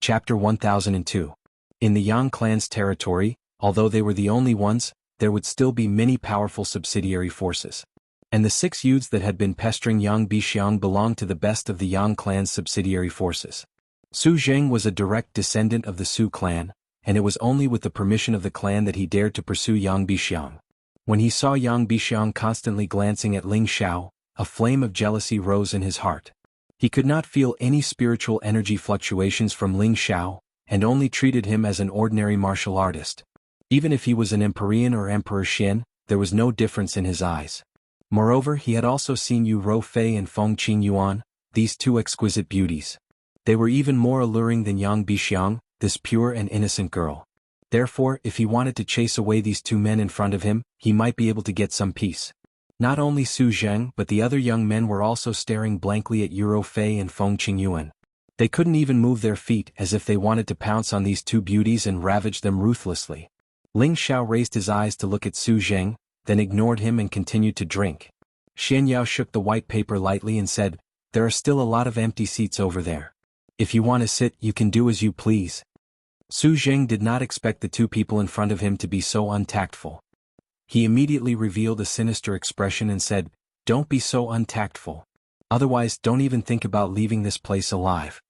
Chapter 1002. In the Yang clan's territory, although they were the only ones, there would still be many powerful subsidiary forces. And the 6 youths that had been pestering Yang Bixiang belonged to the best of the Yang clan's subsidiary forces. Su Zheng was a direct descendant of the Su clan, and it was only with the permission of the clan that he dared to pursue Yang Bixiang. When he saw Yang Bixiang constantly glancing at Ling Xiao, a flame of jealousy rose in his heart. He could not feel any spiritual energy fluctuations from Ling Xiao, and only treated him as an ordinary martial artist. Even if he was an Empyrean or Emperor Xin, there was no difference in his eyes. Moreover, he had also seen Yu Rofei and Feng Qingyuan, these 2 exquisite beauties. They were even more alluring than Yang Bixiang, this pure and innocent girl. Therefore, if he wanted to chase away these 2 men in front of him, he might be able to get some peace. Not only Su Zheng but the other young men were also staring blankly at Yu Rofei and Feng Qingyuan. They couldn't even move their feet as if they wanted to pounce on these 2 beauties and ravage them ruthlessly. Ling Xiao raised his eyes to look at Su Zheng, then ignored him and continued to drink. Xian Yao shook the white paper lightly and said, "There are still a lot of empty seats over there. If you want to sit, you can do as you please." Su Zheng did not expect the 2 people in front of him to be so untactful. He immediately revealed a sinister expression and said, "Don't be so untactful. Otherwise, don't even think about leaving this place alive."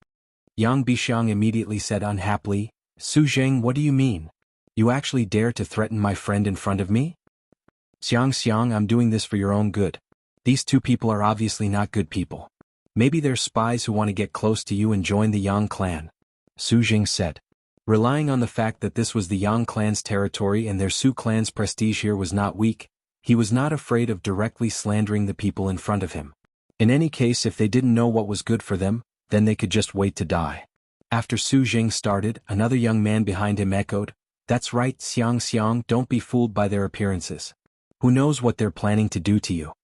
Yang Bixiang immediately said unhappily, "Su Zheng, what do you mean? You actually dare to threaten my friend in front of me?" "Xiang, I'm doing this for your own good. These 2 people are obviously not good people. Maybe they're spies who want to get close to you and join the Yang clan," Su Zheng said. Relying on the fact that this was the Yang clan's territory and their Su clan's prestige here was not weak, he was not afraid of directly slandering the people in front of him. In any case, if they didn't know what was good for them, then they could just wait to die. After Su Zheng started, another young man behind him echoed, "That's right, Xiang, don't be fooled by their appearances. Who knows what they're planning to do to you?"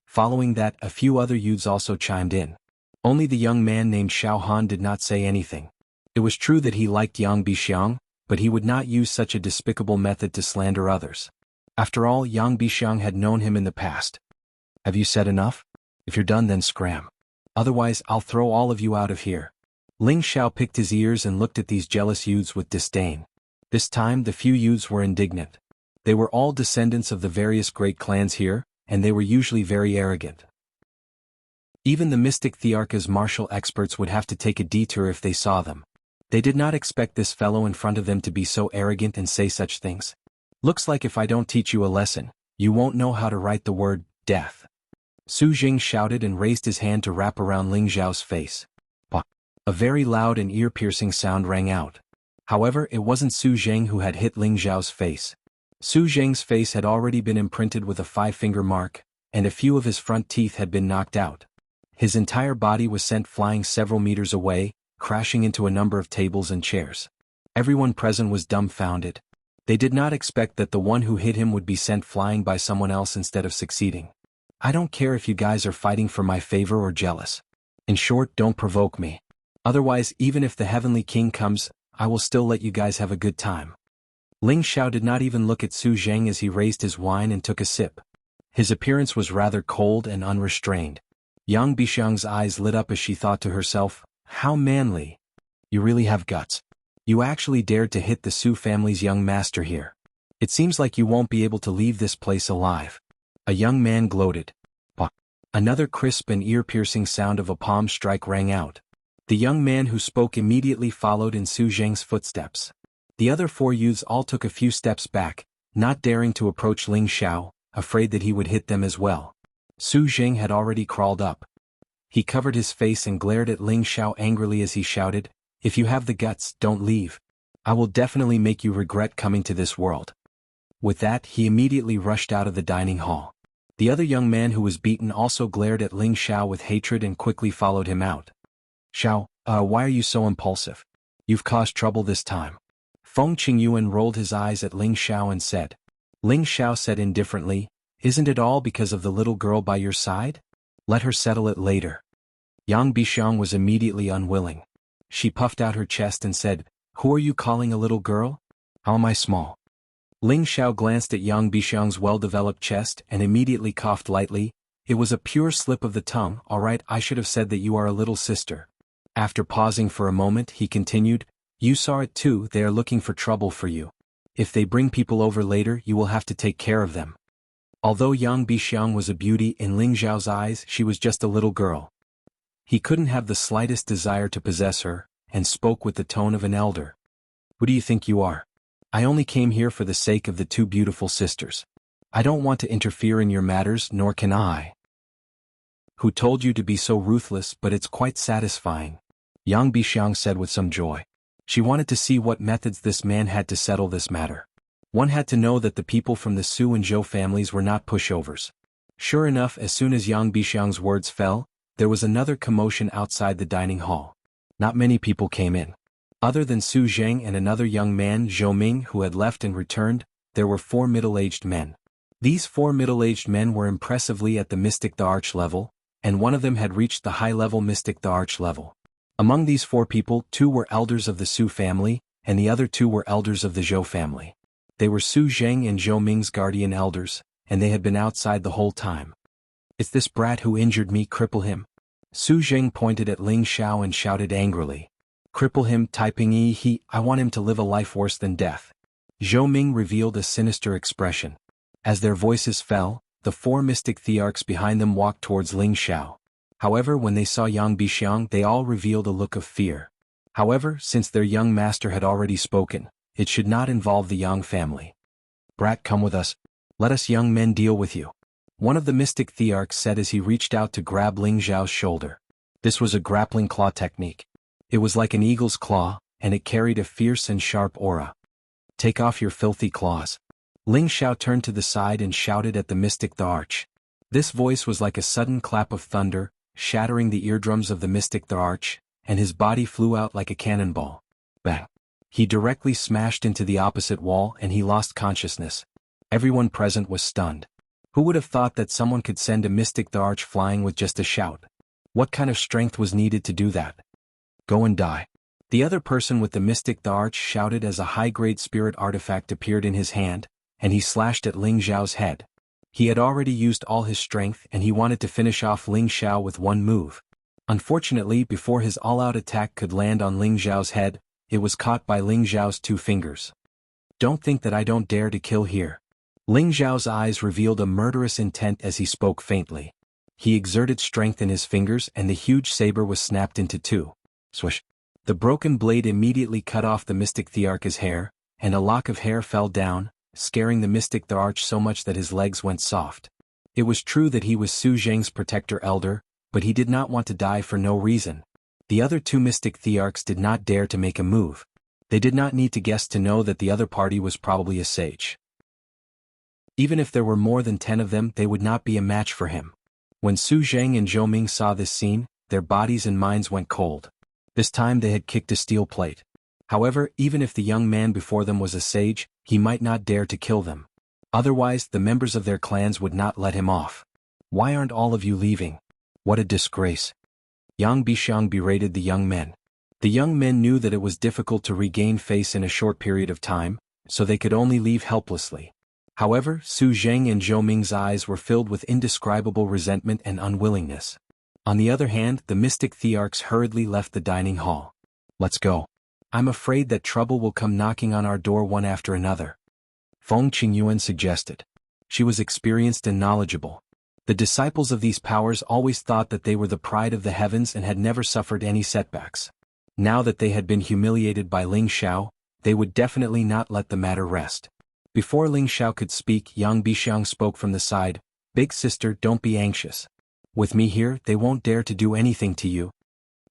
Following that, a few other youths also chimed in. Only the young man named Xiao Han did not say anything. It was true that he liked Yang Bixiang, but he would not use such a despicable method to slander others. After all, Yang Bixiang had known him in the past. "Have you said enough? If you're done, then scram. Otherwise, I'll throw all of you out of here." Ling Xiao picked his ears and looked at these jealous youths with disdain. This time, the few youths were indignant. They were all descendants of the various great clans here, and they were usually very arrogant. Even the mystic Thearka's martial experts would have to take a detour if they saw them. They did not expect this fellow in front of them to be so arrogant and say such things. "Looks like if I don't teach you a lesson, you won't know how to write the word, death." Su Zheng shouted and raised his hand to wrap around Ling Xiao's face. Bah! A very loud and ear-piercing sound rang out. However, it wasn't Su Zheng who had hit Ling Xiao's face. Su Zheng's face had already been imprinted with a 5-finger mark, and a few of his front teeth had been knocked out. His entire body was sent flying several meters away, crashing into a number of tables and chairs. Everyone present was dumbfounded. They did not expect that the one who hit him would be sent flying by someone else instead of succeeding. "I don't care if you guys are fighting for my favor or jealous. In short, don't provoke me. Otherwise, even if the Heavenly King comes, I will still let you guys have a good time." Ling Xiao did not even look at Su Zheng as he raised his wine and took a sip. His appearance was rather cold and unrestrained. Yang Bixiang's eyes lit up as she thought to herself, "How manly. You really have guts. You actually dared to hit the Su family's young master here. It seems like you won't be able to leave this place alive." A young man gloated. Bah! Another crisp and ear-piercing sound of a palm strike rang out. The young man who spoke immediately followed in Su Zheng's footsteps. The other 4 youths all took a few steps back, not daring to approach Ling Xiao, afraid that he would hit them as well. Su Zheng had already crawled up. He covered his face and glared at Ling Xiao angrily as he shouted, "If you have the guts, don't leave. I will definitely make you regret coming to this world." With that, he immediately rushed out of the dining hall. The other young man who was beaten also glared at Ling Xiao with hatred and quickly followed him out. "Xiao, why are you so impulsive? You've caused trouble this time." Feng Qingyuan rolled his eyes at Ling Xiao and said. Ling Xiao said indifferently, "Isn't it all because of the little girl by your side? Let her settle it later." Yang Bixiang was immediately unwilling. She puffed out her chest and said, "Who are you calling a little girl? How am I small?" Ling Xiao glanced at Yang Bixiang's well-developed chest and immediately coughed lightly. It was a pure slip of the tongue. "All right, I should have said that you are a little sister." After pausing for a moment, he continued, You saw it too, they are looking for trouble for you. If they bring people over later, you will have to take care of them. Although Yang Bixiang was a beauty in Ling Xiao's eyes, she was just a little girl. He couldn't have the slightest desire to possess her, and spoke with the tone of an elder. Who do you think you are? I only came here for the sake of the two beautiful sisters. I don't want to interfere in your matters, nor can I. Who told you to be so ruthless? But it's quite satisfying, Yang Bixiang said with some joy. She wanted to see what methods this man had to settle this matter. One had to know that the people from the Su and Zhou families were not pushovers. Sure enough, as soon as Yang Bixiang's words fell, there was another commotion outside the dining hall. Not many people came in. Other than Su Zheng and another young man, Zhou Ming, who had left and returned, there were 4 middle-aged men. These 4 middle-aged men were impressively at the Mystic the Arch level, and one of them had reached the high-level Mystic the Arch level. Among these 4 people, 2 were elders of the Su family, and the other 2 were elders of the Zhou family. They were Su Zheng and Zhou Ming's guardian elders, and they had been outside the whole time. It's this brat who injured me, cripple him. Su Zheng pointed at Ling Xiao and shouted angrily. Cripple him, typing I want him to live a life worse than death. Zhou Ming revealed a sinister expression. As their voices fell, the 4 mystic thearchs behind them walked towards Ling Xiao. However, when they saw Yang Bixiang, they all revealed a look of fear. However, since their young master had already spoken, it should not involve the Yang family. Brat, come with us. Let us young men deal with you. One of the mystic thearchs said as he reached out to grab Ling Xiao's shoulder. This was a grappling claw technique. It was like an eagle's claw, and it carried a fierce and sharp aura. Take off your filthy claws. Ling Xiao turned to the side and shouted at the mystic the Arch. This voice was like a sudden clap of thunder, shattering the eardrums of the mystic the Arch, and his body flew out like a cannonball. Bang! He directly smashed into the opposite wall and he lost consciousness. Everyone present was stunned. Who would have thought that someone could send a mystic the Arch flying with just a shout? What kind of strength was needed to do that? Go and die. The other person with the mystic the Arch shouted as a high-grade spirit artifact appeared in his hand, and he slashed at Ling Xiao's head. He had already used all his strength and he wanted to finish off Ling Xiao with one move. Unfortunately, before his all-out attack could land on Ling Xiao's head, it was caught by Ling Xiao's 2 fingers. Don't think that I don't dare to kill here. Ling Xiao's eyes revealed a murderous intent as he spoke faintly. He exerted strength in his fingers and the huge saber was snapped into 2. Swish! The broken blade immediately cut off the mystic thearch's hair, and a lock of hair fell down, scaring the mystic the Arch so much that his legs went soft. It was true that he was Su Zheng's protector elder, but he did not want to die for no reason. The other 2 mystic thearchs did not dare to make a move. They did not need to guess to know that the other party was probably a sage. Even if there were more than 10 of them, they would not be a match for him. When Su Zheng and Zhou Ming saw this scene, their bodies and minds went cold. This time they had kicked a steel plate. However, even if the young man before them was a sage, he might not dare to kill them. Otherwise, the members of their clans would not let him off. Why aren't all of you leaving? What a disgrace. Yang Bixiang berated the young men. The young men knew that it was difficult to regain face in a short period of time, so they could only leave helplessly. However, Su Zheng and Zhou Ming's eyes were filled with indescribable resentment and unwillingness. On the other hand, the mystic thearchs hurriedly left the dining hall. Let's go. I'm afraid that trouble will come knocking on our door one after another. Feng Qingyuan suggested. She was experienced and knowledgeable. The disciples of these powers always thought that they were the pride of the heavens and had never suffered any setbacks. Now that they had been humiliated by Ling Xiao, they would definitely not let the matter rest. Before Ling Xiao could speak, Yang Bixiang spoke from the side. Big sister, don't be anxious. With me here, they won't dare to do anything to you.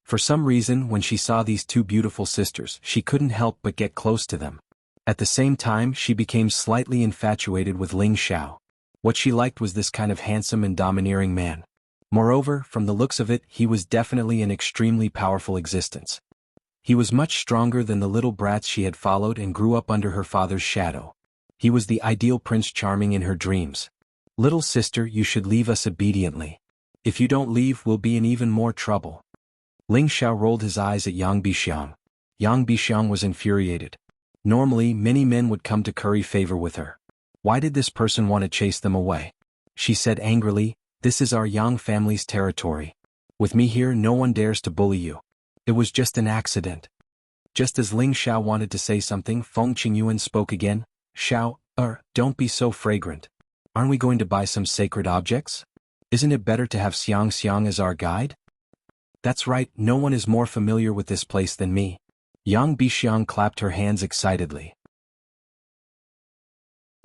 For some reason, when she saw these 2 beautiful sisters, she couldn't help but get close to them. At the same time, she became slightly infatuated with Ling Xiao. What she liked was this kind of handsome and domineering man. Moreover, from the looks of it, he was definitely an extremely powerful existence. He was much stronger than the little brats she had followed and grew up under her father's shadow. He was the ideal Prince Charming in her dreams. Little sister, you should leave us obediently. If you don't leave, we'll be in even more trouble. Ling Xiao rolled his eyes at Yang Bixiang. Yang Bixiang was infuriated. Normally, many men would come to curry favor with her. Why did this person want to chase them away? She said angrily, this is our Yang family's territory. With me here, no one dares to bully you. It was just an accident. Just as Ling Xiao wanted to say something, Feng Qingyuan spoke again. Xiao, don't be so fragrant. Aren't we going to buy some sacred objects? Isn't it better to have Xiang Xiang as our guide? That's right, no one is more familiar with this place than me. Yang Bixiang clapped her hands excitedly.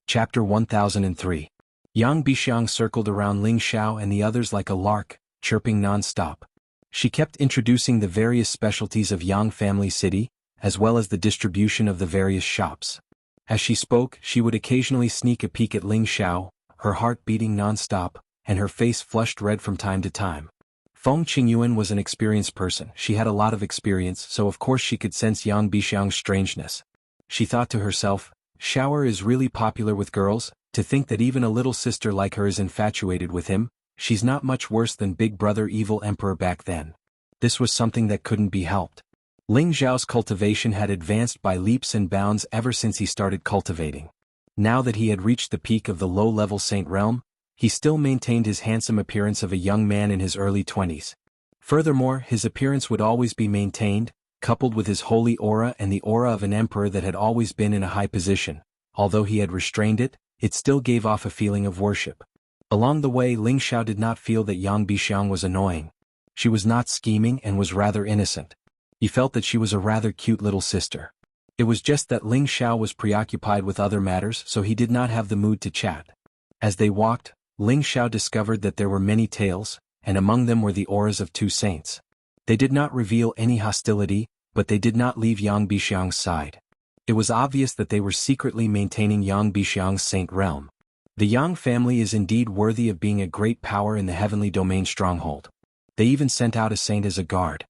Chapter 1003. Yang Bixiang circled around Ling Xiao and the others like a lark, chirping non-stop. She kept introducing the various specialties of Yang family city, as well as the distribution of the various shops. As she spoke, she would occasionally sneak a peek at Ling Xiao, her heart beating non-stop, and her face flushed red from time to time. Feng Qingyuan was an experienced person. She had a lot of experience, so of course she could sense Yang Bixiang's strangeness. She thought to herself, Xiao is really popular with girls, to think that even a little sister like her is infatuated with him. She's not much worse than Big Brother Evil Emperor back then. This was something that couldn't be helped. Ling Xiao's cultivation had advanced by leaps and bounds ever since he started cultivating. Now that he had reached the peak of the low-level Saint realm, he still maintained his handsome appearance of a young man in his early 20s. Furthermore, his appearance would always be maintained, coupled with his holy aura and the aura of an emperor that had always been in a high position. Although he had restrained it, it still gave off a feeling of worship. Along the way, Ling Xiao did not feel that Yang Bixiang was annoying. She was not scheming and was rather innocent. He felt that she was a rather cute little sister. It was just that Ling Xiao was preoccupied with other matters, so he did not have the mood to chat. As they walked, Ling Xiao discovered that there were many tales, and among them were the auras of two saints. They did not reveal any hostility, but they did not leave Yang Bixiang's side. It was obvious that they were secretly maintaining Yang Bixiang's saint realm. The Yang family is indeed worthy of being a great power in the heavenly domain stronghold. They even sent out a saint as a guard.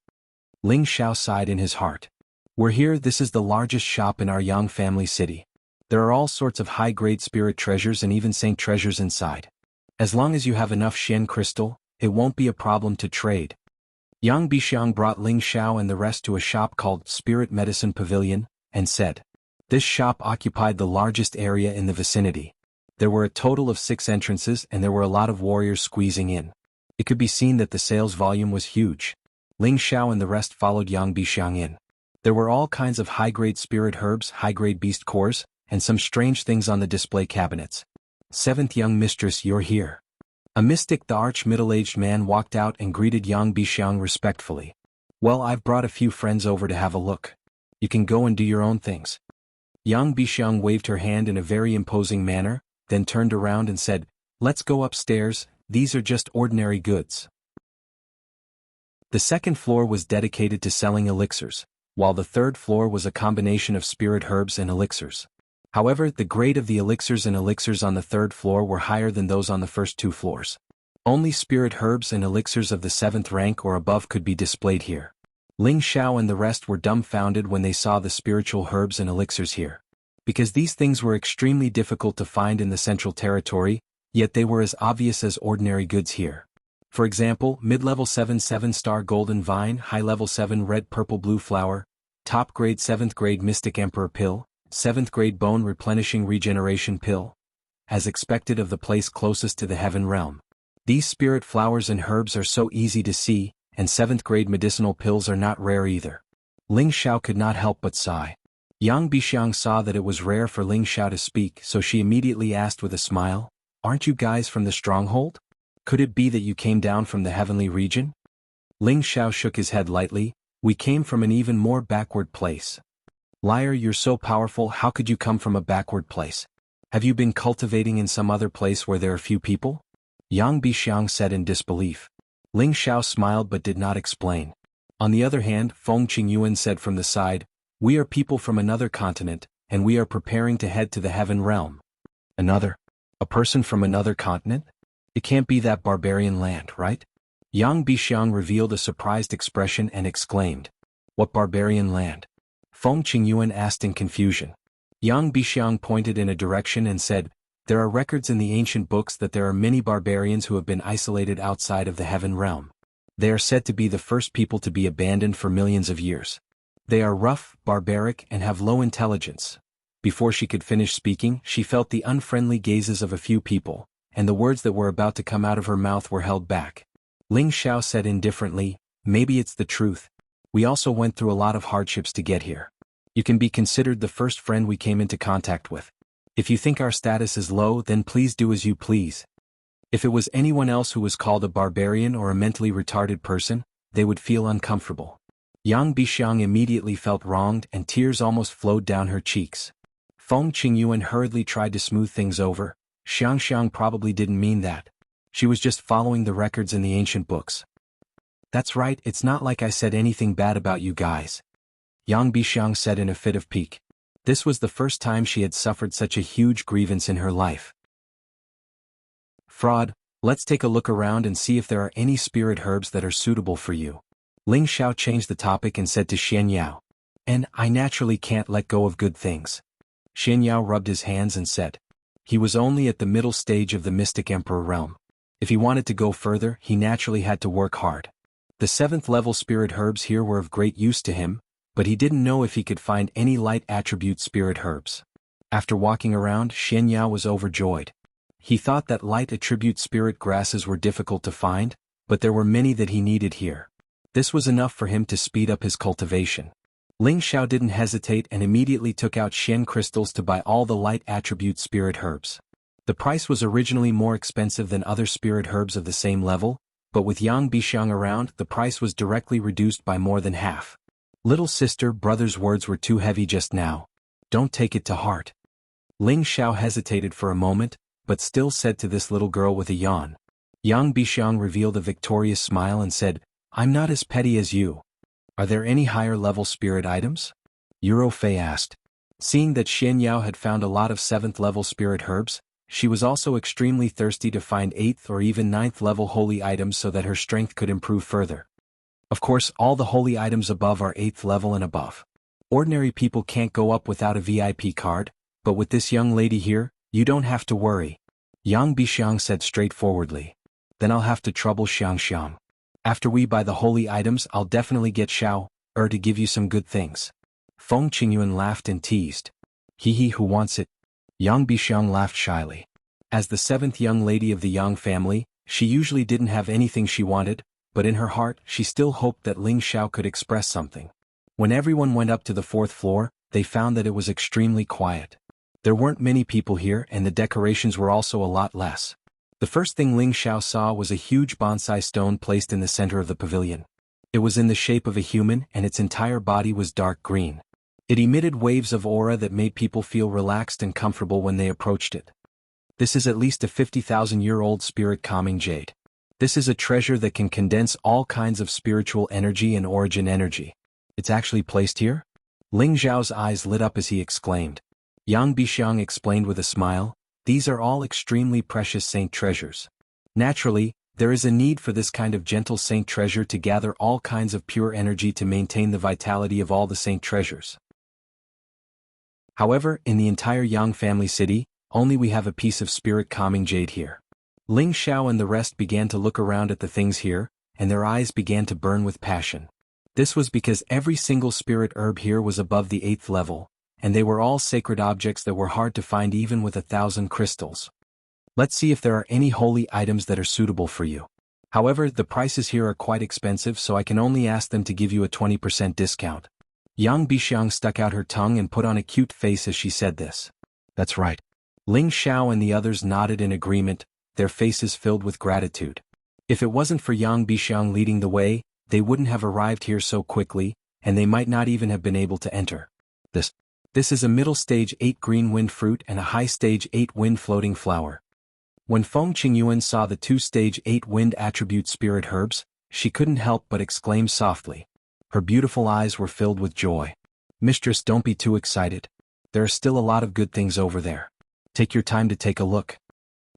Ling Xiao sighed in his heart. We're here, this is the largest shop in our Yang family city. There are all sorts of high-grade spirit treasures and even saint treasures inside. As long as you have enough Xian crystal, it won't be a problem to trade. Yang Bixiang brought Ling Xiao and the rest to a shop called Spirit Medicine Pavilion, and said. This shop occupied the largest area in the vicinity. There were a total of 6 entrances and there were a lot of warriors squeezing in. It could be seen that the sales volume was huge. Ling Xiao and the rest followed Yang Bixiang in. There were all kinds of high-grade spirit herbs, high-grade beast cores, and some strange things on the display cabinets. 7th young mistress, you're here. A mystic, the arch-middle-aged man walked out and greeted Yang Bixiang respectfully. Well, I've brought a few friends over to have a look. You can go and do your own things. Yang Bixiang waved her hand in a very imposing manner, then turned around and said, Let's go upstairs, these are just ordinary goods. The second floor was dedicated to selling elixirs, while the third floor was a combination of spirit herbs and elixirs. However, the grade of the elixirs and elixirs on the third floor were higher than those on the first 2 floors. Only spirit herbs and elixirs of the 7th rank or above could be displayed here. Ling Xiao and the rest were dumbfounded when they saw the spiritual herbs and elixirs here. Because these things were extremely difficult to find in the central territory, yet they were as obvious as ordinary goods here. For example, mid-level 7 7-star golden vine, high-level 7 red purple blue flower, top grade 7th grade mystic emperor pill, 7th grade bone replenishing regeneration pill. As expected of the place closest to the heaven realm. These spirit flowers and herbs are so easy to see, and 7th grade medicinal pills are not rare either. Ling Xiao could not help but sigh. Yang Bixiang saw that it was rare for Ling Xiao to speak, so she immediately asked with a smile, Aren't you guys from the stronghold? Could it be that you came down from the heavenly region? Ling Xiao shook his head lightly. We came from an even more backward place. Liar, you're so powerful, how could you come from a backward place? Have you been cultivating in some other place where there are few people? Yang Bixiang said in disbelief. Ling Xiao smiled but did not explain. On the other hand, Feng Qingyuan said from the side, We are people from another continent, and we are preparing to head to the heaven realm. Another? A person from another continent? It can't be that barbarian land, right? Yang Bixiang revealed a surprised expression and exclaimed. What barbarian land? Feng Qingyuan asked in confusion. Yang Bixiang pointed in a direction and said, There are records in the ancient books that there are many barbarians who have been isolated outside of the heaven realm. They are said to be the first people to be abandoned for millions of years. They are rough, barbaric, and have low intelligence. Before she could finish speaking, she felt the unfriendly gazes of a few people, and the words that were about to come out of her mouth were held back. Ling Xiao said indifferently, Maybe it's the truth. We also went through a lot of hardships to get here. You can be considered the first friend we came into contact with. If you think our status is low, then please do as you please. If it was anyone else who was called a barbarian or a mentally retarded person, they would feel uncomfortable. Yang Bixiang immediately felt wronged and tears almost flowed down her cheeks. Feng Qingyuan hurriedly tried to smooth things over. Xiang probably didn't mean that. She was just following the records in the ancient books. That's right, it's not like I said anything bad about you guys. Yang Bixiang said in a fit of pique. This was the first time she had suffered such a huge grievance in her life. Fraud, let's take a look around and see if there are any spirit herbs that are suitable for you. Ling Xiao changed the topic and said to Xian Yao. And I naturally can't let go of good things. Xian Yao rubbed his hands and said. He was only at the middle stage of the Mystic Emperor realm. If he wanted to go further, he naturally had to work hard. The 7th level spirit herbs here were of great use to him, but he didn't know if he could find any light attribute spirit herbs. After walking around, Xian Yao was overjoyed. He thought that light attribute spirit grasses were difficult to find, but there were many that he needed here. This was enough for him to speed up his cultivation. Ling Xiao didn't hesitate and immediately took out Shen crystals to buy all the light attribute spirit herbs. The price was originally more expensive than other spirit herbs of the same level, but with Yang Bixiang around, the price was directly reduced by more than half. Little sister, brother's words were too heavy just now. Don't take it to heart. Ling Xiao hesitated for a moment, but still said to this little girl with a yawn. Yang Bixiang revealed a victorious smile and said, I'm not as petty as you. Are there any higher level spirit items? Euro Fei asked. Seeing that Xian Yao had found a lot of 7th level spirit herbs, she was also extremely thirsty to find 8th or even 9th level holy items so that her strength could improve further. Of course, all the holy items above are 8th level and above. Ordinary people can't go up without a VIP card, but with this young lady here, you don't have to worry. Yang Bixiang said straightforwardly. Then I'll have to trouble Xiang. After we buy the holy items, I'll definitely get Xiao to give you some good things. Feng Qingyuan laughed and teased. He who wants it? Yang Bixiang laughed shyly. As the 7th young lady of the Yang family, she usually didn't have anything she wanted, but in her heart, she still hoped that Ling Xiao could express something. When everyone went up to the 4th floor, they found that it was extremely quiet. There weren't many people here and the decorations were also a lot less. The first thing Ling Xiao saw was a huge bonsai stone placed in the center of the pavilion. It was in the shape of a human and its entire body was dark green. It emitted waves of aura that made people feel relaxed and comfortable when they approached it. This is at least a 50,000-year-old spirit calming jade. This is a treasure that can condense all kinds of spiritual energy and origin energy. It's actually placed here? Ling Xiao's eyes lit up as he exclaimed. Yang Bixiang explained with a smile, these are all extremely precious saint treasures. Naturally, there is a need for this kind of gentle saint treasure to gather all kinds of pure energy to maintain the vitality of all the saint treasures. However, in the entire Yang family city, only we have a piece of spirit calming jade here. Ling Xiao and the rest began to look around at the things here, and their eyes began to burn with passion. This was because every single spirit herb here was above the 8th level, and they were all sacred objects that were hard to find even with 1,000 crystals. Let's see if there are any holy items that are suitable for you. However, the prices here are quite expensive, so I can only ask them to give you a 20% discount. Yang Bixiang stuck out her tongue and put on a cute face as she said this. That's right. Ling Xiao and the others nodded in agreement, their faces filled with gratitude. If it wasn't for Yang Bixiang leading the way, they wouldn't have arrived here so quickly, and they might not even have been able to enter. This is a middle stage 8 green wind fruit and a high stage 8 wind floating flower. When Feng Qingyuan saw the 2 stage 8 wind attribute spirit herbs, she couldn't help but exclaim softly. Her beautiful eyes were filled with joy. Mistress, don't be too excited. There are still a lot of good things over there. Take your time to take a look.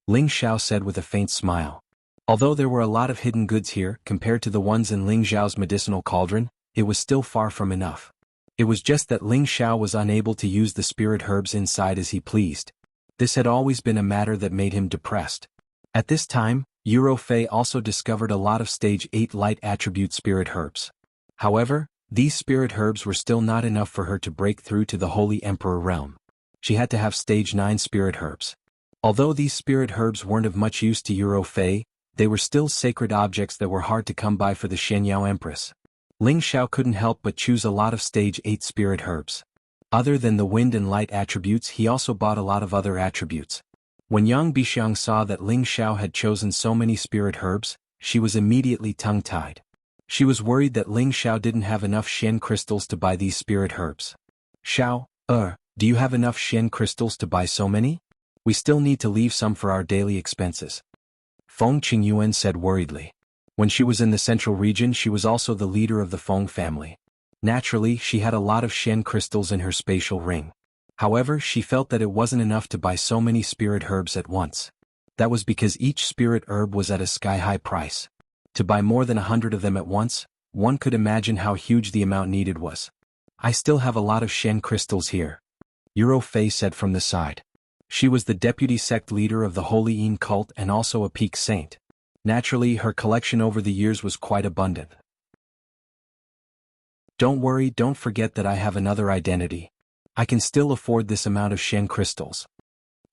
Ling Xiao said with a faint smile. Although there were a lot of hidden goods here compared to the ones in Ling Xiao's medicinal cauldron, it was still far from enough. It was just that Ling Xiao was unable to use the spirit herbs inside as he pleased. This had always been a matter that made him depressed. At this time, Euro Fei also discovered a lot of stage 8 light attribute spirit herbs. However, these spirit herbs were still not enough for her to break through to the Holy Emperor realm. She had to have stage 9 spirit herbs. Although these spirit herbs weren't of much use to Euro Fei, they were still sacred objects that were hard to come by for the Shenyao Empress. Ling Xiao couldn't help but choose a lot of stage 8 spirit herbs. Other than the wind and light attributes, he also bought a lot of other attributes. When Yang Bixiang saw that Ling Xiao had chosen so many spirit herbs, she was immediately tongue-tied. She was worried that Ling Xiao didn't have enough Shen crystals to buy these spirit herbs. Xiao, do you have enough Shen crystals to buy so many? We still need to leave some for our daily expenses. Feng Qingyuan said worriedly. When she was in the central region, she was also the leader of the Feng family. Naturally, she had a lot of Shen crystals in her spatial ring. However, she felt that it wasn't enough to buy so many spirit herbs at once. That was because each spirit herb was at a sky-high price. To buy more than 100 of them at once, one could imagine how huge the amount needed was. I still have a lot of Shen crystals here, Euro Fei said from the side. She was the deputy sect leader of the Holy Yin cult and also a peak saint. Naturally, her collection over the years was quite abundant. Don't worry, don't forget that I have another identity. I can still afford this amount of Shen crystals.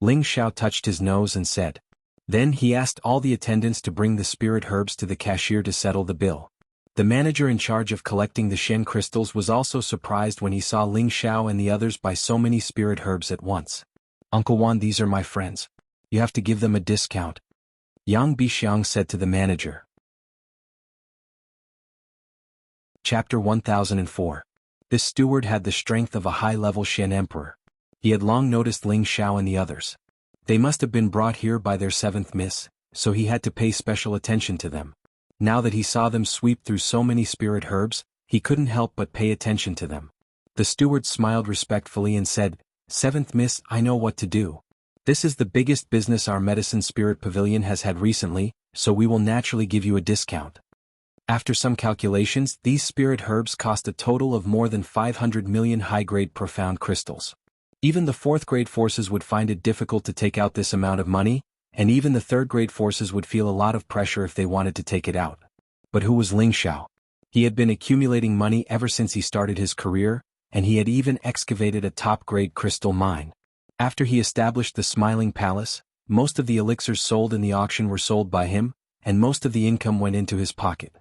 Ling Xiao touched his nose and said. Then he asked all the attendants to bring the spirit herbs to the cashier to settle the bill. The manager in charge of collecting the Shen crystals was also surprised when he saw Ling Xiao and the others buy so many spirit herbs at once. Uncle Wan, these are my friends. You have to give them a discount, Yang Bixiang said to the manager. Chapter 1004. This steward had the strength of a high-level Shen emperor. He had long noticed Ling Xiao and the others. They must have been brought here by their seventh miss, so he had to pay special attention to them. Now that he saw them sweep through so many spirit herbs, he couldn't help but pay attention to them. The steward smiled respectfully and said, "Seventh miss, I know what to do. This is the biggest business our medicine spirit pavilion has had recently, so we will naturally give you a discount." After some calculations, these spirit herbs cost a total of more than 500 million high-grade profound crystals. Even the fourth-grade forces would find it difficult to take out this amount of money, and even the third-grade forces would feel a lot of pressure if they wanted to take it out. But who was Ling Xiao? He had been accumulating money ever since he started his career, and he had even excavated a top-grade crystal mine. After he established the Smiling Palace, most of the elixirs sold in the auction were sold by him, and most of the income went into his pocket.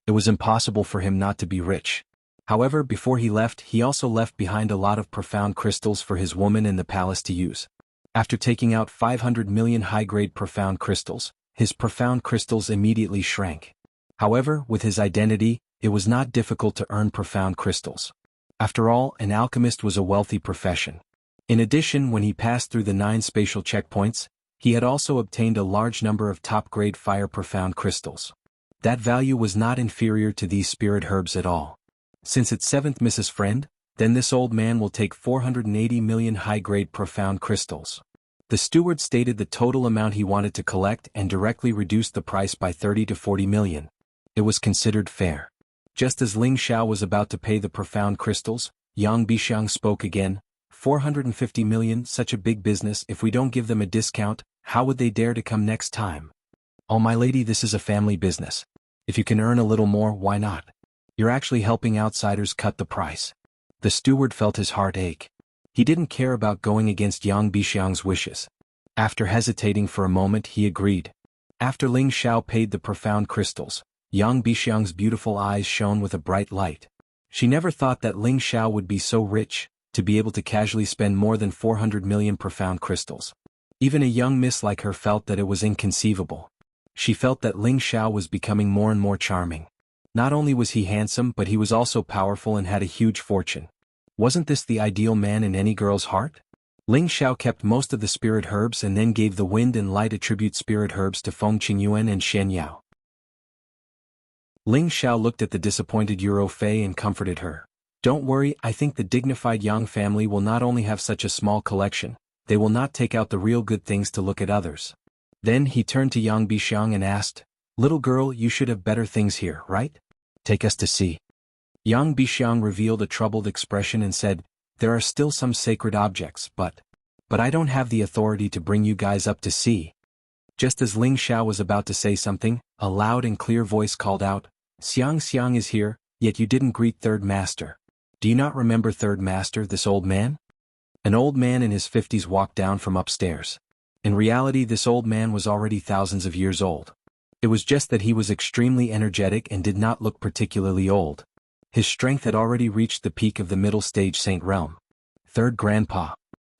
It was impossible for him not to be rich. However, before he left, he also left behind a lot of profound crystals for his woman in the palace to use. After taking out 500 million high-grade profound crystals, his profound crystals immediately shrank. However, with his identity, it was not difficult to earn profound crystals. After all, an alchemist was a wealthy profession. In addition, when he passed through the 9 spatial checkpoints, he had also obtained a large number of top-grade fire profound crystals. That value was not inferior to these spirit herbs at all. Since it's 7th Mrs. Friend, then this old man will take 480 million high-grade profound crystals. The steward stated the total amount he wanted to collect and directly reduced the price by 30 to 40 million. It was considered fair. Just as Ling Xiao was about to pay the profound crystals, Yang Bixiang spoke again. 450 million, such a big business. If we don't give them a discount, how would they dare to come next time? Oh my lady, this is a family business. If you can earn a little more, why not? You're actually helping outsiders cut the price. The steward felt his heart ache. He didn't care about going against Yang Bixiang's wishes. After hesitating for a moment, he agreed. After Ling Xiao paid the profound crystals, Yang Bixiang's beautiful eyes shone with a bright light. She never thought that Ling Xiao would be so rich, to be able to casually spend more than 400 million profound crystals. Even a young miss like her felt that it was inconceivable. She felt that Ling Xiao was becoming more and more charming. Not only was he handsome, but he was also powerful and had a huge fortune. Wasn't this the ideal man in any girl's heart? Ling Xiao kept most of the spirit herbs and then gave the wind and light attribute spirit herbs to Feng Qingyuan and Shen Yao. Ling Xiao looked at the disappointed Euro Fei and comforted her. Don't worry, I think the dignified Yang family will not only have such a small collection, they will not take out the real good things to look at others. Then he turned to Yang Bixiang and asked, "Little girl, you should have better things here, right? Take us to see." Yang Bixiang revealed a troubled expression and said, "There are still some sacred objects, but I don't have the authority to bring you guys up to see." Just as Ling Xiao was about to say something, a loud and clear voice called out, "Xiang Xiang is here, yet you didn't greet Third Master. Do you not remember Third Master, this old man?" An old man in his 50s walked down from upstairs. In reality, this old man was already thousands of years old. It was just that he was extremely energetic and did not look particularly old. His strength had already reached the peak of the middle stage saint realm. Third Grandpa.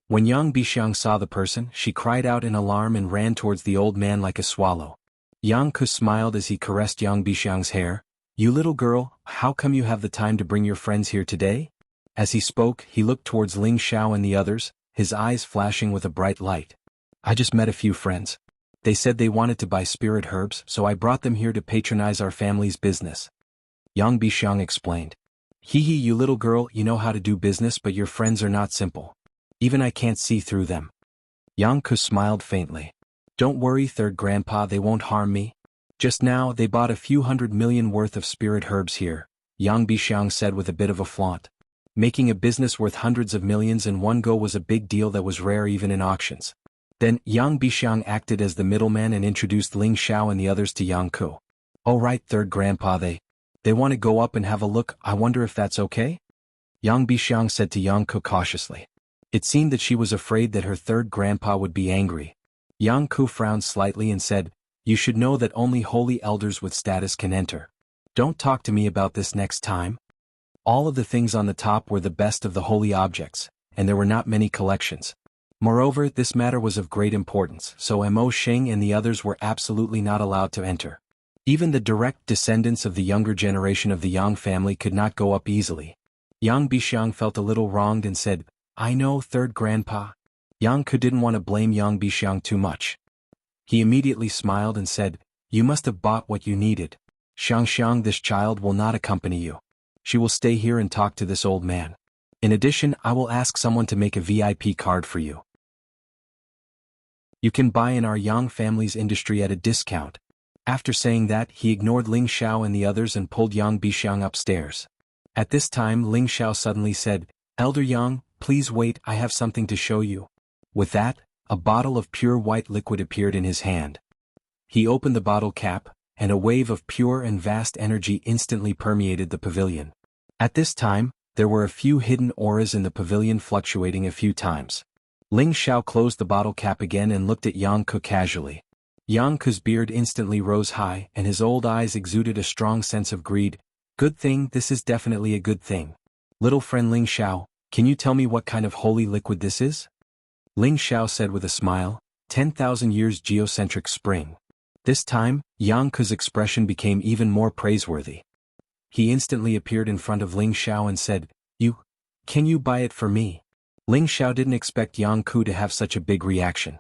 When Yang Bixiang saw the person, she cried out in alarm and ran towards the old man like a swallow. Yang Ku smiled as he caressed Yang Bixiang's hair. "You little girl, how come you have the time to bring your friends here today?" As he spoke, he looked towards Ling Xiao and the others, his eyes flashing with a bright light. "I just met a few friends. They said they wanted to buy spirit herbs, so I brought them here to patronize our family's business." Yang Bixiang explained. "Hee hee, you little girl, you know how to do business, but your friends are not simple. Even I can't see through them." Yang Ku smiled faintly. "Don't worry, Third Grandpa, they won't harm me. Just now, they bought a few 100 million worth of spirit herbs here," Yang Bixiang said with a bit of a flaunt. Making a business worth hundreds of millions in one go was a big deal that was rare even in auctions. Then, Yang Bixiang acted as the middleman and introduced Ling Xiao and the others to Yang Ku. "Oh right, Third Grandpa, they want to go up and have a look, I wonder if that's okay?" Yang Bixiang said to Yang Ku cautiously. It seemed that she was afraid that her third grandpa would be angry. Yang Ku frowned slightly and said, "You should know that only holy elders with status can enter. Don't talk to me about this next time." All of the things on the top were the best of the holy objects, and there were not many collections. Moreover, this matter was of great importance, so Mo Sheng and the others were absolutely not allowed to enter. Even the direct descendants of the younger generation of the Yang family could not go up easily. Yang Bixiang felt a little wronged and said, "I know, Third Grandpa." Yang Ku didn't want to blame Yang Bixiang too much. He immediately smiled and said, "You must have bought what you needed. Xiang, this child will not accompany you. She will stay here and talk to this old man. In addition, I will ask someone to make a VIP card for you. You can buy in our Yang family's industry at a discount." After saying that, he ignored Ling Xiao and the others and pulled Yang Bixiang upstairs. At this time, Ling Xiao suddenly said, "Elder Yang, please wait, I have something to show you." With that, a bottle of pure white liquid appeared in his hand. He opened the bottle cap, and a wave of pure and vast energy instantly permeated the pavilion. At this time, there were a few hidden auras in the pavilion fluctuating a few times. Ling Xiao closed the bottle cap again and looked at Yang Ku casually. Yang Ku's beard instantly rose high, and his old eyes exuded a strong sense of greed. "Good thing, this is definitely a good thing. Little friend Ling Xiao, can you tell me what kind of holy liquid this is?" Ling Xiao said with a smile, 10,000 years geocentric spring. This time, Yang Ku's expression became even more praiseworthy. He instantly appeared in front of Ling Xiao and said, Can you buy it for me?" Ling Xiao didn't expect Yang Ku to have such a big reaction.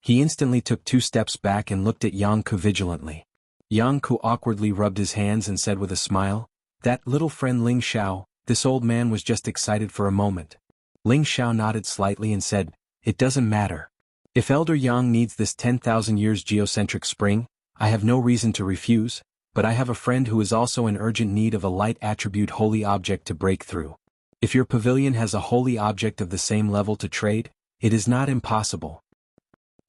He instantly took 2 steps back and looked at Yang Ku vigilantly. Yang Ku awkwardly rubbed his hands and said with a smile, "That little friend Ling Xiao, this old man was just excited for a moment." Ling Xiao nodded slightly and said, "It doesn't matter. If Elder Yang needs this 10,000 years geocentric spring, I have no reason to refuse, but I have a friend who is also in urgent need of a light attribute holy object to break through. If your pavilion has a holy object of the same level to trade, it is not impossible."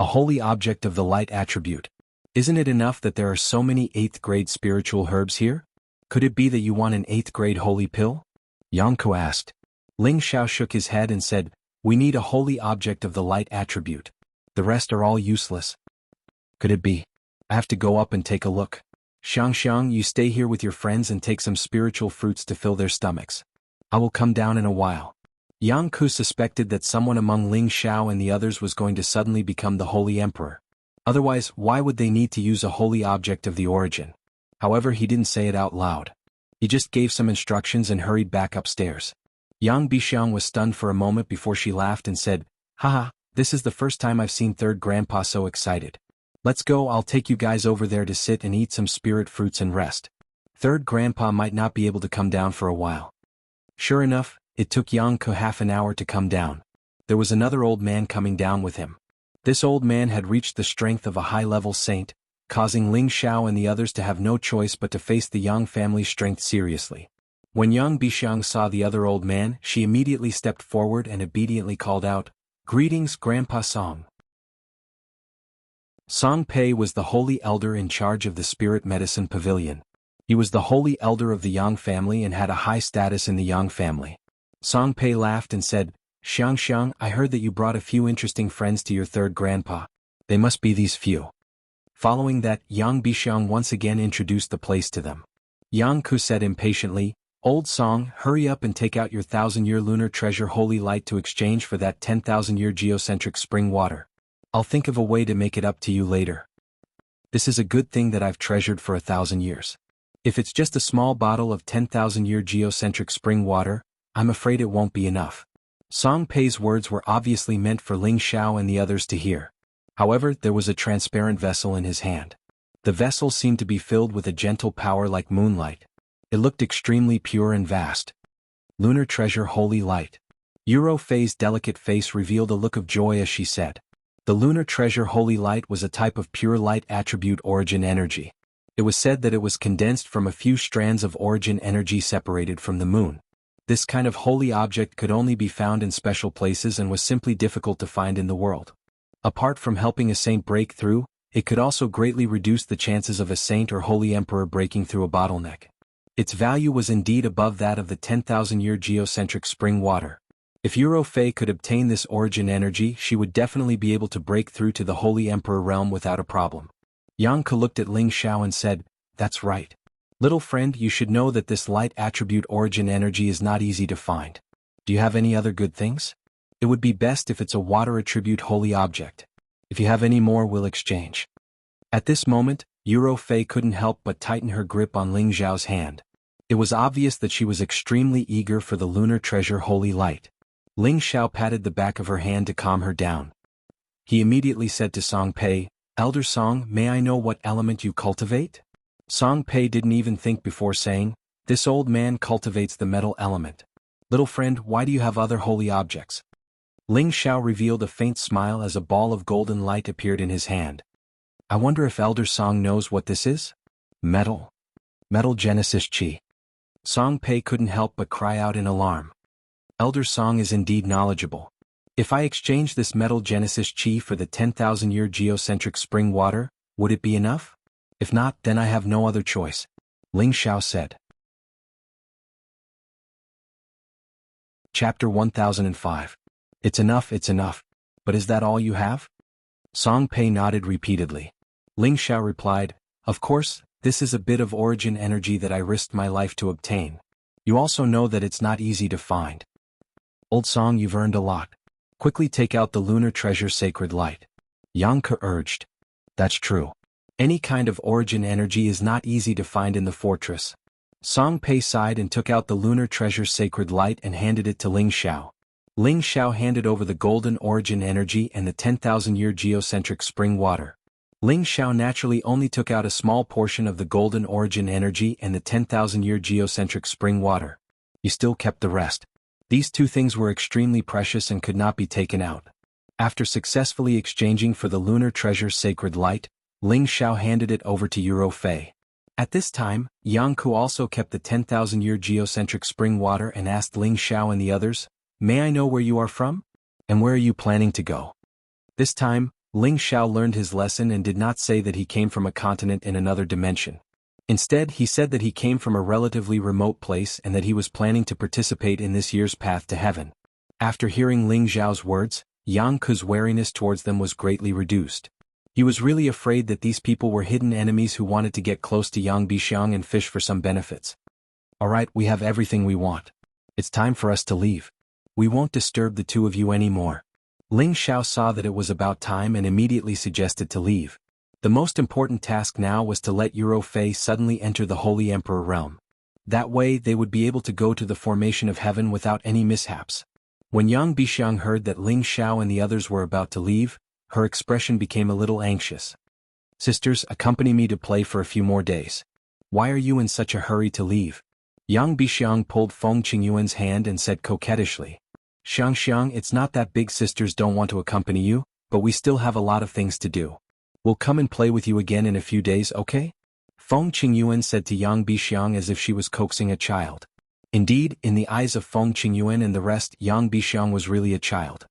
A holy object of the light attribute. Isn't it enough that there are so many 8th grade spiritual herbs here? Could it be that you want an 8th grade holy pill? Yang Ku asked. Ling Xiao shook his head and said, "We need a holy object of the light attribute. The rest are all useless." "Could it be? I have to go up and take a look. Xiang, you stay here with your friends and take some spiritual fruits to fill their stomachs. I will come down in a while." Yang Ku suspected that someone among Ling Xiao and the others was going to suddenly become the Holy Emperor. Otherwise, why would they need to use a holy object of the origin? However, he didn't say it out loud. He just gave some instructions and hurried back upstairs. Yang Bixiang was stunned for a moment before she laughed and said, "Haha, this is the first time I've seen Third Grandpa so excited. Let's go, I'll take you guys over there to sit and eat some spirit fruits and rest. Third Grandpa might not be able to come down for a while." Sure enough, it took Yang Ku half an hour to come down. There was another old man coming down with him. This old man had reached the strength of a high-level saint, causing Ling Xiao and the others to have no choice but to face the Yang family's strength seriously. When Yang Bixiang saw the other old man, she immediately stepped forward and obediently called out, "Greetings, Grandpa Song." Song Pei was the holy elder in charge of the spirit medicine pavilion. He was the holy elder of the Yang family and had a high status in the Yang family. Song Pei laughed and said, Xiang, I heard that you brought a few interesting friends to your third grandpa. They must be these few." Following that, Yang Bixiang once again introduced the place to them. Yang Ku said impatiently, Old Song, hurry up and take out your 1,000-year lunar treasure holy light to exchange for that 10,000-year geocentric spring water. I'll think of a way to make it up to you later. This is a good thing that I've treasured for 1,000 years. If it's just a small bottle of 10,000-year geocentric spring water, I'm afraid it won't be enough. Song Pei's words were obviously meant for Ling Xiao and the others to hear. However, there was a transparent vessel in his hand. The vessel seemed to be filled with a gentle power like moonlight. It looked extremely pure and vast. Lunar treasure holy light. Euro Fei's delicate face revealed a look of joy as she said. The lunar treasure holy light was a type of pure light attribute origin energy. It was said that it was condensed from a few strands of origin energy separated from the moon. This kind of holy object could only be found in special places and was simply difficult to find in the world. Apart from helping a saint break through, it could also greatly reduce the chances of a saint or holy emperor breaking through a bottleneck. Its value was indeed above that of the 10,000-year geocentric spring water. If Euro Fei could obtain this origin energy, she would definitely be able to break through to the holy emperor realm without a problem. Jianghu looked at Ling Xiao and said, "That's right. Little friend, you should know that this light attribute origin energy is not easy to find. Do you have any other good things? It would be best if it's a water attribute holy object. If you have any more, we'll exchange." At this moment, Euro Fei couldn't help but tighten her grip on Ling Xiao's hand. It was obvious that she was extremely eager for the lunar treasure holy light. Ling Xiao patted the back of her hand to calm her down. He immediately said to Song Pei, "Elder Song, may I know what element you cultivate?" Song Pei didn't even think before saying, "This old man cultivates the metal element. Little friend, why do you have other holy objects?" Ling Xiao revealed a faint smile as a ball of golden light appeared in his hand. "I wonder if Elder Song knows what this is?" "Metal. Metal Genesis Chi." Song Pei couldn't help but cry out in alarm. Elder Song is indeed knowledgeable. If I exchange this metal Genesis Chi for the 10,000-year geocentric spring water, would it be enough? If not, then I have no other choice," Ling Xiao said. Chapter 1005. It's enough, but is that all you have? Song Pei nodded repeatedly. Ling Xiao replied, "Of course, this is a bit of origin energy that I risked my life to obtain. You also know that it's not easy to find. Old Song, you've earned a lot. Quickly take out the lunar treasure sacred light," Jianghu urged. "That's true. Any kind of origin energy is not easy to find in the fortress." Song Pei sighed and took out the lunar treasure sacred light and handed it to Ling Xiao. Ling Xiao handed over the golden origin energy and the 10,000-year geocentric spring water. Ling Xiao naturally only took out a small portion of the golden origin energy and the 10,000-year geocentric spring water. He still kept the rest. These two things were extremely precious and could not be taken out. After successfully exchanging for the lunar treasure sacred light, Ling Xiao handed it over to Euro Fei. At this time, Jianghu also kept the 10,000-year geocentric spring water and asked Ling Xiao and the others, "May I know where you are from? And where are you planning to go?" This time, Ling Xiao learned his lesson and did not say that he came from a continent in another dimension. Instead, he said that he came from a relatively remote place and that he was planning to participate in this year's path to heaven. After hearing Ling Xiao's words, Jianghu's wariness towards them was greatly reduced. He was really afraid that these people were hidden enemies who wanted to get close to Yang Bixiang and fish for some benefits. "Alright, we have everything we want. It's time for us to leave. We won't disturb the two of you anymore." Ling Xiao saw that it was about time and immediately suggested to leave. The most important task now was to let Euro Fei suddenly enter the Holy Emperor realm. That way they would be able to go to the formation of heaven without any mishaps. When Yang Bixiang heard that Ling Xiao and the others were about to leave, her expression became a little anxious. "Sisters, accompany me to play for a few more days. Why are you in such a hurry to leave?" Yang Bixiang pulled Feng Qingyuan's hand and said coquettishly. "Xiang, it's not that big sisters don't want to accompany you, but we still have a lot of things to do. We'll come and play with you again in a few days, okay?" Feng Qingyuan said to Yang Bixiang as if she was coaxing a child. Indeed, in the eyes of Feng Qingyuan and the rest, Yang Bixiang was really a child.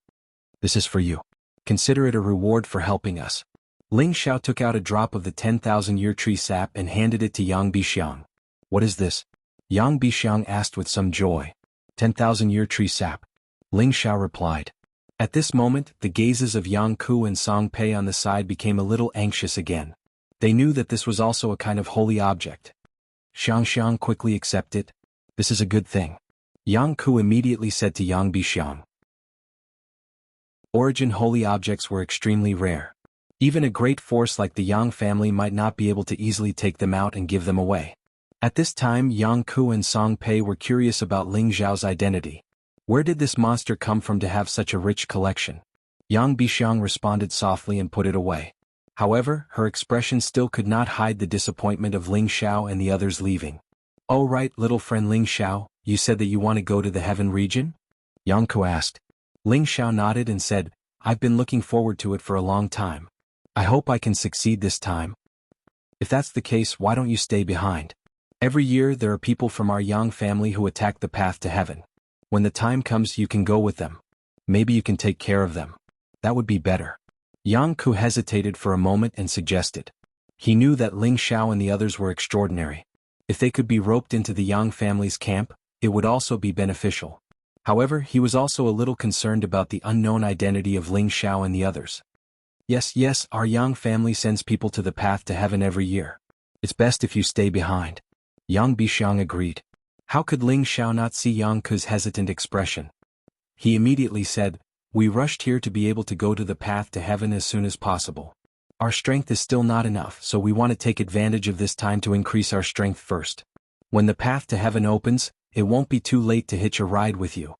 "This is for you. Consider it a reward for helping us." Ling Xiao took out a drop of the 10,000-year tree sap and handed it to Yang Bixiang. "What is this?" Yang Bixiang asked with some joy. 10,000-year tree sap," Ling Xiao replied. At this moment, the gazes of Jianghu and Song Pei on the side became a little anxious again. They knew that this was also a kind of holy object. "Xiang, quickly accept it. This is a good thing. Jianghu immediately said to Yang Bixiang. Origin holy objects were extremely rare. Even a great force like the Yang family might not be able to easily take them out and give them away. At this time Jianghu and Song Pei were curious about Ling Xiao's identity. Where did this monster come from to have such a rich collection? Yang Bixiang responded softly and put it away. However, her expression still could not hide the disappointment of Ling Xiao and the others leaving. "Oh right, little friend Ling Xiao, you said that you want to go to the heaven region?" Jianghu asked. Ling Xiao nodded and said, "I've been looking forward to it for a long time. I hope I can succeed this time." "If that's the case, why don't you stay behind? Every year there are people from our Yang family who attack the path to heaven. When the time comes you can go with them. Maybe you can take care of them. That would be better." Jianghu hesitated for a moment and suggested. He knew that Ling Xiao and the others were extraordinary. If they could be roped into the Yang family's camp, it would also be beneficial. However, he was also a little concerned about the unknown identity of Ling Xiao and the others. Yes, our Yang family sends people to the path to heaven every year. It's best if you stay behind." Yang Bixiang agreed. How could Ling Xiao not see Jianghu's hesitant expression? He immediately said, "We rushed here to be able to go to the path to heaven as soon as possible. Our strength is still not enough, so we want to take advantage of this time to increase our strength first. When the path to heaven opens, it won't be too late to hitch a ride with you.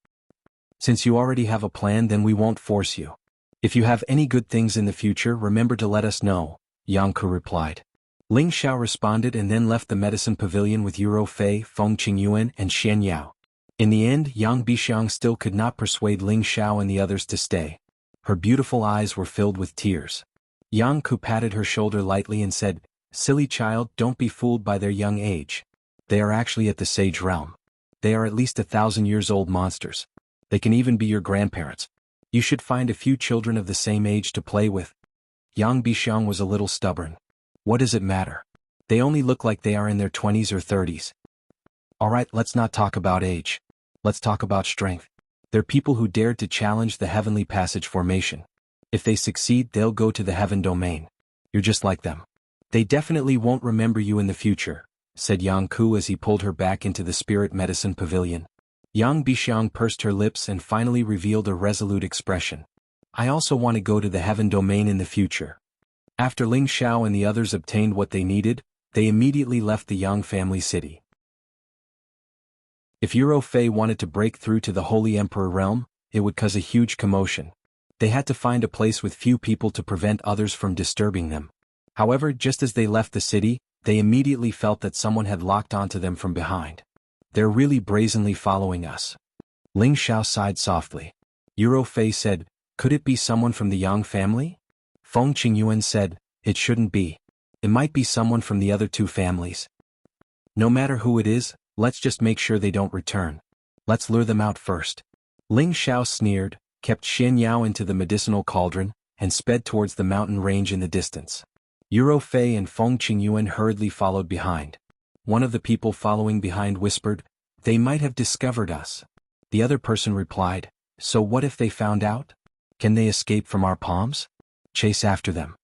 Since you already have a plan, then we won't force you. If you have any good things in the future, remember to let us know," Jianghu replied. Ling Xiao responded and then left the medicine pavilion with Yuro Fei, Feng Qingyuan and Xian Yao. In the end, Yang Bixiang still could not persuade Ling Xiao and the others to stay. Her beautiful eyes were filled with tears. Jianghu patted her shoulder lightly and said, "Silly child, don't be fooled by their young age. They are actually at the sage realm. They are at least 1,000 years old monsters. They can even be your grandparents. You should find a few children of the same age to play with." Yang Bixiang was a little stubborn. "What does it matter? They only look like they are in their 20s or 30s. Alright, let's not talk about age. Let's talk about strength. They're people who dared to challenge the heavenly passage formation. If they succeed, they'll go to the heaven domain. You're just like them. They definitely won't remember you in the future," said Jianghu as he pulled her back into the spirit medicine pavilion. Yang Bixiang pursed her lips and finally revealed a resolute expression. "I also want to go to the heaven domain in the future." After Ling Xiao and the others obtained what they needed, they immediately left the Yang family city. If Yuro Fei wanted to break through to the Holy Emperor realm, it would cause a huge commotion. They had to find a place with few people to prevent others from disturbing them. However, just as they left the city, they immediately felt that someone had locked onto them from behind. "They're really brazenly following us." Ling Xiao sighed softly. Yuro Fei said, "Could it be someone from the Yang family?" Feng Qingyuan said, "It shouldn't be. It might be someone from the other two families. No matter who it is, let's just make sure they don't return. Let's lure them out first." Ling Xiao sneered, kept Xian Yao into the medicinal cauldron, and sped towards the mountain range in the distance. Yuro Fei and Feng Qingyuan hurriedly followed behind. One of the people following behind whispered, "They might have discovered us." The other person replied, "So what if they found out? Can they escape from our palms? Chase after them."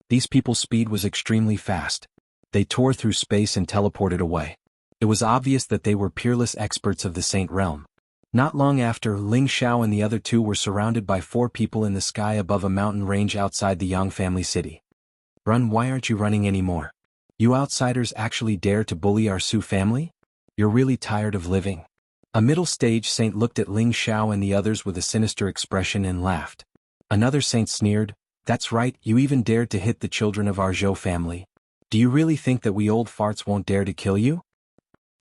These people's speed was extremely fast. They tore through space and teleported away. It was obvious that they were peerless experts of the Saint Realm. Not long after, Ling Xiao and the other two were surrounded by 4 people in the sky above a mountain range outside the Yang family city. "Run, why aren't you running anymore? You outsiders actually dare to bully our Su family? You're really tired of living." A middle-stage saint looked at Ling Xiao and the others with a sinister expression and laughed. Another saint sneered, "That's right, you even dared to hit the children of our Zhou family. Do you really think that we old farts won't dare to kill you?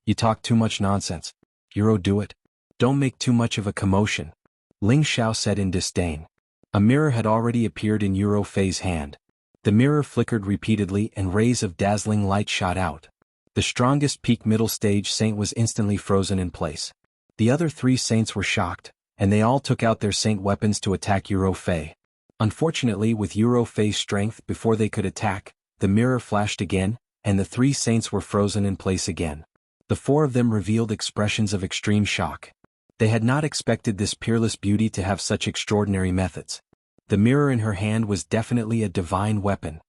You talk too much nonsense. Yuro, do it. Don't make too much of a commotion," Ling Xiao said in disdain. A mirror had already appeared in Yuro Fei's hand. The mirror flickered repeatedly and rays of dazzling light shot out. The strongest peak middle stage saint was instantly frozen in place. The other 3 saints were shocked, and they all took out their saint weapons to attack Yuro Fei. Unfortunately, with Yuro Fei's strength, before they could attack, the mirror flashed again, and the 3 saints were frozen in place again. The 4 of them revealed expressions of extreme shock. They had not expected this peerless beauty to have such extraordinary methods. The mirror in her hand was definitely a divine weapon.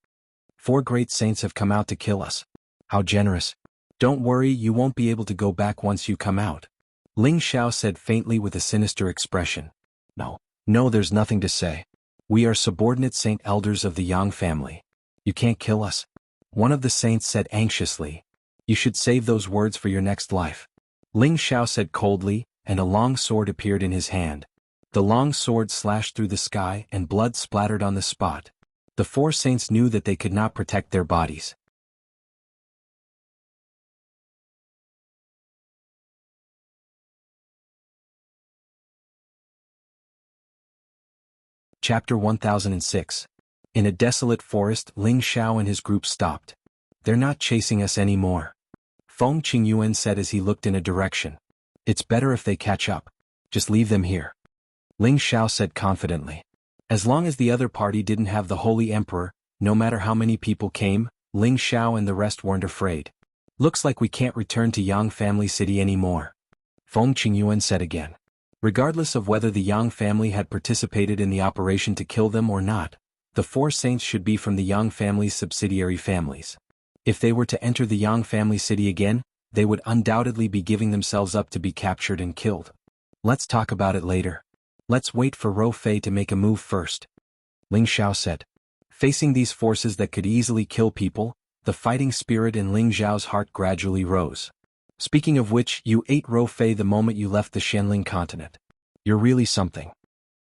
4 great saints have come out to kill us. How generous. Don't worry, you won't be able to go back once you come out. Ling Xiao said faintly with a sinister expression. No, there's nothing to say. We are subordinate saint elders of the Yang family. You can't kill us. One of the saints said anxiously. You should save those words for your next life. Ling Xiao said coldly, and a long sword appeared in his hand. The long sword slashed through the sky and blood splattered on the spot. The four saints knew that they could not protect their bodies. Chapter 1006. In a desolate forest, Ling Xiao and his group stopped. They're not chasing us anymore. Feng Qingyuan said as he looked in a direction. It's better if they catch up. Just leave them here. Ling Xiao said confidently. As long as the other party didn't have the Holy Emperor, no matter how many people came, Ling Xiao and the rest weren't afraid. Looks like we can't return to Yang family city anymore. Feng Qingyuan said again. Regardless of whether the Yang family had participated in the operation to kill them or not, the four saints should be from the Yang family's subsidiary families. If they were to enter the Yang family city again, they would undoubtedly be giving themselves up to be captured and killed. Let's talk about it later. Let's wait for Ro Fei to make a move first. Ling Xiao said. Facing these forces that could easily kill people, the fighting spirit in Ling Xiao's heart gradually rose. Speaking of which, you ate Ro Fei the moment you left the Shenling continent. You're really something.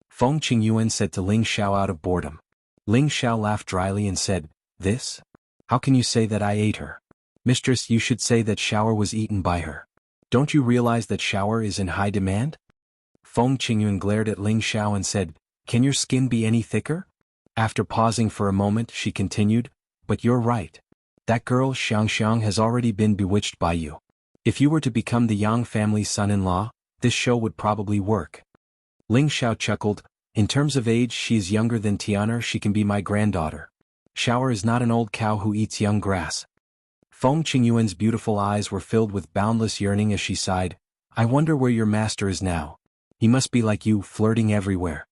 Feng Qingyuan said to Ling Xiao out of boredom. Ling Xiao laughed dryly and said, This? How can you say that I ate her? Mistress, you should say that Shower was eaten by her. Don't you realize that Shower is in high demand? Feng Qingyuan glared at Ling Xiao and said, Can your skin be any thicker? After pausing for a moment, she continued, But you're right. That girl Xiang has already been bewitched by you. If you were to become the Yang family's son-in-law, this show would probably work. Ling Xiao chuckled. In terms of age, she is younger than Tian'er. She can be my granddaughter. Shower is not an old cow who eats young grass. Feng Qingyuan's beautiful eyes were filled with boundless yearning as she sighed. I wonder where your master is now. He must be like you, flirting everywhere.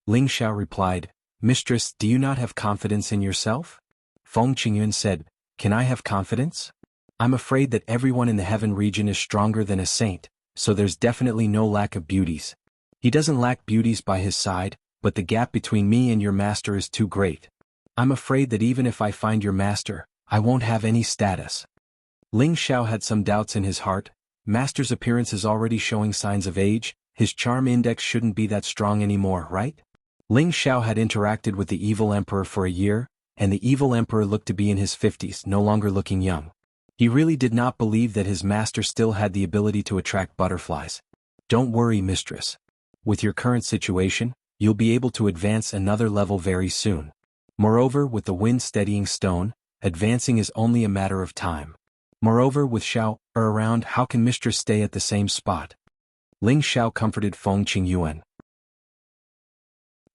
Ling Xiao replied, Mistress, do you not have confidence in yourself? Feng Qingyuan said, Can I have confidence? I'm afraid that everyone in the heaven region is stronger than a saint, so there's definitely no lack of beauties. He doesn't lack beauties by his side, but the gap between me and your master is too great. I'm afraid that even if I find your master, I won't have any status. Ling Xiao had some doubts in his heart. Master's appearance is already showing signs of age. His charm index shouldn't be that strong anymore, right? Ling Xiao had interacted with the evil emperor for a year, and the evil emperor looked to be in his 50s, no longer looking young. He really did not believe that his master still had the ability to attract butterflies. Don't worry, mistress. With your current situation, you'll be able to advance another level very soon. Moreover, with the wind-steadying stone, advancing is only a matter of time. Moreover, with Xiao around, how can mistress stay at the same spot? Ling Xiao comforted Feng Qingyuan.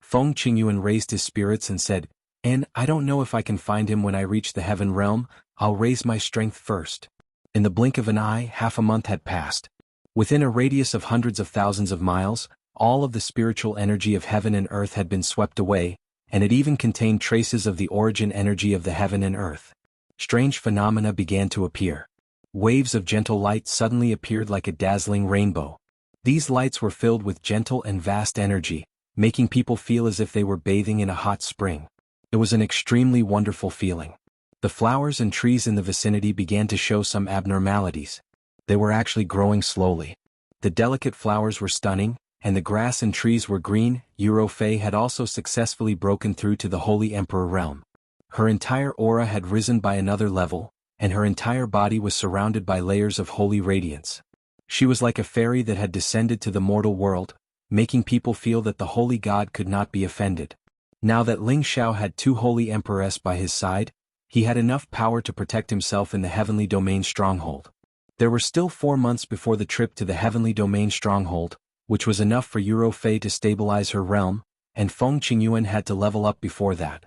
Feng Qingyuan raised his spirits and said, I don't know if I can find him when I reach the heaven realm. I'll raise my strength first. In the blink of an eye, half a month had passed. Within a radius of hundreds of thousands of miles, all of the spiritual energy of heaven and earth had been swept away, and it even contained traces of the origin energy of the heaven and earth. Strange phenomena began to appear. Waves of gentle light suddenly appeared like a dazzling rainbow. These lights were filled with gentle and vast energy, making people feel as if they were bathing in a hot spring. It was an extremely wonderful feeling. The flowers and trees in the vicinity began to show some abnormalities. They were actually growing slowly. The delicate flowers were stunning, and the grass and trees were green. Ro Fei had also successfully broken through to the Holy Emperor realm. Her entire aura had risen by another level, and her entire body was surrounded by layers of holy radiance. She was like a fairy that had descended to the mortal world, making people feel that the holy god could not be offended. Now that Ling Xiao had two holy emperors by his side, he had enough power to protect himself in the heavenly domain stronghold. There were still 4 months before the trip to the heavenly domain stronghold, which was enough for Ro Fei to stabilize her realm, and Feng Qingyuan had to level up before that.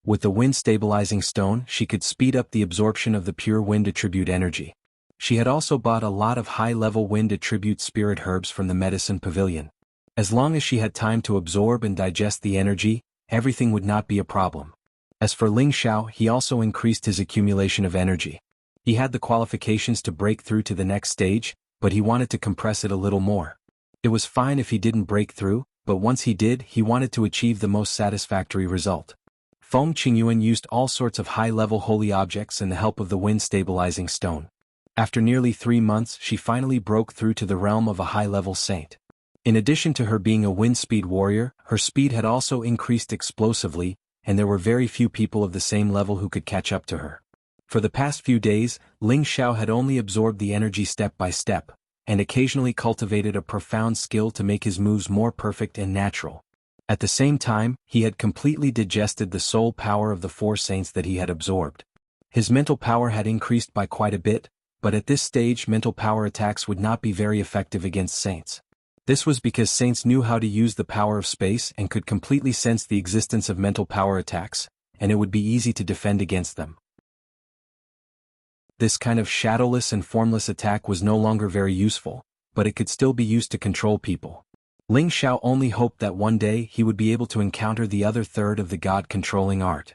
With the wind-stabilizing stone, she could speed up the absorption of the pure wind attribute energy. She had also bought a lot of high-level wind attribute spirit herbs from the medicine pavilion. As long as she had time to absorb and digest the energy, everything would not be a problem. As for Ling Xiao, he also increased his accumulation of energy. He had the qualifications to break through to the next stage, but he wanted to compress it a little more. It was fine if he didn't break through, but once he did, he wanted to achieve the most satisfactory result. Feng Qingyuan used all sorts of high-level holy objects and the help of the wind-stabilizing stone. After nearly 3 months, she finally broke through to the realm of a high-level saint. In addition to her being a wind-speed warrior, her speed had also increased explosively, and there were very few people of the same level who could catch up to her. For the past few days, Ling Xiao had only absorbed the energy step by step, and occasionally cultivated a profound skill to make his moves more perfect and natural. At the same time, he had completely digested the soul power of the 4 saints that he had absorbed. His mental power had increased by quite a bit, but at this stage mental power attacks would not be very effective against saints. This was because saints knew how to use the power of space and could completely sense the existence of mental power attacks, and it would be easy to defend against them. This kind of shadowless and formless attack was no longer very useful, but it could still be used to control people. Ling Xiao only hoped that one day he would be able to encounter the other third of the god-controlling art.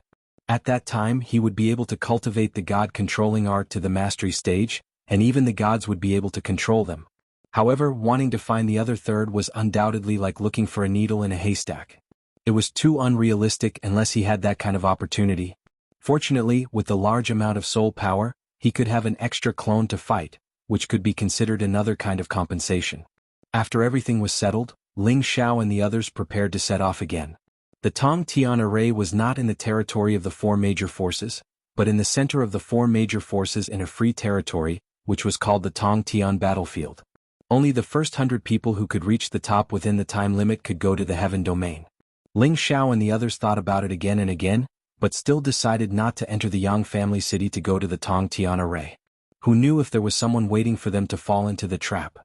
At that time he would be able to cultivate the god-controlling art to the mastery stage, and even the gods would be able to control them. However, wanting to find the other third was undoubtedly like looking for a needle in a haystack. It was too unrealistic unless he had that kind of opportunity. Fortunately, with the large amount of soul power, he could have an extra clone to fight, which could be considered another kind of compensation. After everything was settled, Ling Xiao and the others prepared to set off again. The Tong Tian array was not in the territory of the 4 major forces, but in the center of the 4 major forces in a free territory, which was called the Tong Tian battlefield. Only the first 100 people who could reach the top within the time limit could go to the heaven domain. Ling Xiao and the others thought about it again and again, but still decided not to enter the Yang family city to go to the Tong Tian array. Who knew if there was someone waiting for them to fall into the trap?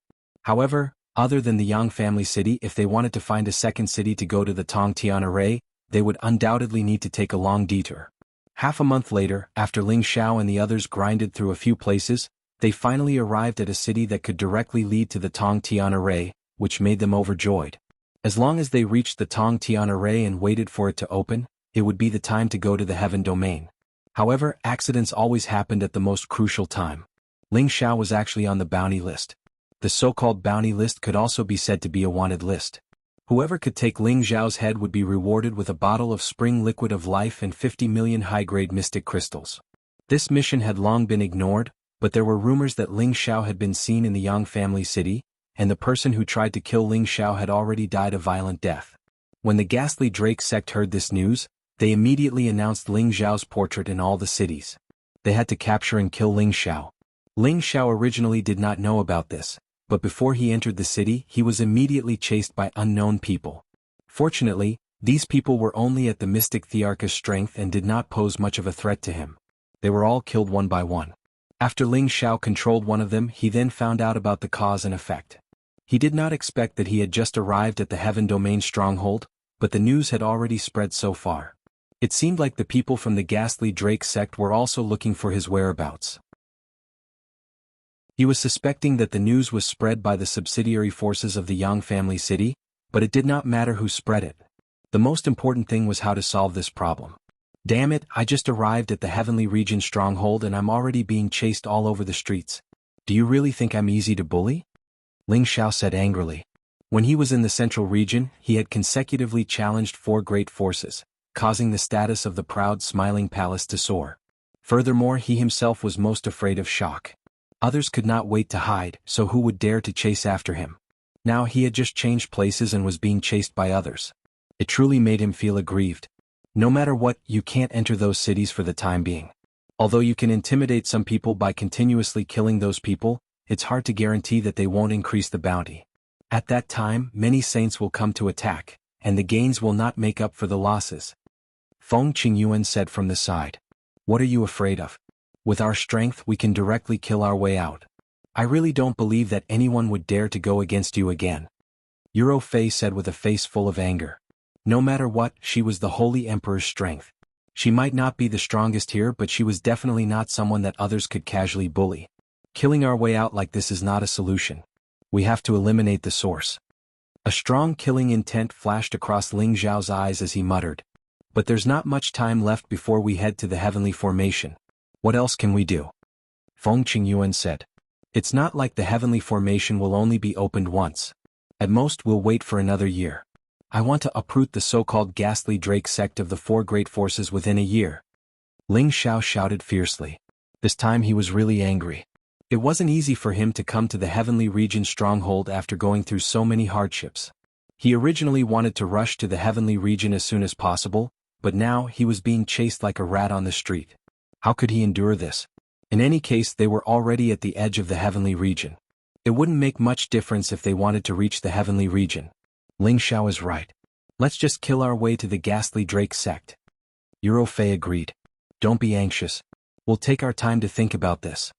However, other than the Yang family city, if they wanted to find a second city to go to the Tong Tian array, they would undoubtedly need to take a long detour. Half a month later, after Ling Xiao and the others grinded through a few places, they finally arrived at a city that could directly lead to the Tong Tian array, which made them overjoyed. As long as they reached the Tong Tian array and waited for it to open, it would be the time to go to the heaven domain. However, accidents always happened at the most crucial time. Ling Xiao was actually on the bounty list. The so-called bounty list could also be said to be a wanted list. Whoever could take Ling Xiao's head would be rewarded with a bottle of spring liquid of life and 50 million high-grade mystic crystals. This mission had long been ignored, but there were rumors that Ling Xiao had been seen in the Yang family city, and the person who tried to kill Ling Xiao had already died a violent death. When the ghastly Drake sect heard this news, they immediately announced Ling Xiao's portrait in all the cities. They had to capture and kill Ling Xiao. Ling Xiao originally did not know about this, but before he entered the city he was immediately chased by unknown people. Fortunately, these people were only at the mystic Thearcha's strength and did not pose much of a threat to him. They were all killed one by one. After Ling Xiao controlled one of them, he then found out about the cause and effect. He did not expect that he had just arrived at the Heaven Domain stronghold, but the news had already spread so far. It seemed like the people from the ghastly Drake sect were also looking for his whereabouts. He was suspecting that the news was spread by the subsidiary forces of the Yang family city, but it did not matter who spread it. The most important thing was how to solve this problem. Damn it, I just arrived at the Heavenly Region stronghold and I'm already being chased all over the streets. Do you really think I'm easy to bully? Ling Xiao said angrily. When he was in the central region, he had consecutively challenged 4 great forces, causing the status of the proud smiling palace to soar. Furthermore, he himself was most afraid of shock. Others could not wait to hide, so who would dare to chase after him? Now he had just changed places and was being chased by others. It truly made him feel aggrieved. No matter what, you can't enter those cities for the time being. Although you can intimidate some people by continuously killing those people, it's hard to guarantee that they won't increase the bounty. At that time, many saints will come to attack, and the gains will not make up for the losses. Feng Qingyuan said from the side. What are you afraid of? With our strength we can directly kill our way out. I really don't believe that anyone would dare to go against you again. Euro Fei said with a face full of anger. No matter what, she was the Holy Emperor's strength. She might not be the strongest here, but she was definitely not someone that others could casually bully. Killing our way out like this is not a solution. We have to eliminate the source. A strong killing intent flashed across Ling Xiao's eyes as he muttered. But there's not much time left before we head to the heavenly formation. What else can we do? Feng Qingyuan said. It's not like the heavenly formation will only be opened once. At most we'll wait for another year. I want to uproot the so-called ghastly Drake sect of the four great forces within a year. Ling Xiao shouted fiercely. This time he was really angry. It wasn't easy for him to come to the heavenly region stronghold after going through so many hardships. He originally wanted to rush to the heavenly region as soon as possible, but now he was being chased like a rat on the street. How could he endure this? In any case, they were already at the edge of the heavenly region. It wouldn't make much difference if they wanted to reach the heavenly region. Ling Xiao is right. Let's just kill our way to the ghastly Drake sect. Yuro Fei agreed. Don't be anxious. We'll take our time to think about this.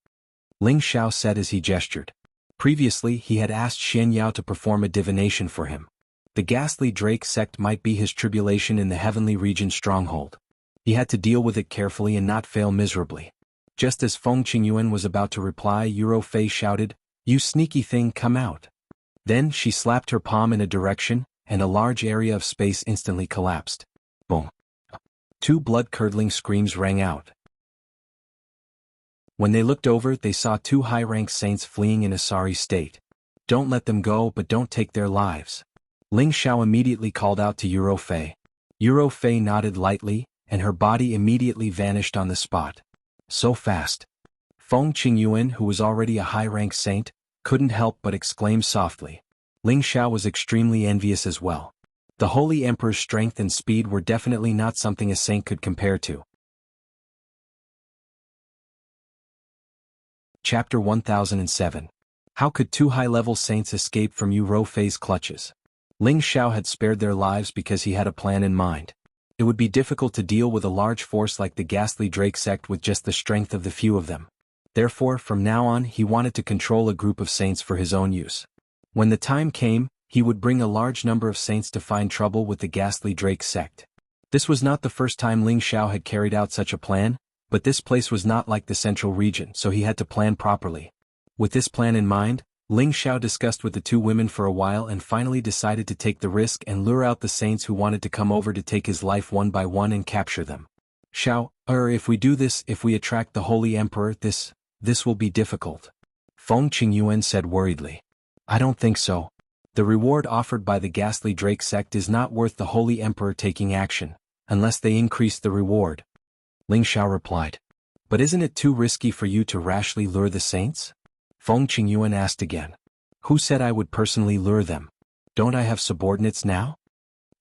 Ling Xiao said as he gestured. Previously he had asked Xian Yao to perform a divination for him. The ghastly Drake sect might be his tribulation in the heavenly region stronghold. He had to deal with it carefully and not fail miserably. Just as Feng Qingyuan was about to reply, Yuro Fei shouted, "You sneaky thing, come out." Then she slapped her palm in a direction, and a large area of space instantly collapsed. Boom. Two blood-curdling screams rang out. When they looked over, they saw two high-ranked saints fleeing in a sorry state. Don't let them go, but don't take their lives. Ling Xiao immediately called out to Yuro Fei. Yuro Fei nodded lightly, and her body immediately vanished on the spot. So fast. Feng Qingyuan, who was already a high-ranked saint, couldn't help but exclaim softly. Ling Xiao was extremely envious as well. The Holy Emperor's strength and speed were definitely not something a saint could compare to. Chapter 1007. How could two high-level saints escape from Yuro Fei's clutches? Ling Xiao had spared their lives because he had a plan in mind. It would be difficult to deal with a large force like the ghastly Drake sect with just the strength of the few of them. Therefore, from now on he wanted to control a group of saints for his own use. When the time came, he would bring a large number of saints to find trouble with the ghastly Drake sect. This was not the first time Ling Xiao had carried out such a plan, but this place was not like the central region, so he had to plan properly. With this plan in mind, Ling Xiao discussed with the two women for a while and finally decided to take the risk and lure out the saints who wanted to come over to take his life one by one and capture them. Xiao, if we do this, if we attract the Holy Emperor, this will be difficult. Feng Qingyuan said worriedly. I don't think so. The reward offered by the ghastly Drake sect is not worth the Holy Emperor taking action, unless they increase the reward. Ling Xiao replied. But isn't it too risky for you to rashly lure the saints? Feng Qingyuan asked again. Who said I would personally lure them? Don't I have subordinates now?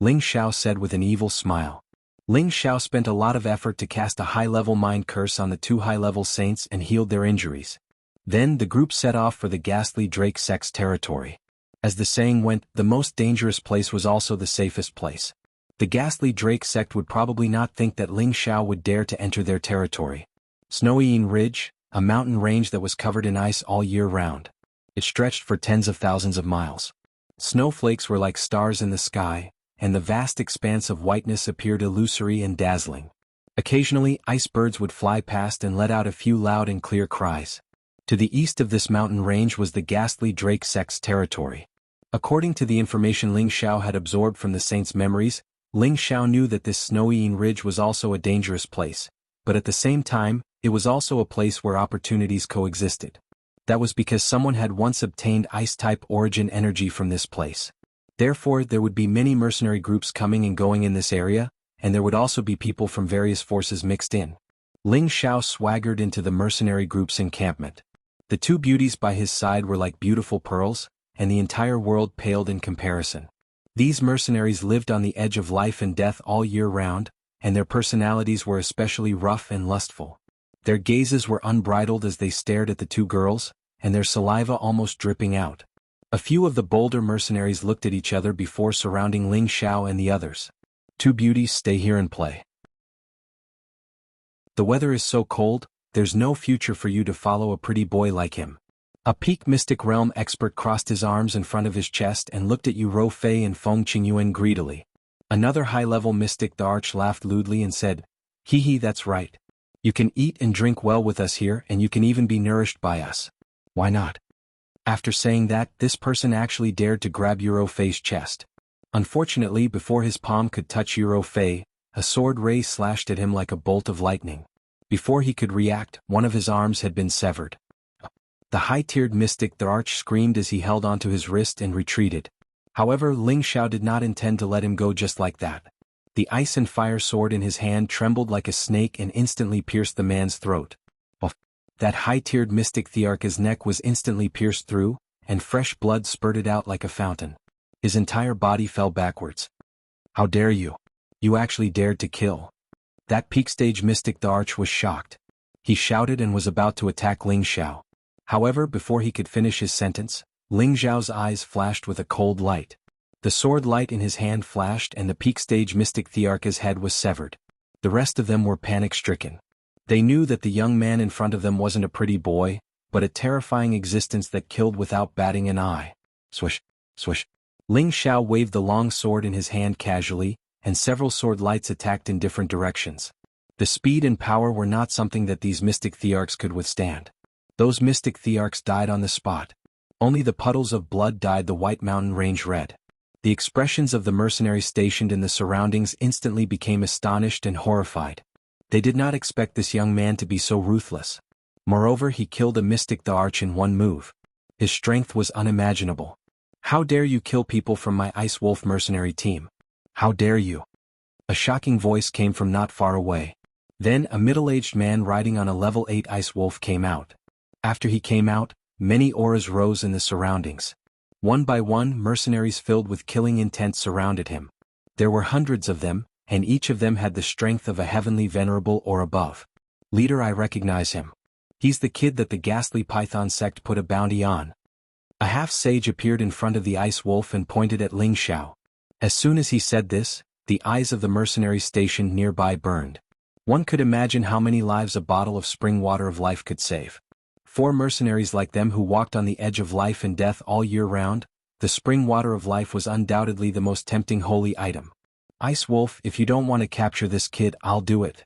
Ling Xiao said with an evil smile. Ling Xiao spent a lot of effort to cast a high-level mind curse on the two high-level saints and healed their injuries. Then the group set off for the ghastly Drake sect's territory. As the saying went, the most dangerous place was also the safest place. The ghastly Drake sect would probably not think that Ling Xiao would dare to enter their territory. Snowy Ridge, a mountain range that was covered in ice all year round. It stretched for tens of thousands of miles. Snowflakes were like stars in the sky, and the vast expanse of whiteness appeared illusory and dazzling. Occasionally, ice birds would fly past and let out a few loud and clear cries. To the east of this mountain range was the ghastly Drake sect's territory. According to the information Ling Xiao had absorbed from the saints' memories, Ling Xiao knew that this snowy ridge was also a dangerous place, but at the same time, it was also a place where opportunities coexisted. That was because someone had once obtained ice-type origin energy from this place. Therefore, there would be many mercenary groups coming and going in this area, and there would also be people from various forces mixed in. Ling Xiao swaggered into the mercenary group's encampment. The two beauties by his side were like beautiful pearls, and the entire world paled in comparison. These mercenaries lived on the edge of life and death all year round, and their personalities were especially rough and lustful. Their gazes were unbridled as they stared at the two girls, and their saliva almost dripping out. A few of the bolder mercenaries looked at each other before surrounding Ling Xiao and the others. Two beauties, stay here and play. The weather is so cold, there's no future for you to follow a pretty boy like him. A peak mystic realm expert crossed his arms in front of his chest and looked at Yuro Fei and Feng Qingyuan greedily. Another high-level mystic, the Arch, laughed lewdly and said, Hee, that's right. You can eat and drink well with us here, and you can even be nourished by us. Why not? After saying that, this person actually dared to grab Yuro Fei's chest. Unfortunately, before his palm could touch Yuro Fei, a sword ray slashed at him like a bolt of lightning. Before he could react, one of his arms had been severed. The high-tiered mystic the arch screamed as he held onto his wrist and retreated. However, Ling Xiao did not intend to let him go just like that. The ice and fire sword in his hand trembled like a snake and instantly pierced the man's throat. That high-tiered mystic Thearch's neck was instantly pierced through, and fresh blood spurted out like a fountain. His entire body fell backwards. How dare you? You actually dared to kill. That peak-stage mystic the arch was shocked. He shouted and was about to attack Ling Xiao. However, before he could finish his sentence, Ling Xiao's eyes flashed with a cold light. The sword light in his hand flashed and the peak-stage mystic Thearch's head was severed. The rest of them were panic-stricken. They knew that the young man in front of them wasn't a pretty boy, but a terrifying existence that killed without batting an eye. Swish, swish. Ling Xiao waved the long sword in his hand casually, and several sword lights attacked in different directions. The speed and power were not something that these mystic Thearchs could withstand. Those mystic Thearchs died on the spot. Only the puddles of blood dyed the White Mountain Range red. The expressions of the mercenaries stationed in the surroundings instantly became astonished and horrified. They did not expect this young man to be so ruthless. Moreover, he killed a mystic the arch in one move. His strength was unimaginable. How dare you kill people from my Ice Wolf mercenary team? How dare you? A shocking voice came from not far away. Then a middle-aged man riding on a level 8 Ice Wolf came out. After he came out, many auras rose in the surroundings. One by one, mercenaries filled with killing intent surrounded him. There were hundreds of them, and each of them had the strength of a heavenly venerable or above. Leader, I recognize him. He's the kid that the ghastly Python sect put a bounty on. A half-sage appeared in front of the Ice Wolf and pointed at Ling Xiao. As soon as he said this, the eyes of the mercenaries stationed nearby burned. One could imagine how many lives a bottle of spring water of life could save. 4 mercenaries like them who walked on the edge of life and death all year round, the spring water of life was undoubtedly the most tempting holy item. Ice Wolf, if you don't want to capture this kid, I'll do it.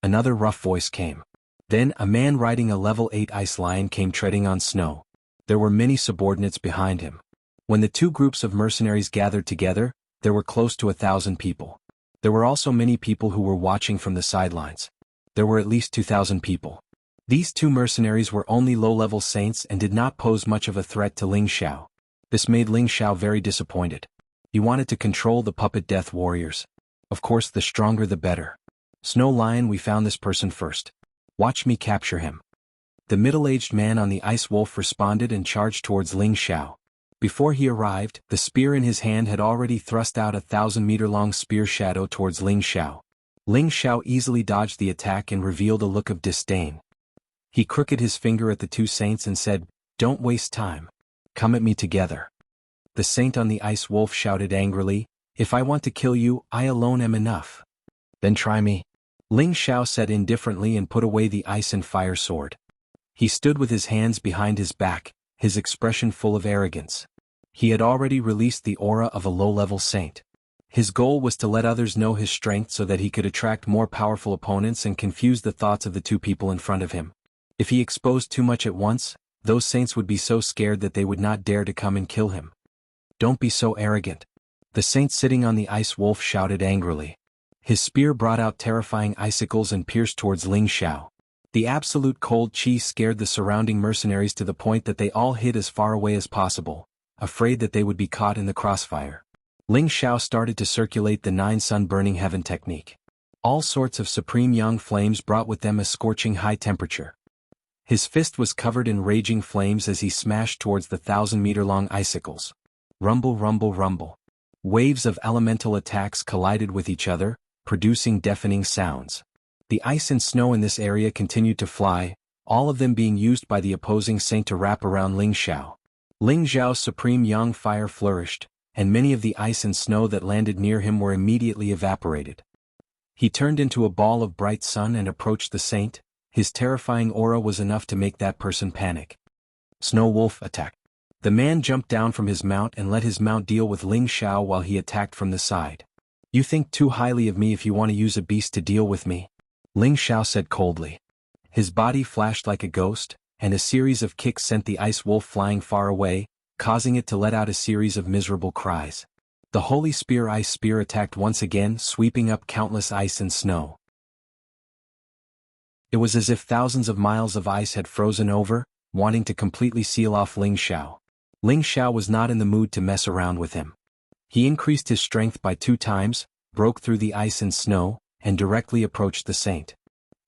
Another rough voice came. Then a man riding a level 8 ice lion came treading on snow. There were many subordinates behind him. When the two groups of mercenaries gathered together, there were close to 1,000 people. There were also many people who were watching from the sidelines. There were at least 2,000 people. These 2 mercenaries were only low-level saints and did not pose much of a threat to Ling Xiao. This made Ling Xiao very disappointed. He wanted to control the puppet death warriors. Of course, the stronger the better. Snow Lion, we found this person first. Watch me capture him. The middle-aged man on the Ice Wolf responded and charged towards Ling Xiao. Before he arrived, the spear in his hand had already thrust out a 1,000-meter-long spear shadow towards Ling Xiao. Ling Xiao easily dodged the attack and revealed a look of disdain. He crooked his finger at the 2 saints and said, "Don't waste time. Come at me together." The saint on the Ice Wolf shouted angrily, "If I want to kill you, I alone am enough." "Then try me." Ling Xiao said indifferently and put away the ice and fire sword. He stood with his hands behind his back, his expression full of arrogance. He had already released the aura of a low-level saint. His goal was to let others know his strength so that he could attract more powerful opponents and confuse the thoughts of the 2 people in front of him. If he exposed too much at once, those saints would be so scared that they would not dare to come and kill him. "Don't be so arrogant." The saint sitting on the Ice Wolf shouted angrily. His spear brought out terrifying icicles and pierced towards Ling Xiao. The absolute cold chi scared the surrounding mercenaries to the point that they all hid as far away as possible, afraid that they would be caught in the crossfire. Ling Xiao started to circulate the 9 sun burning heaven technique. All sorts of supreme yang flames brought with them a scorching high temperature. His fist was covered in raging flames as he smashed towards the 1,000-meter-long icicles. Rumble, rumble, rumble. Waves of elemental attacks collided with each other, producing deafening sounds. The ice and snow in this area continued to fly, all of them being used by the opposing saint to wrap around Ling Xiao. Ling Xiao's supreme yang fire flourished, and many of the ice and snow that landed near him were immediately evaporated. He turned into a ball of bright sun and approached the saint. His terrifying aura was enough to make that person panic. Snow Wolf, attack. The man jumped down from his mount and let his mount deal with Ling Xiao while he attacked from the side. "You think too highly of me if you want to use a beast to deal with me," Ling Xiao said coldly. His body flashed like a ghost, and a series of kicks sent the Ice Wolf flying far away, causing it to let out a series of miserable cries. The Holy Spear Ice Spear attacked once again, sweeping up countless ice and snow. It was as if thousands of miles of ice had frozen over, wanting to completely seal off Ling Xiao. Ling Xiao was not in the mood to mess around with him. He increased his strength by 2 times, broke through the ice and snow, and directly approached the saint.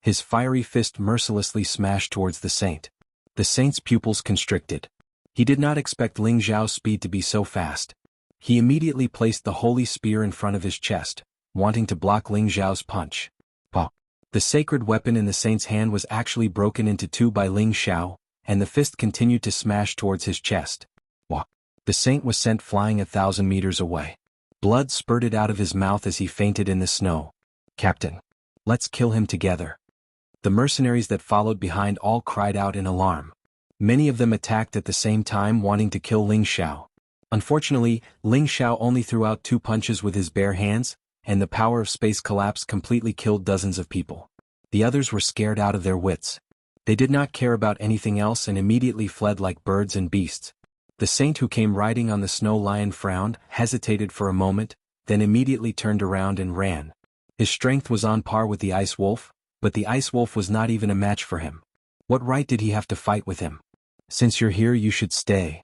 His fiery fist mercilessly smashed towards the saint. The saint's pupils constricted. He did not expect Ling Xiao's speed to be so fast. He immediately placed the holy spear in front of his chest, wanting to block Ling Xiao's punch. Bah! The sacred weapon in the saint's hand was actually broken into 2 by Ling Xiao, and the fist continued to smash towards his chest. Wah! The saint was sent flying 1,000 meters away. Blood spurted out of his mouth as he fainted in the snow. Captain! Let's kill him together. The mercenaries that followed behind all cried out in alarm. Many of them attacked at the same time, wanting to kill Ling Xiao. Unfortunately, Ling Xiao only threw out 2 punches with his bare hands, and the power of space collapse completely killed dozens of people. The others were scared out of their wits. They did not care about anything else and immediately fled like birds and beasts. The saint who came riding on the snow lion frowned, hesitated for a moment, then immediately turned around and ran. His strength was on par with the ice wolf, but the ice wolf was not even a match for him. What right did he have to fight with him? Since you're here, you should stay.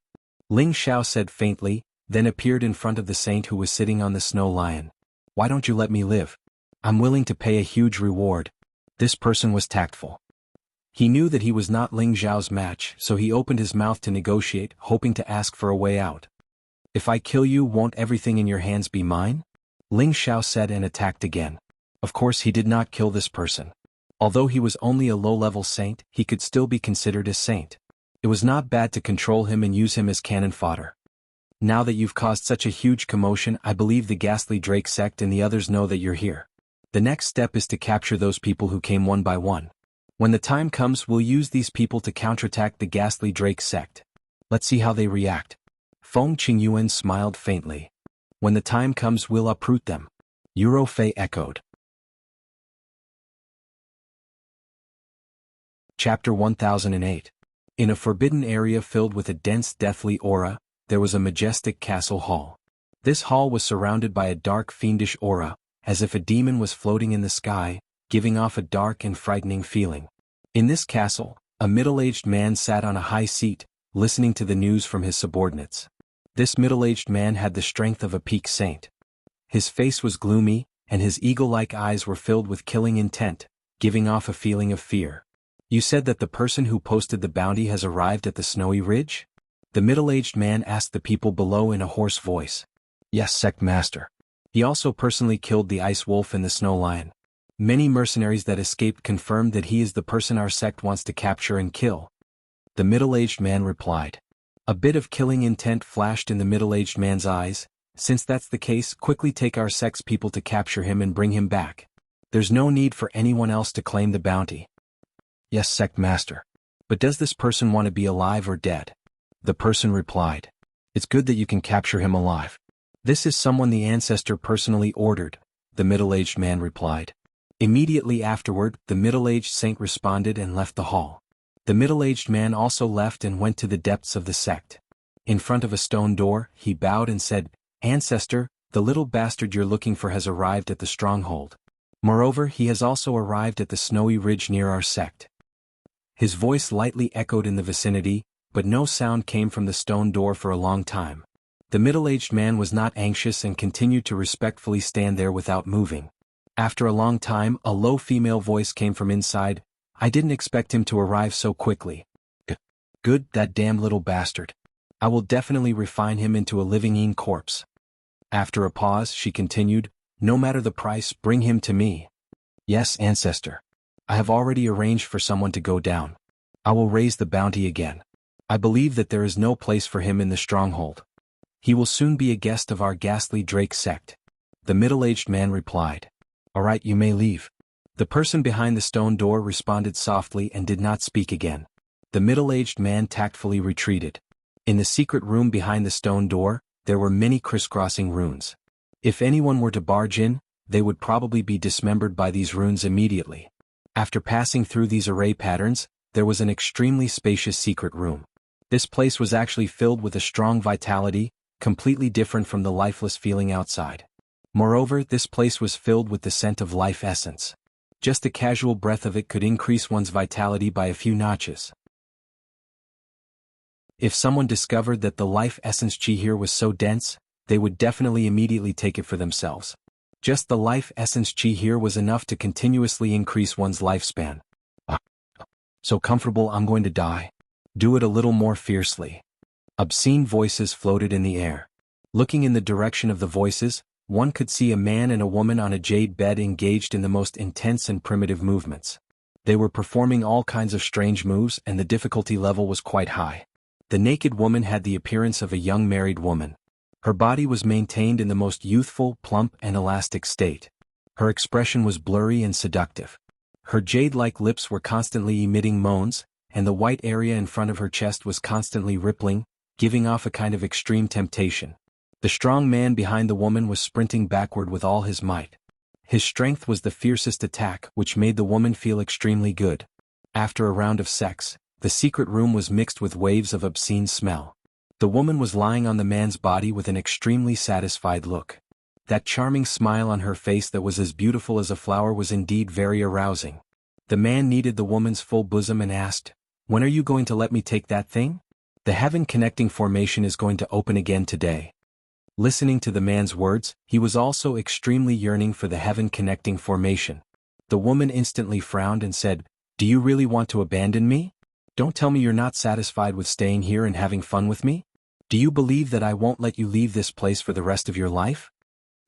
Ling Xiao said faintly, then appeared in front of the saint who was sitting on the snow lion. Why don't you let me live? I'm willing to pay a huge reward. This person was tactful. He knew that he was not Ling Xiao's match, so he opened his mouth to negotiate, hoping to ask for a way out. If I kill you, won't everything in your hands be mine? Ling Xiao said and attacked again. Of course he did not kill this person. Although he was only a low-level saint, he could still be considered a saint. It was not bad to control him and use him as cannon fodder. Now that you've caused such a huge commotion, I believe the Ghastly Drake sect and the others know that you're here. The next step is to capture those people who came one by one. When the time comes, we'll use these people to counterattack the Ghastly Drake sect. Let's see how they react. Feng Qingyuan smiled faintly. When the time comes, we'll uproot them. Euro Fei echoed. Chapter 1008. In a forbidden area filled with a dense deathly aura, there was a majestic castle hall. This hall was surrounded by a dark fiendish aura, as if a demon was floating in the sky, giving off a dark and frightening feeling. In this castle, a middle-aged man sat on a high seat, listening to the news from his subordinates. This middle-aged man had the strength of a peak saint. His face was gloomy, and his eagle-like eyes were filled with killing intent, giving off a feeling of fear. You said that the person who posted the bounty has arrived at the snowy ridge? The middle-aged man asked the people below in a hoarse voice. Yes, sect master. He also personally killed the ice wolf and the snow lion. Many mercenaries that escaped confirmed that he is the person our sect wants to capture and kill. The middle-aged man replied. A bit of killing intent flashed in the middle-aged man's eyes. Since that's the case, quickly take our sect's people to capture him and bring him back. There's no need for anyone else to claim the bounty. Yes, sect master. But does this person want to be alive or dead? The person replied. It's good that you can capture him alive. This is someone the ancestor personally ordered, the middle-aged man replied. Immediately afterward, the middle-aged saint responded and left the hall. The middle-aged man also left and went to the depths of the sect. In front of a stone door, he bowed and said, Ancestor, the little bastard you're looking for has arrived at the stronghold. Moreover, he has also arrived at the snowy ridge near our sect. His voice lightly echoed in the vicinity, but no sound came from the stone door for a long time. The middle-aged man was not anxious and continued to respectfully stand there without moving. After a long time, a low female voice came from inside. I didn't expect him to arrive so quickly. Good, that damn little bastard. I will definitely refine him into a living corpse. After a pause, she continued, no matter the price, bring him to me. Yes, ancestor. I have already arranged for someone to go down. I will raise the bounty again. I believe that there is no place for him in the stronghold. He will soon be a guest of our Ghastly Drake sect. The middle-aged man replied. All right, you may leave. The person behind the stone door responded softly and did not speak again. The middle-aged man tactfully retreated. In the secret room behind the stone door, there were many crisscrossing runes. If anyone were to barge in, they would probably be dismembered by these runes immediately. After passing through these array patterns, there was an extremely spacious secret room. This place was actually filled with a strong vitality, completely different from the lifeless feeling outside. Moreover, this place was filled with the scent of life essence. Just a casual breath of it could increase one's vitality by a few notches. If someone discovered that the life essence chi here was so dense, they would definitely immediately take it for themselves. Just the life essence chi here was enough to continuously increase one's lifespan. So comfortable, I'm going to die. Do it a little more fiercely. Obscene voices floated in the air. Looking in the direction of the voices, one could see a man and a woman on a jade bed engaged in the most intense and primitive movements. They were performing all kinds of strange moves, and the difficulty level was quite high. The naked woman had the appearance of a young married woman. Her body was maintained in the most youthful, plump, and elastic state. Her expression was blurry and seductive. Her jade-like lips were constantly emitting moans, and the white area in front of her chest was constantly rippling, giving off a kind of extreme temptation. The strong man behind the woman was sprinting backward with all his might. His strength was the fiercest attack, which made the woman feel extremely good. After a round of sex, the secret room was mixed with waves of obscene smell. The woman was lying on the man's body with an extremely satisfied look. That charming smile on her face that was as beautiful as a flower was indeed very arousing. The man kneaded the woman's full bosom and asked, "When are you going to let me take that thing? The heaven connecting formation is going to open again today." Listening to the man's words, he was also extremely yearning for the heaven connecting formation. The woman instantly frowned and said, "Do you really want to abandon me? Don't tell me you're not satisfied with staying here and having fun with me? Do you believe that I won't let you leave this place for the rest of your life?"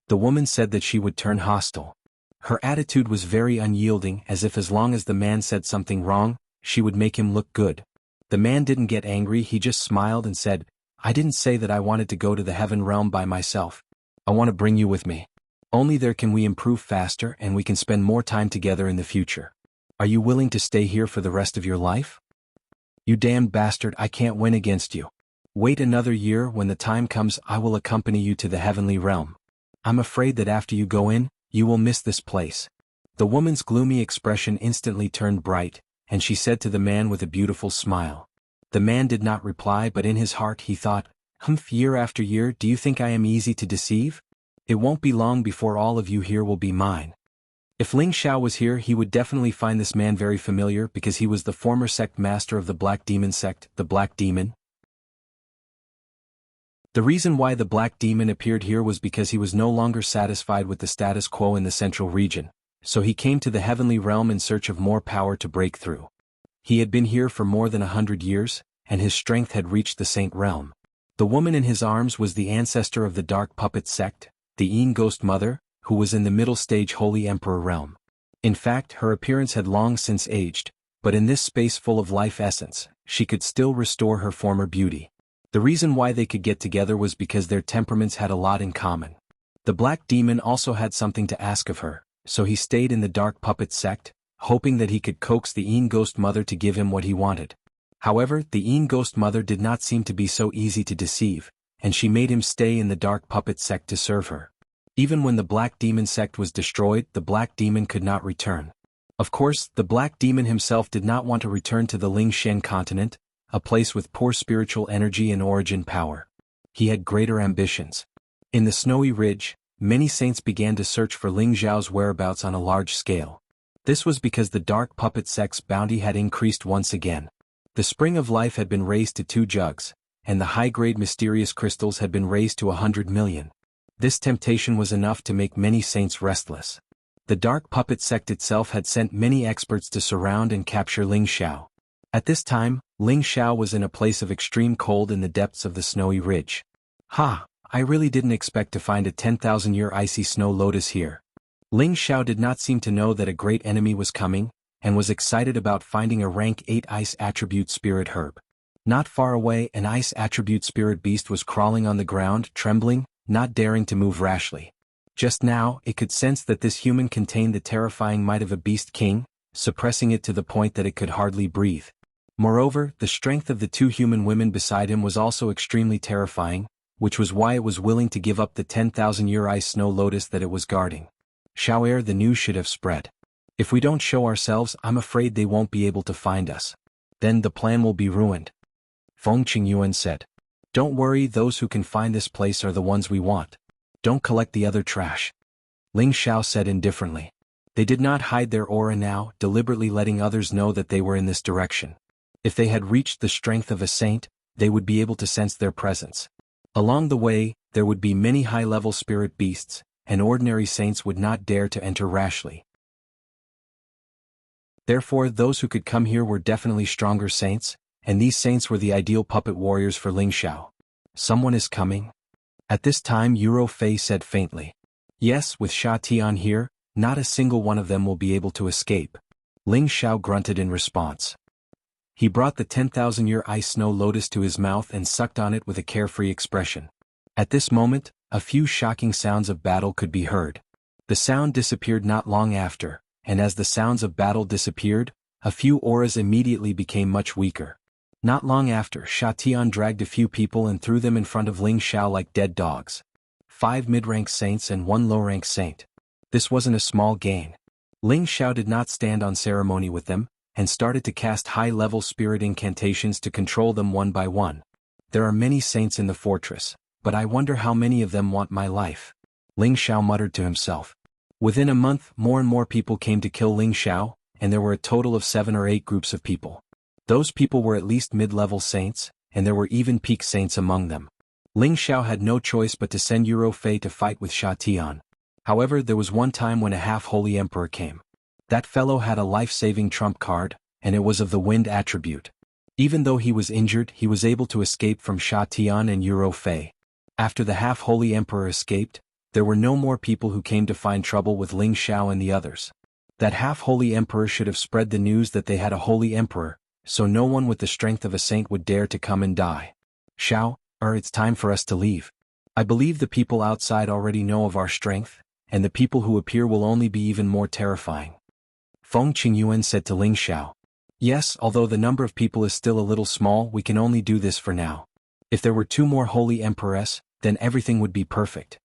The woman said that she would turn hostile. Her attitude was very unyielding, as if as long as the man said something wrong, she would make him look good. The man didn't get angry, he just smiled and said, "I didn't say that I wanted to go to the heaven realm by myself. I want to bring you with me. Only there can we improve faster and we can spend more time together in the future. Are you willing to stay here for the rest of your life?" "You damned bastard, I can't win against you. Wait another year, when the time comes I will accompany you to the heavenly realm. I'm afraid that after you go in, you will miss this place." The woman's gloomy expression instantly turned bright, and she said to the man with a beautiful smile. The man did not reply, but in his heart he thought, Year after year, do you think I am easy to deceive? It won't be long before all of you here will be mine." If Ling Xiao was here, he would definitely find this man very familiar, because he was the former sect master of the Black Demon sect, the Black Demon. The reason why the Black Demon appeared here was because he was no longer satisfied with the status quo in the central region, so he came to the heavenly realm in search of more power to break through. He had been here for more than 100 years, and his strength had reached the Saint Realm. The woman in his arms was the ancestor of the Dark Puppet sect, the Yin Ghost Mother, who was in the middle stage Holy Emperor realm. In fact, her appearance had long since aged, but in this space full of life essence, she could still restore her former beauty. The reason why they could get together was because their temperaments had a lot in common. The Black Demon also had something to ask of her, so he stayed in the Dark Puppet sect, hoping that he could coax the Yin Ghost Mother to give him what he wanted. However, the Yin Ghost Mother did not seem to be so easy to deceive, and she made him stay in the Dark Puppet sect to serve her. Even when the Black Demon sect was destroyed, the Black Demon could not return. Of course, the Black Demon himself did not want to return to the Ling Shen continent, a place with poor spiritual energy and origin power. He had greater ambitions. In the Snowy Ridge, many saints began to search for Ling Xiao's whereabouts on a large scale. This was because the Dark Puppet sect's bounty had increased once again. The Spring of Life had been raised to 2 jugs, and the high-grade mysterious crystals had been raised to 100 million. This temptation was enough to make many saints restless. The Dark Puppet sect itself had sent many experts to surround and capture Ling Xiao. At this time, Ling Xiao was in a place of extreme cold in the depths of the Snowy Ridge. I really didn't expect to find a 10,000-year icy snow lotus here. Ling Xiao did not seem to know that a great enemy was coming, and was excited about finding a rank 8 ice attribute spirit herb. Not far away, an ice attribute spirit beast was crawling on the ground, trembling, not daring to move rashly. Just now, it could sense that this human contained the terrifying might of a beast king, suppressing it to the point that it could hardly breathe. Moreover, the strength of the 2 human women beside him was also extremely terrifying, which was why it was willing to give up the 10,000-year ice snow lotus that it was guarding. Xiao'er, the news should have spread. If we don't show ourselves, I'm afraid they won't be able to find us. Then the plan will be ruined. Feng Qingyuan said. Don't worry, those who can find this place are the ones we want. Don't collect the other trash. Ling Xiao said indifferently. They did not hide their aura now, deliberately letting others know that they were in this direction. If they had reached the strength of a saint, they would be able to sense their presence. Along the way, there would be many high-level spirit beasts, and ordinary saints would not dare to enter rashly. Therefore, those who could come here were definitely stronger saints, and these saints were the ideal puppet warriors for Ling Xiao. Someone is coming? At this time Yuro Fei said faintly. Yes, with Sha Tian here, not a single one of them will be able to escape. Ling Xiao grunted in response. He brought the 10,000-year ice snow lotus to his mouth and sucked on it with a carefree expression. At this moment, a few shocking sounds of battle could be heard. The sound disappeared not long after, and as the sounds of battle disappeared, a few auras immediately became much weaker. Not long after, Sha Tian dragged a few people and threw them in front of Ling Xiao like dead dogs. 5 mid-rank saints and 1 low-rank saint. This wasn't a small gain. Ling Xiao did not stand on ceremony with them, and started to cast high-level spirit incantations to control them one by one. There are many saints in the fortress, but I wonder how many of them want my life. Ling Xiao muttered to himself. Within a month, more and more people came to kill Ling Xiao, and there were a total of 7 or 8 groups of people. Those people were at least mid-level saints, and there were even peak saints among them. Ling Xiao had no choice but to send Yuro Fei to fight with Sha Tian. However, there was one time when a half-holy emperor came. That fellow had a life-saving trump card, and it was of the wind attribute. Even though he was injured, he was able to escape from Sha Tian and Yuro Fei. After the half-holy emperor escaped, there were no more people who came to find trouble with Ling Xiao and the others. That half-holy emperor should have spread the news that they had a holy emperor, so no one with the strength of a saint would dare to come and die. Xiao, it's time for us to leave. I believe the people outside already know of our strength, and the people who appear will only be even more terrifying. Feng Qingyuan said to Ling Xiao. Yes, although the number of people is still a little small, we can only do this for now. If there were 2 more holy emperors, then everything would be perfect.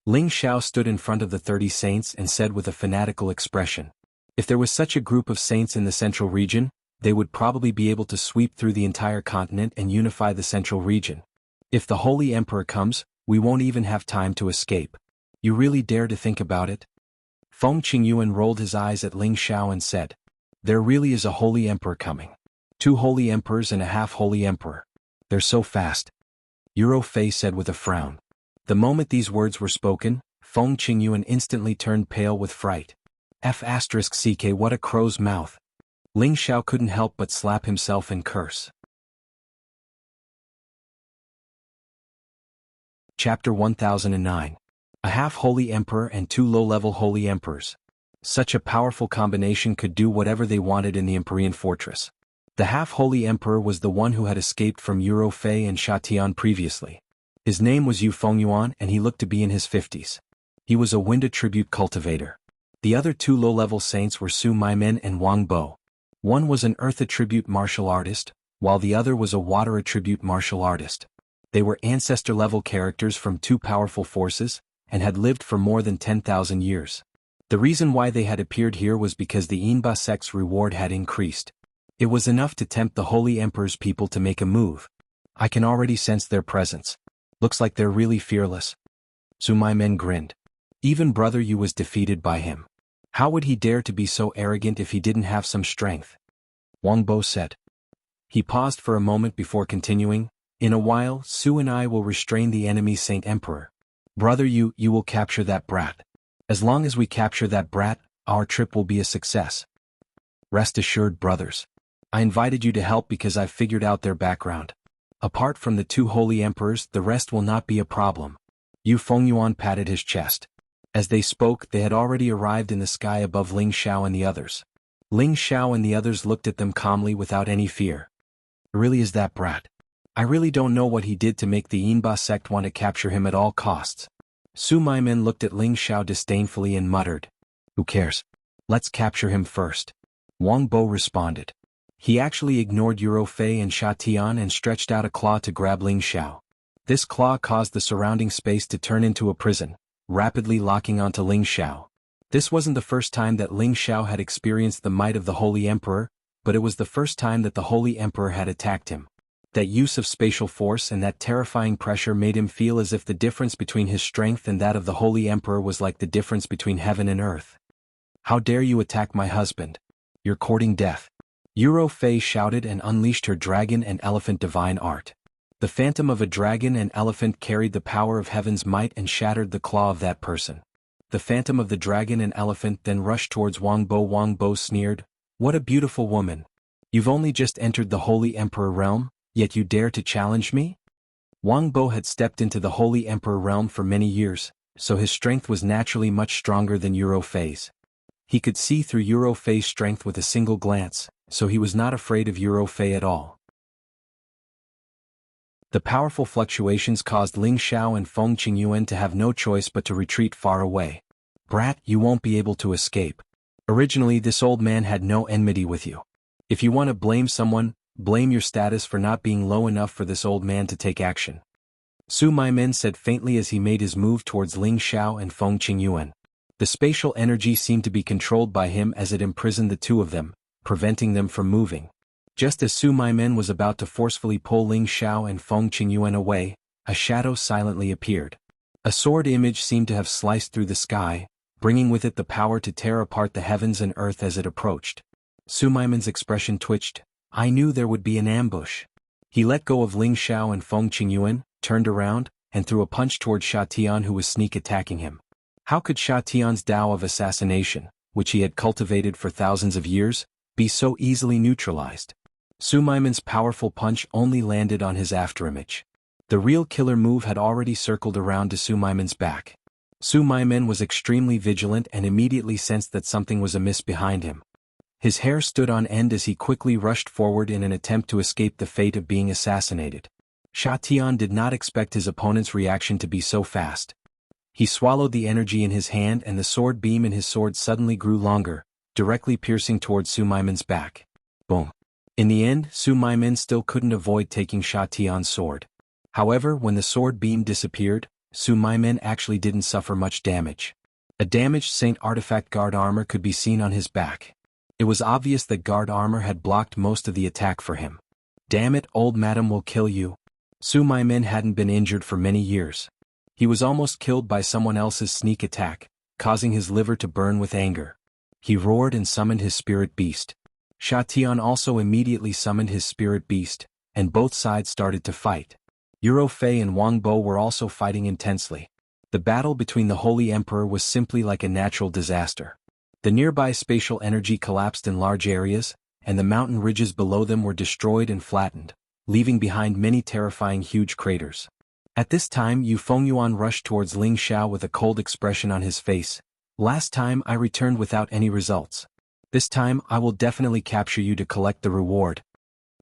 Ling Xiao stood in front of the 30 saints and said with a fanatical expression. If there was such a group of saints in the central region, they would probably be able to sweep through the entire continent and unify the central region. If the holy emperor comes, we won't even have time to escape. You really dare to think about it? Feng Qingyuan rolled his eyes at Ling Xiao and said. There really is a holy emperor coming. 2 holy emperors and a half-holy emperor. They're so fast. Yuro Fei said with a frown. The moment these words were spoken, Feng Qingyuan instantly turned pale with fright. F***ck, what a crow's mouth. Ling Xiao couldn't help but slap himself and curse. Chapter 1009. A half-holy emperor and 2 low-level holy emperors. Such a powerful combination could do whatever they wanted in the Empyrean fortress. The half-holy emperor was the one who had escaped from Yuro Fei and Sha Tian previously. His name was Yu Fengyuan and he looked to be in his 50s. He was a wind attribute cultivator. The other 2 low-level saints were Su Maimen and Wang Bo. One was an earth attribute martial artist, while the other was a water attribute martial artist. They were ancestor-level characters from 2 powerful forces, and had lived for more than 10,000 years. The reason why they had appeared here was because the Yinba sect's reward had increased. It was enough to tempt the Holy Emperor's people to make a move. I can already sense their presence. Looks like they're really fearless. Su Maimen grinned. Even Brother Yu was defeated by him. How would he dare to be so arrogant if he didn't have some strength? Wang Bo said. He paused for a moment before continuing. In a while, Su and I will restrain the enemy Saint Emperor. Brother Yu, you will capture that brat. As long as we capture that brat, our trip will be a success. Rest assured, brothers. I invited you to help because I've figured out their background. Apart from the 2 holy emperors, the rest will not be a problem. Yu Fengyuan patted his chest. As they spoke, they had already arrived in the sky above Ling Xiao and the others. Ling Xiao and the others looked at them calmly without any fear. Really is that brat? I really don't know what he did to make the Yinba sect want to capture him at all costs. Su Maimen looked at Ling Xiao disdainfully and muttered. Who cares? Let's capture him first. Wang Bo responded. He actually ignored Yuro Fei and Sha Tian and stretched out a claw to grab Ling Xiao. This claw caused the surrounding space to turn into a prison, rapidly locking onto Ling Xiao. This wasn't the first time that Ling Xiao had experienced the might of the Holy Emperor, but it was the first time that the Holy Emperor had attacked him. That use of spatial force and that terrifying pressure made him feel as if the difference between his strength and that of the Holy Emperor was like the difference between heaven and earth. How dare you attack my husband? You're courting death. Euro Fei shouted and unleashed her dragon and elephant divine art. The phantom of a dragon and elephant carried the power of heaven's might and shattered the claw of that person. The phantom of the dragon and elephant then rushed towards Wang Bo. Wang Bo sneered, "What a beautiful woman. You've only just entered the Holy Emperor realm, yet you dare to challenge me?" Wang Bo had stepped into the Holy Emperor realm for many years, so his strength was naturally much stronger than Euro Fei's. He could see through Euro Fei's strength with a single glance, so he was not afraid of Euro Fei at all. The powerful fluctuations caused Ling Xiao and Feng Qingyuan to have no choice but to retreat far away. "Brat, you won't be able to escape. Originally this old man had no enmity with you. If you want to blame someone, blame your status for not being low enough for this old man to take action," Su Maimen said faintly as he made his move towards Ling Xiao and Feng Qingyuan. The spatial energy seemed to be controlled by him as it imprisoned the two of them, preventing them from moving. Just as Su Maimen was about to forcefully pull Ling Xiao and Feng Qingyuan away, a shadow silently appeared. A sword image seemed to have sliced through the sky, bringing with it the power to tear apart the heavens and earth as it approached. Su Maimen's expression twitched. "I knew there would be an ambush." He let go of Ling Xiao and Feng Qingyuan, turned around, and threw a punch toward Sha Tian, who was sneak attacking him. How could Sha Tian's Tao of assassination, which he had cultivated for thousands of years, be so easily neutralized? Su Maimen's powerful punch only landed on his afterimage. The real killer move had already circled around to Su Maimen's back. Su Maimen was extremely vigilant and immediately sensed that something was amiss behind him. His hair stood on end as he quickly rushed forward in an attempt to escape the fate of being assassinated. Sha Tian did not expect his opponent's reaction to be so fast. He swallowed the energy in his hand and the sword beam in his sword suddenly grew longer, directly piercing towards Su Maimen's back. Boom. In the end, Su Maimen still couldn't avoid taking Sha Tian's sword. However, when the sword beam disappeared, Su Maimen actually didn't suffer much damage. A damaged Saint artifact guard armor could be seen on his back. It was obvious that guard armor had blocked most of the attack for him. "Damn it, old madam will kill you." Su Maimen hadn't been injured for many years. He was almost killed by someone else's sneak attack, causing his liver to burn with anger. He roared and summoned his spirit beast. Sha Tian also immediately summoned his spirit beast, and both sides started to fight. Euro Fei and Wang Bo were also fighting intensely. The battle between the Holy Emperor was simply like a natural disaster. The nearby spatial energy collapsed in large areas, and the mountain ridges below them were destroyed and flattened, leaving behind many terrifying huge craters. At this time Yu Fengyuan rushed towards Ling Xiao with a cold expression on his face. "Last time I returned without any results. This time I will definitely capture you to collect the reward."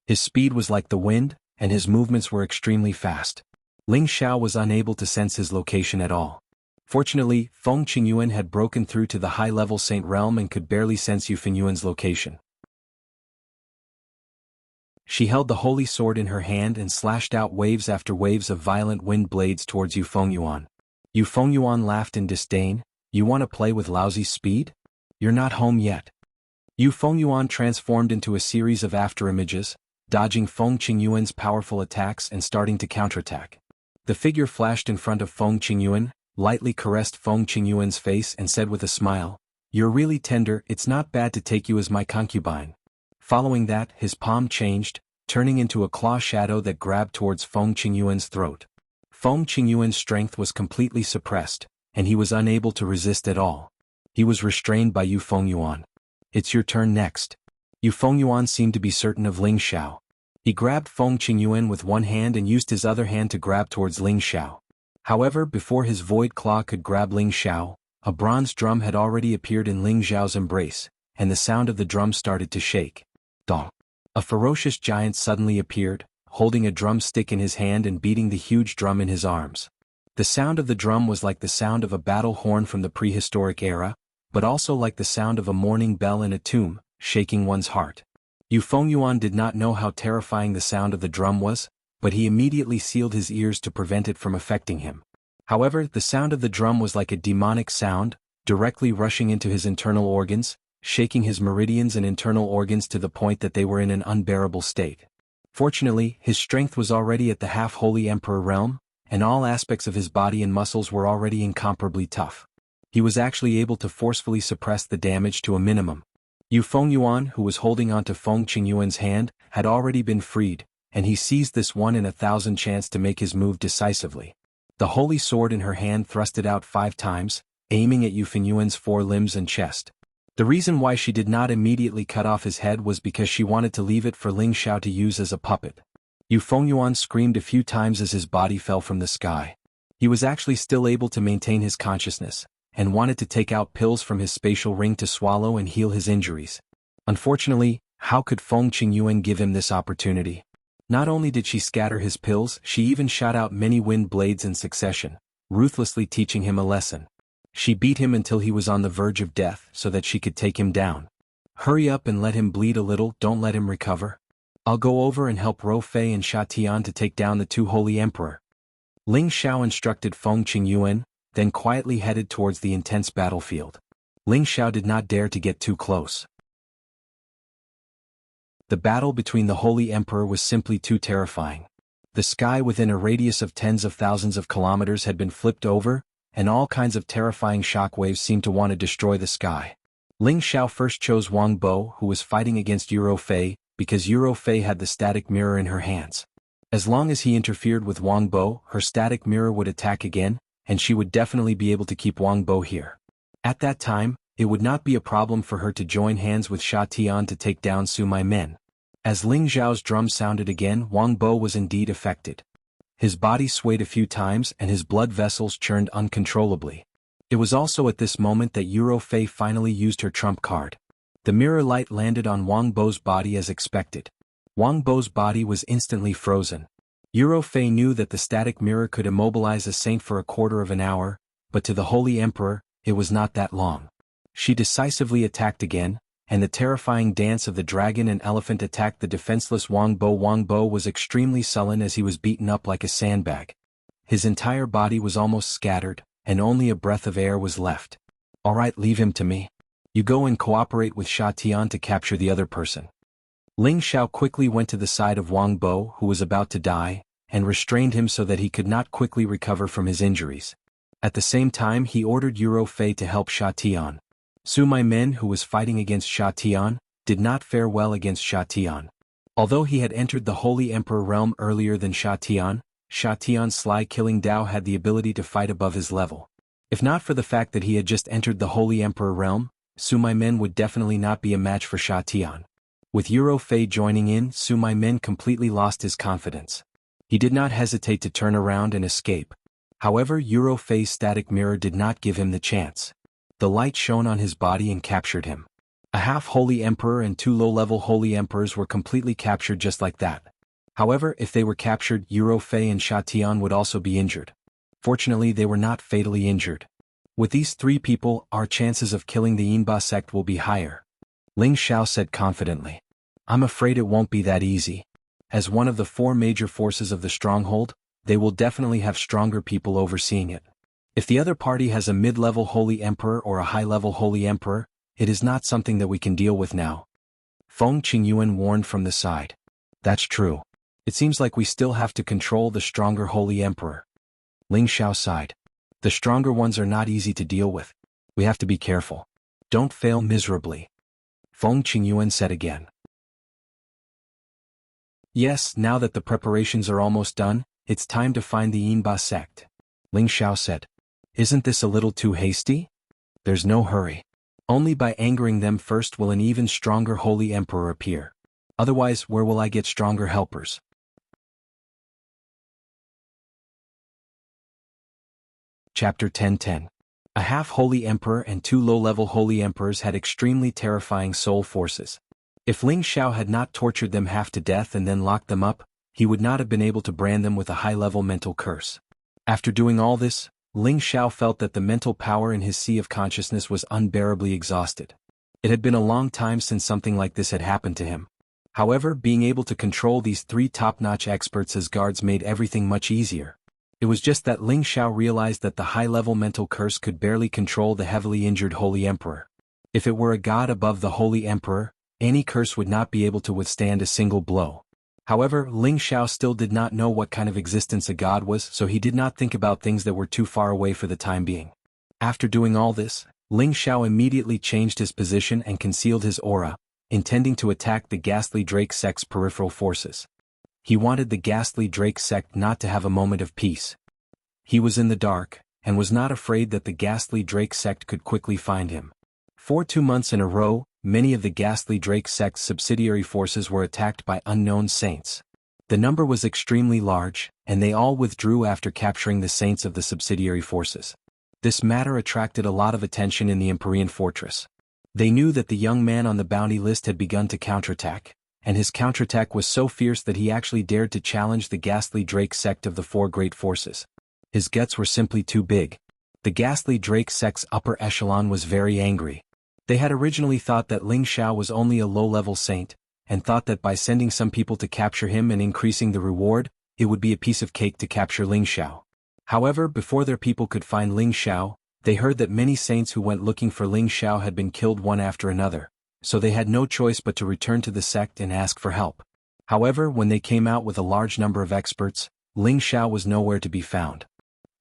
His speed was like the wind, and his movements were extremely fast. Ling Xiao was unable to sense his location at all. Fortunately, Feng Qingyuan had broken through to the high-level Saint realm and could barely sense Yu Fengyuan's location. She held the holy sword in her hand and slashed out waves after waves of violent wind blades towards Yu Fengyuan. Yu Fengyuan laughed in disdain. "You want to play with lousy speed? You're not home yet." Yu Fengyuan transformed into a series of afterimages, dodging Feng Qingyuan's powerful attacks and starting to counterattack. The figure flashed in front of Feng Qingyuan, lightly caressed Feng Qingyuan's face and said with a smile, "You're really tender, it's not bad to take you as my concubine." Following that, his palm changed, turning into a claw shadow that grabbed towards Feng Qingyuan's throat. Feng Qingyuan's strength was completely suppressed, and he was unable to resist at all. He was restrained by Yu Fengyuan. "It's your turn next." Yu Fengyuan seemed to be certain of Ling Xiao. He grabbed Feng Qingyuan with one hand and used his other hand to grab towards Ling Xiao. However, before his void claw could grab Ling Xiao, a bronze drum had already appeared in Ling Xiao's embrace, and the sound of the drum started to shake. Dong! A ferocious giant suddenly appeared, holding a drumstick in his hand and beating the huge drum in his arms. The sound of the drum was like the sound of a battle horn from the prehistoric era, but also like the sound of a mourning bell in a tomb, shaking one's heart. Yu Fengyuan did not know how terrifying the sound of the drum was, but he immediately sealed his ears to prevent it from affecting him. However, the sound of the drum was like a demonic sound, directly rushing into his internal organs, shaking his meridians and internal organs to the point that they were in an unbearable state. Fortunately, his strength was already at the half-holy emperor realm, and all aspects of his body and muscles were already incomparably tough. He was actually able to forcefully suppress the damage to a minimum. Yu Fengyuan, who was holding onto Feng Qingyuan's hand, had already been freed, and he seized this 1 in 1,000 chance to make his move decisively. The holy sword in her hand thrusted out 5 times, aiming at Yu Fengyuan's forelimbs and chest. The reason why she did not immediately cut off his head was because she wanted to leave it for Ling Xiao to use as a puppet. Yu Fengyuan screamed a few times as his body fell from the sky. He was actually still able to maintain his consciousness, and wanted to take out pills from his spatial ring to swallow and heal his injuries. Unfortunately, how could Feng Qingyuan give him this opportunity? Not only did she scatter his pills, she even shot out many wind blades in succession, ruthlessly teaching him a lesson. She beat him until he was on the verge of death so that she could take him down. Hurry up and let him bleed a little, don't let him recover. I'll go over and help Ro Fei and Sha Tian to take down the 2 Holy Emperor. Ling Xiao instructed Feng Qingyuan, then quietly headed towards the intense battlefield. Ling Xiao did not dare to get too close. The battle between the Holy Emperor was simply too terrifying. The sky within a radius of tens of thousands of kilometers had been flipped over, and all kinds of terrifying shockwaves seemed to want to destroy the sky. Ling Xiao first chose Wang Bo, who was fighting against Yu Fei, because Yu Fei had the static mirror in her hands. As long as he interfered with Wang Bo, her static mirror would attack again, and she would definitely be able to keep Wang Bo here. At that time, it would not be a problem for her to join hands with Sha Tian to take down Su Mai Men. As Ling Xiao's drum sounded again, Wang Bo was indeed affected. His body swayed a few times and his blood vessels churned uncontrollably. It was also at this moment that Yu Fei finally used her trump card. The mirror light landed on Wang Bo's body as expected. Wang Bo's body was instantly frozen. Yu Fei knew that the static mirror could immobilize a saint for a quarter of an hour, but to the Holy Emperor, it was not that long. She decisively attacked again, and the terrifying dance of the dragon and elephant attacked the defenseless Wang Bo. Wang Bo was extremely sullen as he was beaten up like a sandbag. His entire body was almost scattered, and only a breath of air was left. Alright, leave him to me. You go and cooperate with Sha Tian to capture the other person. Ling Xiao quickly went to the side of Wang Bo, who was about to die, and restrained him so that he could not quickly recover from his injuries. At the same time, he ordered Yu Fei to help Sha Tian. Su Mai Men, who was fighting against Sha Tian, did not fare well against Sha Tian. Although he had entered the Holy Emperor realm earlier than Sha Tian's sly killing Dao had the ability to fight above his level. If not for the fact that he had just entered the Holy Emperor realm, Su Mai Men would definitely not be a match for Sha Tian. With Yu Fei joining in, Su Mai Men completely lost his confidence. He did not hesitate to turn around and escape. However, Yu Fei's static mirror did not give him the chance. The light shone on his body and captured him. A half-holy emperor and 2 low-level holy emperors were completely captured just like that. However, if they were captured, Yu Fei and Sha Tian would also be injured. Fortunately, they were not fatally injured. With these 3 people, our chances of killing the Yinba sect will be higher. Ling Xiao said confidently. I'm afraid it won't be that easy. As one of the 4 major forces of the stronghold, they will definitely have stronger people overseeing it. If the other party has a mid-level holy emperor or a high-level holy emperor, it is not something that we can deal with now. Feng Qingyuan warned from the side. That's true. It seems like we still have to control the stronger holy emperor. Ling Xiao sighed. The stronger ones are not easy to deal with. We have to be careful. Don't fail miserably. Feng Qingyuan said again. Yes, now that the preparations are almost done, it's time to find the Yinba sect. Ling Xiao said. Isn't this a little too hasty? There's no hurry. Only by angering them first will an even stronger holy emperor appear. Otherwise, where will I get stronger helpers? Chapter 10:10. A half-holy emperor and 2 low-level holy emperors had extremely terrifying soul forces. If Ling Xiao had not tortured them half to death and then locked them up, he would not have been able to brand them with a high-level mental curse. After doing all this, Ling Xiao felt that the mental power in his sea of consciousness was unbearably exhausted. It had been a long time since something like this had happened to him. However, being able to control these 3 top-notch experts as guards made everything much easier. It was just that Ling Xiao realized that the high-level mental curse could barely control the heavily injured Holy Emperor. If it were a god above the Holy Emperor, any curse would not be able to withstand a single blow. However, Ling Xiao still did not know what kind of existence a god was, so he did not think about things that were too far away for the time being. After doing all this, Ling Xiao immediately changed his position and concealed his aura, intending to attack the ghastly Drake sect's peripheral forces. He wanted the ghastly Drake sect not to have a moment of peace. He was in the dark, and was not afraid that the ghastly Drake sect could quickly find him. For 2 months in a row, many of the ghastly Drake sect's subsidiary forces were attacked by unknown saints. The number was extremely large, and they all withdrew after capturing the saints of the subsidiary forces. This matter attracted a lot of attention in the Empyrean fortress. They knew that the young man on the bounty list had begun to counterattack, and his counterattack was so fierce that he actually dared to challenge the ghastly Drake sect of the 4 great forces. His guts were simply too big. The ghastly Drake sect's upper echelon was very angry. They had originally thought that Ling Xiao was only a low-level saint, and thought that by sending some people to capture him and increasing the reward, it would be a piece of cake to capture Ling Xiao. However, before their people could find Ling Xiao, they heard that many saints who went looking for Ling Xiao had been killed one after another, so they had no choice but to return to the sect and ask for help. However, when they came out with a large number of experts, Ling Xiao was nowhere to be found.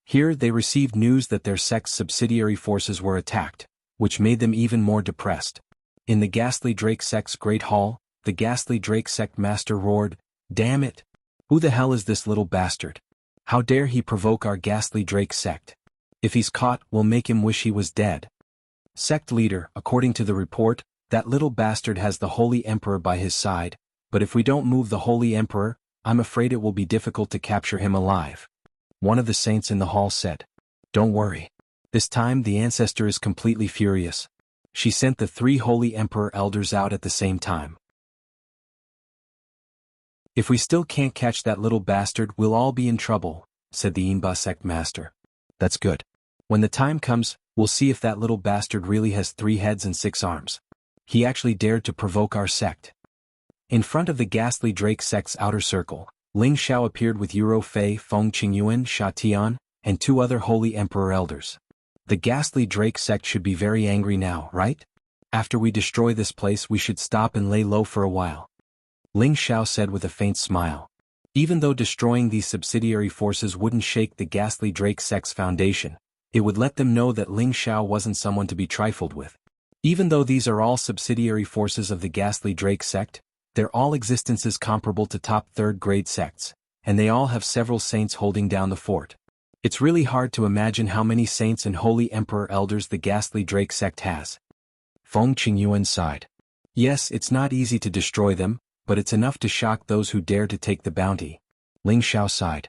Here they received news that their sect's subsidiary forces were attacked, which made them even more depressed. In the ghastly Drake sect's great hall, the ghastly Drake sect master roared, "Damn it! Who the hell is this little bastard? How dare he provoke our ghastly Drake sect? If he's caught, we'll make him wish he was dead." Sect leader, according to the report, that little bastard has the Holy Emperor by his side, but if we don't move the Holy Emperor, I'm afraid it will be difficult to capture him alive. One of the saints in the hall said. Don't worry. This time the ancestor is completely furious. She sent the 3 Holy Emperor elders out at the same time. If we still can't catch that little bastard, we'll all be in trouble, said the Inba sect master. That's good. When the time comes, we'll see if that little bastard really has 3 heads and 6 arms. He actually dared to provoke our sect. In front of the ghastly Drake sect's outer circle, Ling Xiao appeared with Yuro Fei, Feng Qingyuan, Sha Tian, and 2 other Holy Emperor elders. The ghastly Drake sect should be very angry now, right? After we destroy this place, we should stop and lay low for a while. Ling Xiao said with a faint smile. Even though destroying these subsidiary forces wouldn't shake the ghastly Drake sect's foundation, it would let them know that Ling Xiao wasn't someone to be trifled with. Even though these are all subsidiary forces of the ghastly Drake sect, they're all existences comparable to top 3rd-grade sects, and they all have several saints holding down the fort. It's really hard to imagine how many saints and Holy Emperor elders the ghastly Drake sect has. Feng Qingyuan sighed. Yes, it's not easy to destroy them, but it's enough to shock those who dare to take the bounty. Ling Xiao sighed.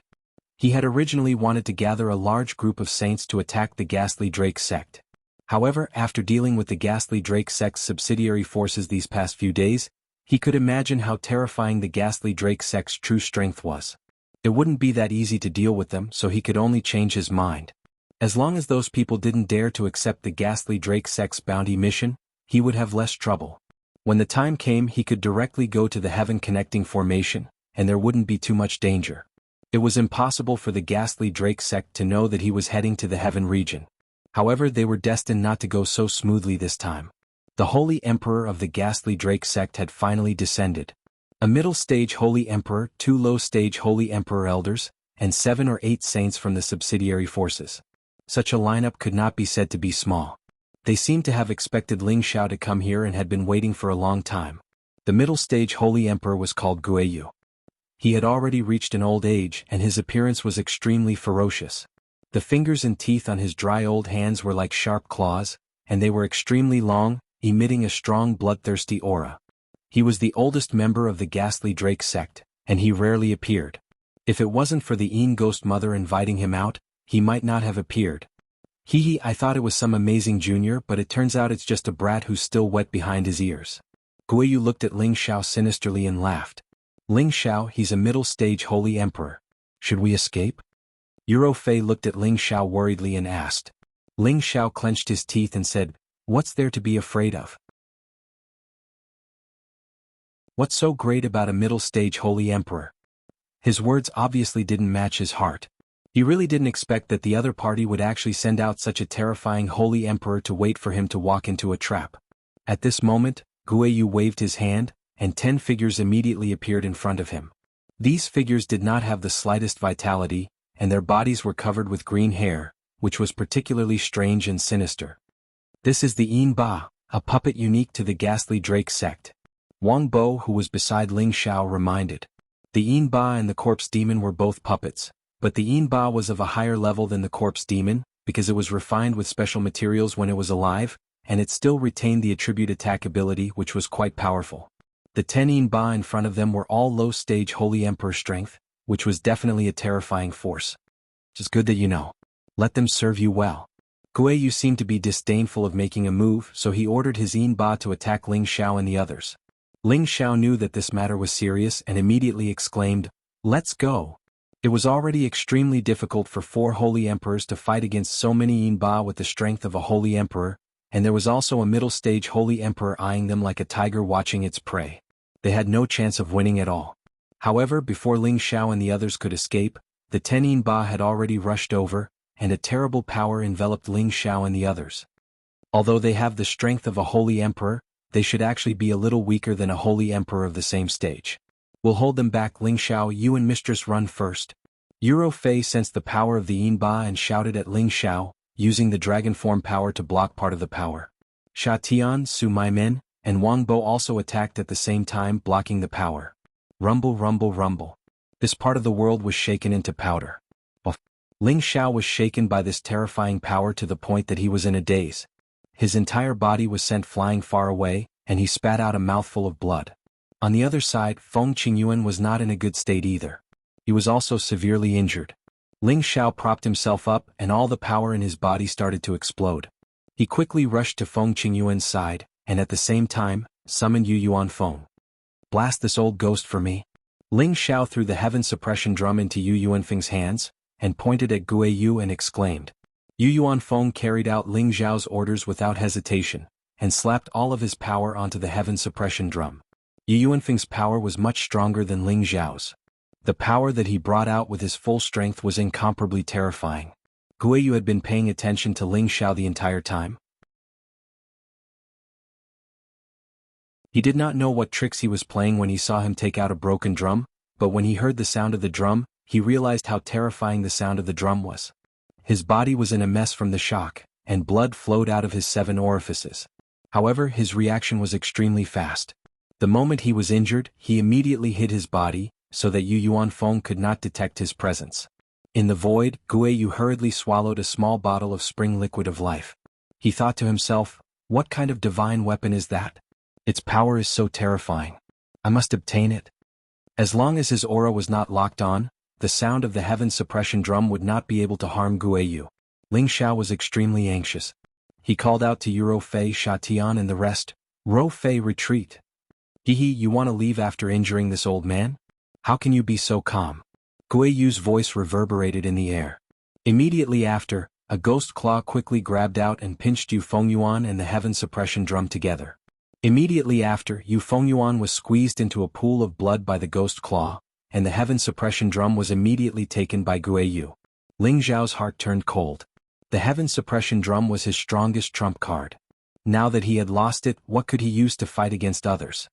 He had originally wanted to gather a large group of saints to attack the ghastly Drake sect. However, after dealing with the ghastly Drake sect's subsidiary forces these past few days, he could imagine how terrifying the ghastly Drake sect's true strength was. It wouldn't be that easy to deal with them, so he could only change his mind. As long as those people didn't dare to accept the ghastly Drake sect's bounty mission, he would have less trouble. When the time came, he could directly go to the Heaven Connecting Formation, and there wouldn't be too much danger. It was impossible for the ghastly Drake sect to know that he was heading to the Heaven region. However, they were destined not to go so smoothly this time. The Holy Emperor of the ghastly Drake sect had finally descended. A middle-stage Holy Emperor, 2 low-stage Holy Emperor elders, and 7 or 8 saints from the subsidiary forces. Such a lineup could not be said to be small. They seemed to have expected Ling Xiao to come here and had been waiting for a long time. The middle-stage Holy Emperor was called Guiyu. He had already reached an old age, and his appearance was extremely ferocious. The fingers and teeth on his dry old hands were like sharp claws, and they were extremely long, emitting a strong bloodthirsty aura. He was the oldest member of the ghastly Drake sect, and he rarely appeared. If it wasn't for the Een Ghost Mother inviting him out, he might not have appeared. Hee, I thought it was some amazing junior, but it turns out it's just a brat who's still wet behind his ears. Guiyu looked at Ling Xiao sinisterly and laughed. Ling Xiao, he's a middle-stage Holy Emperor. Should we escape? Yuro Fei looked at Ling Xiao worriedly and asked. Ling Xiao clenched his teeth and said, What's there to be afraid of? What's so great about a middle-stage Holy Emperor? His words obviously didn't match his heart. He really didn't expect that the other party would actually send out such a terrifying Holy Emperor to wait for him to walk into a trap. At this moment, Guiyu waved his hand, and 10 figures immediately appeared in front of him. These figures did not have the slightest vitality, and their bodies were covered with green hair, which was particularly strange and sinister. This is the Yin Ba, a puppet unique to the ghastly Drake sect. Wang Bo, who was beside Ling Xiao, reminded. The Yin Ba and the corpse demon were both puppets, but the Yin Ba was of a higher level than the corpse demon, because it was refined with special materials when it was alive, and it still retained the attribute attack ability, which was quite powerful. The 10 Yin Ba in front of them were all low-stage Holy Emperor strength, which was definitely a terrifying force. Just good that you know. Let them serve you well. Guiyu seemed to be disdainful of making a move, so he ordered his Yin Ba to attack Ling Xiao and the others. Ling Xiao knew that this matter was serious and immediately exclaimed, "Let's go." It was already extremely difficult for 4 Holy Emperors to fight against so many Yin Ba with the strength of a Holy Emperor, and there was also a middle-stage Holy Emperor eyeing them like a tiger watching its prey. They had no chance of winning at all. However, before Ling Xiao and the others could escape, the 10 Yin Ba had already rushed over, and a terrible power enveloped Ling Xiao and the others. Although they have the strength of a Holy Emperor, they should actually be a little weaker than a Holy Emperor of the same stage. We'll hold them back. Ling Xiao, you and Mistress run first. Euro Fei sensed the power of the Yin Ba and shouted at Ling Xiao, using the dragon form power to block part of the power. Sha Tian, Su Mai Men, and Wang Bo also attacked at the same time, blocking the power. Rumble, rumble, rumble. This part of the world was shaken into powder. Ling Xiao was shaken by this terrifying power to the point that he was in a daze. His entire body was sent flying far away, and he spat out a mouthful of blood. On the other side, Feng Qingyuan was not in a good state either. He was also severely injured. Ling Xiao propped himself up and all the power in his body started to explode. He quickly rushed to Feng Qingyuan's side, and at the same time, summoned Yu Yuan Feng. Blast this old ghost for me. Ling Xiao threw the heaven suppression drum into Yu Yuan Feng's hands, and pointed at Guiyu and exclaimed. Yu Yuan Feng carried out Ling Xiao's orders without hesitation, and slapped all of his power onto the heaven suppression drum. Yu Yuan Feng's power was much stronger than Ling Xiao's. The power that he brought out with his full strength was incomparably terrifying. Guiyu had been paying attention to Ling Xiao the entire time. He did not know what tricks he was playing when he saw him take out a broken drum, but when he heard the sound of the drum, he realized how terrifying the sound of the drum was. His body was in a mess from the shock, and blood flowed out of his 7 orifices. However, his reaction was extremely fast. The moment he was injured, he immediately hid his body, so that Yu Yuan Feng could not detect his presence. In the void, Guiyu hurriedly swallowed a small bottle of spring liquid of life. He thought to himself, what kind of divine weapon is that? Its power is so terrifying. I must obtain it. As long as his aura was not locked on, the sound of the heaven suppression drum would not be able to harm Guiyu. Ling Xiao was extremely anxious. He called out to Euro Fei, Sha Tian and the rest, Ro Fei, retreat. Hehe, you want to leave after injuring this old man? How can you be so calm? Guiyu's voice reverberated in the air. Immediately after, a ghost claw quickly grabbed out and pinched Yu Fengyuan and the heaven suppression drum together. Immediately after, Yu Fengyuan was squeezed into a pool of blood by the ghost claw, and the heaven suppression drum was immediately taken by Guiyu. Ling Xiao's heart turned cold. The heaven suppression drum was his strongest trump card. Now that he had lost it, what could he use to fight against others?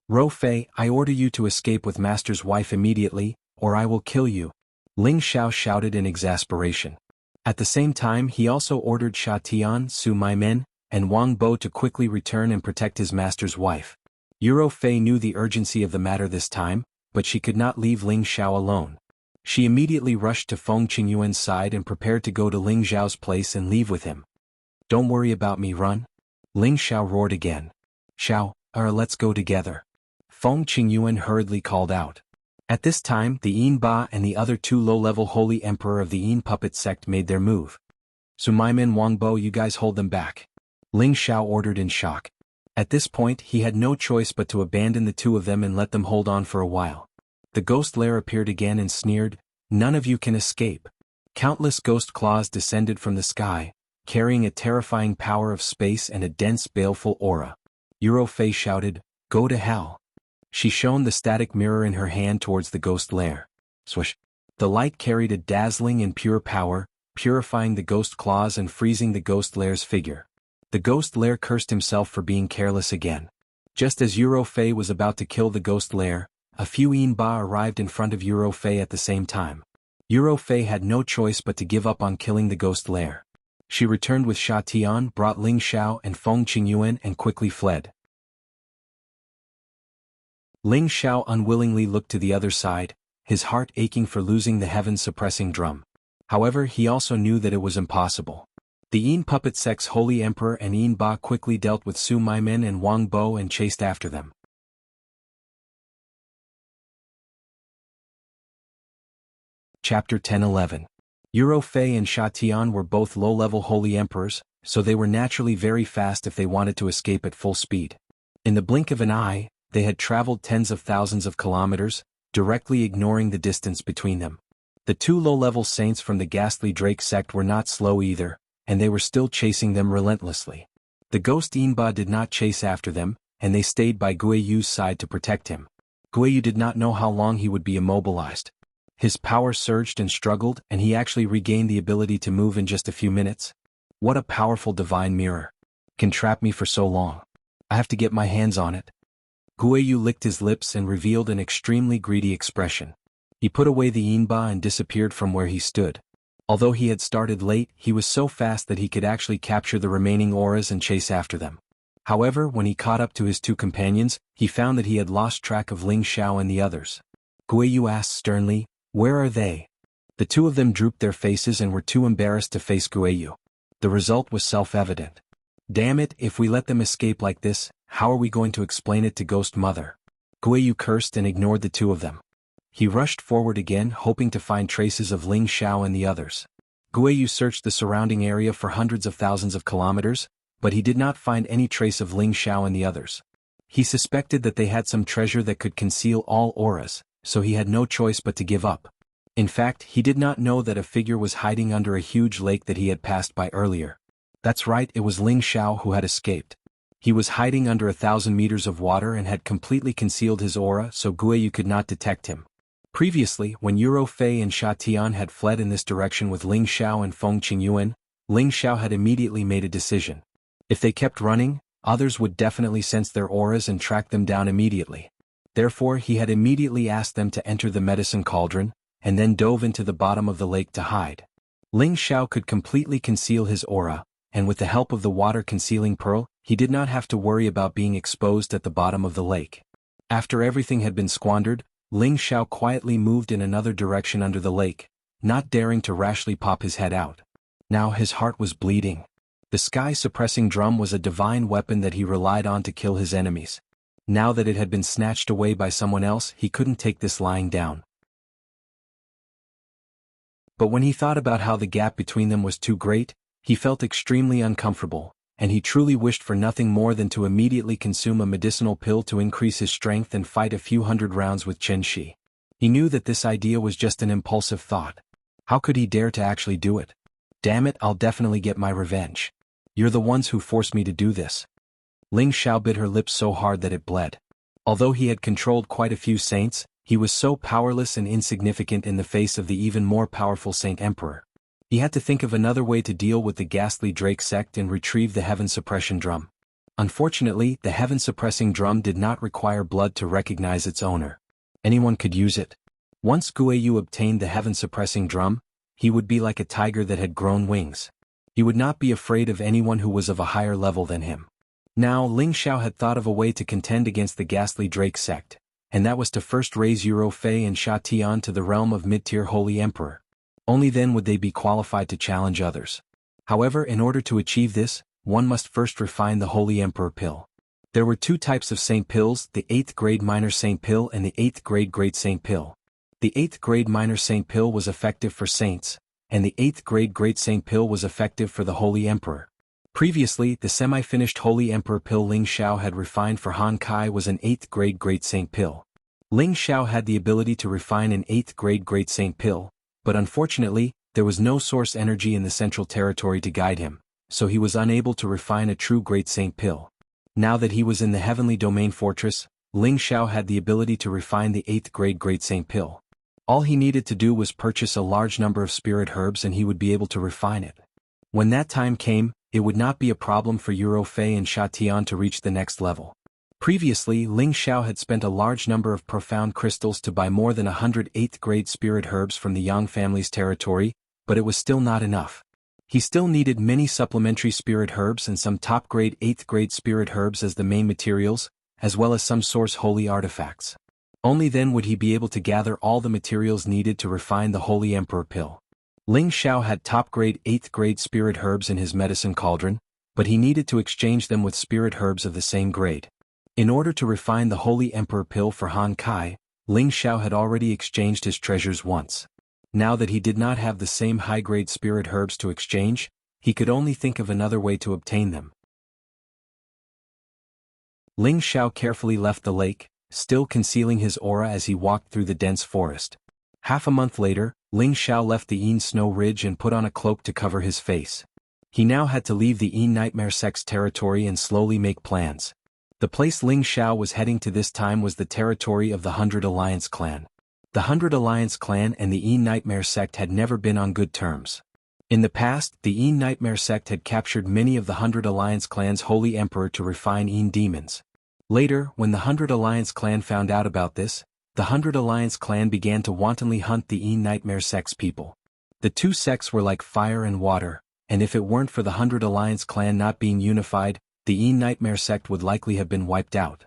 Ro Fei, I order you to escape with Master's wife immediately, or I will kill you. Ling Xiao shouted in exasperation. At the same time, he also ordered Sha Tian, Su Mai Men, and Wang Bo to quickly return and protect his master's wife. Euro Fei knew the urgency of the matter this time, but she could not leave Ling Xiao alone. She immediately rushed to Feng Qingyuan's side and prepared to go to Ling Xiao's place and leave with him. Don't worry about me, run. Ling Xiao roared again. Xiao, let's go together. Feng Qingyuan hurriedly called out. At this time, the Yin Ba and the other 2 low-level Holy Emperor of the Yin puppet sect made their move. Sumaiman, Wang Bo, you guys hold them back. Ling Xiao ordered in shock. At this point, he had no choice but to abandon the 2 of them and let them hold on for a while. The ghost lair appeared again and sneered, none of you can escape. Countless ghost claws descended from the sky, carrying a terrifying power of space and a dense baleful aura. Euro Fei shouted, go to hell. She shone the static mirror in her hand towards the ghost lair. Swish. The light carried a dazzling and pure power, purifying the ghost claws and freezing the ghost lair's figure. The ghost lair cursed himself for being careless again. Just as Euro Fei was about to kill the ghost lair, a few Yin Ba arrived in front of Euro Fei at the same time. Fei had no choice but to give up on killing the ghost lair. She returned with Sha Tian, brought Ling Xiao and Feng Qingyuan and quickly fled. Ling Xiao unwillingly looked to the other side, his heart aching for losing the heaven-suppressing drum. However, he also knew that it was impossible. The Yin puppet sect's Holy Emperor and Yin Ba quickly dealt with Su Maimen and Wang Bo and chased after them. Chapter 10-11. Fei and Sha Tian were both low-level Holy Emperors, so they were naturally very fast if they wanted to escape at full speed. In the blink of an eye, they had traveled tens of thousands of kilometers, directly ignoring the distance between them. The two low-level saints from the ghastly Drake sect were not slow either, and they were still chasing them relentlessly. The ghost Yinba did not chase after them, and they stayed by Guiyu's side to protect him. Guiyu did not know how long he would be immobilized. His power surged and struggled, and he actually regained the ability to move in just a few minutes. What a powerful divine mirror. Can trap me for so long. I have to get my hands on it. Guiyu licked his lips and revealed an extremely greedy expression. He put away the Yinba and disappeared from where he stood. Although he had started late, he was so fast that he could actually capture the remaining auras and chase after them. However, when he caught up to his two companions, he found that he had lost track of Ling Xiao and the others. Guiyu asked sternly, "Where are they?" The two of them drooped their faces and were too embarrassed to face Guiyu. The result was self-evident. Damn it, if we let them escape like this, how are we going to explain it to Ghost Mother? Guiyu cursed and ignored the two of them. He rushed forward again, hoping to find traces of Ling Xiao and the others. Guiyu searched the surrounding area for hundreds of thousands of kilometers, but he did not find any trace of Ling Xiao and the others. He suspected that they had some treasure that could conceal all auras, so he had no choice but to give up. In fact, he did not know that a figure was hiding under a huge lake that he had passed by earlier. That's right, it was Ling Xiao who had escaped. He was hiding under 1,000 meters of water and had completely concealed his aura so Guiyu could not detect him. Previously, when Fei and Sha Tian had fled in this direction with Ling Xiao and Feng Qingyuan, Ling Xiao had immediately made a decision. If they kept running, others would definitely sense their auras and track them down immediately. Therefore, he had immediately asked them to enter the medicine cauldron, and then dove into the bottom of the lake to hide. Ling Xiao could completely conceal his aura, and with the help of the water-concealing pearl, he did not have to worry about being exposed at the bottom of the lake. After everything had been squandered, Ling Xiao quietly moved in another direction under the lake, not daring to rashly pop his head out. Now his heart was bleeding. The sky-suppressing drum was a divine weapon that he relied on to kill his enemies. Now that it had been snatched away by someone else, he couldn't take this lying down. But when he thought about how the gap between them was too great, he felt extremely uncomfortable, and he truly wished for nothing more than to immediately consume a medicinal pill to increase his strength and fight a few hundred rounds with Chen Shi. He knew that this idea was just an impulsive thought. How could he dare to actually do it? Damn it, I'll definitely get my revenge. You're the ones who forced me to do this. Ling Xiao bit her lips so hard that it bled. Although he had controlled quite a few saints, he was so powerless and insignificant in the face of the even more powerful Saint Emperor. He had to think of another way to deal with the ghastly Drake sect and retrieve the Heaven Suppression Drum. Unfortunately, the Heaven Suppressing Drum did not require blood to recognize its owner. Anyone could use it. Once Guiyu obtained the Heaven Suppressing Drum, he would be like a tiger that had grown wings. He would not be afraid of anyone who was of a higher level than him. Now Ling Xiao had thought of a way to contend against the ghastly Drake sect, and that was to first raise Fei and Sha Tian to the realm of mid-tier Holy Emperor. Only then would they be qualified to challenge others. However, in order to achieve this, one must first refine the Holy Emperor pill. There were two types of Saint pills, the 8th grade Minor Saint pill and the 8th grade Great Saint pill. The 8th grade Minor Saint pill was effective for saints, and the 8th grade Great Saint pill was effective for the Holy Emperor. Previously, the semi-finished Holy Emperor pill Ling Xiao had refined for Han Kai was an 8th grade Great Saint pill. Ling Xiao had the ability to refine an 8th grade Great Saint pill, but unfortunately, there was no source energy in the central territory to guide him, so he was unable to refine a true Great Saint pill. Now that he was in the Heavenly Domain Fortress, Ling Xiao had the ability to refine the 8th grade Great Saint pill. All he needed to do was purchase a large number of spirit herbs and he would be able to refine it. When that time came, it would not be a problem for Fei and Sha Tian to reach the next level. Previously, Ling Xiao had spent a large number of profound crystals to buy more than 100 8th-grade spirit herbs from the Yang family's territory, but it was still not enough. He still needed many supplementary spirit herbs and some top-grade 8th-grade spirit herbs as the main materials, as well as some source holy artifacts. Only then would he be able to gather all the materials needed to refine the Holy Emperor pill. Ling Xiao had top-grade 8th-grade spirit herbs in his medicine cauldron, but he needed to exchange them with spirit herbs of the same grade. In order to refine the Holy Emperor pill for Han Kai, Ling Xiao had already exchanged his treasures once. Now that he did not have the same high-grade spirit herbs to exchange, he could only think of another way to obtain them. Ling Xiao carefully left the lake, still concealing his aura as he walked through the dense forest. Half a month later, Ling Xiao left the Yin Snow Ridge and put on a cloak to cover his face. He now had to leave the Yin Nightmare Sect's territory and slowly make plans. The place Ling Xiao was heading to this time was the territory of the 100 Alliance clan. The 100 Alliance clan and the Yin Nightmare Sect had never been on good terms. In the past, the Yin Nightmare Sect had captured many of the 100 Alliance clan's holy emperor to refine Yin demons. Later, when the 100 Alliance clan found out about this, the 100 Alliance clan began to wantonly hunt the Yin Nightmare Sect's people. The two sects were like fire and water, and if it weren't for the 100 Alliance clan not being unified, the Yin Nightmare Sect would likely have been wiped out.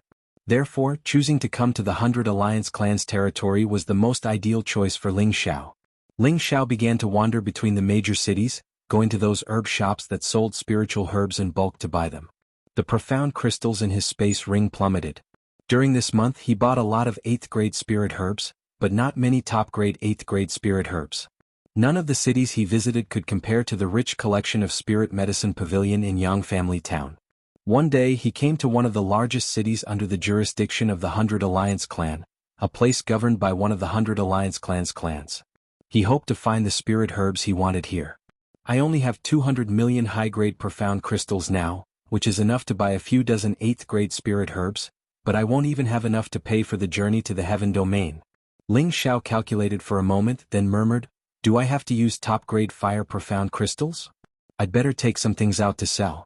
Therefore, choosing to come to the 100 Alliance clan's territory was the most ideal choice for Ling Xiao. Ling Xiao began to wander between the major cities, going to those herb shops that sold spiritual herbs in bulk to buy them. The profound crystals in his space ring plummeted. During this month he bought a lot of 8th-grade spirit herbs, but not many top-grade 8th-grade spirit herbs. None of the cities he visited could compare to the rich collection of spirit medicine pavilion in Yang Family Town. One day he came to one of the largest cities under the jurisdiction of the 100 Alliance clan, a place governed by one of the 100 Alliance clan's clans. He hoped to find the spirit herbs he wanted here. I only have 200 million high-grade profound crystals now, which is enough to buy a few dozen 8th-grade spirit herbs, but I won't even have enough to pay for the journey to the heaven domain. Ling Xiao calculated for a moment, then murmured, "Do I have to use top-grade fire profound crystals? I'd better take some things out to sell."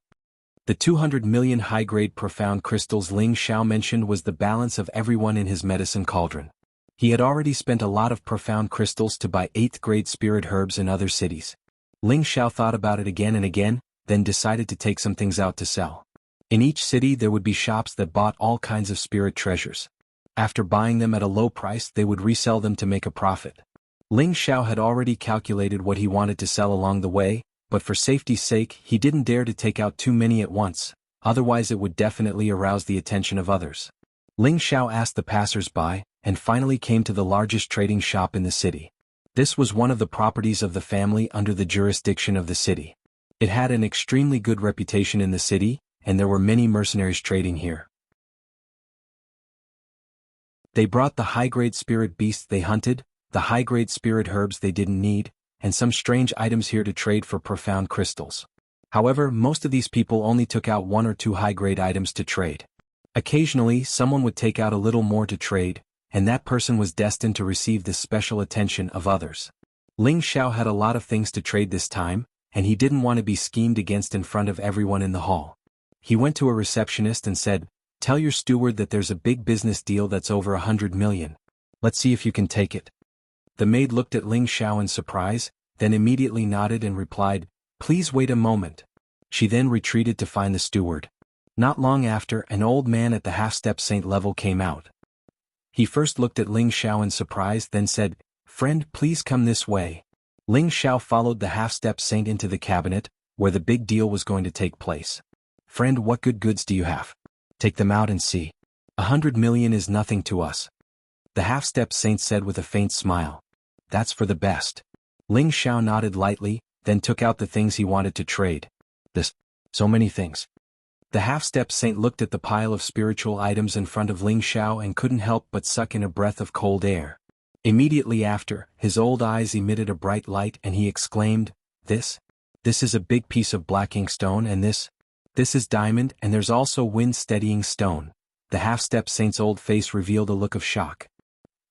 The 200 million high-grade profound crystals Ling Xiao mentioned was the balance of everyone in his medicine cauldron. He had already spent a lot of profound crystals to buy 8th-grade spirit herbs in other cities. Ling Xiao thought about it again and again, then decided to take some things out to sell. In each city there would be shops that bought all kinds of spirit treasures. After buying them at a low price they would resell them to make a profit. Ling Xiao had already calculated what he wanted to sell along the way, but for safety's sake he didn't dare to take out too many at once, otherwise it would definitely arouse the attention of others. Ling Xiao asked the passers-by, and finally came to the largest trading shop in the city. This was one of the properties of the family under the jurisdiction of the city. It had an extremely good reputation in the city, and there were many mercenaries trading here. They brought the high-grade spirit beasts they hunted, the high-grade spirit herbs they didn't need, and some strange items here to trade for profound crystals. However, most of these people only took out 1 or 2 high-grade items to trade. Occasionally, someone would take out a little more to trade, and that person was destined to receive the special attention of others. Ling Xiao had a lot of things to trade this time, and he didn't want to be schemed against in front of everyone in the hall. He went to a receptionist and said, "Tell your steward that there's a big business deal that's over 100 million. Let's see if you can take it." The maid looked at Ling Xiao in surprise, then immediately nodded and replied, "Please wait a moment." She then retreated to find the steward. Not long after, an old man at the half-step saint level came out. He first looked at Ling Xiao in surprise, then said, "Friend, please come this way." Ling Xiao followed the half-step saint into the cabinet, where the big deal was going to take place. "Friend, what good goods do you have? Take them out and see. 100 million is nothing to us." The half-step saint said with a faint smile, "That's for the best." Ling Xiao nodded lightly, then took out the things he wanted to trade. So many things. The half-step saint looked at the pile of spiritual items in front of Ling Xiao and couldn't help but suck in a breath of cold air. Immediately after, his old eyes emitted a bright light and he exclaimed, This is a big piece of black ink stone, and this is diamond, and there's also wind-steadying stone." The half-step saint's old face revealed a look of shock.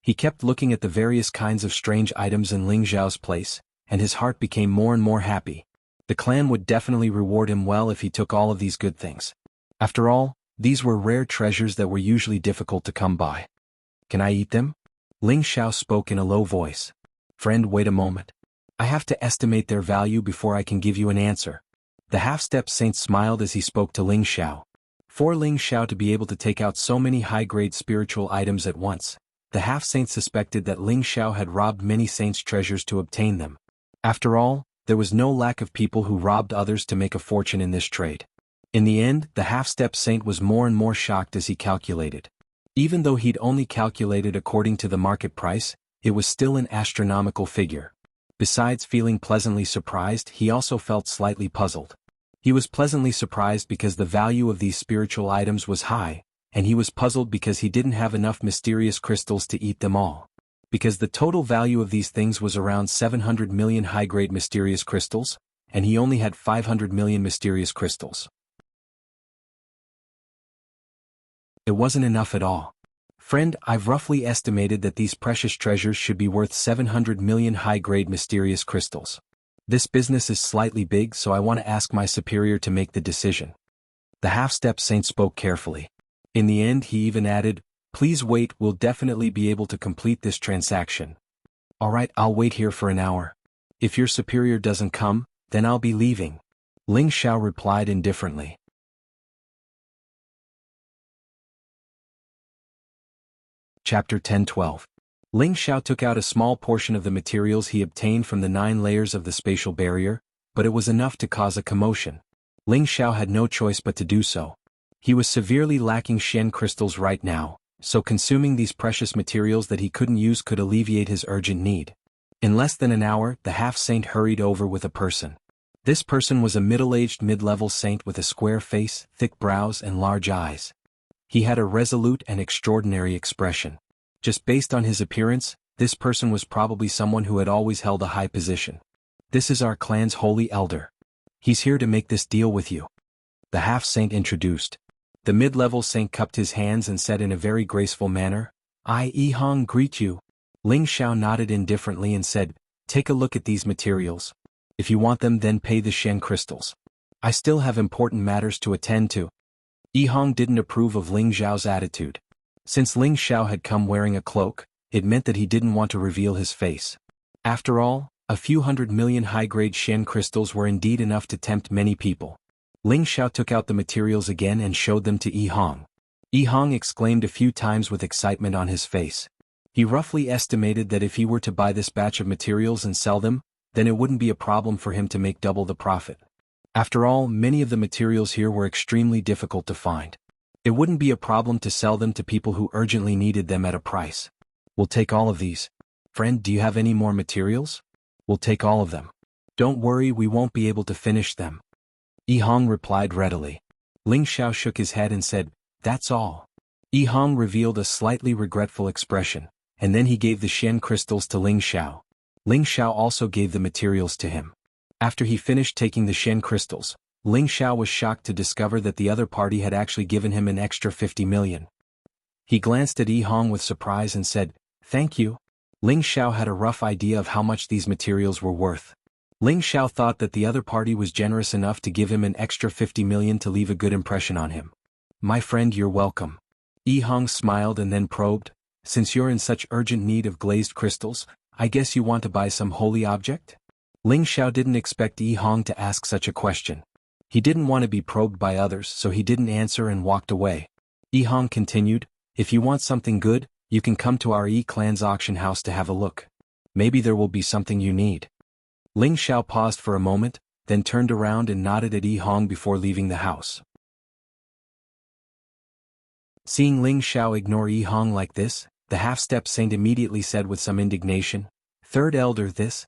He kept looking at the various kinds of strange items in Ling Xiao's place, and his heart became more and more happy. The clan would definitely reward him well if he took all of these good things. After all, These were rare treasures that were usually difficult to come by. Can I eat them? Ling Xiao spoke in a low voice. Friend, wait a moment. I have to estimate their value before I can give you an answer. The half-step saint smiled as he spoke to Ling Xiao. For Ling Xiao to be able to take out so many high-grade spiritual items at once, the half-saint suspected that Ling Xiao had robbed many saints' treasures to obtain them. After all, there was no lack of people who robbed others to make a fortune in this trade. In the end, the half-step saint was more and more shocked as he calculated. Even though he'd only calculated according to the market price, it was still an astronomical figure. Besides feeling pleasantly surprised, he also felt slightly puzzled. He was pleasantly surprised because the value of these spiritual items was high, and he was puzzled because he didn't have enough mysterious crystals to eat them all. Because the total value of these things was around 700 million high-grade mysterious crystals, and he only had 500 million mysterious crystals. It wasn't enough at all. Friend, I've roughly estimated that these precious treasures should be worth 700 million high-grade mysterious crystals. This business is slightly big, so I want to ask my superior to make the decision. The half-step saint spoke carefully. In the end he even added, please wait, we'll definitely be able to complete this transaction. Alright, I'll wait here for an hour. If your superior doesn't come, then I'll be leaving. Ling Xiao replied indifferently. Chapter 10-12. Ling Xiao took out a small portion of the materials he obtained from the 9 layers of the spatial barrier, but it was enough to cause a commotion. Ling Xiao had no choice but to do so. He was severely lacking Shen crystals right now, so consuming these precious materials that he couldn't use could alleviate his urgent need. In less than an hour, the half-saint hurried over with a person. This person was a middle-aged mid-level saint with a square face, thick brows and large eyes. He had a resolute and extraordinary expression. Just based on his appearance, this person was probably someone who had always held a high position. This is our clan's holy elder. He's here to make this deal with you. The half-saint introduced. The mid-level saint cupped his hands and said in a very graceful manner, I, Yihong, greet you. Ling Xiao nodded indifferently and said, take a look at these materials. If you want them, then pay the Shen crystals. I still have important matters to attend to. Yihong didn't approve of Ling Xiao's attitude. Since Ling Xiao had come wearing a cloak, it meant that he didn't want to reveal his face. After all, a few 100 million high-grade Shen crystals were indeed enough to tempt many people. Ling Xiao took out the materials again and showed them to Yihong. Yihong exclaimed a few times with excitement on his face. He roughly estimated that if he were to buy this batch of materials and sell them, then it wouldn't be a problem for him to make double the profit. After all, many of the materials here were extremely difficult to find. It wouldn't be a problem to sell them to people who urgently needed them at a price. We'll take all of these. Friend, do you have any more materials? We'll take all of them. Don't worry, we won't be able to finish them. Yihong replied readily. Ling Xiao shook his head and said, that's all. Yihong revealed a slightly regretful expression, and then he gave the Shen crystals to Ling Xiao. Ling Xiao also gave the materials to him. After he finished taking the Shen crystals, Ling Xiao was shocked to discover that the other party had actually given him an extra 50 million. He glanced at Yihong with surprise and said, thank you. Ling Xiao had a rough idea of how much these materials were worth. Ling Xiao thought that the other party was generous enough to give him an extra 50 million to leave a good impression on him. My friend, you're welcome. Yihong smiled and then probed, since you're in such urgent need of glazed crystals, I guess you want to buy some holy object? Ling Xiao didn't expect Yihong to ask such a question. He didn't want to be probed by others, so he didn't answer and walked away. Yihong continued, if you want something good, you can come to our clan's auction house to have a look. Maybe there will be something you need. Ling Xiao paused for a moment, then turned around and nodded at Yihong before leaving the house. Seeing Ling Xiao ignore Yihong like this, the half-step saint immediately said with some indignation, Third Elder, this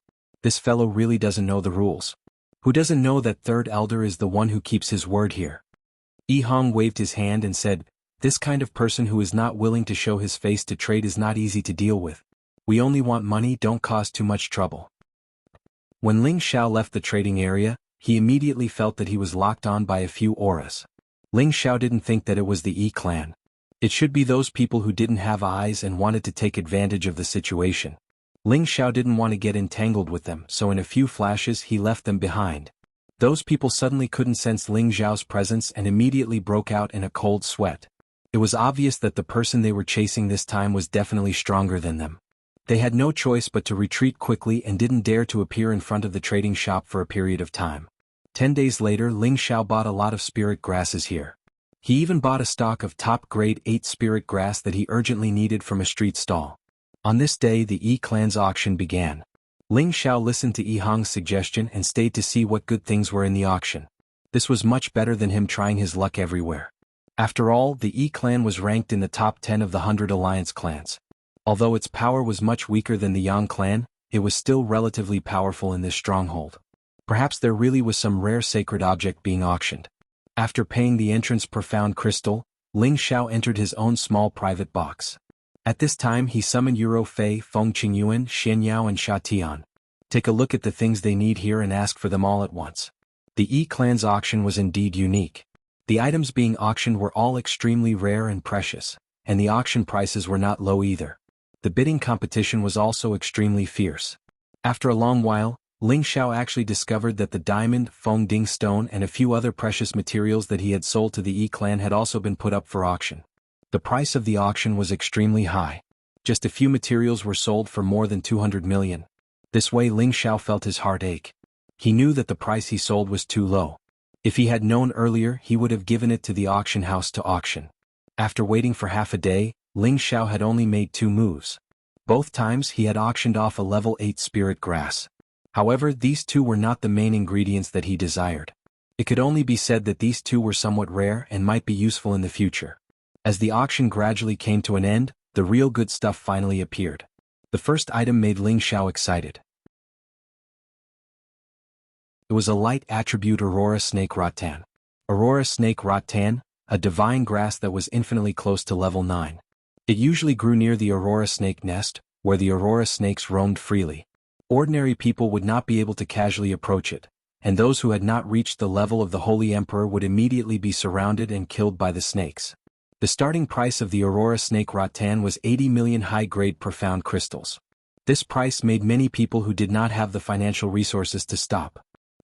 fellow really doesn't know the rules. Who doesn't know that Third Elder is the one who keeps his word here? Yihong waved his hand and said, this kind of person who is not willing to show his face to trade is not easy to deal with. We only want money, don't cause too much trouble. When Ling Xiao left the trading area, he immediately felt that he was locked on by a few auras. Ling Xiao didn't think that it was the clan. It should be those people who didn't have eyes and wanted to take advantage of the situation. Ling Xiao didn't want to get entangled with them, so in a few flashes he left them behind. Those people suddenly couldn't sense Ling Xiao's presence and immediately broke out in a cold sweat. It was obvious that the person they were chasing this time was definitely stronger than them. They had no choice but to retreat quickly and didn't dare to appear in front of the trading shop for a period of time. 10 days later, Ling Xiao bought a lot of spirit grasses here. He even bought a stock of top grade 8 spirit grass that he urgently needed from a street stall. On this day, the Yi clan's auction began. Ling Xiao listened to Yi Hong's suggestion and stayed to see what good things were in the auction. This was much better than him trying his luck everywhere. After all, the Yi clan was ranked in the top 10 of the 100 alliance clans. Although its power was much weaker than the Yang clan, it was still relatively powerful in this stronghold. Perhaps there really was some rare sacred object being auctioned. After paying the entrance profound crystal, Ling Xiao entered his own small private box. At this time he summoned Euro Fei, Feng Qingyuan, Xianyao and Sha Tian. Take a look at the things they need here and ask for them all at once. The Yi clan's auction was indeed unique. The items being auctioned were all extremely rare and precious, and the auction prices were not low either. The bidding competition was also extremely fierce. After a long while, Ling Xiao actually discovered that the diamond, Feng Ding stone and a few other precious materials that he had sold to the Yi clan had also been put up for auction. The price of the auction was extremely high. Just a few materials were sold for more than 200 million. This way Ling Xiao felt his heart ache. He knew that the price he sold was too low. If he had known earlier, he would have given it to the auction house to auction. After waiting for half a day, Ling Xiao had only made 2 moves. Both times he had auctioned off a level 8 spirit grass. However, these 2 were not the main ingredients that he desired. It could only be said that these 2 were somewhat rare and might be useful in the future. As the auction gradually came to an end, the real good stuff finally appeared. The first item made Ling Xiao excited. It was a light attribute Aurora Snake Rattan. Aurora Snake Rattan, a divine grass that was infinitely close to level 9. It usually grew near the Aurora Snake nest, where the Aurora snakes roamed freely. Ordinary people would not be able to casually approach it, and those who had not reached the level of the Holy Emperor would immediately be surrounded and killed by the snakes. The starting price of the Aurora Snake Rattan was 80 million high-grade profound crystals. This price made many people who did not have the financial resources to stop.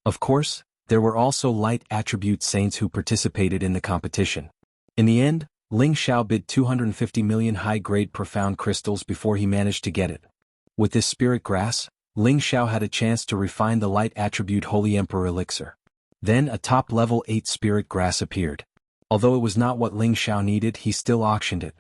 Of course, there were also light attribute saints who participated in the competition. In the end, Ling Xiao bid 250 million high-grade profound crystals before he managed to get it. With this spirit grass, Ling Xiao had a chance to refine the light attribute Holy Emperor elixir. Then a top-level 8 spirit grass appeared. Although it was not what Ling Xiao needed, he still auctioned it.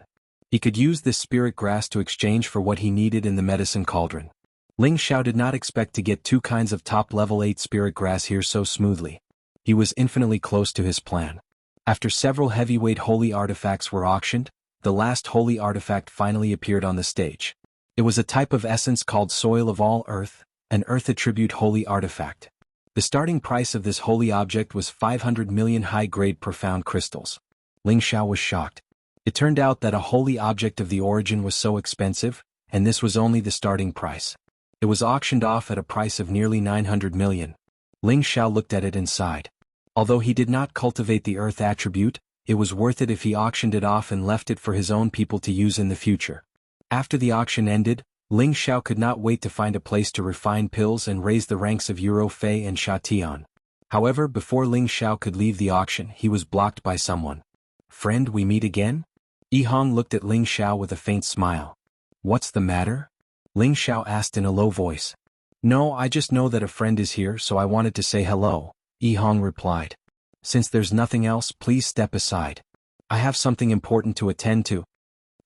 He could use this spirit grass to exchange for what he needed in the medicine cauldron. Ling Xiao did not expect to get 2 kinds of top-level 8 spirit grass here so smoothly. He was infinitely close to his plan. After several heavyweight holy artifacts were auctioned, the last holy artifact finally appeared on the stage. It was a type of essence called Soil of All Earth, an earth attribute holy artifact. The starting price of this holy object was 500 million high-grade profound crystals. Ling Xiao was shocked. It turned out that a holy object of the origin was so expensive, and this was only the starting price. It was auctioned off at a price of nearly 900 million. Ling Xiao looked at it and sighed. Although he did not cultivate the earth attribute, it was worth it if he auctioned it off and left it for his own people to use in the future. After the auction ended, Ling Xiao could not wait to find a place to refine pills and raise the ranks of Euro Fei and Sha Tian. However, before Ling Xiao could leave the auction, he was blocked by someone. "Friend, we meet again?" Yi Hong looked at Ling Xiao with a faint smile. "What's the matter?" Ling Xiao asked in a low voice. "No, I just know that a friend is here, so I wanted to say hello," Yi Hong replied. "Since there's nothing else, please step aside. I have something important to attend to,"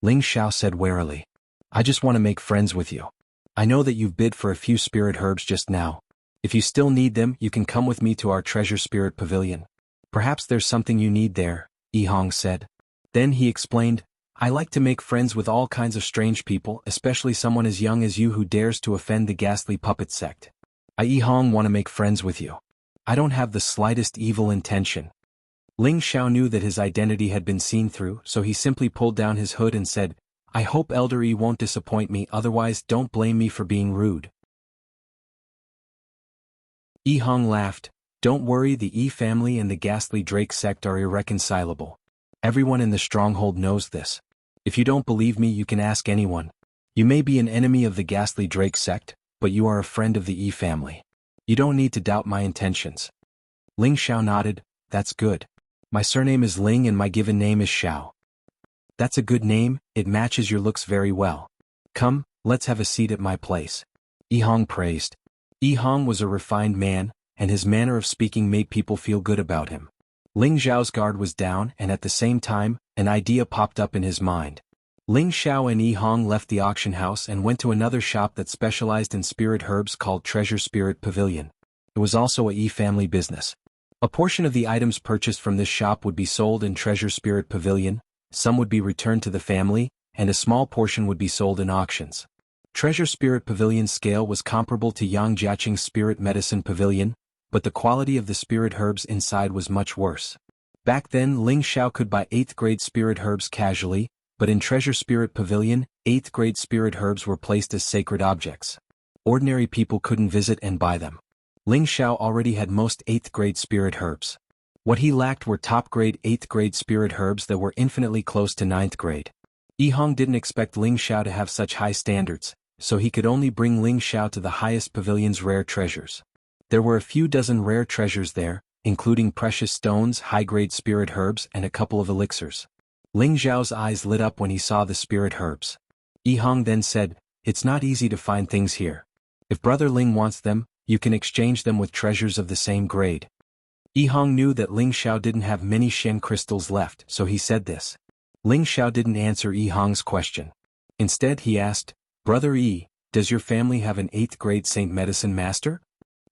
Ling Xiao said warily. "I just want to make friends with you. I know that you've bid for a few spirit herbs just now. If you still need them, you can come with me to our treasure spirit pavilion. Perhaps there's something you need there," Yi Hong said. Then he explained, "I like to make friends with all kinds of strange people, especially someone as young as you who dares to offend the ghastly puppet sect. I, Yi Hong, want to make friends with you. I don't have the slightest evil intention." Ling Xiao knew that his identity had been seen through, so he simply pulled down his hood and said, "I hope Elder Yi won't disappoint me, otherwise don't blame me for being rude." Yi Hong laughed. "Don't worry, the Yi family and the ghastly Drake sect are irreconcilable. Everyone in the stronghold knows this. If you don't believe me, you can ask anyone. You may be an enemy of the ghastly Drake sect, but you are a friend of the Yi family. You don't need to doubt my intentions." Ling Xiao nodded. That's good. My surname is Ling and my given name is Xiao. That's a good name, it matches your looks very well. Come, let's have a seat at my place. Yi Hong praised. Yi Hong was a refined man, and his manner of speaking made people feel good about him. Ling Xiao's guard was down and at the same time, an idea popped up in his mind. Ling Xiao and Yi Hong left the auction house and went to another shop that specialized in spirit herbs called Treasure Spirit Pavilion. It was also a Yi family business. A portion of the items purchased from this shop would be sold in Treasure Spirit Pavilion, some would be returned to the family, and a small portion would be sold in auctions. Treasure Spirit Pavilion's scale was comparable to Yang Jiaqing's Spirit Medicine Pavilion, but the quality of the spirit herbs inside was much worse. Back then Ling Xiao could buy 8th grade spirit herbs casually, but in Treasure Spirit Pavilion, 8th grade spirit herbs were placed as sacred objects. Ordinary people couldn't visit and buy them. Ling Xiao already had most 8th grade spirit herbs. What he lacked were top grade 8th grade spirit herbs that were infinitely close to 9th grade. Yi Hong didn't expect Ling Xiao to have such high standards, so he could only bring Ling Xiao to the highest pavilion's rare treasures. There were a few dozen rare treasures there, including precious stones, high-grade spirit herbs, and a couple of elixirs. Ling Xiao's eyes lit up when he saw the spirit herbs. Yi Hong then said, "It's not easy to find things here. If Brother Ling wants them, you can exchange them with treasures of the same grade." Yi Hong knew that Ling Xiao didn't have many Shen crystals left, so he said this. Ling Xiao didn't answer Yi Hong's question. Instead he asked, "Brother Yi, does your family have an 8th grade Saint Medicine Master?"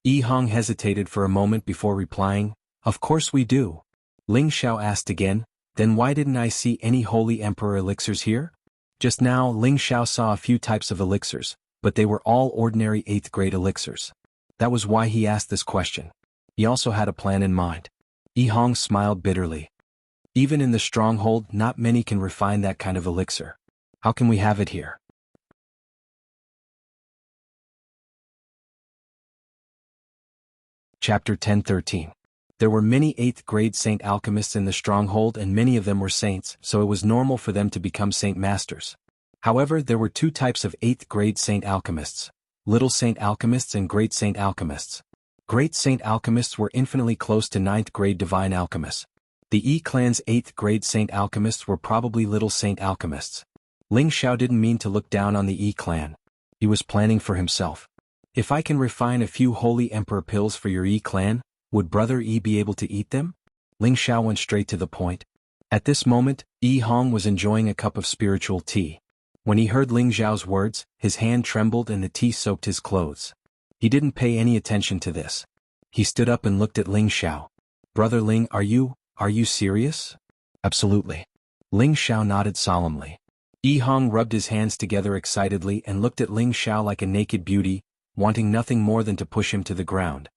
Yi Hong hesitated for a moment before replying, "Of course we do." Ling Xiao asked again, "Then why didn't I see any Holy Emperor elixirs here?" Just now Ling Xiao saw a few types of elixirs, but they were all ordinary 8th grade elixirs. That was why he asked this question. He also had a plan in mind. Yi Hong smiled bitterly. Even in the stronghold, not many can refine that kind of elixir. How can we have it here? Chapter 10:13. There were many 8th grade saint alchemists in the stronghold and many of them were saints, so it was normal for them to become saint masters. However, there were two types of 8th grade saint alchemists: little saint alchemists and great saint alchemists. Great saint alchemists were infinitely close to 9th grade divine alchemists. The Yi clan's 8th grade saint alchemists were probably little saint alchemists. Ling Xiao didn't mean to look down on the Yi clan. He was planning for himself. If I can refine a few Holy Emperor pills for your Yi clan, would Brother Yi be able to eat them? Ling Xiao went straight to the point. At this moment, Yi Hong was enjoying a cup of spiritual tea. When he heard Ling Xiao's words, his hand trembled and the tea soaked his clothes. He didn't pay any attention to this. He stood up and looked at Ling Xiao. "Brother Ling, are you serious?" "Absolutely." Ling Xiao nodded solemnly. Yi Hong rubbed his hands together excitedly and looked at Ling Xiao like a naked beauty, wanting nothing more than to push him to the ground.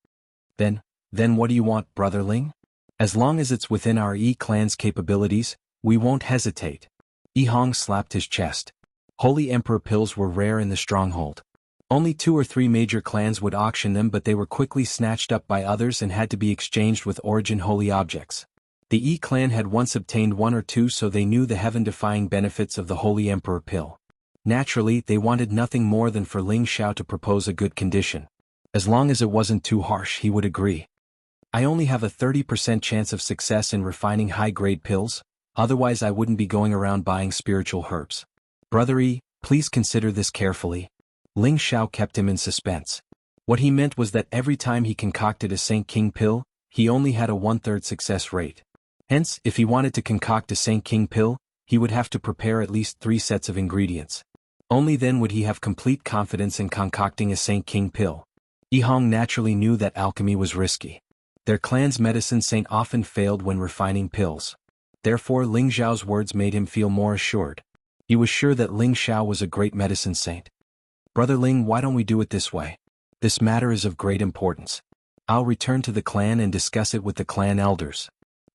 Then what do you want, Brother Ling? As long as it's within our Yi clan's capabilities, we won't hesitate. Yi Hong slapped his chest. Holy Emperor pills were rare in the stronghold. Only 2 or 3 major clans would auction them, but they were quickly snatched up by others and had to be exchanged with origin holy objects. The Yi clan had once obtained 1 or 2, so they knew the heaven-defying benefits of the Holy Emperor pill. Naturally, they wanted nothing more than for Ling Xiao to propose a good condition. As long as it wasn't too harsh, he would agree. "I only have a 30% chance of success in refining high-grade pills, otherwise I wouldn't be going around buying spiritual herbs. Brother Yi, please consider this carefully." Ling Xiao kept him in suspense. What he meant was that every time he concocted a Saint King pill, he only had a 1/3 success rate. Hence, if he wanted to concoct a Saint King pill, he would have to prepare at least 3 sets of ingredients. Only then would he have complete confidence in concocting a Saint King pill. Yi Hong naturally knew that alchemy was risky. Their clan's medicine saint often failed when refining pills. Therefore Ling Xiao's words made him feel more assured. He was sure that Ling Xiao was a great medicine saint. "Brother Ling, why don't we do it this way? This matter is of great importance. I'll return to the clan and discuss it with the clan elders.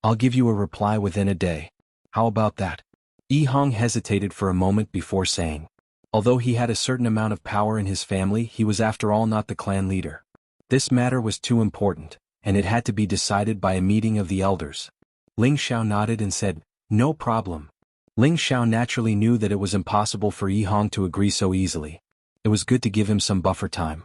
I'll give you a reply within a day. How about that?" Yi Hong hesitated for a moment before saying. Although he had a certain amount of power in his family, he was after all not the clan leader. This matter was too important, and it had to be decided by a meeting of the elders. Ling Xiao nodded and said, "No problem." Ling Xiao naturally knew that it was impossible for Yi Hong to agree so easily. It was good to give him some buffer time.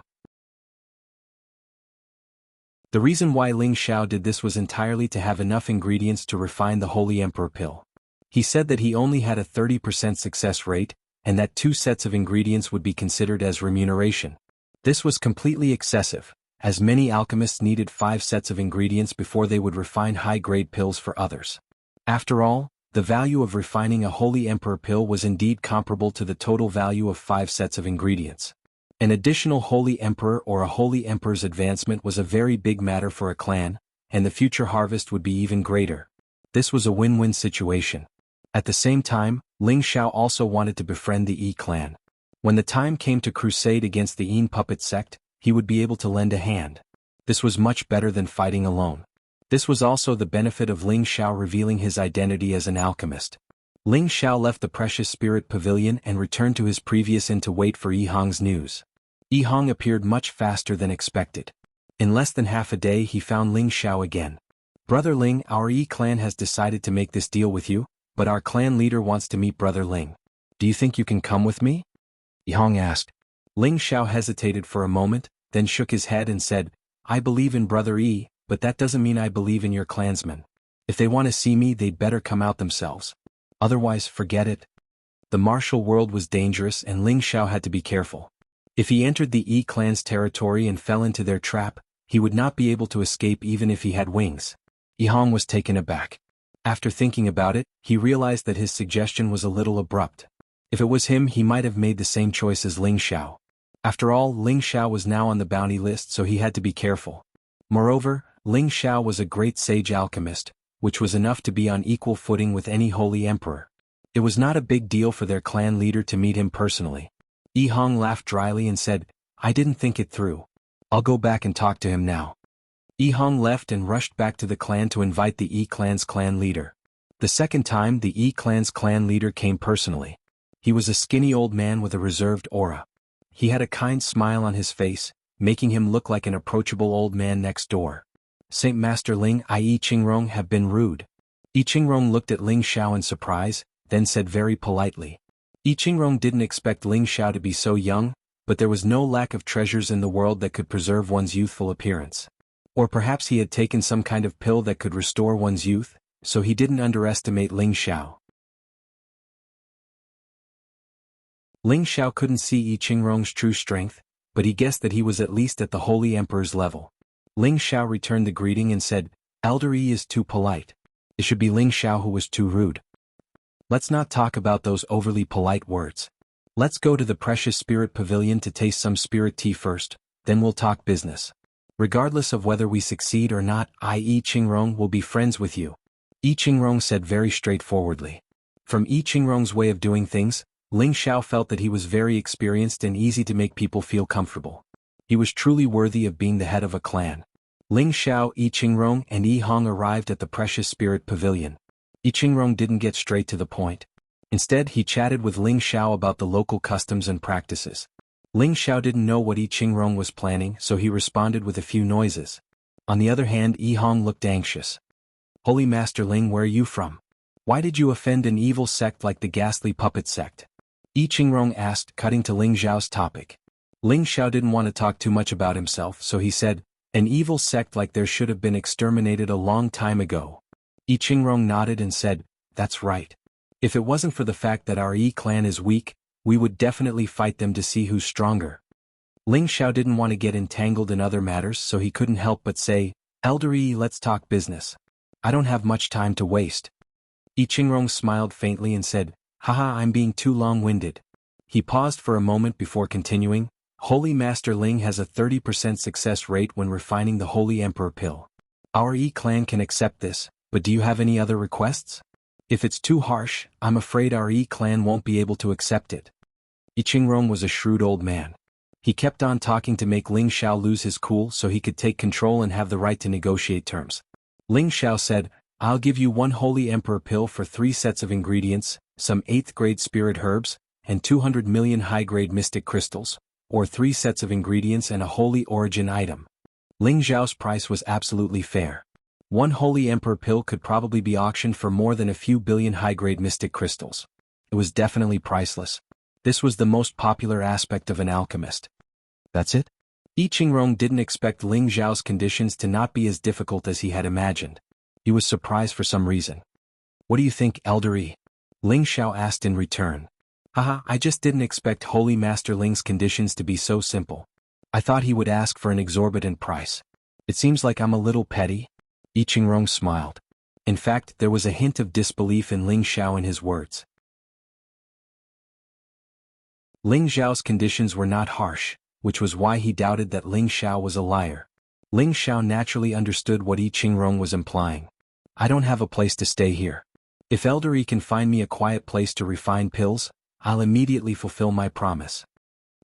The reason why Ling Xiao did this was entirely to have enough ingredients to refine the Holy Emperor pill. He said that he only had a 30% success rate, and that 2 sets of ingredients would be considered as remuneration. This was completely excessive, as many alchemists needed 5 sets of ingredients before they would refine high-grade pills for others. After all, the value of refining a Holy Emperor pill was indeed comparable to the total value of 5 sets of ingredients. An additional Holy Emperor or a Holy Emperor's advancement was a very big matter for a clan, and the future harvest would be even greater. This was a win-win situation. At the same time, Ling Xiao also wanted to befriend the Yi clan. When the time came to crusade against the Yin puppet sect, he would be able to lend a hand. This was much better than fighting alone. This was also the benefit of Ling Xiao revealing his identity as an alchemist. Ling Xiao left the Precious Spirit Pavilion and returned to his previous inn to wait for Yi Hong's news. Yi Hong appeared much faster than expected. In less than half a day he found Ling Xiao again. "Brother Ling, our Yi clan has decided to make this deal with you, but our clan leader wants to meet Brother Ling. Do you think you can come with me?" Yi Hong asked. Ling Xiao hesitated for a moment, then shook his head and said, "I believe in Brother Yi, but that doesn't mean I believe in your clansmen. If they want to see me, they'd better come out themselves. Otherwise, forget it." The martial world was dangerous and Ling Xiao had to be careful. If he entered the Yi clan's territory and fell into their trap, he would not be able to escape even if he had wings. Yi Hong was taken aback. After thinking about it, he realized that his suggestion was a little abrupt. If it was him, he might have made the same choice as Ling Xiao. After all, Ling Xiao was now on the bounty list, so he had to be careful. Moreover, Ling Xiao was a great sage alchemist, which was enough to be on equal footing with any holy emperor. It was not a big deal for their clan leader to meet him personally. Yi Hong laughed dryly and said, "I didn't think it through. I'll go back and talk to him now." Yi Hong left and rushed back to the clan to invite the Yi clan's clan leader. The second time the Yi clan's clan leader came personally. He was a skinny old man with a reserved aura. He had a kind smile on his face, making him look like an approachable old man next door. "Saint Master Ling, I Yi Qingrong have been rude." Yi Qingrong looked at Ling Xiao in surprise, then said very politely. Yi Qingrong didn't expect Ling Xiao to be so young, but there was no lack of treasures in the world that could preserve one's youthful appearance. Or perhaps he had taken some kind of pill that could restore one's youth, so he didn't underestimate Ling Xiao. Ling Xiao couldn't see Yi Qingrong's true strength, but he guessed that he was at least at the Holy Emperor's level. Ling Xiao returned the greeting and said, "Elder Yi is too polite. It should be Ling Xiao who was too rude. Let's not talk about those overly polite words. Let's go to the Precious Spirit Pavilion to taste some spirit tea first, then we'll talk business. Regardless of whether we succeed or not, I Yi Qingrong will be friends with you." Yi Qingrong said very straightforwardly. From Yi Qingrong's way of doing things, Ling Xiao felt that he was very experienced and easy to make people feel comfortable. He was truly worthy of being the head of a clan. Ling Xiao, Yi Qingrong, and Yi Hong arrived at the Precious Spirit Pavilion. Yi Qingrong didn't get straight to the point. Instead, he chatted with Ling Xiao about the local customs and practices. Ling Xiao didn't know what Yi Qingrong was planning, so he responded with a few noises. On the other hand, Yi Hong looked anxious. "Holy Master Ling, where are you from? Why did you offend an evil sect like the ghastly puppet sect?" Yi Qingrong asked, cutting to Ling Xiao's topic. Ling Xiao didn't want to talk too much about himself, so he said, "An evil sect like theirs should have been exterminated a long time ago." Yi Qingrong nodded and said, "That's right. If it wasn't for the fact that our Yi clan is weak, we would definitely fight them to see who's stronger." Ling Xiao didn't want to get entangled in other matters, so he couldn't help but say, "Elder Yi, let's talk business. I don't have much time to waste." Yi Qingrong smiled faintly and said, "Haha, I'm being too long-winded." He paused for a moment before continuing, "Holy Master Ling has a 30% success rate when refining the Holy Emperor pill. Our Yi clan can accept this, but do you have any other requests? If it's too harsh, I'm afraid our Yi clan won't be able to accept it." Yi Qingrong was a shrewd old man. He kept on talking to make Ling Xiao lose his cool so he could take control and have the right to negotiate terms. Ling Xiao said, "I'll give you 1 Holy Emperor pill for 3 sets of ingredients, some 8th-grade spirit herbs, and 200 million high-grade mystic crystals, or 3 sets of ingredients and a holy origin item." Ling Xiao's price was absolutely fair. 1 Holy Emperor pill could probably be auctioned for more than a few billion high-grade mystic crystals. It was definitely priceless. This was the most popular aspect of an alchemist. "That's it? Yi Qingrong didn't expect Ling Zhao's conditions to not be as difficult as he had imagined. He was surprised for some reason. "What do you think, Elder Yi?" Ling Zhao asked in return. "Haha, I just didn't expect Holy Master Ling's conditions to be so simple. I thought he would ask for an exorbitant price. It seems like I'm a little petty." Yi Qingrong smiled. In fact, there was a hint of disbelief in Ling Zhao in his words. Ling Zhao's conditions were not harsh, which was why he doubted that Ling Zhao was a liar. Ling Zhao naturally understood what Yi Qingrong was implying. "I don't have a place to stay here. If Elder Yi can find me a quiet place to refine pills, I'll immediately fulfill my promise."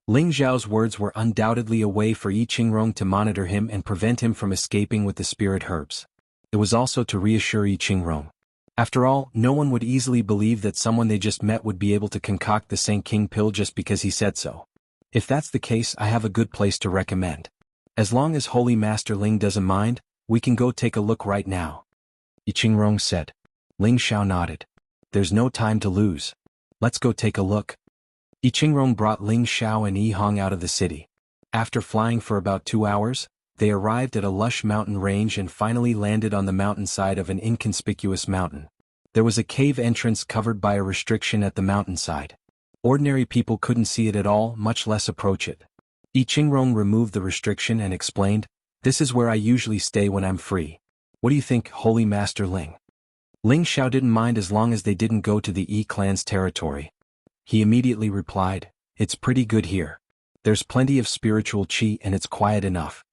Ling Zhao's words were undoubtedly a way for Yi Qingrong to monitor him and prevent him from escaping with the spirit herbs. It was also to reassure Yi Qingrong. After all, no one would easily believe that someone they just met would be able to concoct the Saint King pill just because he said so. "If that's the case, I have a good place to recommend. As long as Holy Master Ling doesn't mind, we can go take a look right now," Yi Qingrong said. Ling Zhao nodded. "There's no time to lose. Let's go take a look." Yi Qingrong brought Ling Zhao and Yi Hong out of the city. After flying for about 2 hours, they arrived at a lush mountain range and finally landed on the mountainside of an inconspicuous mountain. There was a cave entrance covered by a restriction at the mountainside. Ordinary people couldn't see it at all, much less approach it. Yi Qingrong removed the restriction and explained, "This is where I usually stay when I'm free. What do you think, Holy Master Ling?" Ling Zhao didn't mind as long as they didn't go to the Yi clan's territory. He immediately replied, "It's pretty good here. There's plenty of spiritual qi and it's quiet enough."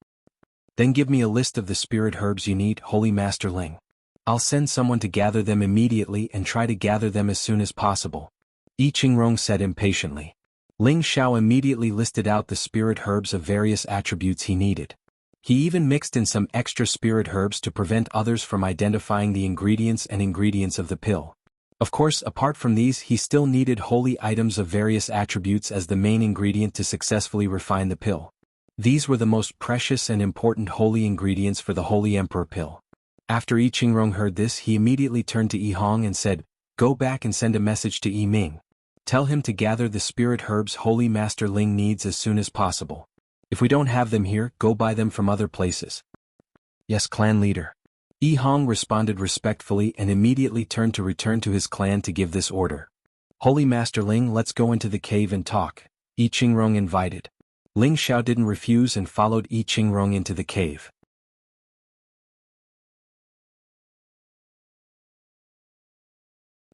"Then give me a list of the spirit herbs you need, Holy Master Ling. I'll send someone to gather them immediately and try to gather them as soon as possible," Yi Qingrong said impatiently. Ling Zhao immediately listed out the spirit herbs of various attributes he needed. He even mixed in some extra spirit herbs to prevent others from identifying the ingredients of the pill. Of course, apart from these, he still needed holy items of various attributes as the main ingredient to successfully refine the pill. These were the most precious and important holy ingredients for the Holy Emperor pill. After Yi Qingrong heard this, he immediately turned to Yi Hong and said, "Go back and send a message to Yi Ming. Tell him to gather the spirit herbs Holy Master Ling needs as soon as possible. If we don't have them here, go buy them from other places." "Yes, clan leader." Yi Hong responded respectfully and immediately turned to return to his clan to give this order. "Holy Master Ling, let's go into the cave and talk," Yi Qingrong invited. Ling Zhao didn't refuse and followed Yi Qingrong into the cave.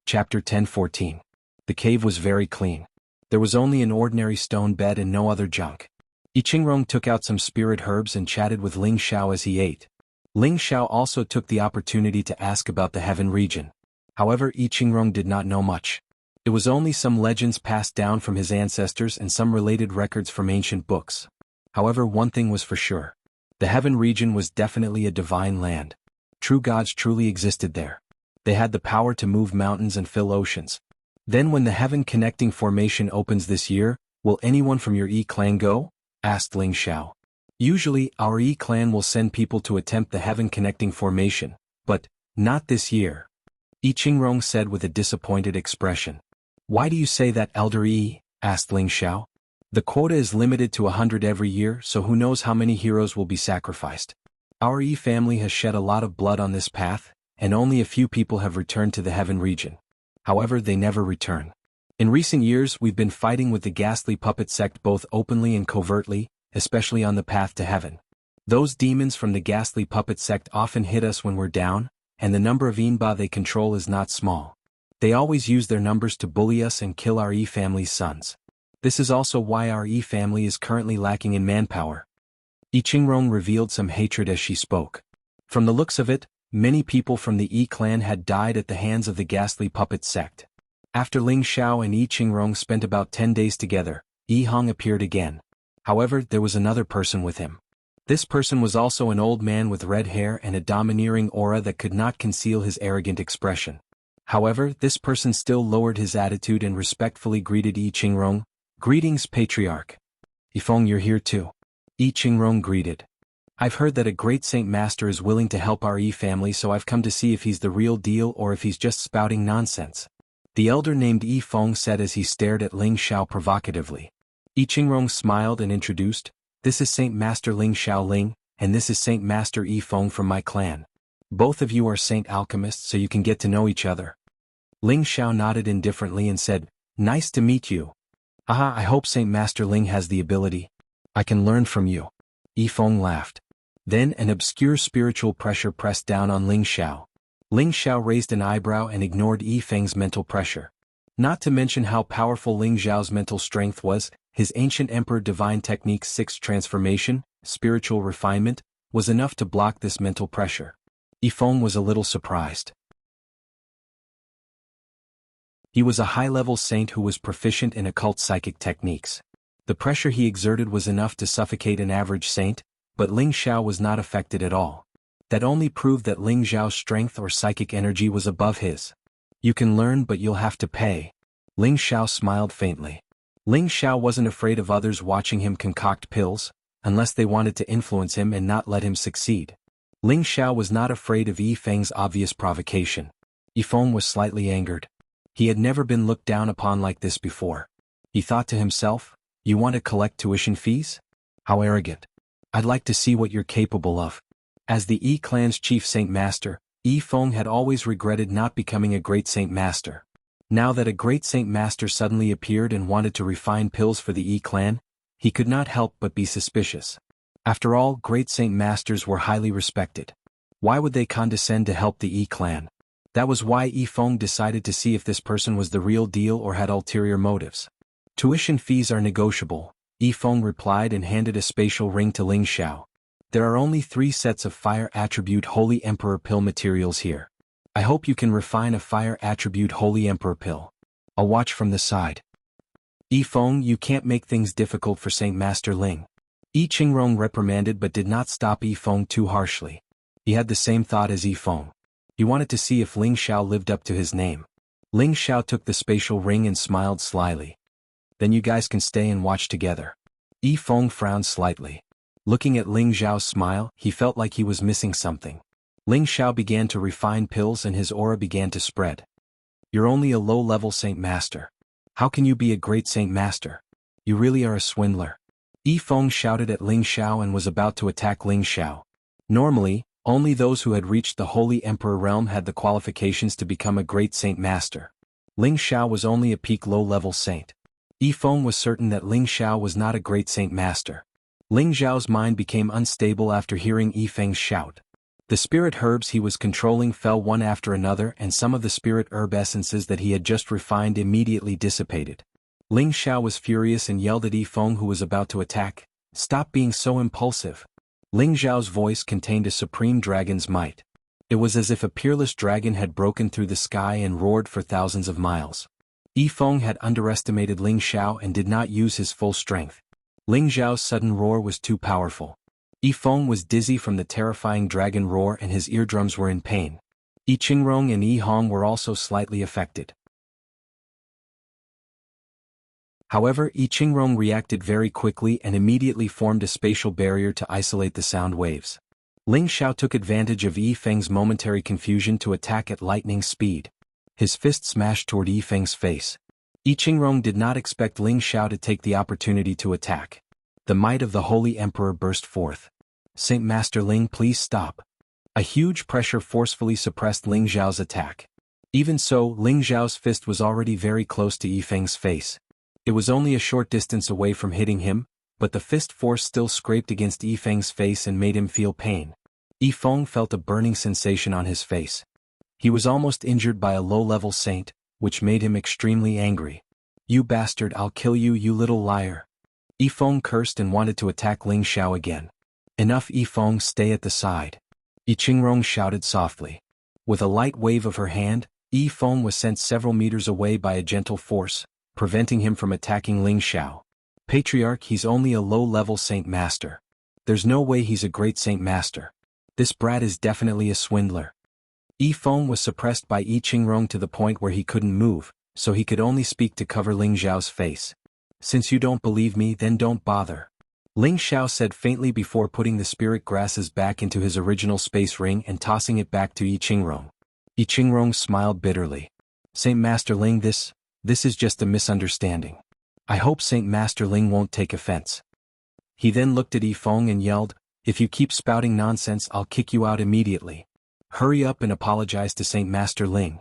Chapter 10:14. The cave was very clean. There was only an ordinary stone bed and no other junk. Yi Qingrong took out some spirit herbs and chatted with Ling Zhao as he ate. Ling Zhao also took the opportunity to ask about the heaven region. However, Yi Qingrong did not know much. It was only some legends passed down from his ancestors and some related records from ancient books. However, one thing was for sure. The heaven region was definitely a divine land. True gods truly existed there. They had the power to move mountains and fill oceans. "Then when the heaven connecting formation opens this year, will anyone from your Yi clan go?" asked Ling Zhao. "Usually, our Yi clan will send people to attempt the heaven connecting formation, but not this year," Yi Qingrong said with a disappointed expression. "Why do you say that, Elder Yi?" asked Ling Zhao. "The quota is limited to 100 every year, so who knows how many heroes will be sacrificed. Our Yi family has shed a lot of blood on this path, and only a few people have returned to the heaven region. However, they never return. In recent years, we've been fighting with the ghastly puppet sect both openly and covertly, especially on the path to heaven. Those demons from the ghastly puppet sect often hit us when we're down, and the number of Inba they control is not small. They always use their numbers to bully us and kill our Yi family's sons. This is also why our Yi family is currently lacking in manpower." Yi Qingrong revealed some hatred as she spoke. From the looks of it, many people from the Yi clan had died at the hands of the ghastly puppet sect. After Ling Zhao and Yi Qingrong spent about 10 days together, Yi Hong appeared again. However, there was another person with him. This person was also an old man with red hair and a domineering aura that could not conceal his arrogant expression. However, this person still lowered his attitude and respectfully greeted Yi Qingrong. "Greetings, Patriarch. Yifeng, you're here too," Yi Qingrong greeted. "I've heard that a great Saint Master is willing to help our Yi family, so I've come to see if he's the real deal or if he's just spouting nonsense," the elder named Yi Feng said as he stared at Ling Zhao provocatively. Yi Qingrong smiled and introduced, This is Saint Master Ling Xiaoling, and this is Saint Master Yi Feng from my clan. Both of you are Saint Alchemists so you can get to know each other. Ling Xiao nodded indifferently and said, Nice to meet you. Aha, I hope Saint Master Ling has the ability. I can learn from you. Yi Feng laughed. Then an obscure spiritual pressure pressed down on Ling Xiao. Ling Xiao raised an eyebrow and ignored Yi Feng's mental pressure. Not to mention how powerful Ling Xiao's mental strength was, his ancient Emperor Divine Technique's 6th transformation, spiritual refinement, was enough to block this mental pressure. Yi Feng was a little surprised. He was a high-level saint who was proficient in occult psychic techniques. The pressure he exerted was enough to suffocate an average saint, but Ling Xiao was not affected at all. That only proved that Ling Xiao's strength or psychic energy was above his. You can learn but you'll have to pay. Ling Xiao smiled faintly. Ling Xiao wasn't afraid of others watching him concoct pills, unless they wanted to influence him and not let him succeed. Ling Xiao was not afraid of Yi Feng's obvious provocation. Yi Feng was slightly angered. He had never been looked down upon like this before. He thought to himself, you want to collect tuition fees? How arrogant. I'd like to see what you're capable of. As the Yi clan's chief Saint Master, Yi Feng had always regretted not becoming a great Saint Master. Now that a great Saint Master suddenly appeared and wanted to refine pills for the Yi clan, he could not help but be suspicious. After all, great Saint Masters were highly respected. Why would they condescend to help the Yi clan? That was why Yi Feng decided to see if this person was the real deal or had ulterior motives. Tuition fees are negotiable, Yi Feng replied and handed a spatial ring to Ling Xiao. There are only 3 sets of fire attribute Holy Emperor pill materials here. I hope you can refine a fire attribute Holy Emperor pill. I'll watch from the side. Yi Feng, you can't make things difficult for Saint Master Ling. Yi Qingrong reprimanded but did not stop Yi Feng too harshly. He had the same thought as Yi Feng. He wanted to see if Ling Xiao lived up to his name. Ling Xiao took the spatial ring and smiled slyly. Then you guys can stay and watch together. Yi Feng frowned slightly. Looking at Ling Xiao's smile, he felt like he was missing something. Ling Xiao began to refine pills and his aura began to spread. You're only a low-level Saint Master. How can you be a great Saint Master? You really are a swindler. Yi Feng shouted at Ling Xiao and was about to attack Ling Xiao. Normally, only those who had reached the Holy Emperor realm had the qualifications to become a great Saint Master. Ling Xiao was only a peak low-level saint. Yi Feng was certain that Ling Xiao was not a great Saint Master. Ling Xiao's mind became unstable after hearing Yi Feng's shout. The spirit herbs he was controlling fell one after another and some of the spirit herb essences that he had just refined immediately dissipated. Ling Xiao was furious and yelled at Yi Feng who was about to attack, "Stop being so impulsive." Ling Xiao's voice contained a supreme dragon's might. It was as if a peerless dragon had broken through the sky and roared for thousands of miles. Yi Feng had underestimated Ling Xiao and did not use his full strength. Ling Xiao's sudden roar was too powerful. Yi Feng was dizzy from the terrifying dragon roar and his eardrums were in pain. Yi Qingrong and Yi Hong were also slightly affected. However, Yi Qingrong reacted very quickly and immediately formed a spatial barrier to isolate the sound waves. Ling Xiao took advantage of Yi Feng's momentary confusion to attack at lightning speed. His fist smashed toward Yi Feng's face. Yi Qingrong did not expect Ling Xiao to take the opportunity to attack. The might of the Holy Emperor burst forth. "Saint Master Ling, please stop." A huge pressure forcefully suppressed Ling Xiao's attack. Even so, Ling Xiao's fist was already very close to Yi Feng's face. It was only a short distance away from hitting him, but the fist force still scraped against Yi Feng's face and made him feel pain. Yi Feng felt a burning sensation on his face. He was almost injured by a low-level saint, which made him extremely angry. "You bastard, I'll kill you, you little liar." Yi Feng cursed and wanted to attack Ling Xiao again. "Enough, Yi Feng, stay at the side." Yi Qingrong shouted softly. With a light wave of her hand, Yi Feng was sent several meters away by a gentle force, preventing him from attacking Ling Xiao. "Patriarch, he's only a low-level Saint Master. There's no way he's a great Saint Master. This brat is definitely a swindler." Yi Feng was suppressed by Yi Qingrong to the point where he couldn't move, so he could only speak to cover Ling Xiao's face. "Since you don't believe me, then don't bother," Ling Xiao said faintly before putting the spirit grasses back into his original space ring and tossing it back to Yi Qingrong. Yi Qingrong smiled bitterly. "Saint Master Ling, this is just a misunderstanding. I hope Saint Master Ling won't take offense." He then looked at Yifeng and yelled, "If you keep spouting nonsense, I'll kick you out immediately. Hurry up and apologize to Saint Master Ling."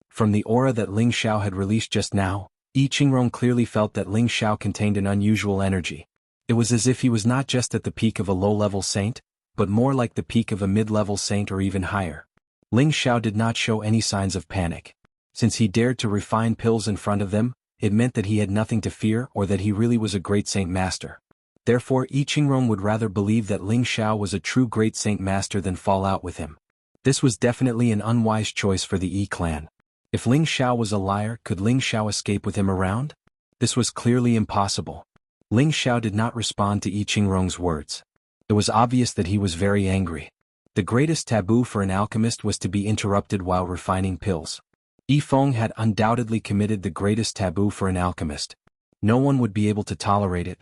From the aura that Ling Xiao had released just now, Yi Qingrong clearly felt that Ling Xiao contained an unusual energy. It was as if he was not just at the peak of a low-level saint, but more like the peak of a mid-level saint or even higher. Ling Xiao did not show any signs of panic. Since he dared to refine pills in front of them, it meant that he had nothing to fear or that he really was a great saint master. Therefore Yi Qingrong would rather believe that Ling Xiao was a true great saint master than fall out with him. This was definitely an unwise choice for the Yi clan. If Ling Xiao was a liar, could Ling Xiao escape with him around? This was clearly impossible. Ling Xiao did not respond to Yi Qingrong's words. It was obvious that he was very angry. The greatest taboo for an alchemist was to be interrupted while refining pills. Yifeng had undoubtedly committed the greatest taboo for an alchemist. No one would be able to tolerate it.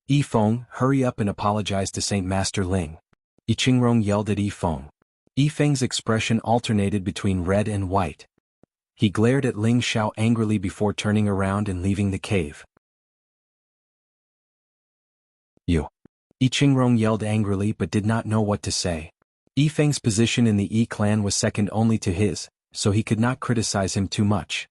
"Yifeng, hurry up and apologize to Saint Master Ling." Yi Qingrong yelled at Yifeng. Yifeng's expression alternated between red and white. He glared at Ling Xiao angrily before turning around and leaving the cave. "You!" Yi Qingrong yelled angrily but did not know what to say. Yifeng's position in the Yi clan was second only to his, so he could not criticize him too much.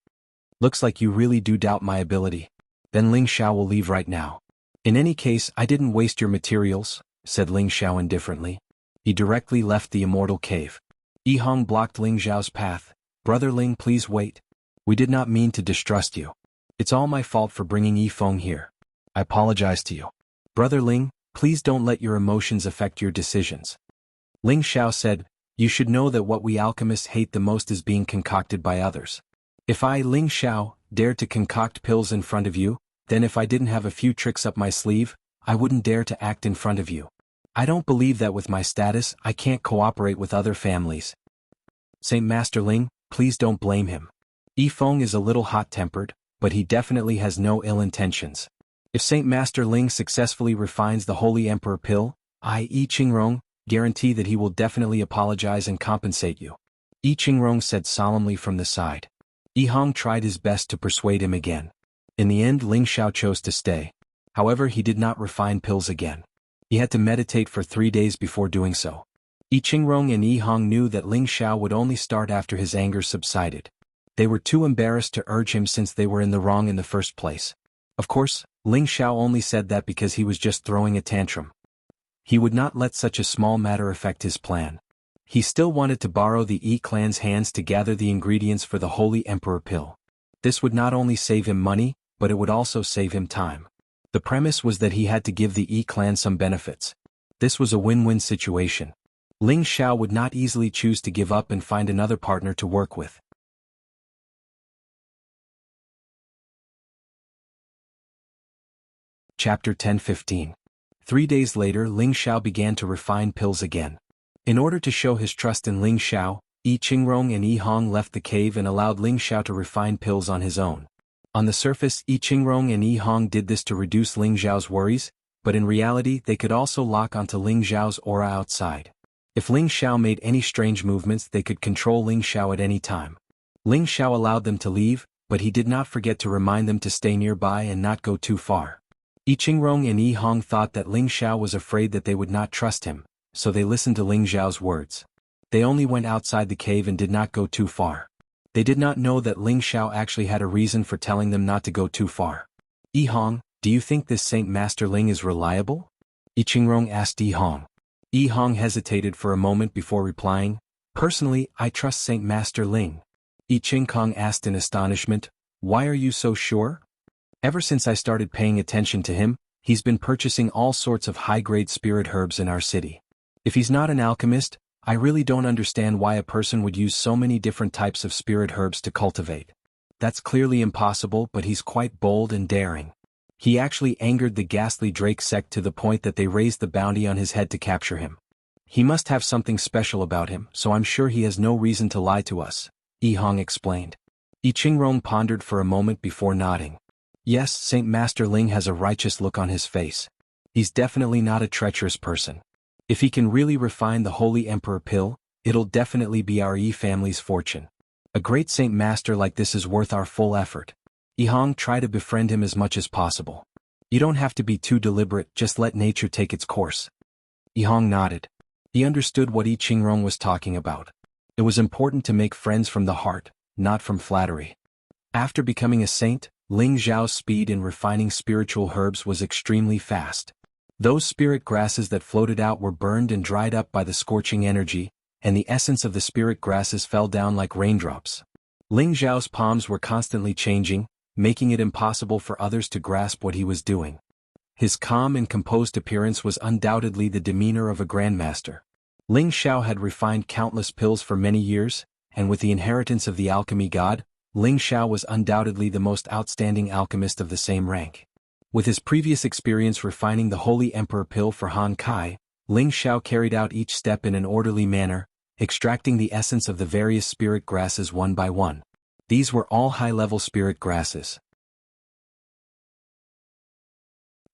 "Looks like you really do doubt my ability. Then Ling Xiao will leave right now." "In any case, I didn't waste your materials," said Ling Xiao indifferently. He directly left the immortal cave. Yi Hong blocked Ling Xiao's path. "Brother Ling, please wait. We did not mean to distrust you. It's all my fault for bringing Yifeng here. I apologize to you. Brother Ling, please don't let your emotions affect your decisions." Ling Xiao said, "You should know that what we alchemists hate the most is being concocted by others. If I, Ling Xiao, dared to concoct pills in front of you, then if I didn't have a few tricks up my sleeve, I wouldn't dare to act in front of you. I don't believe that with my status I can't cooperate with other families. Saint Master Ling, please don't blame him. Yifeng is a little hot-tempered, but he definitely has no ill intentions. If Saint Master Ling successfully refines the Holy Emperor pill, I, Yi Qingrong, guarantee that he will definitely apologize and compensate you." Yi Qingrong said solemnly from the side. Yi Hong tried his best to persuade him again. In the end Ling Xiao chose to stay. However, he did not refine pills again. He had to meditate for 3 days before doing so. Yi Qingrong and Yi Hong knew that Ling Xiao would only start after his anger subsided. They were too embarrassed to urge him since they were in the wrong in the first place. Of course, Ling Xiao only said that because he was just throwing a tantrum. He would not let such a small matter affect his plan. He still wanted to borrow the Yi clan's hands to gather the ingredients for the Holy Emperor pill. This would not only save him money, but it would also save him time. The premise was that he had to give the Yi clan some benefits. This was a win-win situation. Ling Xiao would not easily choose to give up and find another partner to work with. Chapter 10-15. 3 days later Ling Xiao began to refine pills again. In order to show his trust in Ling Xiao, Yi Qingrong and Yi Hong left the cave and allowed Ling Xiao to refine pills on his own. On the surface, Yi Qingrong and Yi Hong did this to reduce Ling Xiao's worries, but in reality they could also lock onto Ling Xiao's aura outside. If Ling Xiao made any strange movements, they could control Ling Xiao at any time. Ling Xiao allowed them to leave, but he did not forget to remind them to stay nearby and not go too far. Yi Qingrong and Yi Hong thought that Ling Xiao was afraid that they would not trust him, so they listened to Ling Xiao's words. They only went outside the cave and did not go too far. They did not know that Ling Xiao actually had a reason for telling them not to go too far. "Yi Hong, do you think this Saint Master Ling is reliable?" Yi Qingrong asked Yi Hong. Yi Hong hesitated for a moment before replying, "Personally, I trust Saint Master Ling." Yi Qingrong asked in astonishment, "Why are you so sure?" "Ever since I started paying attention to him, he's been purchasing all sorts of high-grade spirit herbs in our city. If he's not an alchemist, I really don't understand why a person would use so many different types of spirit herbs to cultivate. That's clearly impossible, but he's quite bold and daring. He actually angered the ghastly Drake sect to the point that they raised the bounty on his head to capture him. He must have something special about him, so I'm sure he has no reason to lie to us," Yi Hong explained. Yi Qingrong pondered for a moment before nodding. Yes, Saint Master Ling has a righteous look on his face. He's definitely not a treacherous person. If he can really refine the Holy Emperor pill, it'll definitely be our Yi family's fortune. A great Saint Master like this is worth our full effort. Yi Hong, try to befriend him as much as possible. You don't have to be too deliberate, just let nature take its course. Yihong nodded. He understood what I Ching was talking about. It was important to make friends from the heart, not from flattery. After becoming a saint, Ling Zhao's speed in refining spiritual herbs was extremely fast. Those spirit grasses that floated out were burned and dried up by the scorching energy, and the essence of the spirit grasses fell down like raindrops. Ling Zhao's palms were constantly changing, making it impossible for others to grasp what he was doing. His calm and composed appearance was undoubtedly the demeanor of a grandmaster. Ling Xiao had refined countless pills for many years, and with the inheritance of the alchemy god, Ling Xiao was undoubtedly the most outstanding alchemist of the same rank. With his previous experience refining the Holy Emperor pill for Han Kai, Ling Xiao carried out each step in an orderly manner, extracting the essence of the various spirit grasses one by one. These were all high-level spirit grasses.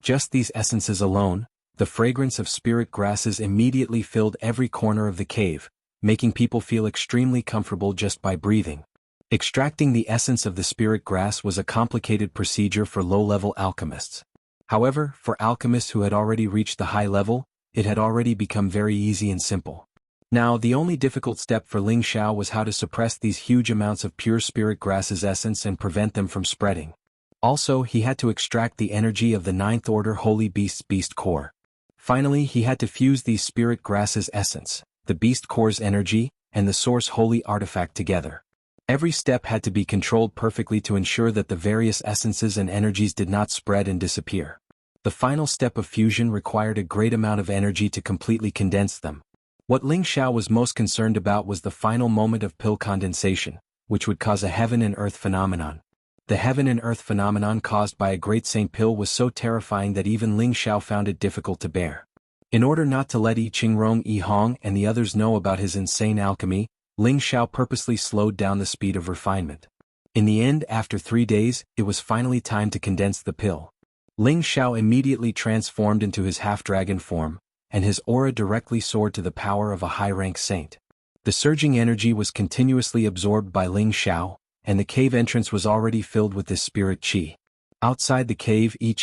Just these essences alone, the fragrance of spirit grasses immediately filled every corner of the cave, making people feel extremely comfortable just by breathing. Extracting the essence of the spirit grass was a complicated procedure for low-level alchemists. However, for alchemists who had already reached the high level, it had already become very easy and simple. Now, the only difficult step for Ling Xiao was how to suppress these huge amounts of pure spirit grasses essence and prevent them from spreading. Also, he had to extract the energy of the ninth order holy beast's beast core. Finally, he had to fuse these spirit grasses essence, the beast core's energy, and the source holy artifact together. Every step had to be controlled perfectly to ensure that the various essences and energies did not spread and disappear. The final step of fusion required a great amount of energy to completely condense them. What Ling Xiao was most concerned about was the final moment of pill condensation, which would cause a heaven and earth phenomenon. The heaven and earth phenomenon caused by a great saint pill was so terrifying that even Ling Xiao found it difficult to bear. In order not to let I Hong and the others know about his insane alchemy, Ling Xiao purposely slowed down the speed of refinement. In the end, after 3 days, it was finally time to condense the pill. Ling Xiao immediately transformed into his half-dragon form, and his aura directly soared to the power of a high-rank saint. The surging energy was continuously absorbed by Ling Xiao, and the cave entrance was already filled with this spirit qi. Outside the cave, I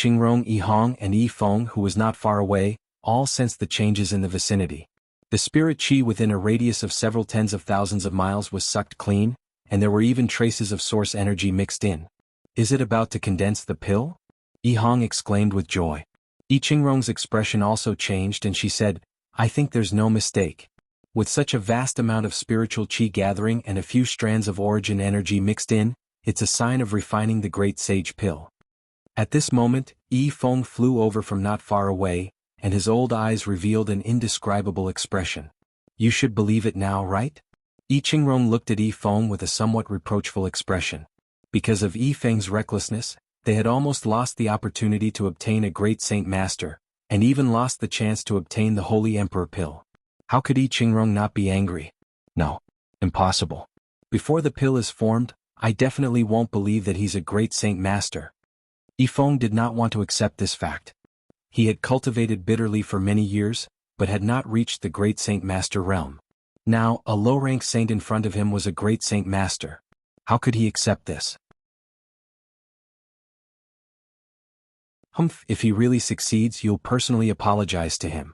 Hong and I Feng, who was not far away, all sensed the changes in the vicinity. The spirit qi within a radius of several tens of thousands of miles was sucked clean, and there were even traces of source energy mixed in. Is it about to condense the pill? I Hong exclaimed with joy. I Hong's expression also changed and she said, I think there's no mistake. With such a vast amount of spiritual qi gathering and a few strands of origin energy mixed in, it's a sign of refining the great sage pill. At this moment, I Feng flew over from not far away, and his old eyes revealed an indescribable expression. You should believe it now, right? I Qingrong looked at I Feng with a somewhat reproachful expression. Because of I Feng's recklessness, they had almost lost the opportunity to obtain a great saint master, and even lost the chance to obtain the holy emperor pill. How could I Qingrong not be angry? No. Impossible. Before the pill is formed, I definitely won't believe that he's a great saint master. I Feng did not want to accept this fact. He had cultivated bitterly for many years, but had not reached the great saint master realm. Now, a low-rank saint in front of him was a great saint master. How could he accept this? Humph, if he really succeeds, you'll personally apologize to him.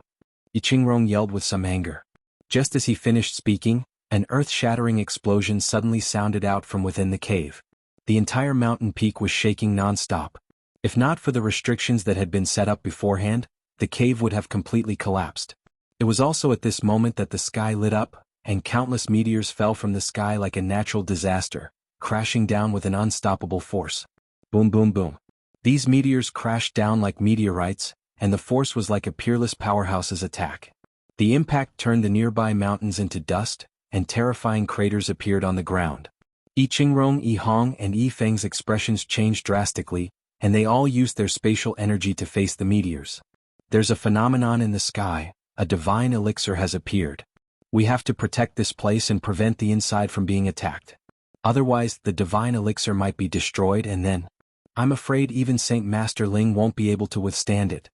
I Qingrong yelled with some anger. Just as he finished speaking, an earth-shattering explosion suddenly sounded out from within the cave. The entire mountain peak was shaking non-stop. If not for the restrictions that had been set up beforehand, the cave would have completely collapsed. It was also at this moment that the sky lit up, and countless meteors fell from the sky like a natural disaster, crashing down with an unstoppable force. Boom boom boom. These meteors crashed down like meteorites, and the force was like a peerless powerhouse's attack. The impact turned the nearby mountains into dust, and terrifying craters appeared on the ground. I Qingrong, I Hong and I Feng's expressions changed drastically, and they all used their spatial energy to face the meteors. There's a phenomenon in the sky, a divine elixir has appeared. We have to protect this place and prevent the inside from being attacked. Otherwise, the divine elixir might be destroyed and then, I'm afraid even Saint Master Ling won't be able to withstand it.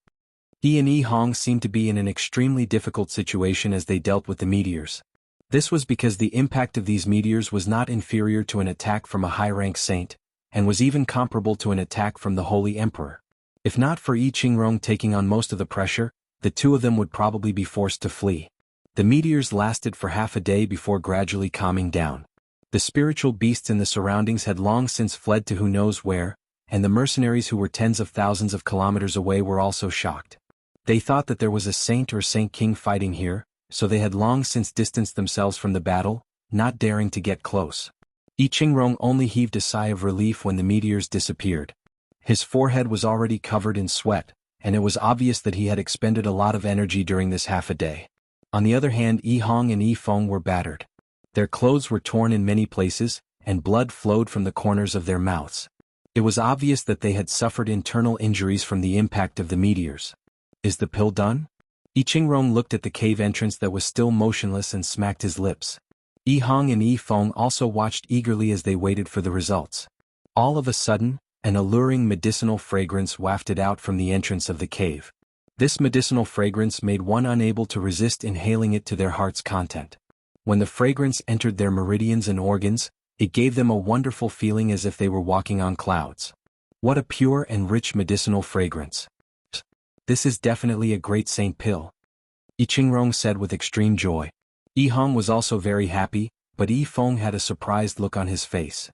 He and I Hong seemed to be in an extremely difficult situation as they dealt with the meteors. This was because the impact of these meteors was not inferior to an attack from a high-rank saint, and was even comparable to an attack from the Holy Emperor. If not for Yi Qingrong taking on most of the pressure, the two of them would probably be forced to flee. The meteors lasted for half a day before gradually calming down. The spiritual beasts in the surroundings had long since fled to who knows where, and the mercenaries who were tens of thousands of kilometers away were also shocked. They thought that there was a saint or saint king fighting here, so they had long since distanced themselves from the battle, not daring to get close. Yi Qingrong only heaved a sigh of relief when the meteors disappeared. His forehead was already covered in sweat, and it was obvious that he had expended a lot of energy during this half a day. On the other hand, Yi Hong and Yi Feng were battered. Their clothes were torn in many places, and blood flowed from the corners of their mouths. It was obvious that they had suffered internal injuries from the impact of the meteors. Is the pill done? Yi Qingrong looked at the cave entrance that was still motionless and smacked his lips. Yi Hong and Yi Feng also watched eagerly as they waited for the results. All of a sudden, an alluring medicinal fragrance wafted out from the entrance of the cave. This medicinal fragrance made one unable to resist inhaling it to their heart's content. When the fragrance entered their meridians and organs, it gave them a wonderful feeling as if they were walking on clouds. What a pure and rich medicinal fragrance. This is definitely a great saint pill, Yi Qingrong said with extreme joy. Yi Hong was also very happy, but Yi Feng had a surprised look on his face.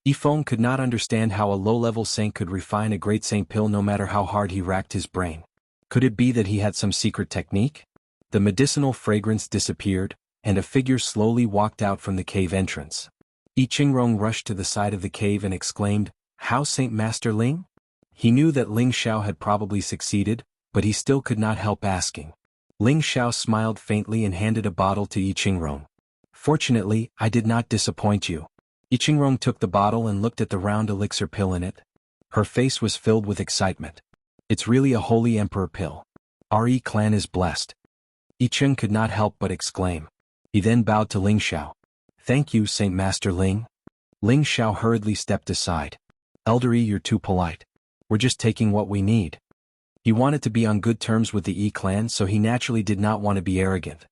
Yi Feng could not understand how a low-level saint could refine a great saint pill no matter how hard he racked his brain. Could it be that he had some secret technique? The medicinal fragrance disappeared, and a figure slowly walked out from the cave entrance. Yi Qingrong rushed to the side of the cave and exclaimed, "How, Saint Master Ling?" He knew that Ling Xiao had probably succeeded, but he still could not help asking. Ling Xiao smiled faintly and handed a bottle to Yi Qingrong. "Fortunately, I did not disappoint you." Yi Qingrong took the bottle and looked at the round elixir pill in it. Her face was filled with excitement. "It's really a holy emperor pill. Our Yi clan is blessed." Yi Qing could not help but exclaim. He then bowed to Ling Xiao. "Thank you, Saint Master Ling." Ling Xiao hurriedly stepped aside. "Elder Yi, you're too polite. We're just taking what we need." He wanted to be on good terms with the Yi clan, so he naturally did not want to be arrogant.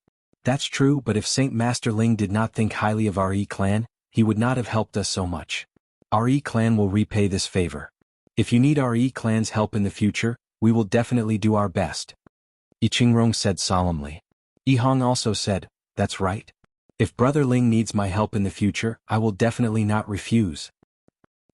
That's true, but if Saint Master Ling did not think highly of our Yi clan, he would not have helped us so much. Our Yi clan will repay this favor. If you need our Yi clan's help in the future, we will definitely do our best, Yi Qingrong said solemnly. Yi Hong also said, "That's right. If Brother Ling needs my help in the future, I will definitely not refuse."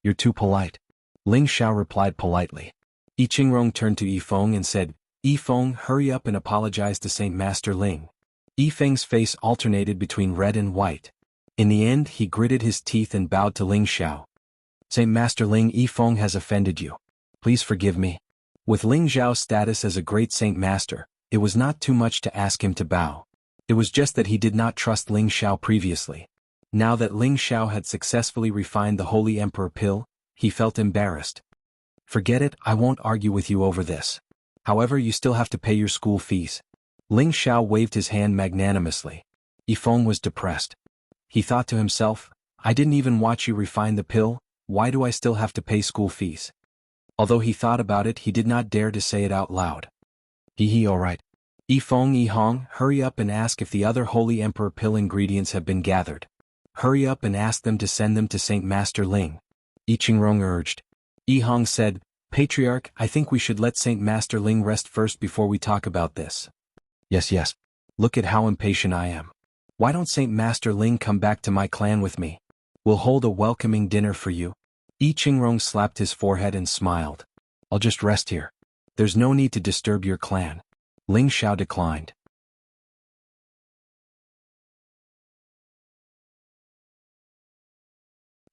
"You're too polite," Ling Xiao replied politely. Yi Qingrong turned to Yi Feng and said, "Yi Feng, hurry up and apologize to Saint Master Ling." Yi Feng's face alternated between red and white. In the end, he gritted his teeth and bowed to Ling Xiao. "Saint Master Ling, Yi Feng has offended you. Please forgive me." With Ling Xiao's status as a great Saint Master, it was not too much to ask him to bow. It was just that he did not trust Ling Xiao previously. Now that Ling Xiao had successfully refined the Holy Emperor pill, he felt embarrassed. "Forget it, I won't argue with you over this. However, you still have to pay your school fees." Ling Xiao waved his hand magnanimously. Yi Feng was depressed. He thought to himself, "I didn't even watch you refine the pill, why do I still have to pay school fees?" Although he thought about it, he did not dare to say it out loud. Alright. Yi Feng, Yi Hong, hurry up and ask if the other Holy Emperor pill ingredients have been gathered. Hurry up and ask them to send them to Saint Master Ling, Yi Qingrong urged. Yi Hong said, "Patriarch, I think we should let Saint Master Ling rest first before we talk about this." Yes. Look at how impatient I am. Why don't Saint Master Ling come back to my clan with me? We'll hold a welcoming dinner for you. Yi Qingrong slapped his forehead and smiled. "I'll just rest here. There's no need to disturb your clan." Ling Xiao declined.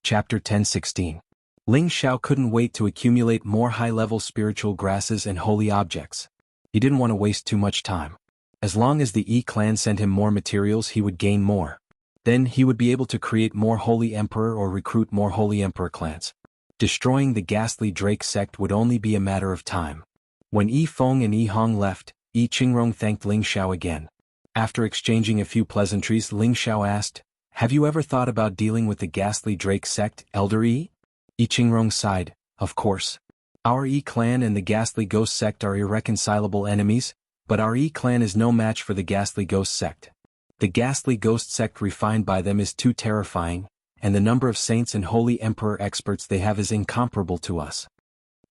Chapter 10:16. Ling Xiao couldn't wait to accumulate more high-level spiritual grasses and holy objects. He didn't want to waste too much time. As long as the Yi clan sent him more materials, he would gain more. Then he would be able to create more Holy Emperor or recruit more Holy Emperor clans. Destroying the ghastly Drake sect would only be a matter of time. When Yi Feng and Yi Hong left, Yi Qingrong thanked Ling Xiao again. After exchanging a few pleasantries, Ling Xiao asked, "Have you ever thought about dealing with the ghastly Drake sect, Elder Yi?" Yi Qingrong sighed, "Of course. Our Yi clan and the ghastly ghost sect are irreconcilable enemies, but our Yi clan is no match for the ghastly ghost sect. The ghastly ghost sect refined by them is too terrifying, and the number of saints and holy emperor experts they have is incomparable to us.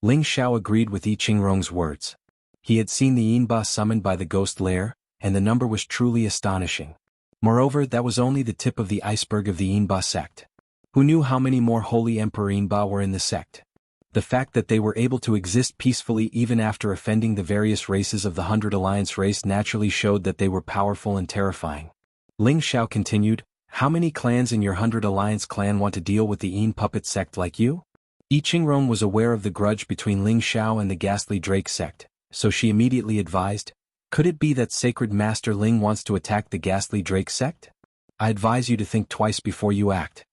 Ling Xiao agreed with Yi Qingrong's words. He had seen the Yinba summoned by the ghost lair, and the number was truly astonishing. Moreover, that was only the tip of the iceberg of the Yinba sect. Who knew how many more holy emperor Yinba were in the sect? The fact that they were able to exist peacefully even after offending the various races of the Hundred Alliance race naturally showed that they were powerful and terrifying. Ling Xiao continued, how many clans in your Hundred Alliance clan want to deal with the Yin puppet sect like you? Yi Qingrong was aware of the grudge between Ling Xiao and the ghastly Drake sect, so she immediately advised, could it be that Sacred Master Ling wants to attack the ghastly Drake sect? I advise you to think twice before you act.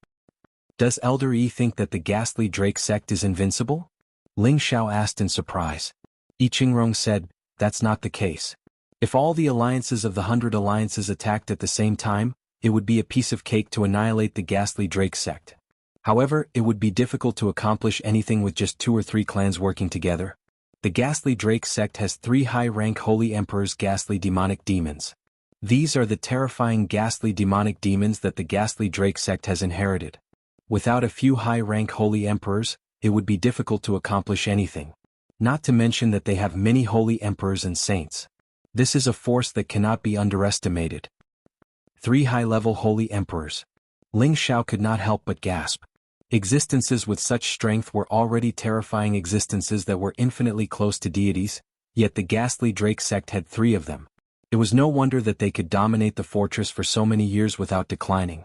Does Elder Yi think that the ghastly Drake sect is invincible? Ling Xiao asked in surprise. Yi Qingrong said, that's not the case. If all the alliances of the 100 alliances attacked at the same time, it would be a piece of cake to annihilate the ghastly Drake sect. However, it would be difficult to accomplish anything with just 2 or 3 clans working together. The ghastly Drake sect has 3 high-rank holy emperors, ghastly demonic demons. These are the terrifying ghastly demonic demons that the ghastly Drake sect has inherited. Without a few high-rank holy emperors, it would be difficult to accomplish anything. Not to mention that they have many holy emperors and saints. This is a force that cannot be underestimated. 3 high-level holy emperors. Ling Xiao could not help but gasp. Existences with such strength were already terrifying existences that were infinitely close to deities, yet the ghastly Drake sect had 3 of them. It was no wonder that they could dominate the fortress for so many years without declining.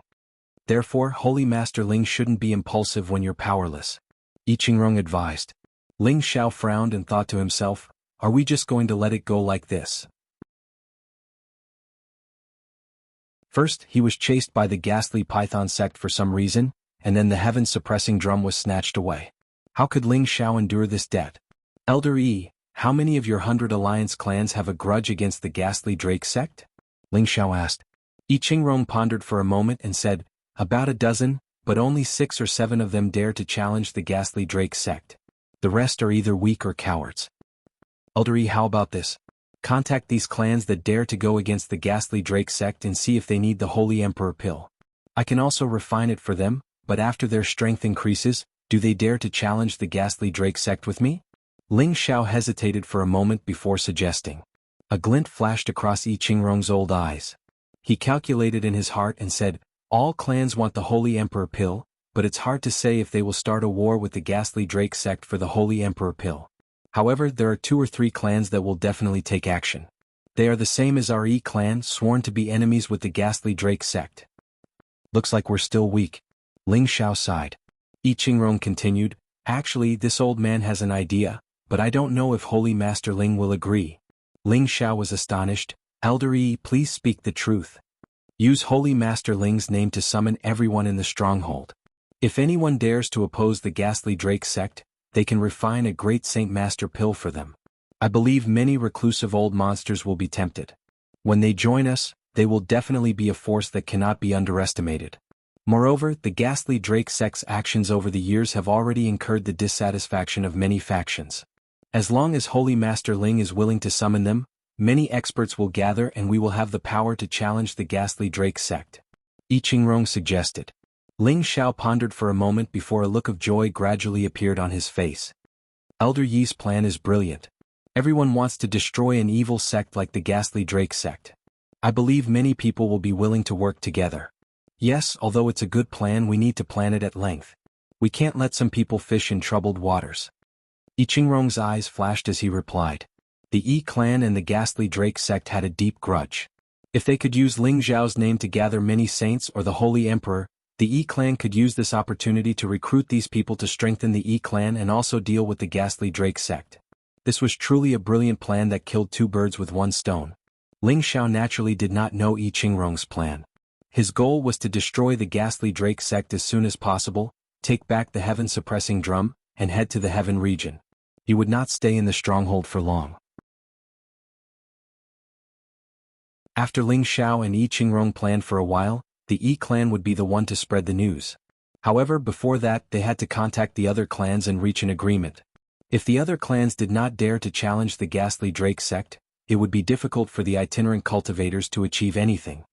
Therefore, Holy Master Ling shouldn't be impulsive when you're powerless. Yi Qingrong advised. Ling Xiao frowned and thought to himself, are we just going to let it go like this? First, he was chased by the ghastly Python sect for some reason, and then the heaven-suppressing drum was snatched away. How could Ling Xiao endure this debt? Elder Yi, how many of your 100 alliance clans have a grudge against the ghastly Drake sect? Ling Xiao asked. Yi Qingrong pondered for a moment and said, about a dozen, but only 6 or 7 of them dare to challenge the ghastly Drake sect. The rest are either weak or cowards. Elder Yi, how about this? Contact these clans that dare to go against the ghastly Drake sect and see if they need the Holy Emperor pill. I can also refine it for them, but after their strength increases, do they dare to challenge the ghastly Drake sect with me? Ling Xiao hesitated for a moment before suggesting. A glint flashed across Yi Qingrong's old eyes. He calculated in his heart and said, all clans want the Holy Emperor pill, but it's hard to say if they will start a war with the ghastly Drake sect for the Holy Emperor pill. However, there are 2 or 3 clans that will definitely take action. They are the same as our Yi clan, sworn to be enemies with the ghastly Drake sect. Looks like we're still weak. Ling Xiao sighed. Yi Qingrong continued, actually this old man has an idea, but I don't know if Holy Master Ling will agree. Ling Xiao was astonished. Elder Yi, please speak the truth. Use Holy Master Ling's name to summon everyone in the stronghold. If anyone dares to oppose the ghastly Drake sect, they can refine a great Saint Master pill for them. I believe many reclusive old monsters will be tempted. When they join us, they will definitely be a force that cannot be underestimated. Moreover, the ghastly Drake sect's actions over the years have already incurred the dissatisfaction of many factions. As long as Holy Master Ling is willing to summon them, many experts will gather and we will have the power to challenge the ghastly Drake sect. Yi Qingrong suggested. Ling Xiao pondered for a moment before a look of joy gradually appeared on his face. Elder Yi's plan is brilliant. Everyone wants to destroy an evil sect like the ghastly Drake sect. I believe many people will be willing to work together. Yes, although it's a good plan, we need to plan it at length. We can't let some people fish in troubled waters. Yi Qingrong's eyes flashed as he replied. The Yi clan and the ghastly Drake sect had a deep grudge. If they could use Ling Xiao's name to gather many saints or the Holy Emperor, the Yi clan could use this opportunity to recruit these people to strengthen the Yi clan and also deal with the ghastly Drake sect. This was truly a brilliant plan that killed 2 birds with 1 stone. Ling Xiao naturally did not know Yi Qingrong's plan. His goal was to destroy the ghastly Drake sect as soon as possible, take back the heaven-suppressing drum, and head to the heaven region. He would not stay in the stronghold for long. After Ling Xiao and Yi Qingrong planned for a while, the Yi clan would be the one to spread the news. However, before that, they had to contact the other clans and reach an agreement. If the other clans did not dare to challenge the ghastly Drake sect, it would be difficult for the itinerant cultivators to achieve anything.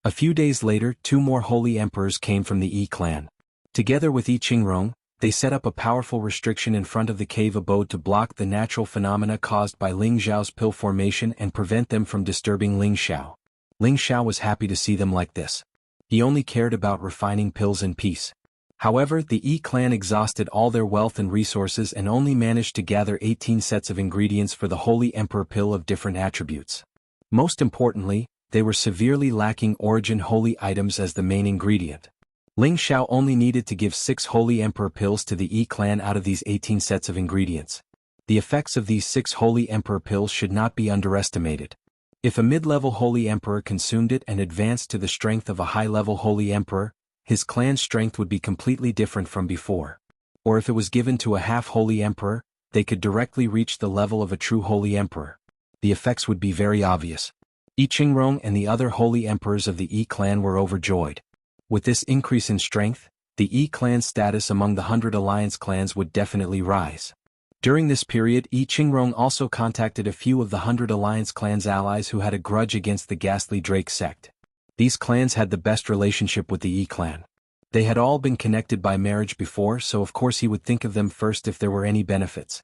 A few days later, 2 more holy emperors came from the Yi clan. Together with I Ching, they set up a powerful restriction in front of the cave abode to block the natural phenomena caused by Ling Xiao's pill formation and prevent them from disturbing Ling Xiao. Ling Xiao was happy to see them like this. He only cared about refining pills in peace. However, the Yi clan exhausted all their wealth and resources and only managed to gather 18 sets of ingredients for the Holy Emperor pill of different attributes. Most importantly, they were severely lacking origin holy items as the main ingredient. Ling Xiao only needed to give 6 Holy Emperor pills to the Yi clan out of these 18 sets of ingredients. The effects of these 6 Holy Emperor pills should not be underestimated. If a mid-level Holy Emperor consumed it and advanced to the strength of a high-level Holy Emperor, his clan's strength would be completely different from before. Or if it was given to a half-Holy Emperor, they could directly reach the level of a true Holy Emperor. The effects would be very obvious. I Ching and the other Holy Emperors of the Yi clan were overjoyed. With this increase in strength, the Yi clan's status among the 100 alliance clans would definitely rise. During this period, I Ching also contacted a few of the 100 alliance clans' allies who had a grudge against the ghastly Drake sect. These clans had the best relationship with the Yi clan. They had all been connected by marriage before, so of course he would think of them first if there were any benefits.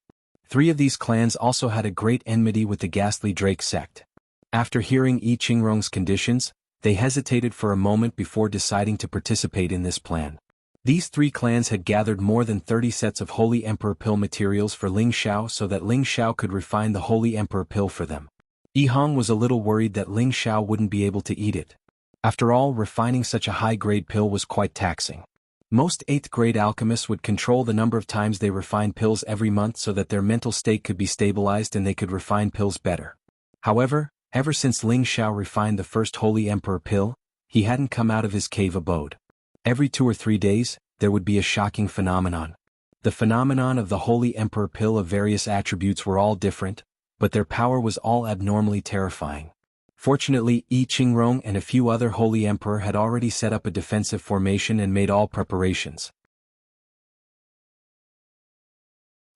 3 of these clans also had a great enmity with the ghastly Drake sect. After hearing I Ching conditions, they hesitated for a moment before deciding to participate in this plan. These 3 clans had gathered more than 30 sets of Holy Emperor pill materials for Ling Xiao so that Ling Xiao could refine the Holy Emperor pill for them. Yi Hong was a little worried that Ling Xiao wouldn't be able to eat it. After all, refining such a high-grade pill was quite taxing. Most 8th-grade alchemists would control the number of times they refine pills every month so that their mental state could be stabilized and they could refine pills better. However, ever since Ling Xiao refined the first Holy Emperor pill, he hadn't come out of his cave abode. Every 2 or 3 days, there would be a shocking phenomenon. The phenomenon of the Holy Emperor pill of various attributes were all different, but their power was all abnormally terrifying. Fortunately, I Ching and a few other Holy Emperor had already set up a defensive formation and made all preparations.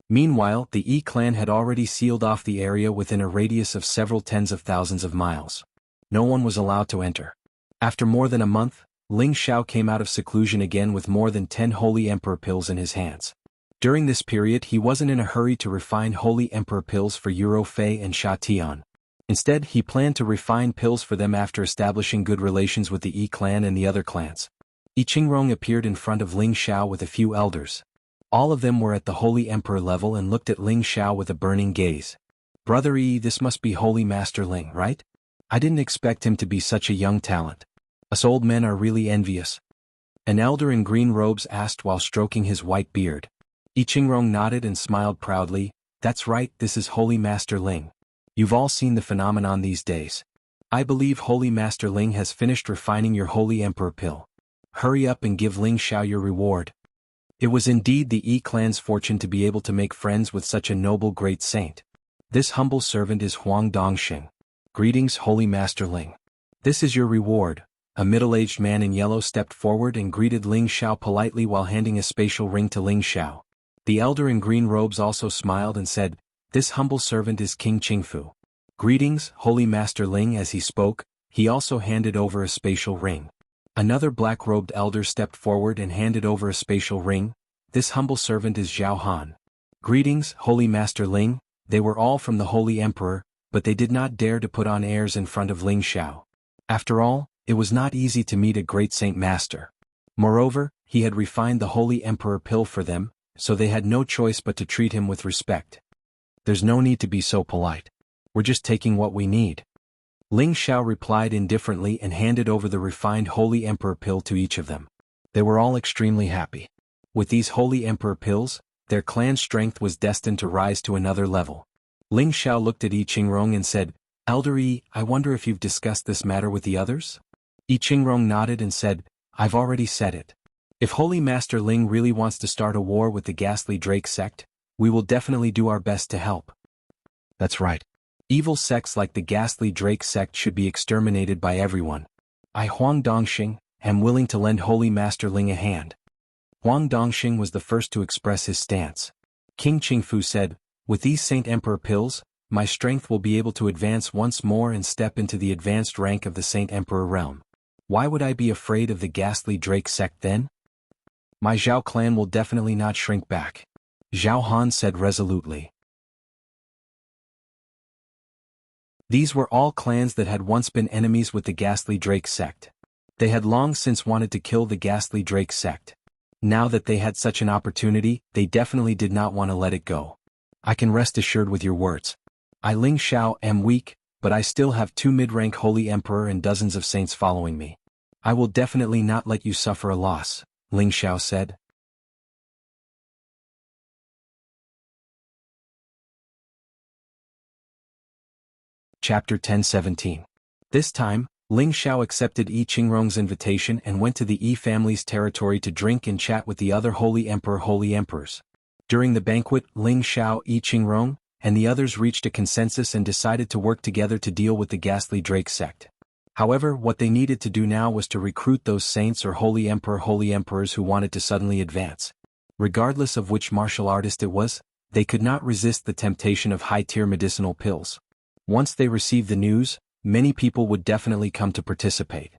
Meanwhile, the Yi clan had already sealed off the area within a radius of several tens of thousands of miles. No one was allowed to enter. After more than a month, Ling Xiao came out of seclusion again with more than 10 Holy Emperor pills in his hands. During this period he wasn't in a hurry to refine Holy Emperor pills for Euro Fei and Sha Tian. Instead, he planned to refine pills for them after establishing good relations with the Yi clan and the other clans. I Ching appeared in front of Ling Xiao with a few elders. All of them were at the Holy Emperor level and looked at Ling Xiao with a burning gaze. "Brother Yi, this must be Holy Master Ling, right? I didn't expect him to be such a young talent. Us old men are really envious." An elder in green robes asked while stroking his white beard. I Ching nodded and smiled proudly. "That's right, this is Holy Master Ling. You've all seen the phenomenon these days. I believe Holy Master Ling has finished refining your Holy Emperor pill. Hurry up and give Ling Xiao your reward." It was indeed the Yi clan's fortune to be able to make friends with such a noble great saint. "This humble servant is Huang Dongxing. Greetings, Holy Master Ling. This is your reward." A middle-aged man in yellow stepped forward and greeted Ling Xiao politely while handing a spatial ring to Ling Xiao. The elder in green robes also smiled and said, "This humble servant is King Qingfu. Greetings, Holy Master Ling." As he spoke, he also handed over a spatial ring. Another black-robed elder stepped forward and handed over a spatial ring. "This humble servant is Zhao Han. Greetings, Holy Master Ling." They were all from the Holy Emperor, but they did not dare to put on airs in front of Ling Xiao. After all, it was not easy to meet a great Saint Master. Moreover, he had refined the Holy Emperor pill for them, so they had no choice but to treat him with respect. "There's no need to be so polite. We're just taking what we need." Ling Xiao replied indifferently and handed over the refined Holy Emperor pill to each of them. They were all extremely happy. With these Holy Emperor pills, their clan's strength was destined to rise to another level. Ling Xiao looked at I Ching and said, "Elder Yi, I wonder if you've discussed this matter with the others?" I Ching nodded and said, "I've already said it. If Holy Master Ling really wants to start a war with the ghastly Drake sect, we will definitely do our best to help." "That's right. Evil sects like the ghastly Drake sect should be exterminated by everyone. I, Huang Dongxing, am willing to lend Holy Master Ling a hand." Huang Dongxing was the first to express his stance. King Qingfu said, "With these Saint Emperor pills, my strength will be able to advance once more and step into the advanced rank of the Saint Emperor realm. Why would I be afraid of the ghastly Drake sect then?" My Zhao clan will definitely not shrink back. Zhao Han said resolutely. These were all clans that had once been enemies with the Ghastly Drake sect. They had long since wanted to kill the Ghastly Drake sect. Now that they had such an opportunity, they definitely did not want to let it go. I can rest assured with your words. I Ling Xiao am weak, but I still have 2 mid-rank Holy Emperor and dozens of saints following me. I will definitely not let you suffer a loss, Ling Xiao said. Chapter 10:17. This time, Ling Xiao accepted Yi Qingrong's invitation and went to the Yi family's territory to drink and chat with the other Holy Emperors. During the banquet, Ling Xiao, Yi Qingrong, and the others reached a consensus and decided to work together to deal with the Ghastly Drake sect. However, what they needed to do now was to recruit those saints or Holy Emperors who wanted to suddenly advance. Regardless of which martial artist it was, they could not resist the temptation of high-tier medicinal pills. Once they received the news, many people would definitely come to participate.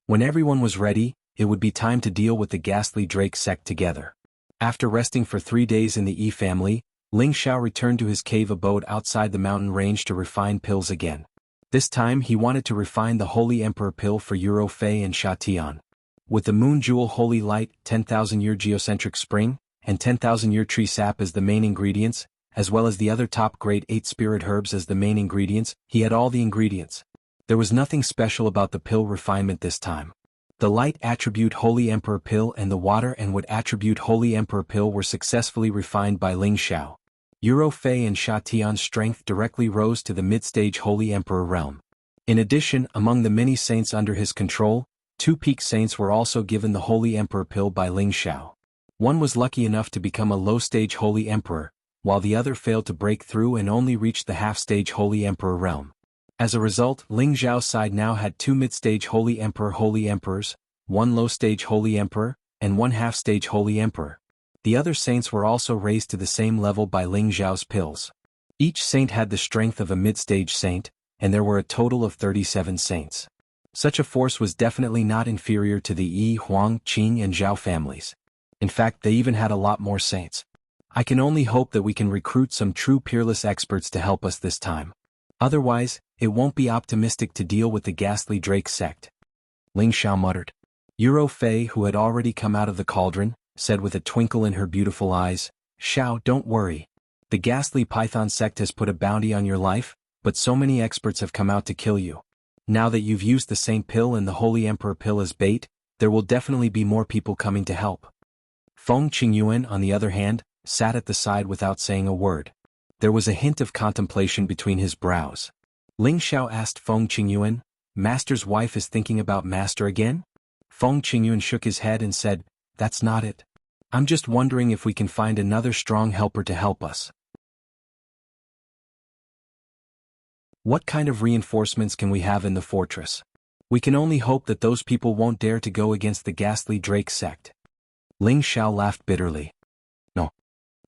When everyone was ready, it would be time to deal with the Ghastly Drake sect together. After resting for 3 days in the Yi family, Ling Xiao returned to his cave abode outside the mountain range to refine pills again. This time he wanted to refine the Holy Emperor pill for Euro Fei and Sha Tian. With the Moon Jewel Holy Light, 10,000-year geocentric spring, and 10,000-year tree sap as the main ingredients, as well as the other top grade 8 spirit herbs as the main ingredients, he had all the ingredients. There was nothing special about the pill refinement this time. The light attribute Holy Emperor pill and the water and wood attribute Holy Emperor pill were successfully refined by Ling Xiao. Euro Fei and Sha Tian's strength directly rose to the mid-stage Holy Emperor realm. In addition, among the many saints under his control, 2 peak saints were also given the Holy Emperor pill by Ling Xiao. One was lucky enough to become a low-stage Holy Emperor, while the other failed to break through and only reached the half-stage Holy Emperor realm. As a result, Ling Xiao's side now had 2 mid-stage Holy Emperors, 1 low-stage Holy Emperor, and 1 half-stage Holy Emperor. The other saints were also raised to the same level by Ling Xiao's pills. Each saint had the strength of a mid-stage saint, and there were a total of 37 saints. Such a force was definitely not inferior to the Yi, Huang, Qing and Zhao families. In fact, they even had a lot more saints. I can only hope that we can recruit some true peerless experts to help us this time. Otherwise, it won't be optimistic to deal with the Ghastly Drake sect. Ling Xiao muttered. Euro Fei, who had already come out of the cauldron, said with a twinkle in her beautiful eyes, Xiao, don't worry. The Ghastly Python sect has put a bounty on your life, but so many experts have come out to kill you. Now that you've used the Saint pill and the Holy Emperor pill as bait, there will definitely be more people coming to help. Feng Qingyuan, on the other hand, sat at the side without saying a word. There was a hint of contemplation between his brows. Ling Xiao asked Feng Qingyuan, Master's wife is thinking about Master again? Feng Qingyuan shook his head and said, That's not it. I'm just wondering if we can find another strong helper to help us. What kind of reinforcements can we have in the fortress? We can only hope that those people won't dare to go against the Ghastly Drake sect. Ling Xiao laughed bitterly. No.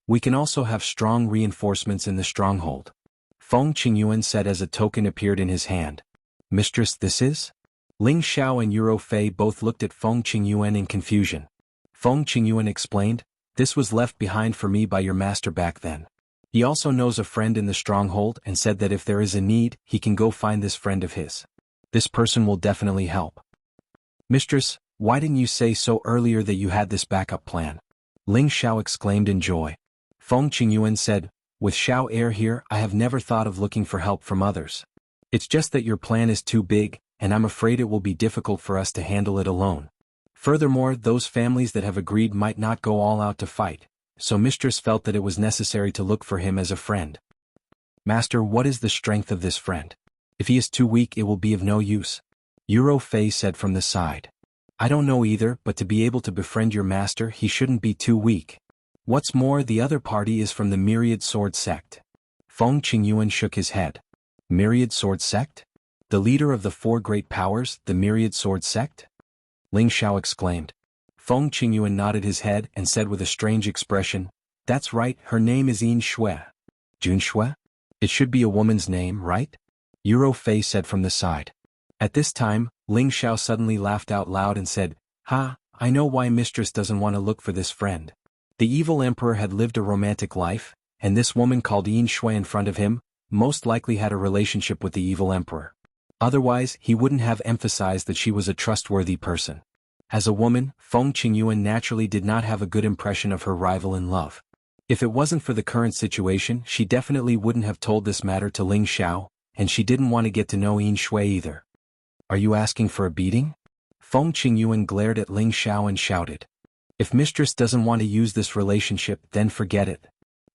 We can also have strong reinforcements in the stronghold. Feng Qingyuan said as a token appeared in his hand. Mistress, this is? Ling Xiao and Euro Fei both looked at Feng Qingyuan in confusion. Feng Qingyuan explained, This was left behind for me by your master back then. He also knows a friend in the stronghold and said that if there is a need, he can go find this friend of his. This person will definitely help. Mistress, why didn't you say so earlier that you had this backup plan? Ling Xiao exclaimed in joy. Feng Qingyuan said, With Xiao Air here, I have never thought of looking for help from others. It's just that your plan is too big, and I'm afraid it will be difficult for us to handle it alone. Furthermore, those families that have agreed might not go all out to fight, so Mistress felt that it was necessary to look for him as a friend. Master, what is the strength of this friend? If he is too weak, it will be of no use. Euro Fei said from the side. I don't know either, but to be able to befriend your master, he shouldn't be too weak. What's more, the other party is from the Myriad Sword sect. Feng Qingyuan shook his head. Myriad Sword sect? The leader of the 4 great powers, the Myriad Sword sect? Ling Xiao exclaimed. Feng Qingyuan nodded his head and said with a strange expression, That's right, her name is Yin Shui. Jun Shui? It should be a woman's name, right? Euro Fei said from the side. At this time, Ling Xiao suddenly laughed out loud and said, Ha, I know why mistress doesn't want to look for this friend. The evil emperor had lived a romantic life, and this woman called Yin Shui in front of him, most likely had a relationship with the evil emperor. Otherwise, he wouldn't have emphasized that she was a trustworthy person. As a woman, Feng Qingyuan naturally did not have a good impression of her rival in love. If it wasn't for the current situation, she definitely wouldn't have told this matter to Ling Xiao, and she didn't want to get to know Yin Shui either. Are you asking for a beating? Feng Qingyuan glared at Ling Xiao and shouted. If mistress doesn't want to use this relationship, then forget it.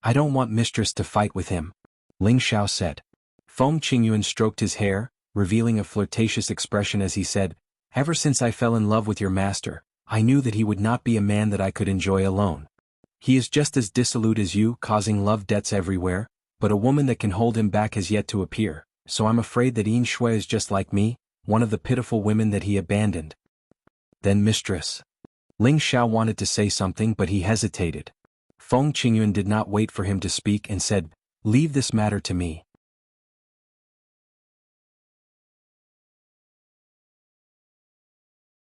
I don't want mistress to fight with him, Ling Xiao said. Feng Qingyuan stroked his hair, revealing a flirtatious expression as he said, Ever since I fell in love with your master, I knew that he would not be a man that I could enjoy alone. He is just as dissolute as you, causing love debts everywhere, but a woman that can hold him back has yet to appear, so I'm afraid that Yin Shui is just like me, one of the pitiful women that he abandoned. Then mistress. Ling Xiao wanted to say something but he hesitated. Feng Qingyuan did not wait for him to speak and said, Leave this matter to me.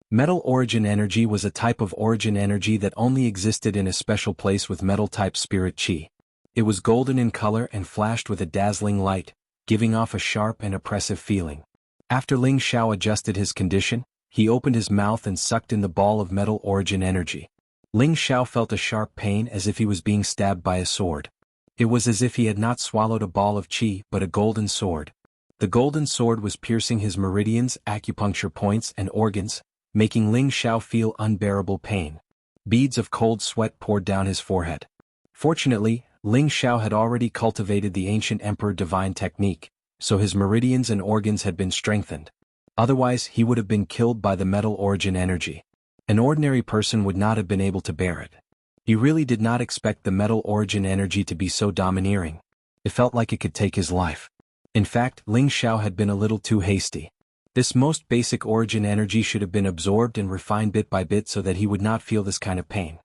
Metal origin energy was a type of origin energy that only existed in a special place with metal-type spirit qi. It was golden in color and flashed with a dazzling light, giving off a sharp and oppressive feeling. After Ling Xiao adjusted his condition, he opened his mouth and sucked in the ball of metal origin energy. Ling Xiao felt a sharp pain as if he was being stabbed by a sword. It was as if he had not swallowed a ball of qi but a golden sword. The golden sword was piercing his meridians, acupuncture points and organs, making Ling Xiao feel unbearable pain. Beads of cold sweat poured down his forehead. Fortunately, Ling Xiao had already cultivated the ancient emperor divine technique, so his meridians and organs had been strengthened. Otherwise, he would have been killed by the metal origin energy. An ordinary person would not have been able to bear it. He really did not expect the metal origin energy to be so domineering. It felt like it could take his life. In fact, Ling Xiao had been a little too hasty. This most basic origin energy should have been absorbed and refined bit by bit so that he would not feel this kind of pain.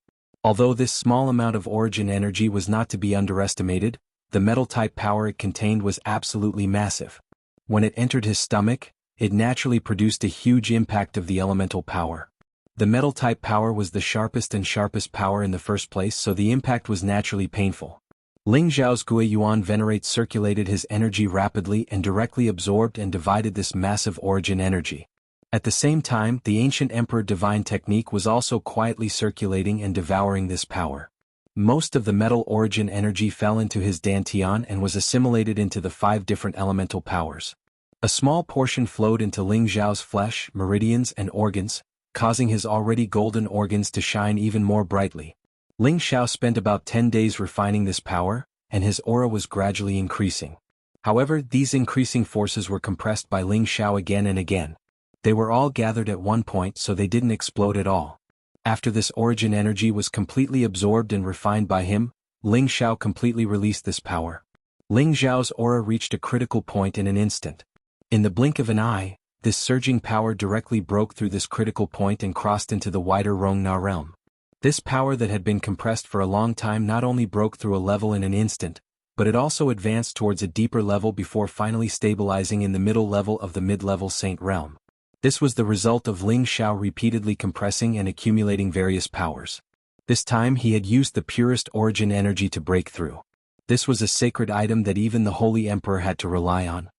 Although this small amount of origin energy was not to be underestimated, the metal-type power it contained was absolutely massive. When it entered his stomach, it naturally produced a huge impact of the elemental power. The metal-type power was the sharpest power in the first place, so the impact was naturally painful. Ling Xiao's Gui Yuan Venerate circulated his energy rapidly and directly absorbed and divided this massive origin energy. At the same time, the ancient emperor divine technique was also quietly circulating and devouring this power. Most of the metal origin energy fell into his dantian and was assimilated into the 5 different elemental powers. A small portion flowed into Ling Xiao's flesh, meridians and organs, causing his already golden organs to shine even more brightly. Ling Xiao spent about 10 days refining this power, and his aura was gradually increasing. However, these increasing forces were compressed by Ling Xiao again and again. They were all gathered at one point so they didn't explode at all. After this origin energy was completely absorbed and refined by him, Ling Xiao completely released this power. Ling Xiao's aura reached a critical point in an instant. In the blink of an eye, this surging power directly broke through this critical point and crossed into the wider Rongna realm. This power that had been compressed for a long time not only broke through a level in an instant, but it also advanced towards a deeper level before finally stabilizing in the middle level of the mid-level Saint realm. This was the result of Ling Xiao repeatedly compressing and accumulating various powers. This time he had used the purest origin energy to break through. This was a sacred item that even the Holy Emperor had to rely on.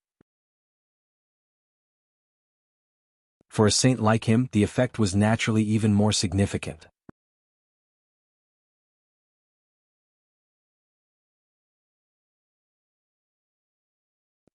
For a saint like him, the effect was naturally even more significant.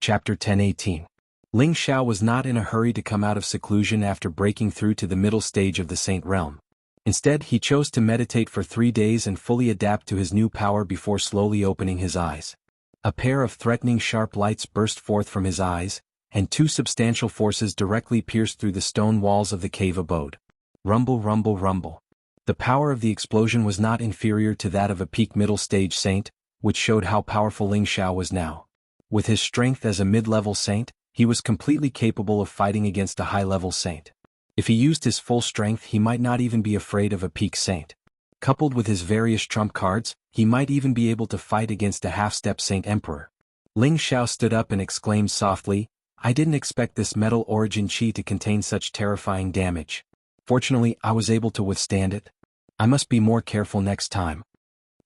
Chapter 10:18. Ling Xiao was not in a hurry to come out of seclusion after breaking through to the middle stage of the Saint Realm. Instead, he chose to meditate for 3 days and fully adapt to his new power before slowly opening his eyes. A pair of threatening sharp lights burst forth from his eyes, and 2 substantial forces directly pierced through the stone walls of the cave abode. Rumble, rumble, rumble. The power of the explosion was not inferior to that of a peak middle stage saint, which showed how powerful Ling Xiao was now. With his strength as a mid-level saint, he was completely capable of fighting against a high-level saint. If he used his full strength, he might not even be afraid of a peak saint. Coupled with his various trump cards, he might even be able to fight against a half-step saint emperor. Ling Xiao stood up and exclaimed softly, "I didn't expect this metal origin qi to contain such terrifying damage." Fortunately, I was able to withstand it. I must be more careful next time.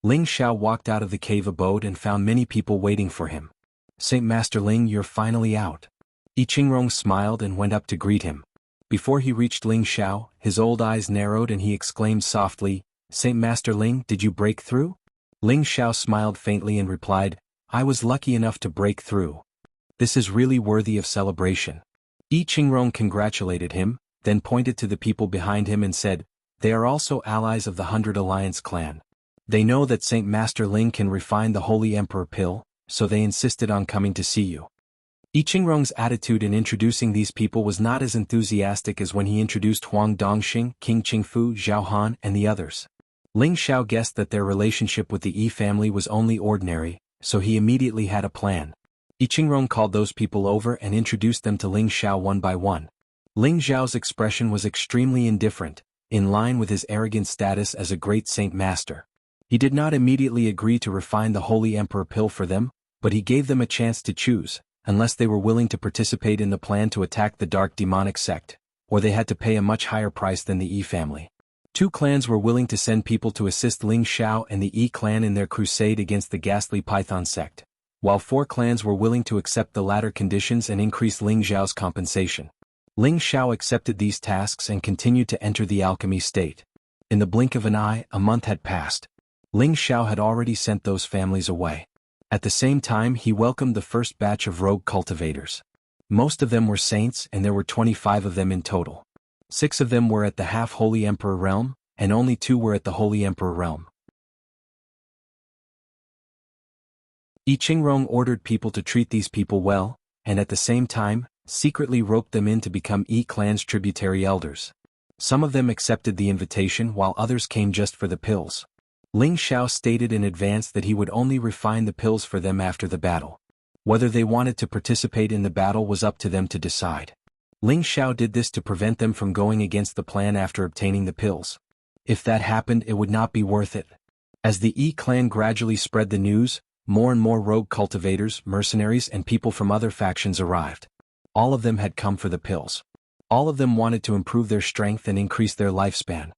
Ling Xiao walked out of the cave abode and found many people waiting for him. Saint Master Ling, you're finally out. I Qingrong smiled and went up to greet him. Before he reached Ling Xiao, his old eyes narrowed and he exclaimed softly, Saint Master Ling, did you break through? Ling Xiao smiled faintly and replied, I was lucky enough to break through. This is really worthy of celebration. I Qingrong congratulated him, then pointed to the people behind him and said, they are also allies of the 100 Alliance clan. They know that Saint Master Ling can refine the Holy Emperor pill, so they insisted on coming to see you. I Qingrong's attitude in introducing these people was not as enthusiastic as when he introduced Huang Dongxing, King Qingfu, Zhao Han, and the others. Ling Xiao guessed that their relationship with the Yi family was only ordinary, so he immediately had a plan. I Qingrong called those people over and introduced them to Ling Xiao one by one. Ling Xiao's expression was extremely indifferent, in line with his arrogant status as a great saint master. He did not immediately agree to refine the Holy Emperor pill for them, but he gave them a chance to choose, unless they were willing to participate in the plan to attack the dark demonic sect, or they had to pay a much higher price than the Yi family. 2 clans were willing to send people to assist Ling Xiao and the Yi clan in their crusade against the ghastly Python sect, while 4 clans were willing to accept the latter conditions and increase Ling Xiao's compensation. Ling Xiao accepted these tasks and continued to enter the alchemy state. In the blink of an eye, a month had passed. Ling Xiao had already sent those families away. At the same time, he welcomed the first batch of rogue cultivators. Most of them were saints and there were 25 of them in total. 6 of them were at the half-Holy Emperor realm, and only 2 were at the Holy Emperor realm. I Qingrong ordered people to treat these people well, and at the same time, secretly roped them in to become Yi clan's tributary elders. Some of them accepted the invitation while others came just for the pills. Ling Xiao stated in advance that he would only refine the pills for them after the battle. Whether they wanted to participate in the battle was up to them to decide. Ling Xiao did this to prevent them from going against the plan after obtaining the pills. If that happened, it would not be worth it. As the Yi clan gradually spread the news, more and more rogue cultivators, mercenaries, and people from other factions arrived. All of them had come for the pills. All of them wanted to improve their strength and increase their lifespan.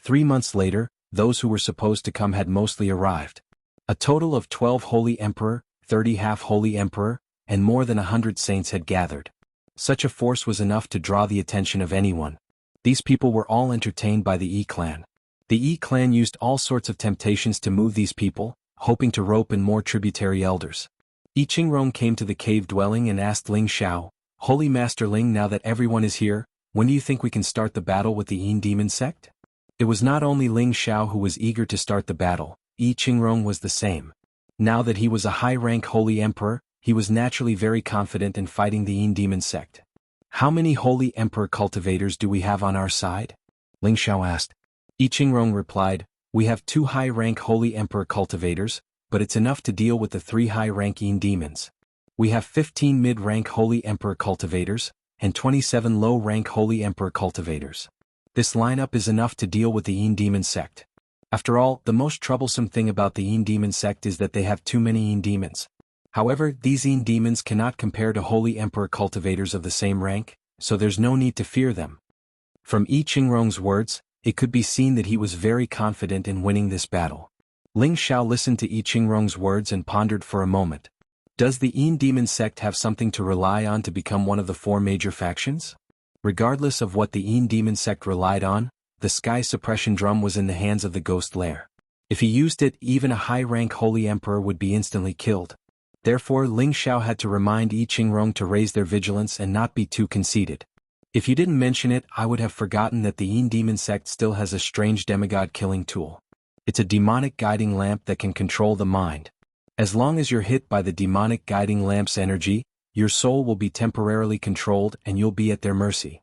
3 months later, those who were supposed to come had mostly arrived. A total of 12 Holy Emperor, 30 half-Holy Emperor, and more than 100 saints had gathered. Such a force was enough to draw the attention of anyone. These people were all entertained by the Yi clan. The Yi clan used all sorts of temptations to move these people, hoping to rope in more tributary elders. I Qingrong came to the cave dwelling and asked Ling Xiao, Holy Master Ling, now that everyone is here, when do you think we can start the battle with the Yin demon sect? It was not only Ling Xiao who was eager to start the battle, I Qingrong was the same. Now that he was a high-rank Holy Emperor, he was naturally very confident in fighting the Yin demon sect. How many Holy Emperor cultivators do we have on our side? Ling Xiao asked. I Qingrong replied, we have 2 high-rank Holy Emperor cultivators, but it's enough to deal with the 3 high-rank Yin demons. We have 15 mid-rank Holy Emperor cultivators, and 27 low-rank Holy Emperor cultivators. This lineup is enough to deal with the Yin demon sect. After all, the most troublesome thing about the Yin demon sect is that they have too many Yin demons. However, these Yin demons cannot compare to Holy Emperor cultivators of the same rank, so there's no need to fear them. From I Qingrong's words, it could be seen that he was very confident in winning this battle. Ling Xiao listened to I Qingrong's words and pondered for a moment. Does the Yin demon sect have something to rely on to become one of the 4 major factions? Regardless of what the Yin demon sect relied on, the sky suppression drum was in the hands of the ghost lair. If he used it, even a high-rank Holy Emperor would be instantly killed. Therefore, Ling Xiao had to remind I Qingrong to raise their vigilance and not be too conceited. If you didn't mention it, I would have forgotten that the Yin demon sect still has a strange demigod killing tool. It's a demonic guiding lamp that can control the mind. As long as you're hit by the demonic guiding lamp's energy, your soul will be temporarily controlled and you'll be at their mercy.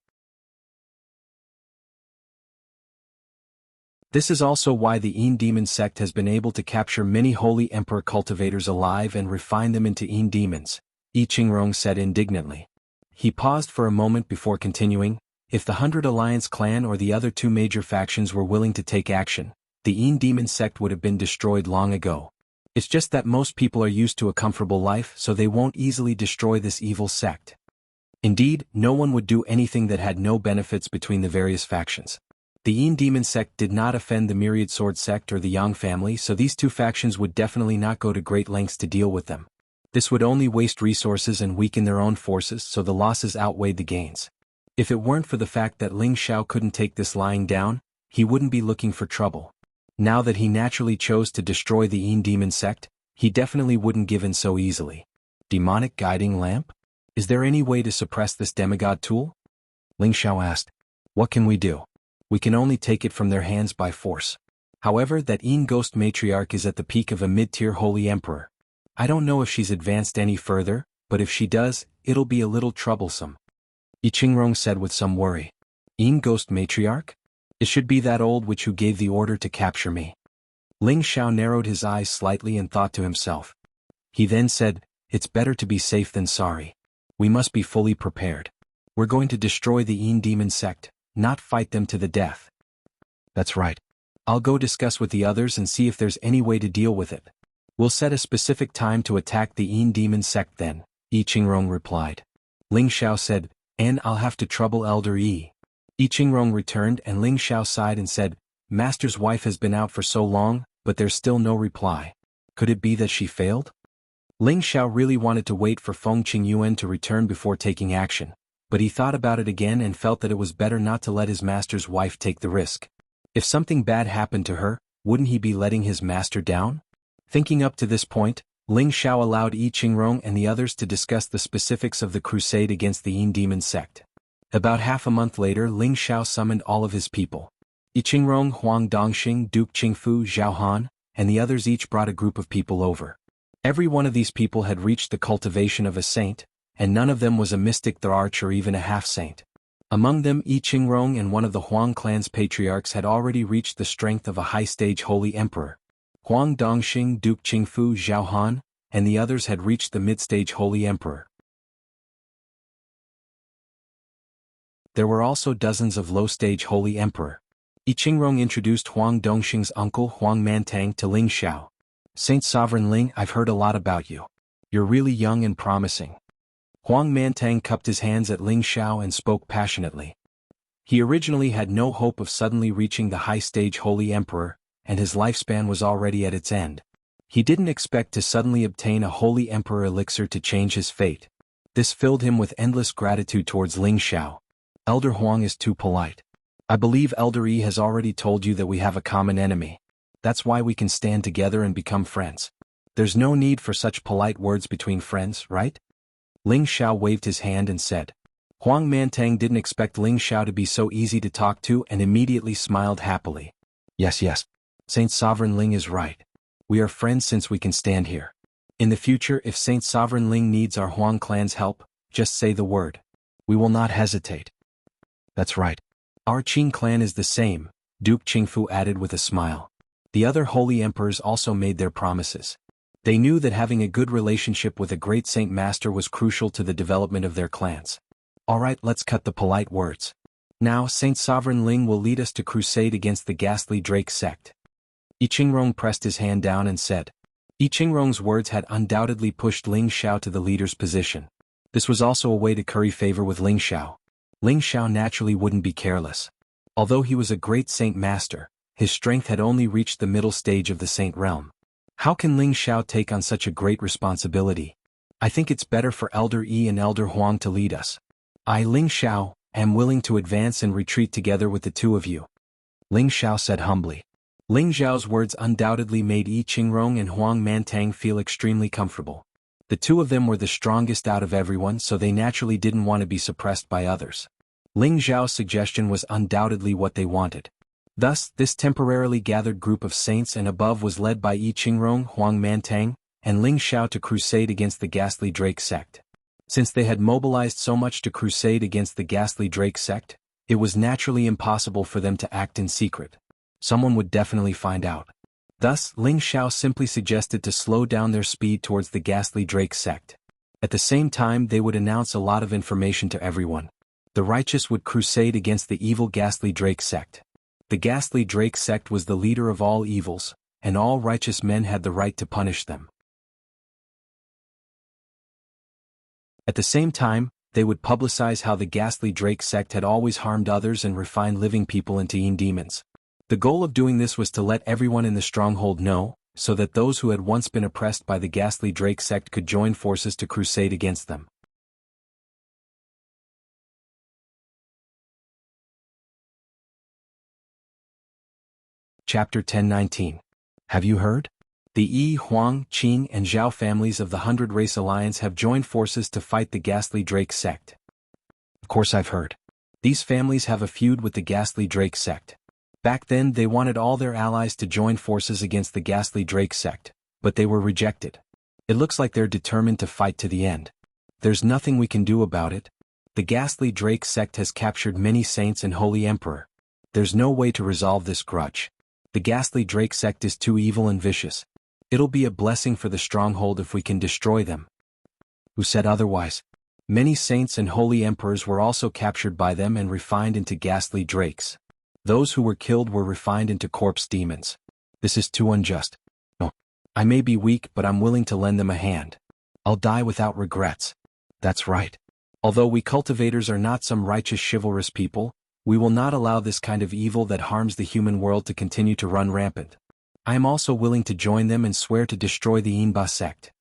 This is also why the Yin demon sect has been able to capture many Holy Emperor cultivators alive and refine them into Yin demons, I Qingrong said indignantly. He paused for a moment before continuing, if the 100 Alliance clan or the other 2 major factions were willing to take action, the Yin demon sect would have been destroyed long ago. It's just that most people are used to a comfortable life, so they won't easily destroy this evil sect. Indeed, no one would do anything that had no benefits between the various factions. The Yin Demon sect did not offend the Myriad Sword sect or the Yang family, so these two factions would definitely not go to great lengths to deal with them. This would only waste resources and weaken their own forces, so the losses outweighed the gains. If it weren't for the fact that Ling Xiao couldn't take this lying down, he wouldn't be looking for trouble. Now that he naturally chose to destroy the Yin Demon sect, he definitely wouldn't give in so easily. Demonic guiding lamp? Is there any way to suppress this demigod tool? Ling Xiao asked. What can we do? We can only take it from their hands by force. However, that Yin Ghost Matriarch is at the peak of a mid-tier Holy Emperor. I don't know if she's advanced any further, but if she does, it'll be a little troublesome. Yi Qingrong said with some worry. Yin Ghost Matriarch? It should be that old witch who gave the order to capture me. Ling Xiao narrowed his eyes slightly and thought to himself. He then said, it's better to be safe than sorry. We must be fully prepared. We're going to destroy the Yin Demon sect, not fight them to the death. That's right. I'll go discuss with the others and see if there's any way to deal with it. We'll set a specific time to attack the Yin Demon sect then, Yi Qingrong replied. Ling Xiao said, and I'll have to trouble Elder Yi. Yi Qingrong returned and Ling Xiao sighed and said, Master's wife has been out for so long, but there's still no reply. Could it be that she failed? Ling Xiao really wanted to wait for Feng Qingyuan to return before taking action, but he thought about it again and felt that it was better not to let his master's wife take the risk. If something bad happened to her, wouldn't he be letting his master down? Thinking up to this point, Ling Xiao allowed Yi Qingrong and the others to discuss the specifics of the crusade against the Yin Demon sect. About half a month later, Ling Xiao summoned all of his people. Yi Qingrong, Huang Dongxing, Duke Qingfu, Zhao Han, and the others each brought a group of people over. Every one of these people had reached the cultivation of a saint, and none of them was a mystic the arch or even a half-saint. Among them, Yi Qingrong and one of the Huang clan's patriarchs had already reached the strength of a high-stage holy emperor. Huang Dongxing, Duke Qingfu, Zhao Han, and the others had reached the mid-stage holy emperor. There were also dozens of low-stage holy emperor. Yi Qingrong introduced Huang Dongxing's uncle Huang Mantang to Ling Xiao. Saint Sovereign Ling, I've heard a lot about you. You're really young and promising. Huang Mantang cupped his hands at Ling Xiao and spoke passionately. He originally had no hope of suddenly reaching the high-stage holy emperor, and his lifespan was already at its end. He didn't expect to suddenly obtain a holy emperor elixir to change his fate. This filled him with endless gratitude towards Ling Xiao. Elder Huang is too polite. I believe Elder Yi has already told you that we have a common enemy. That's why we can stand together and become friends. There's no need for such polite words between friends, right? Ling Xiao waved his hand and said. Huang Mantang didn't expect Ling Xiao to be so easy to talk to and immediately smiled happily. Yes. Saint Sovereign Ling is right. We are friends since we can stand here. In the future, if Saint Sovereign Ling needs our Huang clan's help, just say the word. We will not hesitate. That's right. Our Qing clan is the same, Duke Qingfu added with a smile. The other holy emperors also made their promises. They knew that having a good relationship with a great saint master was crucial to the development of their clans. Alright, let's cut the polite words. Now, Saint Sovereign Ling will lead us to crusade against the ghastly Drake sect. Yi Qingrong pressed his hand down and said. Yi Qingrong's words had undoubtedly pushed Ling Xiao to the leader's position. This was also a way to curry favor with Ling Xiao. Ling Xiao naturally wouldn't be careless. Although he was a great saint master, his strength had only reached the middle stage of the saint realm. How can Ling Xiao take on such a great responsibility? I think it's better for Elder Yi and Elder Huang to lead us. I, Ling Xiao, am willing to advance and retreat together with the two of you. Ling Xiao said humbly. Ling Xiao's words undoubtedly made Yi Qingrong and Huang Mantang feel extremely comfortable. The two of them were the strongest out of everyone, so they naturally didn't want to be suppressed by others. Ling Xiao's suggestion was undoubtedly what they wanted. Thus, this temporarily gathered group of saints and above was led by Yi Qingrong, Huang Mantang, and Ling Xiao to crusade against the ghastly Drake sect. Since they had mobilized so much to crusade against the ghastly Drake sect, it was naturally impossible for them to act in secret. Someone would definitely find out. Thus, Ling Xiao simply suggested to slow down their speed towards the ghastly Drake sect. At the same time, they would announce a lot of information to everyone. The righteous would crusade against the evil ghastly Drake sect. The ghastly Drake sect was the leader of all evils, and all righteous men had the right to punish them. At the same time, they would publicize how the ghastly Drake sect had always harmed others and refined living people into demons. The goal of doing this was to let everyone in the stronghold know, so that those who had once been oppressed by the ghastly Drake sect could join forces to crusade against them. Chapter 10:19. Have you heard? The Yi, Huang, Qing and Zhao families of the 100 Race Alliance have joined forces to fight the ghastly Drake sect. Of course I've heard. These families have a feud with the ghastly Drake sect. Back then they wanted all their allies to join forces against the ghastly Drake sect, but they were rejected. It looks like they're determined to fight to the end. There's nothing we can do about it. The ghastly Drake sect has captured many saints and holy emperor. There's no way to resolve this grudge. The ghastly Drake sect is too evil and vicious. It'll be a blessing for the stronghold if we can destroy them. Who said otherwise? Many saints and holy emperors were also captured by them and refined into ghastly drakes. Those who were killed were refined into corpse demons. This is too unjust. No. I may be weak, but I'm willing to lend them a hand. I'll die without regrets. That's right. Although we cultivators are not some righteous chivalrous people, we will not allow this kind of evil that harms the human world to continue to run rampant. I am also willing to join them and swear to destroy the Yinba sect.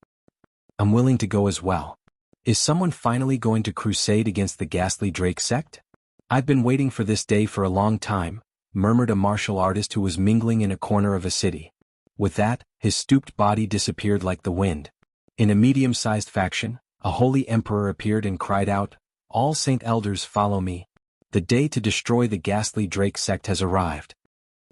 I'm willing to go as well. Is someone finally going to crusade against the ghastly Drake sect? I've been waiting for this day for a long time, murmured a martial artist who was mingling in a corner of a city. With that, his stooped body disappeared like the wind. In a medium-sized faction, a holy emperor appeared and cried out, "All saint elders follow me. The day to destroy the ghastly Drake sect has arrived."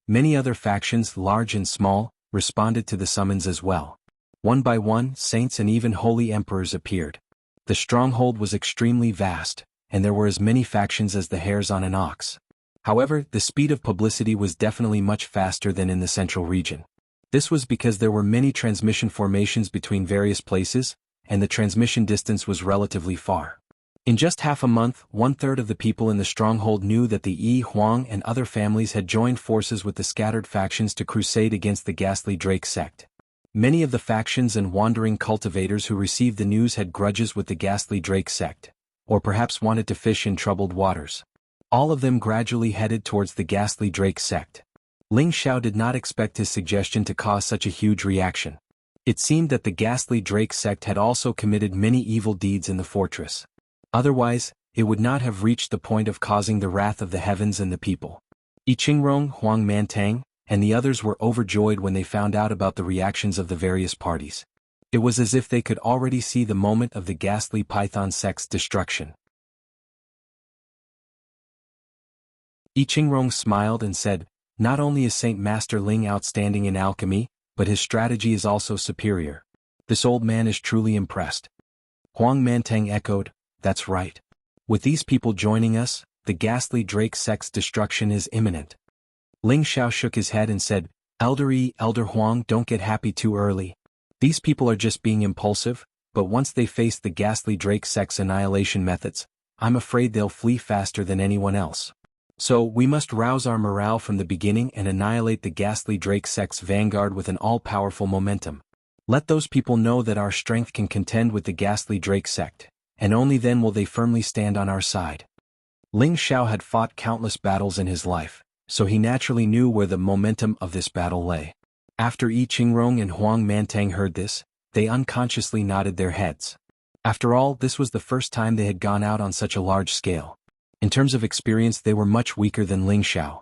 Many other factions, large and small, responded to the summons as well. One by one, saints and even holy emperors appeared. The stronghold was extremely vast, and there were as many factions as the hairs on an ox. However, the speed of publicity was definitely much faster than in the central region. This was because there were many transmission formations between various places, and the transmission distance was relatively far. In just half a month, 1/3 of the people in the stronghold knew that the Yi, Huang and other families had joined forces with the scattered factions to crusade against the ghastly Drake sect. Many of the factions and wandering cultivators who received the news had grudges with the ghastly Drake sect, or perhaps wanted to fish in troubled waters. All of them gradually headed towards the ghastly Drake sect. Ling Xiao did not expect his suggestion to cause such a huge reaction. It seemed that the ghastly Drake sect had also committed many evil deeds in the fortress. Otherwise, it would not have reached the point of causing the wrath of the heavens and the people. Yi Qingrong, Huang Mantang, and the others were overjoyed when they found out about the reactions of the various parties. It was as if they could already see the moment of the ghastly Python sect's destruction. Yi Qingrong smiled and said, "Not only is Saint Master Ling outstanding in alchemy, but his strategy is also superior. This old man is truly impressed." Huang Mantang echoed, "That's right. With these people joining us, the ghastly Drake sect's destruction is imminent." Ling Xiao shook his head and said, Elder Huang, don't get happy too early. These people are just being impulsive, but once they face the ghastly Drake sect's annihilation methods, I'm afraid they'll flee faster than anyone else. So, we must rouse our morale from the beginning and annihilate the ghastly Drake sect's vanguard with an all-powerful momentum. Let those people know that our strength can contend with the ghastly Drake sect, and only then will they firmly stand on our side. Ling Xiao had fought countless battles in his life, so he naturally knew where the momentum of this battle lay. After Yi Qingrong and Huang Mantang heard this, they unconsciously nodded their heads. After all, this was the first time they had gone out on such a large scale. In terms of experience, they were much weaker than Ling Xiao.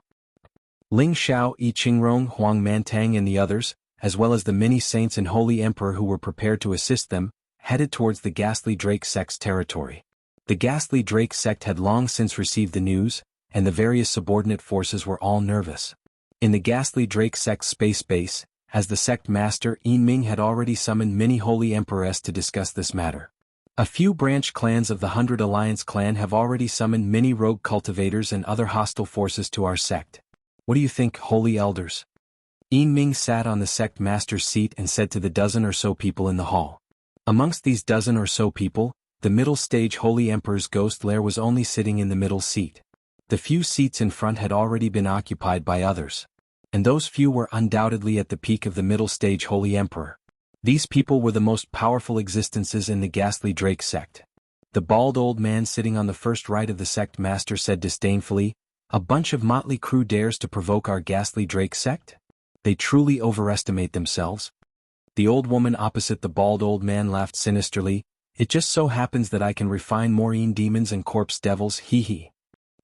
Ling Xiao, Yi Qingrong, Huang Mantang and the others, as well as the many saints and holy emperor who were prepared to assist them, headed towards the ghastly Drake sect's territory. The ghastly Drake sect had long since received the news, and the various subordinate forces were all nervous. In the ghastly Drake sect's space base, as the sect master, Yinming had already summoned many holy emperors to discuss this matter. A few branch clans of the 100 Alliance clan have already summoned many rogue cultivators and other hostile forces to our sect. What do you think, holy elders? Yinming sat on the sect master's seat and said to the dozen or so people in the hall. Amongst these dozen or so people, the middle stage holy emperor's ghost lair was only sitting in the middle seat. The few seats in front had already been occupied by others. And those few were undoubtedly at the peak of the middle stage holy emperor. These people were the most powerful existences in the ghastly Drake sect. The bald old man sitting on the first right of the sect master said disdainfully, "A bunch of motley crew dares to provoke our ghastly Drake sect? They truly overestimate themselves." The old woman opposite the bald old man laughed sinisterly. "It just so happens that I can refine more demons and corpse devils, hee hee.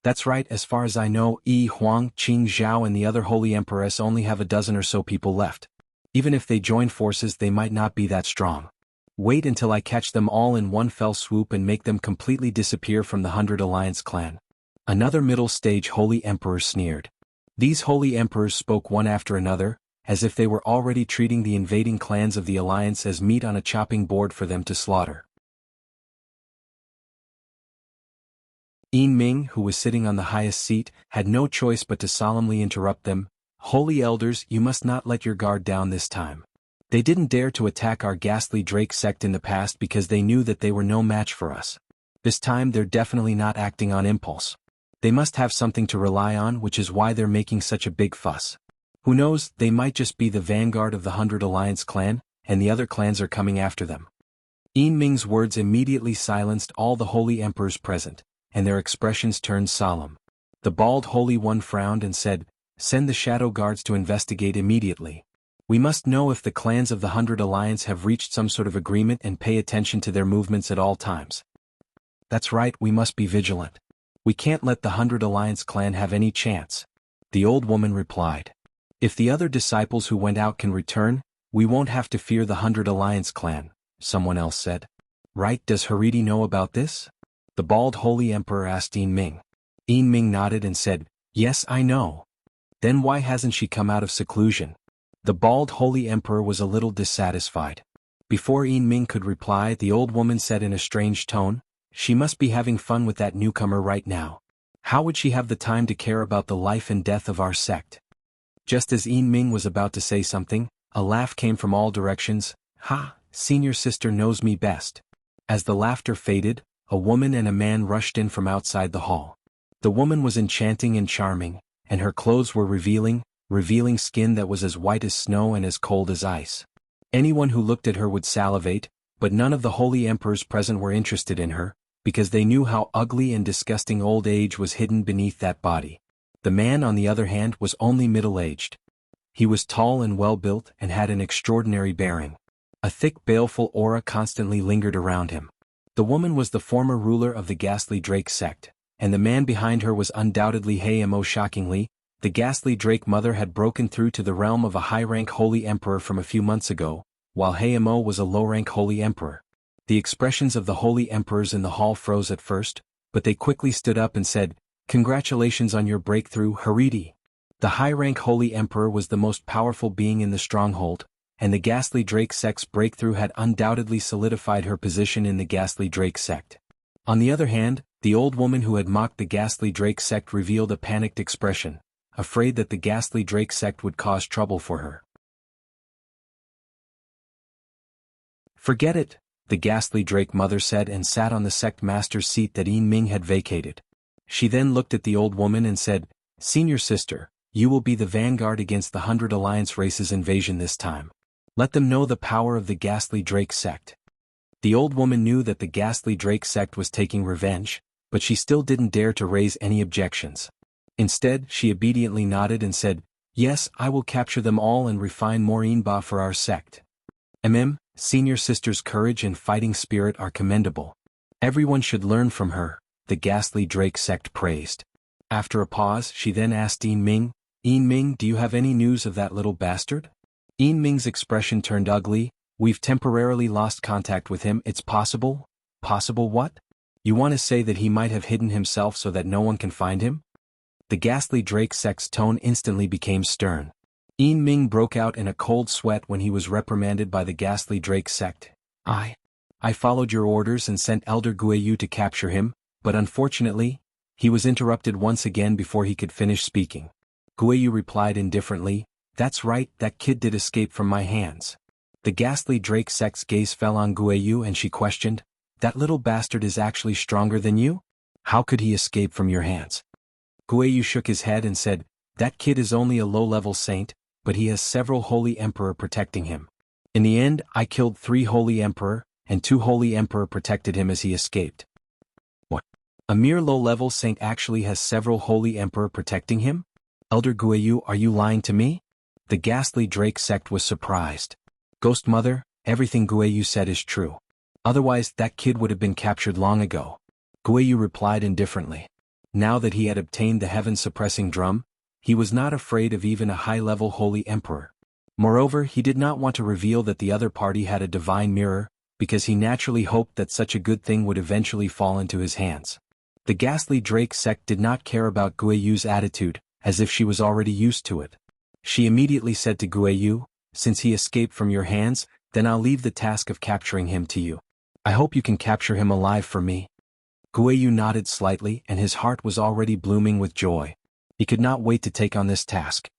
That's right, as far as I know, Huang, Qing Zhao and the other holy empress only have a dozen or so people left. Even if they join forces they might not be that strong. Wait until I catch them all in one fell swoop and make them completely disappear from the 100 Alliance clan." Another middle-stage holy emperor sneered. These holy emperors spoke one after another, as if they were already treating the invading clans of the Alliance as meat on a chopping board for them to slaughter. Yin Ming, who was sitting on the highest seat, had no choice but to solemnly interrupt them. "Holy elders, you must not let your guard down this time. They didn't dare to attack our ghastly Drake sect in the past because they knew that they were no match for us. This time they're definitely not acting on impulse. They must have something to rely on, which is why they're making such a big fuss. Who knows, they might just be the vanguard of the 100 Alliance clan, and the other clans are coming after them." Yin Ming's words immediately silenced all the holy emperors present, and their expressions turned solemn. The bald holy one frowned and said, "Send the shadow guards to investigate immediately. We must know if the clans of the 100 Alliance have reached some sort of agreement and pay attention to their movements at all times." "That's right, we must be vigilant. We can't let the 100 Alliance clan have any chance," the old woman replied. "If the other disciples who went out can return, we won't have to fear the 100 Alliance clan," someone else said. "Right, does Haridi know about this?" the bald holy emperor asked Yin Ming. Yin Ming nodded and said, "Yes, I know." "Then why hasn't she come out of seclusion?" The bald holy emperor was a little dissatisfied. Before Yin Ming could reply, the old woman said in a strange tone, "She must be having fun with that newcomer right now. How would she have the time to care about the life and death of our sect?" Just as Yin Ming was about to say something, a laugh came from all directions. "Ha, senior sister knows me best." As the laughter faded, a woman and a man rushed in from outside the hall. The woman was enchanting and charming, and her clothes were revealing skin that was as white as snow and as cold as ice. Anyone who looked at her would salivate, but none of the holy emperors present were interested in her, because they knew how ugly and disgusting old age was hidden beneath that body. The man, on the other hand, was only middle-aged. He was tall and well-built and had an extraordinary bearing. A thick baleful aura constantly lingered around him. The woman was the former ruler of the ghastly Drake sect, and the man behind her was undoubtedly Heimo. Shockingly, the ghastly Drake mother had broken through to the realm of a high-rank holy emperor from a few months ago, while Heimo was a low-rank holy emperor. The expressions of the holy emperors in the hall froze at first, but they quickly stood up and said, "Congratulations on your breakthrough, Haridi." The high-rank holy emperor was the most powerful being in the stronghold, and the ghastly Drake sect's breakthrough had undoubtedly solidified her position in the ghastly Drake sect. On the other hand, the old woman who had mocked the ghastly Drake sect revealed a panicked expression, afraid that the ghastly Drake sect would cause trouble for her. "Forget it," the ghastly Drake mother said, and sat on the sect master's seat that Yin Ming had vacated. She then looked at the old woman and said, "Senior sister, you will be the vanguard against the 100 Alliance race's invasion this time. Let them know the power of the ghastly Drake sect." The old woman knew that the ghastly Drake sect was taking revenge, but she still didn't dare to raise any objections. Instead, she obediently nodded and said, "Yes, I will capture them all and refine more Inba for our sect." Senior sister's courage and fighting spirit are commendable. Everyone should learn from her, the ghastly Drake sect praised. After a pause, she then asked Yin Ming, "Yin Ming, do you have any news of that little bastard?" Yin Ming's expression turned ugly. "We've temporarily lost contact with him. It's possible?" "Possible what? You want to say that he might have hidden himself so that no one can find him?" The ghastly Drake sect's tone instantly became stern. Yin Ming broke out in a cold sweat when he was reprimanded by the ghastly Drake sect. I followed your orders and sent Elder Guiyu to capture him, but unfortunately," he was interrupted once again before he could finish speaking. Guiyu replied indifferently, "That's right, that kid did escape from my hands." The ghastly Drake sect's gaze fell on Guiyu and she questioned, "That little bastard is actually stronger than you? How could he escape from your hands?" Guiyu shook his head and said, "That kid is only a low-level saint, but he has several holy emperor protecting him. In the end, I killed 3 holy emperor, and 2 holy emperor protected him as he escaped. A mere low-level saint actually has several holy emperor protecting him? Elder Guiyu, are you lying to me? The ghastly Drake sect was surprised. Ghost Mother, everything Guiyu said is true. Otherwise that kid would have been captured long ago. Guiyu replied indifferently. Now that he had obtained the heaven-suppressing drum, he was not afraid of even a high-level holy emperor. Moreover, he did not want to reveal that the other party had a divine mirror, because he naturally hoped that such a good thing would eventually fall into his hands. The ghastly Drake sect did not care about Guiyu's attitude, as if she was already used to it. She immediately said to Guiyu, "Since he escaped from your hands, then I'll leave the task of capturing him to you. I hope you can capture him alive for me." Guiyu nodded slightly and his heart was already blooming with joy. He could not wait to take on this task.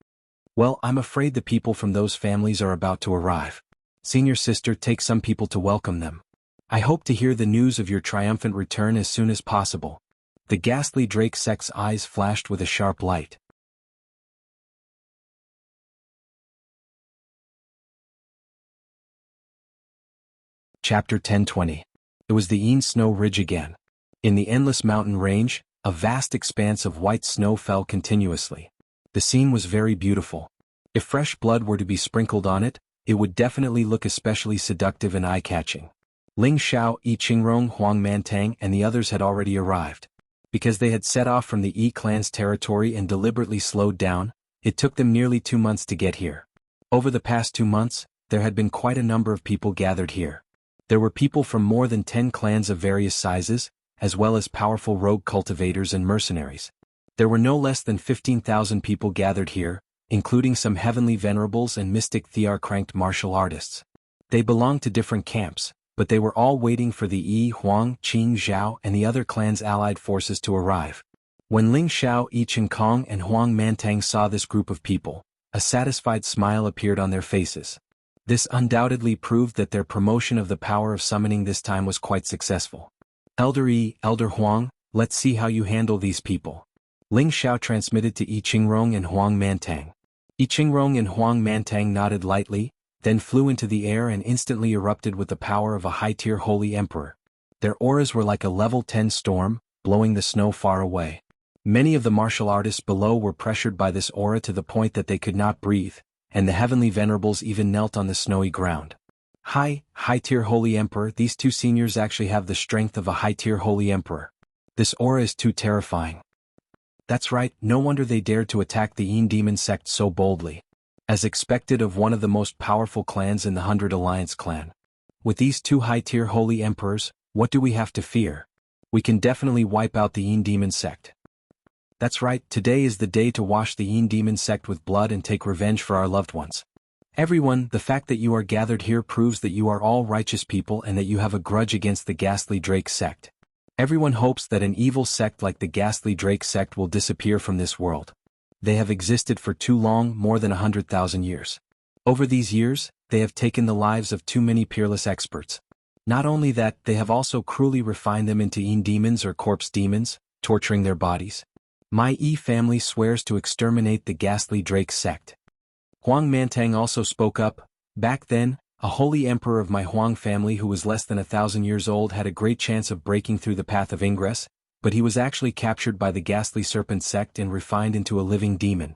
"Well, I'm afraid the people from those families are about to arrive. Senior sister, take some people to welcome them. I hope to hear the news of your triumphant return as soon as possible." The ghastly Drake sect's eyes flashed with a sharp light. Chapter 10:20. It was the Yin Snow Ridge again. In the endless mountain range, a vast expanse of white snow fell continuously. The scene was very beautiful. If fresh blood were to be sprinkled on it, it would definitely look especially seductive and eye-catching. Ling Xiao, Yi Qingrong, Huang Mantang and the others had already arrived. Because they had set off from the Yi clan's territory and deliberately slowed down, it took them nearly 2 months to get here. Over the past 2 months, there had been quite a number of people gathered here. There were people from more than 10 clans of various sizes, as well as powerful rogue cultivators and mercenaries. There were no less than 15,000 people gathered here, including some heavenly venerables and mystic Thear-cranked martial artists. They belonged to different camps, but they were all waiting for the Yi, Huang, Qing Zhao and the other clans' allied forces to arrive. When Ling Xiao, Yi Qingkong and Huang Mantang saw this group of people, a satisfied smile appeared on their faces. This undoubtedly proved that their promotion of the power of summoning this time was quite successful. "Elder Yi, Elder Huang, let's see how you handle these people." Ling Xiao transmitted to Yi Qingrong and Huang Mantang. Yi Qingrong and Huang Mantang nodded lightly, then flew into the air and instantly erupted with the power of a high-tier holy emperor. Their auras were like a level 10 storm, blowing the snow far away. Many of the martial artists below were pressured by this aura to the point that they could not breathe, and the heavenly venerables even knelt on the snowy ground. High-tier holy emperor, these two seniors actually have the strength of a high-tier holy emperor. This aura is too terrifying. That's right, no wonder they dared to attack the Yin demon sect so boldly. As expected of one of the most powerful clans in the 100 Alliance clan. With these two high-tier holy emperors, what do we have to fear? We can definitely wipe out the Yin demon sect. That's right, today is the day to wash the Yin demon sect with blood and take revenge for our loved ones. Everyone, the fact that you are gathered here proves that you are all righteous people and that you have a grudge against the ghastly Drake sect. Everyone hopes that an evil sect like the ghastly Drake sect will disappear from this world. They have existed for too long, more than 100,000 years. Over these years, they have taken the lives of too many peerless experts. Not only that, they have also cruelly refined them into Yin demons or corpse demons, torturing their bodies. My Yi family swears to exterminate the ghastly Drake sect. Huang Mantang also spoke up. Back then, a holy emperor of my Huang family who was less than 1,000 years old had a great chance of breaking through the path of ingress, but he was actually captured by the ghastly serpent sect and refined into a living demon.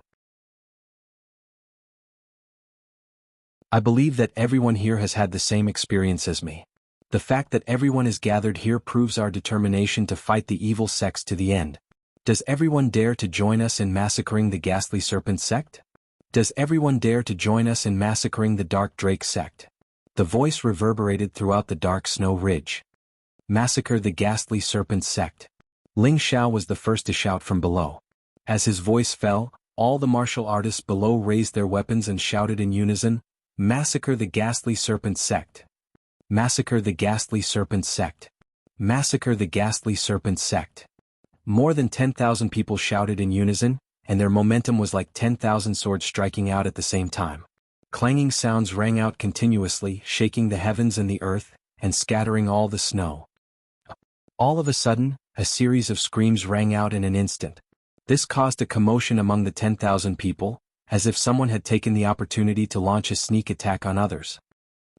I believe that everyone here has had the same experience as me. The fact that everyone is gathered here proves our determination to fight the evil sects to the end. Does everyone dare to join us in massacring the ghastly serpent sect? Does everyone dare to join us in massacring the dark Drake sect? The voice reverberated throughout the dark snow ridge. Massacre the ghastly serpent sect. Ling Xiao was the first to shout from below. As his voice fell, all the martial artists below raised their weapons and shouted in unison, "Massacre the ghastly serpent sect! Massacre the ghastly serpent sect! Massacre the ghastly serpent sect!" More than 10,000 people shouted in unison, and their momentum was like 10,000 swords striking out at the same time. Clanging sounds rang out continuously, shaking the heavens and the earth, and scattering all the snow. All of a sudden, a series of screams rang out in an instant. This caused a commotion among the 10,000 people, as if someone had taken the opportunity to launch a sneak attack on others.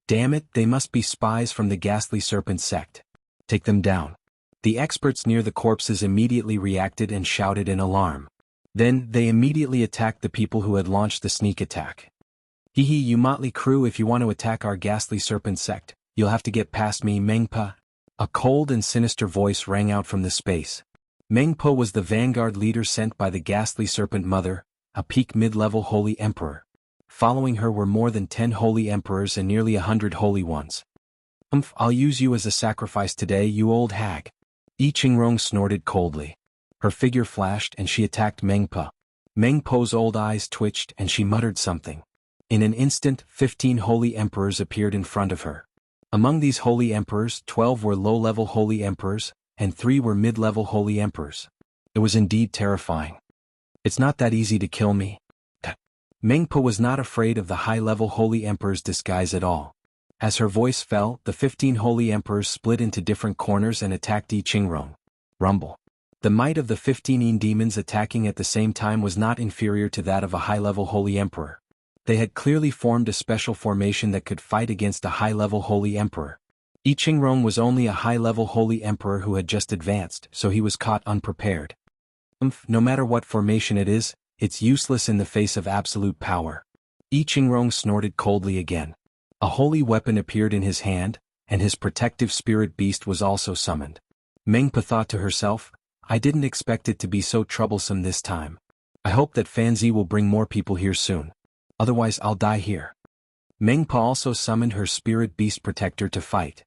Damn it, they must be spies from the ghastly serpent sect. Take them down. The experts near the corpses immediately reacted and shouted in alarm. Then, they immediately attacked the people who had launched the sneak attack. Hee hee, you motley crew, if you want to attack our ghastly serpent sect, you'll have to get past me, Mengpa. A cold and sinister voice rang out from the space. Mengpa was the vanguard leader sent by the ghastly serpent mother, a peak mid-level holy emperor. Following her were more than 10 holy emperors and nearly 100 holy ones. I'll use you as a sacrifice today, you old hag. Yi Qingrong snorted coldly. Her figure flashed and she attacked Mengpa. Mengpo's old eyes twitched and she muttered something. In an instant, 15 holy emperors appeared in front of her. Among these holy emperors, 12 were low-level holy emperors, and 3 were mid-level holy emperors. It was indeed terrifying. It's not that easy to kill me. Mengpa was not afraid of the high-level holy emperor's disguise at all. As her voice fell, the 15 holy emperors split into different corners and attacked Yi Qingrong. Rumble. The might of the 15 demons attacking at the same time was not inferior to that of a high-level holy emperor. They had clearly formed a special formation that could fight against a high-level holy emperor. Yi Qingrong was only a high-level holy emperor who had just advanced, so he was caught unprepared. No matter what formation it is, it's useless in the face of absolute power. Yi Qingrong snorted coldly again. A holy weapon appeared in his hand, and his protective spirit beast was also summoned. Mengpa thought to herself, I didn't expect it to be so troublesome this time. I hope that Fanzi will bring more people here soon. Otherwise I'll die here. Mengpa also summoned her spirit beast protector to fight.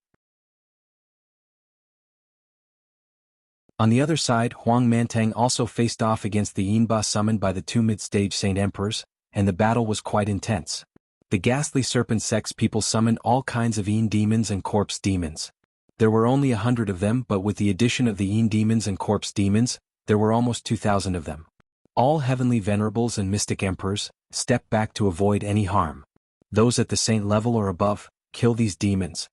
On the other side, Huang Mantang also faced off against the Yinba summoned by the 2 mid-stage Saint Emperors, and the battle was quite intense. The ghastly serpent sect's people summoned all kinds of Yin demons and corpse demons. There were only 100 of them, but with the addition of the Yin demons and corpse demons, there were almost 2,000 of them. All heavenly venerables and mystic emperors stepped back to avoid any harm. Those at the saint level or above, kill these demons.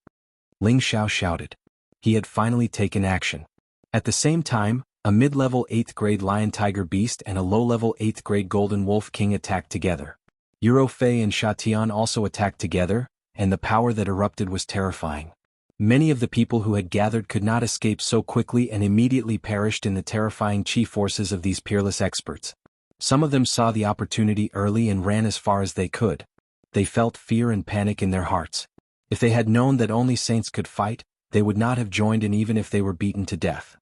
Ling Xiao shouted. He had finally taken action. At the same time, a mid-level 8th grade lion tiger beast and a low-level 8th grade golden wolf king attacked together. Euro Fei and Shatian also attacked together, and the power that erupted was terrifying. Many of the people who had gathered could not escape so quickly and immediately perished in the terrifying chi forces of these peerless experts. Some of them saw the opportunity early and ran as far as they could. They felt fear and panic in their hearts. If they had known that only saints could fight, they would not have joined in even if they were beaten to death.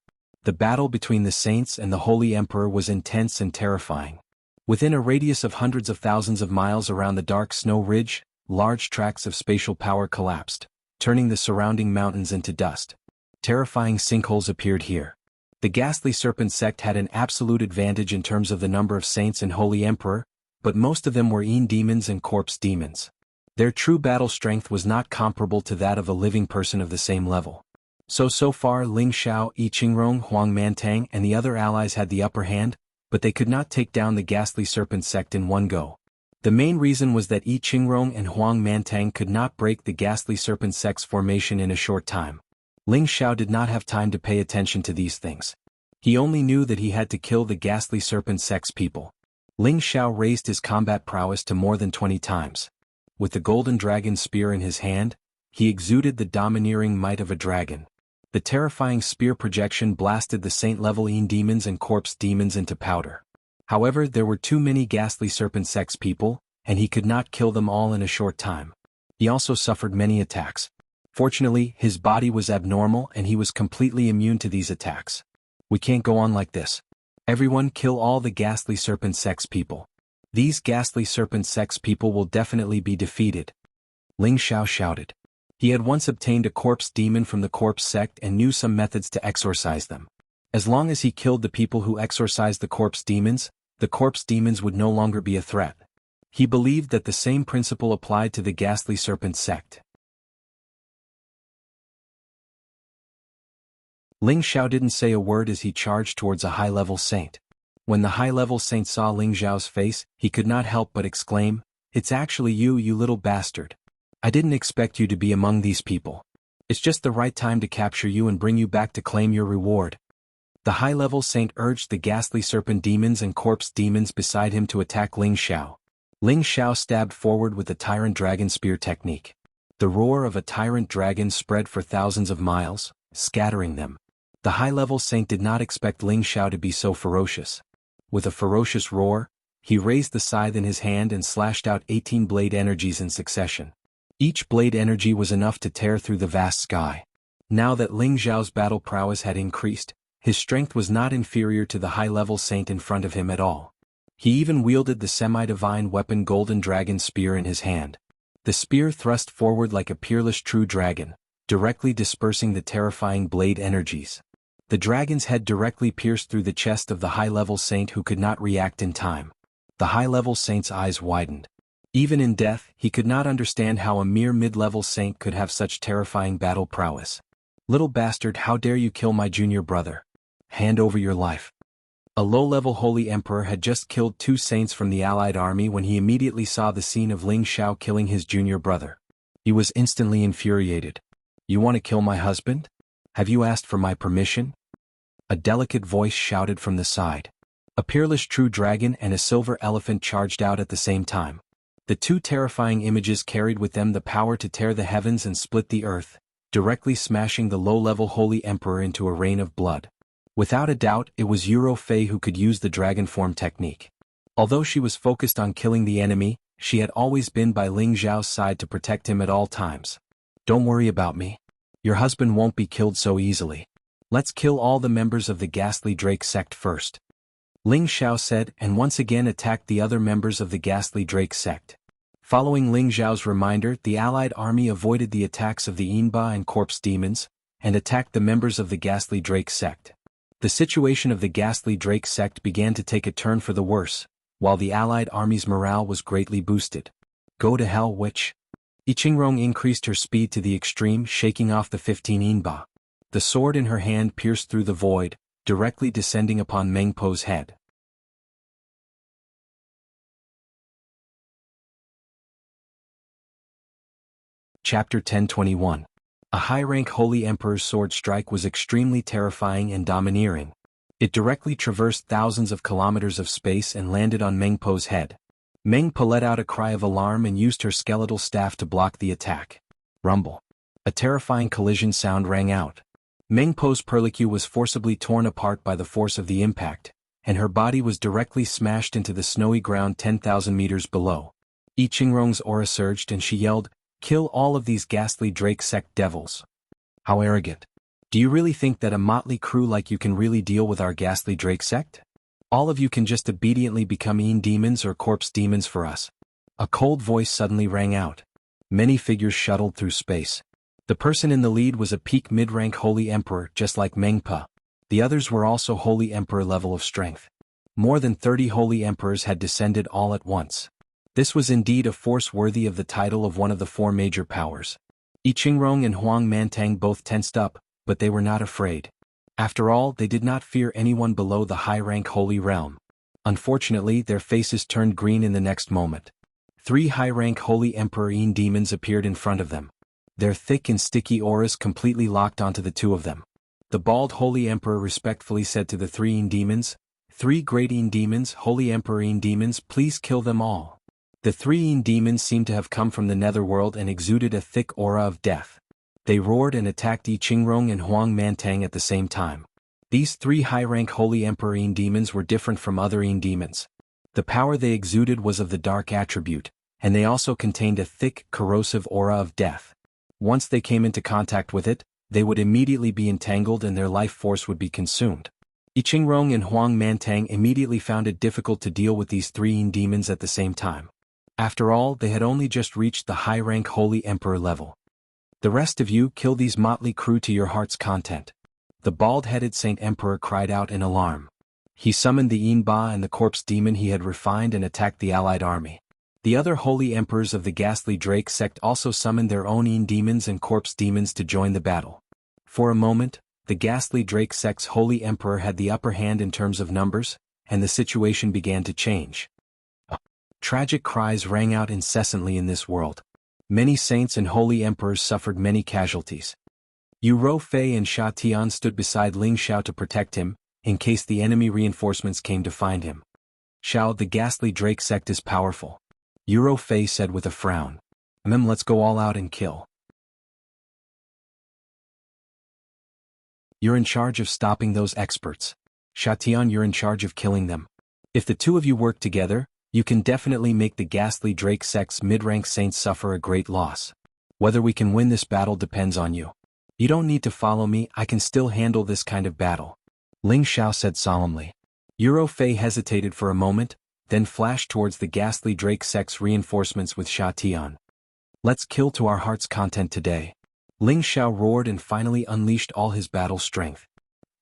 The battle between the saints and the Holy Emperor was intense and terrifying. Within a radius of hundreds of thousands of miles around the dark snow ridge, large tracts of spatial power collapsed, turning the surrounding mountains into dust. Terrifying sinkholes appeared here. The ghastly serpent sect had an absolute advantage in terms of the number of saints and Holy Emperor, but most of them were Yin demons and corpse demons. Their true battle strength was not comparable to that of a living person of the same level. So far Ling Xiao, Yi Qingrong, Huang Mantang and the other allies had the upper hand, but they could not take down the ghastly serpent sect in one go. The main reason was that Yi Qingrong and Huang Mantang could not break the ghastly serpent sect's formation in a short time. Ling Xiao did not have time to pay attention to these things. He only knew that he had to kill the ghastly serpent sect's people. Ling Xiao raised his combat prowess to more than 20 times. With the golden dragon spear in his hand, he exuded the domineering might of a dragon. The terrifying spear projection blasted the saint-level Yin demons and corpse demons into powder. However, there were too many ghastly serpent sect's people, and he could not kill them all in a short time. He also suffered many attacks. Fortunately, his body was abnormal and he was completely immune to these attacks. We can't go on like this. Everyone kill all the ghastly serpent sect's people. These ghastly serpent sect's people will definitely be defeated. Ling Xiao shouted. He had once obtained a corpse demon from the corpse sect and knew some methods to exorcise them. As long as he killed the people who exorcised the corpse demons would no longer be a threat. He believed that the same principle applied to the ghastly serpent sect. Ling Xiao didn't say a word as he charged towards a high-level saint. When the high-level saint saw Ling Xiao's face, he could not help but exclaim, "It's actually you, you little bastard. I didn't expect you to be among these people. It's just the right time to capture you and bring you back to claim your reward." The high-level saint urged the ghastly serpent demons and corpse demons beside him to attack Ling Xiao. Ling Xiao stabbed forward with the tyrant dragon spear technique. The roar of a tyrant dragon spread for thousands of miles, scattering them. The high-level saint did not expect Ling Xiao to be so ferocious. With a ferocious roar, he raised the scythe in his hand and slashed out 18 blade energies in succession. Each blade energy was enough to tear through the vast sky. Now that Ling Xiao's battle prowess had increased, his strength was not inferior to the high-level saint in front of him at all. He even wielded the semi-divine weapon Golden Dragon Spear in his hand. The spear thrust forward like a peerless true dragon, directly dispersing the terrifying blade energies. The dragon's head directly pierced through the chest of the high-level saint, who could not react in time. The high-level saint's eyes widened. Even in death, he could not understand how a mere mid-level saint could have such terrifying battle prowess. "Little bastard, how dare you kill my junior brother? Hand over your life." A low-level holy emperor had just killed 2 saints from the allied army when he immediately saw the scene of Ling Xiao killing his junior brother. He was instantly infuriated. "You want to kill my husband? Have you asked for my permission?" A delicate voice shouted from the side. A peerless true dragon and a silver elephant charged out at the same time. The 2 terrifying images carried with them the power to tear the heavens and split the earth, directly smashing the low-level holy emperor into a rain of blood. Without a doubt, it was Yuro Fei who could use the dragon form technique. Although she was focused on killing the enemy, she had always been by Ling Xiao's side to protect him at all times. "Don't worry about me. Your husband won't be killed so easily. Let's kill all the members of the Ghastly Drake sect first," Ling Xiao said, and once again attacked the other members of the Ghastly Drake sect. Following Ling Xiao's reminder, the allied army avoided the attacks of the Yinba and Corpse Demons, and attacked the members of the Ghastly Drake sect. The situation of the Ghastly Drake sect began to take a turn for the worse, while the allied army's morale was greatly boosted. "Go to hell, witch." I Qingrong increased her speed to the extreme, shaking off the 15 Yinba. The sword in her hand pierced through the void, directly descending upon Meng Po's head. Chapter 1021. A high-rank Holy Emperor's sword strike was extremely terrifying and domineering. It directly traversed thousands of kilometers of space and landed on Meng Po's head. Meng Po let out a cry of alarm and used her skeletal staff to block the attack. Rumble. A terrifying collision sound rang out. Meng Po's perlicue was forcibly torn apart by the force of the impact, and her body was directly smashed into the snowy ground 10,000 meters below. I Qingrong's aura surged and she yelled, "Kill all of these Ghastly Drake sect devils." "How arrogant. Do you really think that a motley crew like you can really deal with our Ghastly Drake sect? All of you can just obediently become Yin demons or corpse demons for us." A cold voice suddenly rang out. Many figures shuttled through space. The person in the lead was a peak mid-rank Holy Emperor just like Meng Po. The others were also Holy Emperor level of strength. More than 30 Holy Emperors had descended all at once. This was indeed a force worthy of the title of one of the 4 major powers. I Qingrong and Huang Mantang both tensed up, but they were not afraid. After all, they did not fear anyone below the high-rank Holy Realm. Unfortunately, their faces turned green in the next moment. 3 high-rank Holy Emperor Yin demons appeared in front of them. Their thick and sticky auras completely locked onto the 2 of them. The bald Holy Emperor respectfully said to the 3 Yin demons, "3 great Yin demons, Holy Emperor Yin demons, please kill them all." The 3 Yin demons seemed to have come from the netherworld and exuded a thick aura of death. They roared and attacked I Qingrong and Huang Mantang at the same time. These 3 high-rank Holy Emperor Yin demons were different from other Yin demons. The power they exuded was of the dark attribute, and they also contained a thick, corrosive aura of death. Once they came into contact with it, they would immediately be entangled and their life force would be consumed. I Qingrong and Huang Mantang immediately found it difficult to deal with these 3 Yin demons at the same time. After all, they had only just reached the high-rank Holy Emperor level. "The rest of you, kill these motley crew to your heart's content." The bald-headed Saint Emperor cried out in alarm. He summoned the Yinba and the corpse demon he had refined and attacked the allied army. The other Holy Emperors of the Ghastly Drake sect also summoned their own Yin demons and corpse demons to join the battle. For a moment, the Ghastly Drake sect's Holy Emperor had the upper hand in terms of numbers, and the situation began to change. Tragic cries rang out incessantly in this world. Many saints and holy emperors suffered many casualties. Yu Rofei and Sha Tian stood beside Ling Xiao to protect him, in case the enemy reinforcements came to find him. "Xiao, the Ghastly Drake sect is powerful," Yu Rofei said with a frown. "Let's go all out and kill." You're in charge of stopping those experts. Shatian, you're in charge of killing them. If the two of you work together, you can definitely make the ghastly Drake sect's mid-rank saints suffer a great loss. Whether we can win this battle depends on you. You don't need to follow me, I can still handle this kind of battle. Ling Xiao said solemnly. Fei hesitated for a moment, then flashed towards the ghastly Drake sect's reinforcements with Shatian. Let's kill to our heart's content today. Ling Xiao roared and finally unleashed all his battle strength.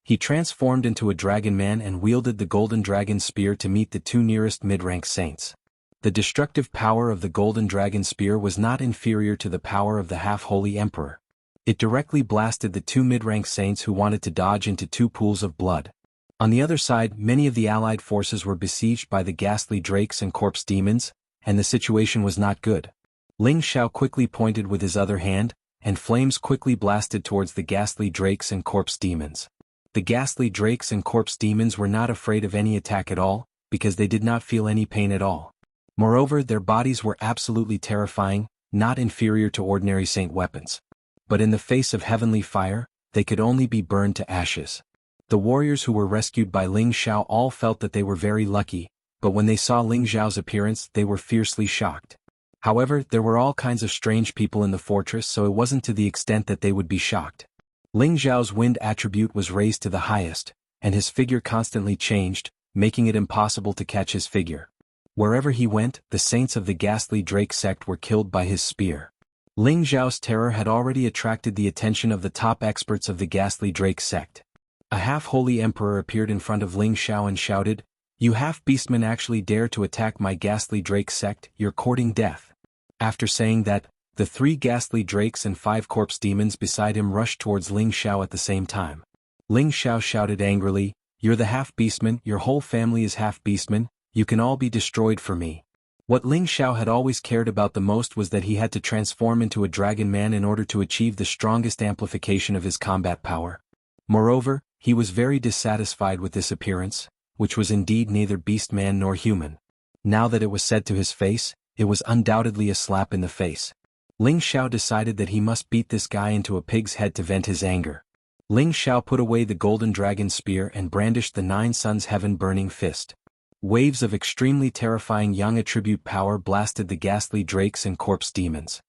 He transformed into a dragon man and wielded the golden dragon spear to meet the two nearest mid-rank saints. The destructive power of the golden dragon spear was not inferior to the power of the half-holy emperor. It directly blasted the two mid-rank saints who wanted to dodge into two pools of blood. On the other side, many of the allied forces were besieged by the ghastly drakes and corpse demons, and the situation was not good. Ling Xiao quickly pointed with his other hand, and flames quickly blasted towards the ghastly drakes and corpse demons. The ghastly drakes and corpse demons were not afraid of any attack at all, because they did not feel any pain at all. Moreover, their bodies were absolutely terrifying, not inferior to ordinary saint weapons. But in the face of heavenly fire, they could only be burned to ashes. The warriors who were rescued by Ling Xiao all felt that they were very lucky, but when they saw Ling Xiao's appearance they were fiercely shocked. However, there were all kinds of strange people in the fortress, so it wasn't to the extent that they would be shocked. Ling Xiao's wind attribute was raised to the highest, and his figure constantly changed, making it impossible to catch his figure. Wherever he went, the saints of the ghastly Drake sect were killed by his spear. Ling Xiao's terror had already attracted the attention of the top experts of the ghastly Drake sect. A half-holy emperor appeared in front of Ling Xiao and shouted, "You half-beastmen actually dare to attack my ghastly Drake sect, you're courting death." After saying that, the 3 ghastly drakes and 5 corpse demons beside him rushed towards Ling Xiao at the same time. Ling Xiao shouted angrily, "You're the half-beastman, your whole family is half-beastmen, you can all be destroyed for me." What Ling Xiao had always cared about the most was that he had to transform into a dragon man in order to achieve the strongest amplification of his combat power. Moreover, he was very dissatisfied with this appearance, which was indeed neither beast man nor human. Now that it was said to his face, it was undoubtedly a slap in the face. Ling Xiao decided that he must beat this guy into a pig's head to vent his anger. Ling Xiao put away the golden dragon spear and brandished the 9 suns heaven-burning fist. Waves of extremely terrifying young attribute power blasted the ghastly drakes and corpse demons.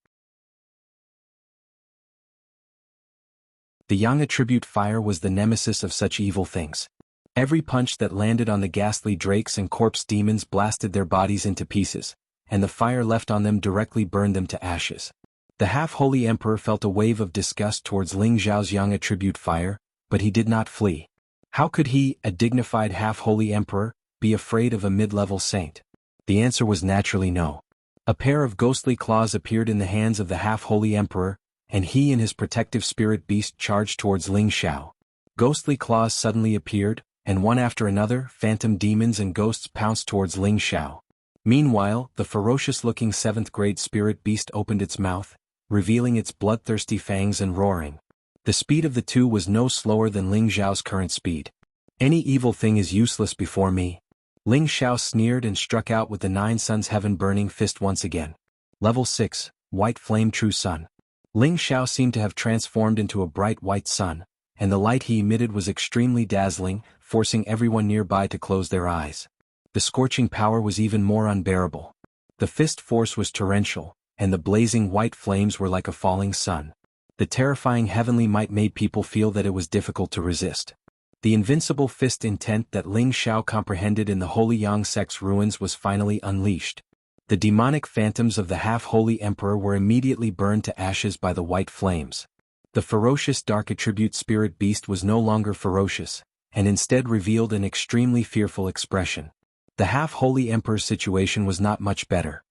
The yang attribute fire was the nemesis of such evil things. Every punch that landed on the ghastly drakes and corpse demons blasted their bodies into pieces, and the fire left on them directly burned them to ashes. The half-holy emperor felt a wave of disgust towards Ling Xiao's yang attribute fire, but he did not flee. How could he, a dignified half-holy emperor, be afraid of a mid-level saint? The answer was naturally no. A pair of ghostly claws appeared in the hands of the half-holy emperor, and he and his protective spirit beast charged towards Ling Xiao. Ghostly claws suddenly appeared, and one after another, phantom demons and ghosts pounced towards Ling Xiao. Meanwhile, the ferocious-looking 7th-grade spirit beast opened its mouth, revealing its bloodthirsty fangs and roaring. The speed of the two was no slower than Ling Xiao's current speed. "Any evil thing is useless before me." Ling Xiao sneered and struck out with the 9 suns heaven-burning fist once again. Level 6, White Flame True Sun. Ling Xiao seemed to have transformed into a bright white sun, and the light he emitted was extremely dazzling, forcing everyone nearby to close their eyes. The scorching power was even more unbearable. The fist force was torrential, and the blazing white flames were like a falling sun. The terrifying heavenly might made people feel that it was difficult to resist. The invincible fist intent that Ling Xiao comprehended in the Holy Yang sect's ruins was finally unleashed. The demonic phantoms of the half-holy emperor were immediately burned to ashes by the white flames. The ferocious dark attribute spirit beast was no longer ferocious, and instead revealed an extremely fearful expression. The half-holy emperor's situation was not much better.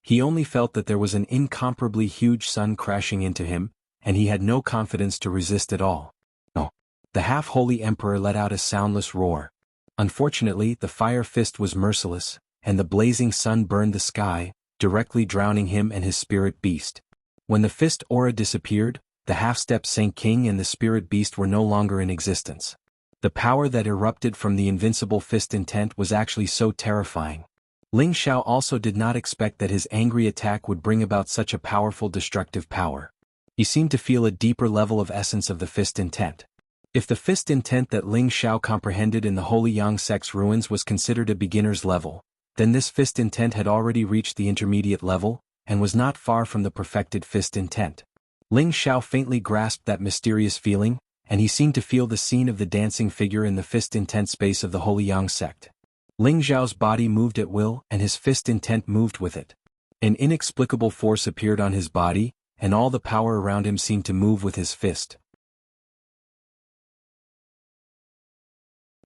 He only felt that there was an incomparably huge sun crashing into him, and he had no confidence to resist at all. No. The half-holy emperor let out a soundless roar. Unfortunately, the fire fist was merciless, and the blazing sun burned the sky, directly drowning him and his spirit beast. When the fist aura disappeared, the half-step Saint King and the spirit beast were no longer in existence. The power that erupted from the invincible fist intent was actually so terrifying. Ling Xiao also did not expect that his angry attack would bring about such a powerful destructive power. He seemed to feel a deeper level of essence of the fist intent. If the fist intent that Ling Xiao comprehended in the Holy Yang sect's ruins was considered a beginner's level, then this fist intent had already reached the intermediate level, and was not far from the perfected fist intent. Ling Xiao faintly grasped that mysterious feeling, and he seemed to feel the scene of the dancing figure in the fist intent space of the Holy Yang sect. Ling Xiao's body moved at will, and his fist intent moved with it. An inexplicable force appeared on his body, and all the power around him seemed to move with his fist.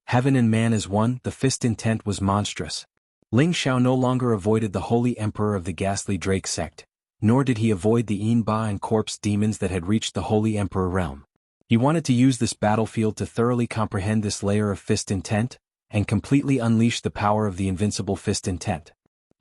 Heaven and man as one, the fist intent was monstrous. Ling Xiao no longer avoided the Holy Emperor of the ghastly Drake sect, nor did he avoid the Yinba and corpse demons that had reached the Holy Emperor realm. He wanted to use this battlefield to thoroughly comprehend this layer of fist intent, and completely unleash the power of the invincible fist intent.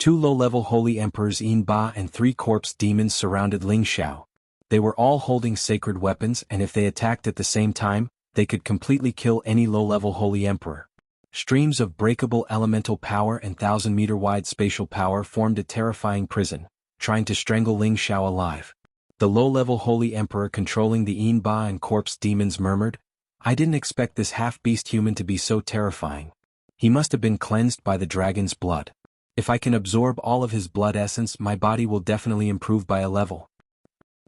2 low-level Holy Emperors Yinba and 3 corpse demons surrounded Ling Xiao. They were all holding sacred weapons, and if they attacked at the same time, they could completely kill any low-level Holy Emperor. Streams of breakable elemental power and 1,000-meter-wide spatial power formed a terrifying prison, trying to strangle Ling Xiao alive. The low-level Holy Emperor controlling the Yinba and corpse demons murmured, "I didn't expect this half-beast human to be so terrifying. He must have been cleansed by the dragon's blood. If I can absorb all of his blood essence, my body will definitely improve by a level.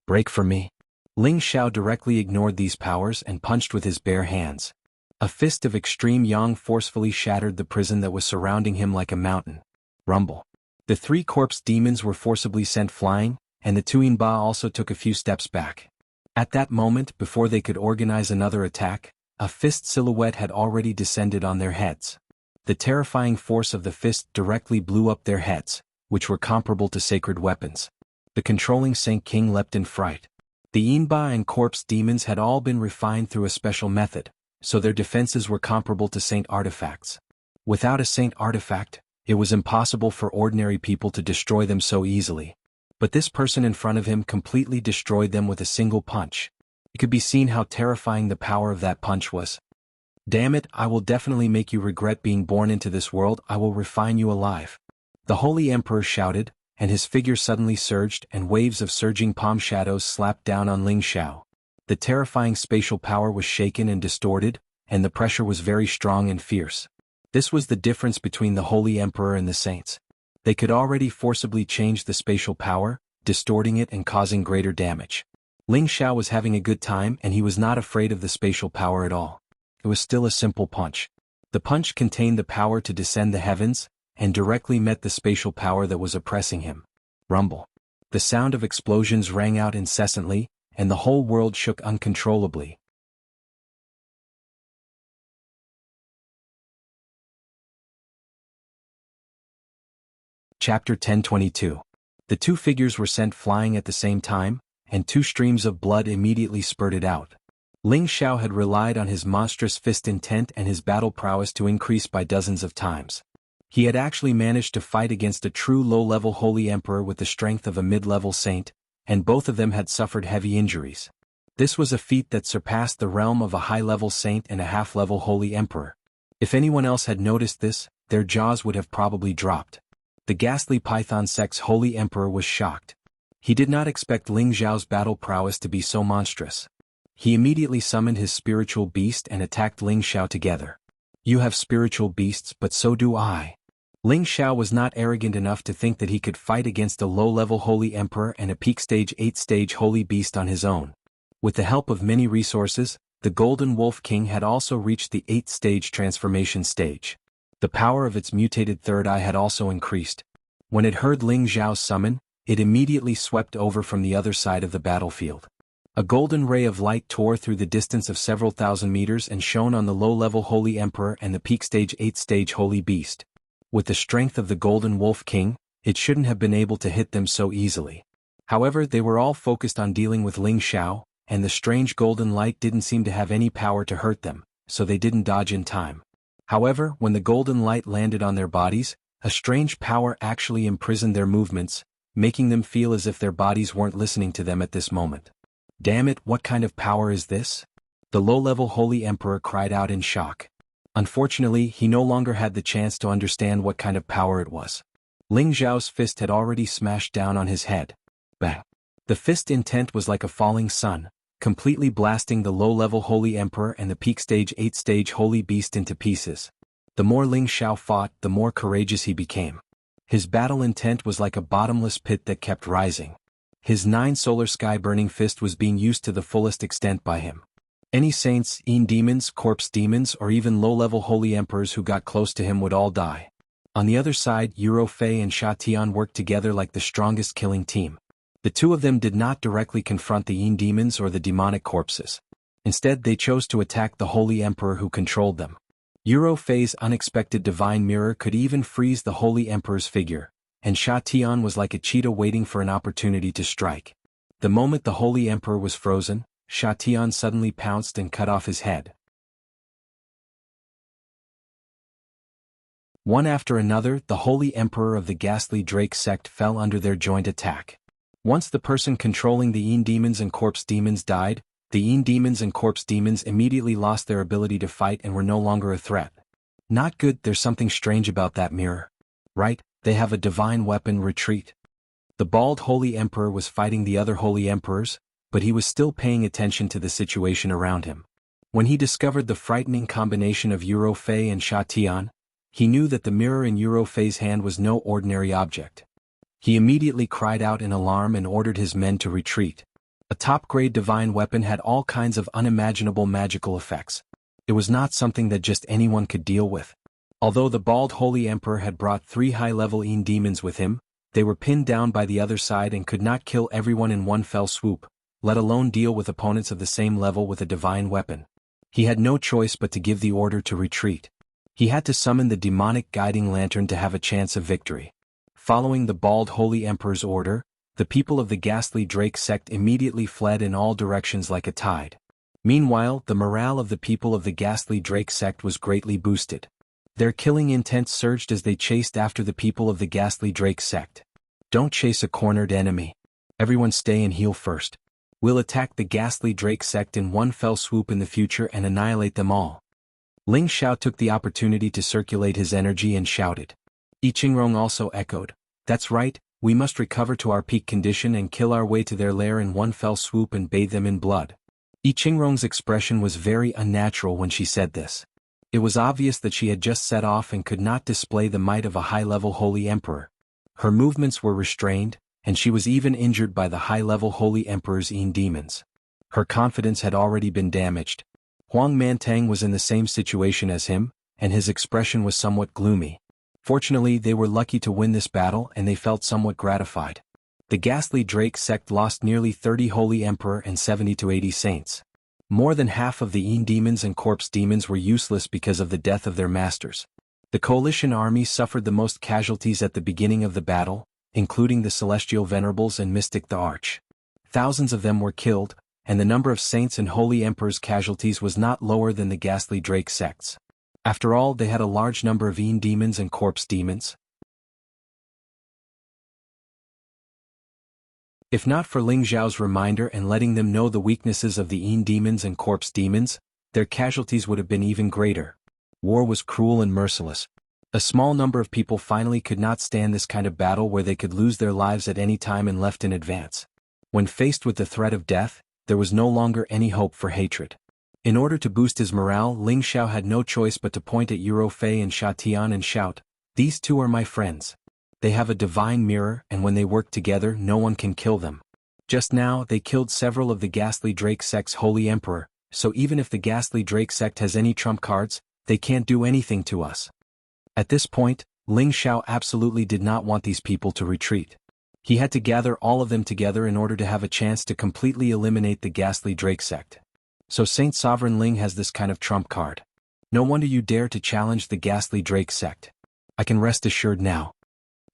Break from me." Ling Xiao directly ignored these powers and punched with his bare hands. A fist of extreme yang forcefully shattered the prison that was surrounding him like a mountain. Rumble. The 3 corpse demons were forcibly sent flying, and the 2 Yinba also took a few steps back. At that moment, before they could organize another attack, a fist silhouette had already descended on their heads. The terrifying force of the fist directly blew up their heads, which were comparable to sacred weapons. The controlling Saint King leapt in fright. The Yinba and corpse demons had all been refined through a special method, so their defenses were comparable to saint artifacts. Without a saint artifact, it was impossible for ordinary people to destroy them so easily. But this person in front of him completely destroyed them with a single punch. It could be seen how terrifying the power of that punch was. "Damn it, I will definitely make you regret being born into this world. I will refine you alive." The Holy Emperor shouted, and his figure suddenly surged, and waves of surging palm shadows slapped down on Ling Xiao. The terrifying spatial power was shaken and distorted, and the pressure was very strong and fierce. This was the difference between the Holy Emperor and the saints. They could already forcibly change the spatial power, distorting it and causing greater damage. Ling Xiao was having a good time, and he was not afraid of the spatial power at all. It was still a simple punch. The punch contained the power to descend the heavens, and directly met the spatial power that was oppressing him. Rumble. The sound of explosions rang out incessantly, and the whole world shook uncontrollably. Chapter 1022. The 2 figures were sent flying at the same time, and 2 streams of blood immediately spurted out. Ling Xiao had relied on his monstrous fist intent and his battle prowess to increase by dozens of times. He had actually managed to fight against a true low-level Holy Emperor with the strength of a mid-level saint, and both of them had suffered heavy injuries. This was a feat that surpassed the realm of a high-level saint and a half-level Holy Emperor. If anyone else had noticed this, their jaws would have probably dropped. The ghastly Python sect's Holy Emperor was shocked. He did not expect Ling Xiao's battle prowess to be so monstrous. He immediately summoned his spiritual beast and attacked Ling Xiao together. "You have spiritual beasts, but so do I." Ling Xiao was not arrogant enough to think that he could fight against a low-level Holy Emperor and a peak stage 8-stage Holy Beast on his own. With the help of many resources, the Golden Wolf King had also reached the 8th-stage transformation stage. The power of its mutated third eye had also increased. When it heard Ling Xiao's summon, it immediately swept over from the other side of the battlefield. A golden ray of light tore through the distance of several thousand meters and shone on the low-level Holy Emperor and the peak stage 8th-stage Holy Beast. With the strength of the Golden Wolf King, it shouldn't have been able to hit them so easily. However, they were all focused on dealing with Ling Xiao, and the strange golden light didn't seem to have any power to hurt them, so they didn't dodge in time. However, when the golden light landed on their bodies, a strange power actually imprisoned their movements, making them feel as if their bodies weren't listening to them at this moment. "Damn it, what kind of power is this?" The low-level Holy Emperor cried out in shock. Unfortunately, he no longer had the chance to understand what kind of power it was. Ling Xiao's fist had already smashed down on his head. Bang! The fist intent was like a falling sun, completely blasting the low-level Holy Emperor and the peak stage 8-stage Holy Beast into pieces. The more Ling Xiao fought, the more courageous he became. His battle intent was like a bottomless pit that kept rising. His 9 solar sky-burning fist was being used to the fullest extent by him. Any saints, demons, corpse demons, or even low-level holy emperors who got close to him would all die. On the other side, Yuro Fei and Sha Tian worked together like the strongest killing team. The two of them did not directly confront the demons or the demonic corpses. Instead, they chose to attack the holy emperor who controlled them. Yuro Fei's unexpected divine mirror could even freeze the holy emperor's figure, and Sha Tian was like a cheetah waiting for an opportunity to strike. The moment the holy emperor was frozen, Sha Tian suddenly pounced and cut off his head. One after another, the holy emperor of the ghastly Drake sect fell under their joint attack. Once the person controlling the demons and corpse demons died, the demons and corpse demons immediately lost their ability to fight and were no longer a threat. Not good. There's something strange about that mirror. Right, they have a divine weapon. Retreat. The bald holy emperor was fighting the other holy emperors, but he was still paying attention to the situation around him. When he discovered the frightening combination of Yuro Fei and Sha Tian, he knew that the mirror in Yuro Fei's hand was no ordinary object. He immediately cried out in alarm and ordered his men to retreat. A top-grade divine weapon had all kinds of unimaginable magical effects. It was not something that just anyone could deal with. Although the bald holy emperor had brought 3 high-level demons with him, they were pinned down by the other side and could not kill everyone in one fell swoop, let alone deal with opponents of the same level with a divine weapon. He had no choice but to give the order to retreat. He had to summon the demonic guiding lantern to have a chance of victory. Following the bald holy emperor's order, the people of the ghastly Drake sect immediately fled in all directions like a tide. Meanwhile, the morale of the people of the ghastly Drake sect was greatly boosted. Their killing intent surged as they chased after the people of the ghastly Drake sect. Don't chase a cornered enemy. Everyone stay and heal first. We'll attack the ghastly Drake sect in one fell swoop in the future and annihilate them all. Ling Xiao took the opportunity to circulate his energy and shouted. I Qingrong also echoed. That's right, we must recover to our peak condition and kill our way to their lair in one fell swoop and bathe them in blood. I Qingrong's expression was very unnatural when she said this. It was obvious that she had just set off and could not display the might of a high-level holy emperor. Her movements were restrained, and she was even injured by the high-level holy emperor's demons. Her confidence had already been damaged. Huang Mantang was in the same situation as him, and his expression was somewhat gloomy. Fortunately, they were lucky to win this battle and they felt somewhat gratified. The ghastly Drake sect lost nearly 30 holy emperor and 70 to 80 saints. More than half of the demons and corpse demons were useless because of the death of their masters. The coalition army suffered the most casualties at the beginning of the battle, including the celestial venerables and mystic the arch. Thousands of them were killed, and the number of saints and holy emperors' casualties was not lower than the ghastly Drake sects. After all, they had a large number of demons and corpse demons. If not for Ling Xiao's reminder and letting them know the weaknesses of the demons and corpse demons, their casualties would have been even greater. War was cruel and merciless. A small number of people finally could not stand this kind of battle where they could lose their lives at any time and left in advance. When faced with the threat of death, there was no longer any hope for hatred. In order to boost his morale, Ling Xiao had no choice but to point at Yuro Fei and Sha Tian and shout, "These two are my friends. They have a divine mirror, and when they work together, no one can kill them. Just now, they killed several of the ghastly Drake sect's holy emperor, so even if the ghastly Drake sect has any trump cards, they can't do anything to us." At this point, Ling Xiao absolutely did not want these people to retreat. He had to gather all of them together in order to have a chance to completely eliminate the ghastly Drake sect. So Saint Sovereign Ling has this kind of trump card. No wonder you dare to challenge the ghastly Drake sect. I can rest assured now.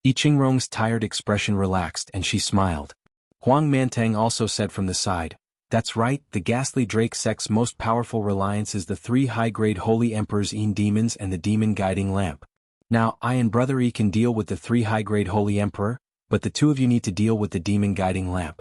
I Qingrong's tired expression relaxed and she smiled. Huang Mantang also said from the side, "That's right, the ghastly Drake sect's most powerful reliance is the 3 high-grade holy emperors demons and the demon guiding lamp. Now, I and Brother E can deal with the 3 high-grade holy emperor, but the 2 of you need to deal with the demon guiding lamp."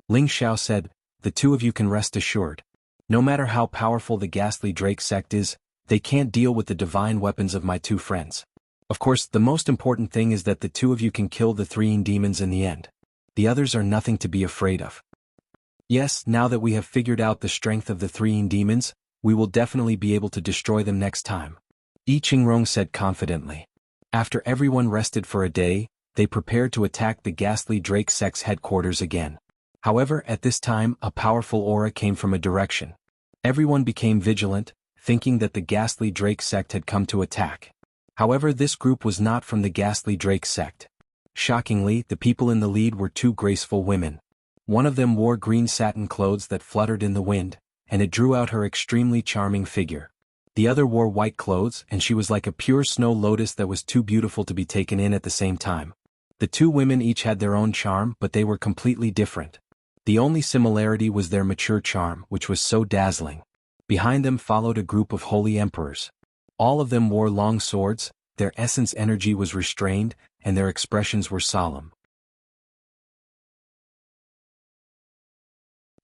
Ling Xiao said, "The 2 of you can rest assured. No matter how powerful the ghastly Drake sect is, they can't deal with the divine weapons of my 2 friends. Of course, the most important thing is that the 2 of you can kill the 3 demons in the end. The others are nothing to be afraid of." Yes, now that we have figured out the strength of the three demons, we will definitely be able to destroy them next time. Yi Qingrong said confidently. After everyone rested for a day, they prepared to attack the ghastly Drake sect's headquarters again. However, at this time, a powerful aura came from a direction. Everyone became vigilant, thinking that the ghastly Drake sect had come to attack. However, this group was not from the ghastly Drake sect. Shockingly, the people in the lead were two graceful women. One of them wore green satin clothes that fluttered in the wind, and it drew out her extremely charming figure. The other wore white clothes, and she was like a pure snow lotus that was too beautiful to be taken in at the same time. The two women each had their own charm, but they were completely different. The only similarity was their mature charm, which was so dazzling. Behind them followed a group of holy emperors. All of them wore long swords, their essence energy was restrained, and their expressions were solemn.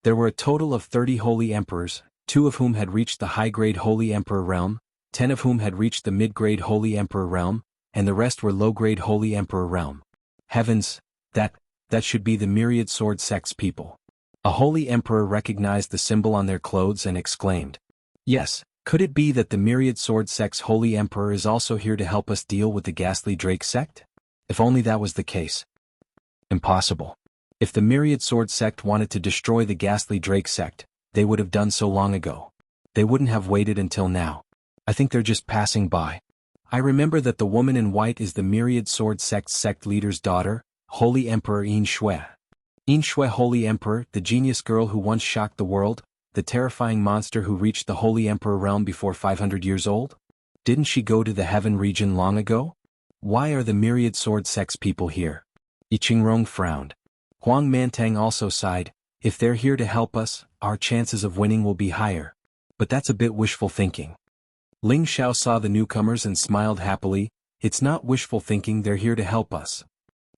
There were a total of 30 holy emperors, 2 of whom had reached the high-grade holy emperor realm, 10 of whom had reached the mid-grade holy emperor realm, and the rest were low-grade holy emperor realm. Heavens, that should be the myriad sword sect's people. A holy emperor recognized the symbol on their clothes and exclaimed, "Yes, could it be that the myriad sword sect's holy emperor is also here to help us deal with the ghastly Drake sect? If only that was the case." Impossible. If the myriad sword sect wanted to destroy the ghastly Drake sect, they would have done so long ago. They wouldn't have waited until now. I think they're just passing by. I remember that the woman in white is the myriad sword sect's sect leader's daughter, Holy Emperor Yin Shui. Yin Shui, Holy Emperor, the genius girl who once shocked the world, the terrifying monster who reached the Holy Emperor realm before 500 years old? Didn't she go to the heaven region long ago? Why are the myriad sword sect's people here? Yi Qingrong frowned. Huang Mantang also sighed. If they're here to help us, our chances of winning will be higher. But that's a bit wishful thinking. Ling Xiao saw the newcomers and smiled happily. It's not wishful thinking, they're here to help us.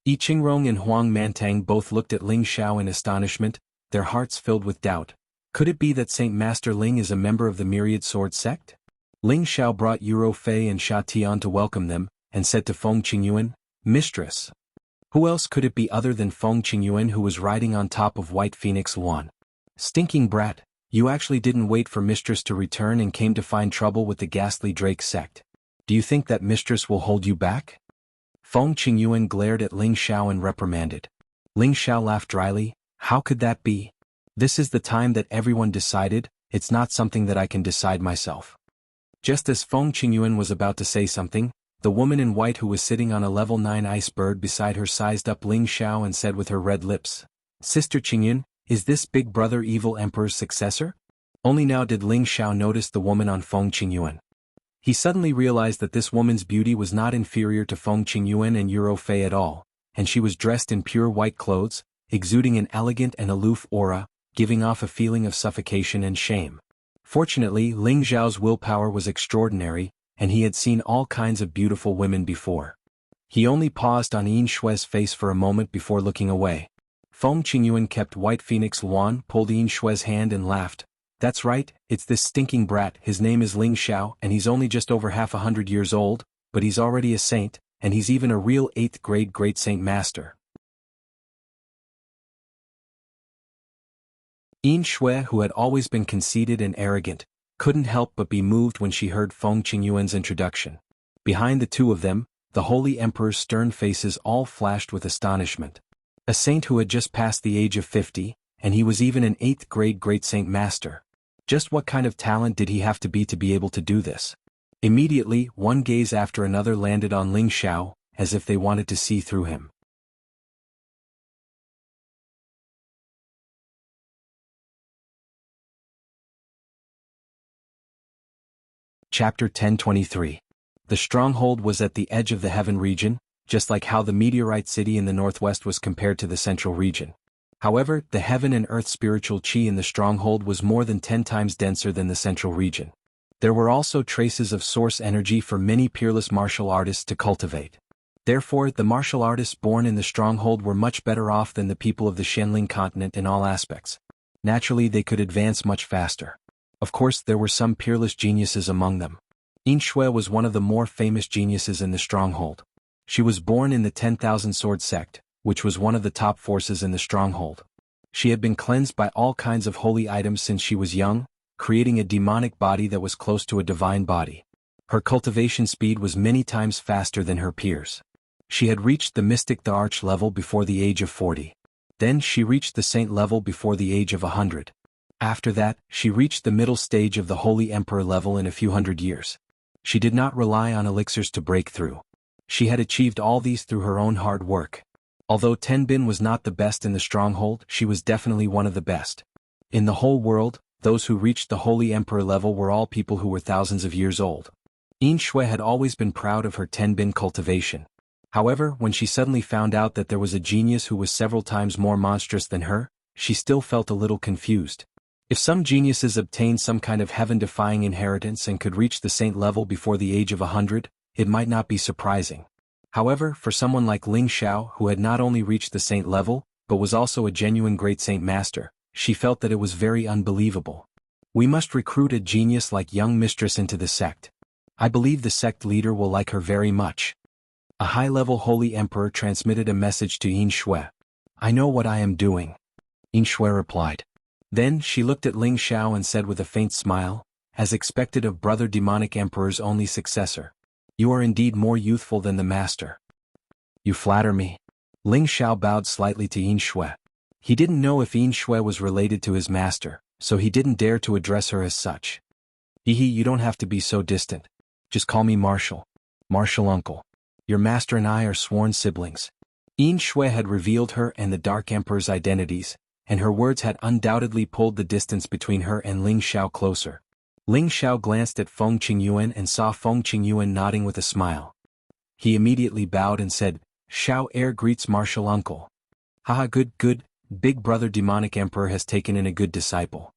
Yi Qingrong and Huang Mantang both looked at Ling Xiao in astonishment, their hearts filled with doubt. Could it be that Saint Master Ling is a member of the myriad sword sect? Ling Xiao brought Yuro Fei and Sha Tian to welcome them, and said to Feng Qingyuan, "Mistress." Who else could it be other than Feng Qingyuan, who was riding on top of White Phoenix Luan? "Stinking brat, you actually didn't wait for Mistress to return and came to find trouble with the ghastly Drake sect. Do you think that Mistress will hold you back?" Feng Qingyuan glared at Ling Xiao and reprimanded. Ling Xiao laughed dryly. "How could that be? This is the time that everyone decided, it's not something that I can decide myself." Just as Feng Qingyuan was about to say something, the woman in white who was sitting on a level 9 ice bird beside her sized up Ling Xiao and said with her red lips, "Sister Qingyuan, is this big brother evil emperor's successor?" Only now did Ling Xiao notice the woman on Feng Qingyuan. He suddenly realized that this woman's beauty was not inferior to Feng Qingyuan and Yuro Fei at all, and she was dressed in pure white clothes, exuding an elegant and aloof aura, giving off a feeling of suffocation and shame. Fortunately, Ling Xiao's willpower was extraordinary, and he had seen all kinds of beautiful women before. He only paused on Yin Shui's face for a moment before looking away. Feng Qingyuan kept White Phoenix Luan, pulled Yin Shui's hand and laughed. "That's right, it's this stinking brat, his name is Ling Xiao and he's only just over half 100 years old, but he's already a saint, and he's even a real 8th grade great saint master." Yin Shui, who had always been conceited and arrogant, couldn't help but be moved when she heard Feng Qingyuan's introduction. Behind the two of them, the Holy Emperor's stern faces all flashed with astonishment. A saint who had just passed the age of 50, and he was even an 8th grade great saint master. Just what kind of talent did he have to be able to do this? Immediately, one gaze after another landed on Ling Xiao, as if they wanted to see through him. Chapter 1023. The stronghold was at the edge of the heaven region, just like how the meteorite city in the northwest was compared to the central region. However, the heaven and earth spiritual chi in the stronghold was more than 10 times denser than the central region. There were also traces of source energy for many peerless martial artists to cultivate. Therefore, the martial artists born in the stronghold were much better off than the people of the Shenling continent in all aspects. Naturally, they could advance much faster. Of course, there were some peerless geniuses among them. Yin Shui was one of the more famous geniuses in the stronghold. She was born in the 10,000 Sword sect, which was one of the top forces in the stronghold. She had been cleansed by all kinds of holy items since she was young, creating a demonic body that was close to a divine body. Her cultivation speed was many times faster than her peers. She had reached the mystic the arch level before the age of 40. Then she reached the saint level before the age of 100. After that, she reached the middle stage of the holy emperor level in a few hundred years. She did not rely on elixirs to break through. She had achieved all these through her own hard work. Although Tenbin was not the best in the stronghold, she was definitely one of the best. In the whole world, those who reached the holy emperor level were all people who were thousands of years old. Yin Shui had always been proud of her Tenbin cultivation. However, when she suddenly found out that there was a genius who was several times more monstrous than her, she still felt a little confused. If some geniuses obtained some kind of heaven-defying inheritance and could reach the saint level before the age of 100, it might not be surprising. However, for someone like Ling Xiao who had not only reached the saint level, but was also a genuine great saint master, she felt that it was very unbelievable. We must recruit a genius like young mistress into the sect. I believe the sect leader will like her very much. A high-level holy emperor transmitted a message to Yin Shui. I know what I am doing. Yin Shui replied. Then she looked at Ling Xiao and said with a faint smile, as expected of brother demonic emperor's only successor. You are indeed more youthful than the master. You flatter me. Ling Xiao bowed slightly to Yin Shui. He didn't know if Yin Shui was related to his master, so he didn't dare to address her as such. You don't have to be so distant. Just call me Marshal. Marshal Uncle. Your master and I are sworn siblings. Yin Shui had revealed her and the Dark Emperor's identities, and her words had undoubtedly pulled the distance between her and Ling Xiao closer. Ling Xiao glanced at Feng Qingyuan and saw Feng Qingyuan nodding with a smile. He immediately bowed and said, Xiao Heir greets Marshal Uncle. Haha, good, big brother demonic emperor has taken in a good disciple.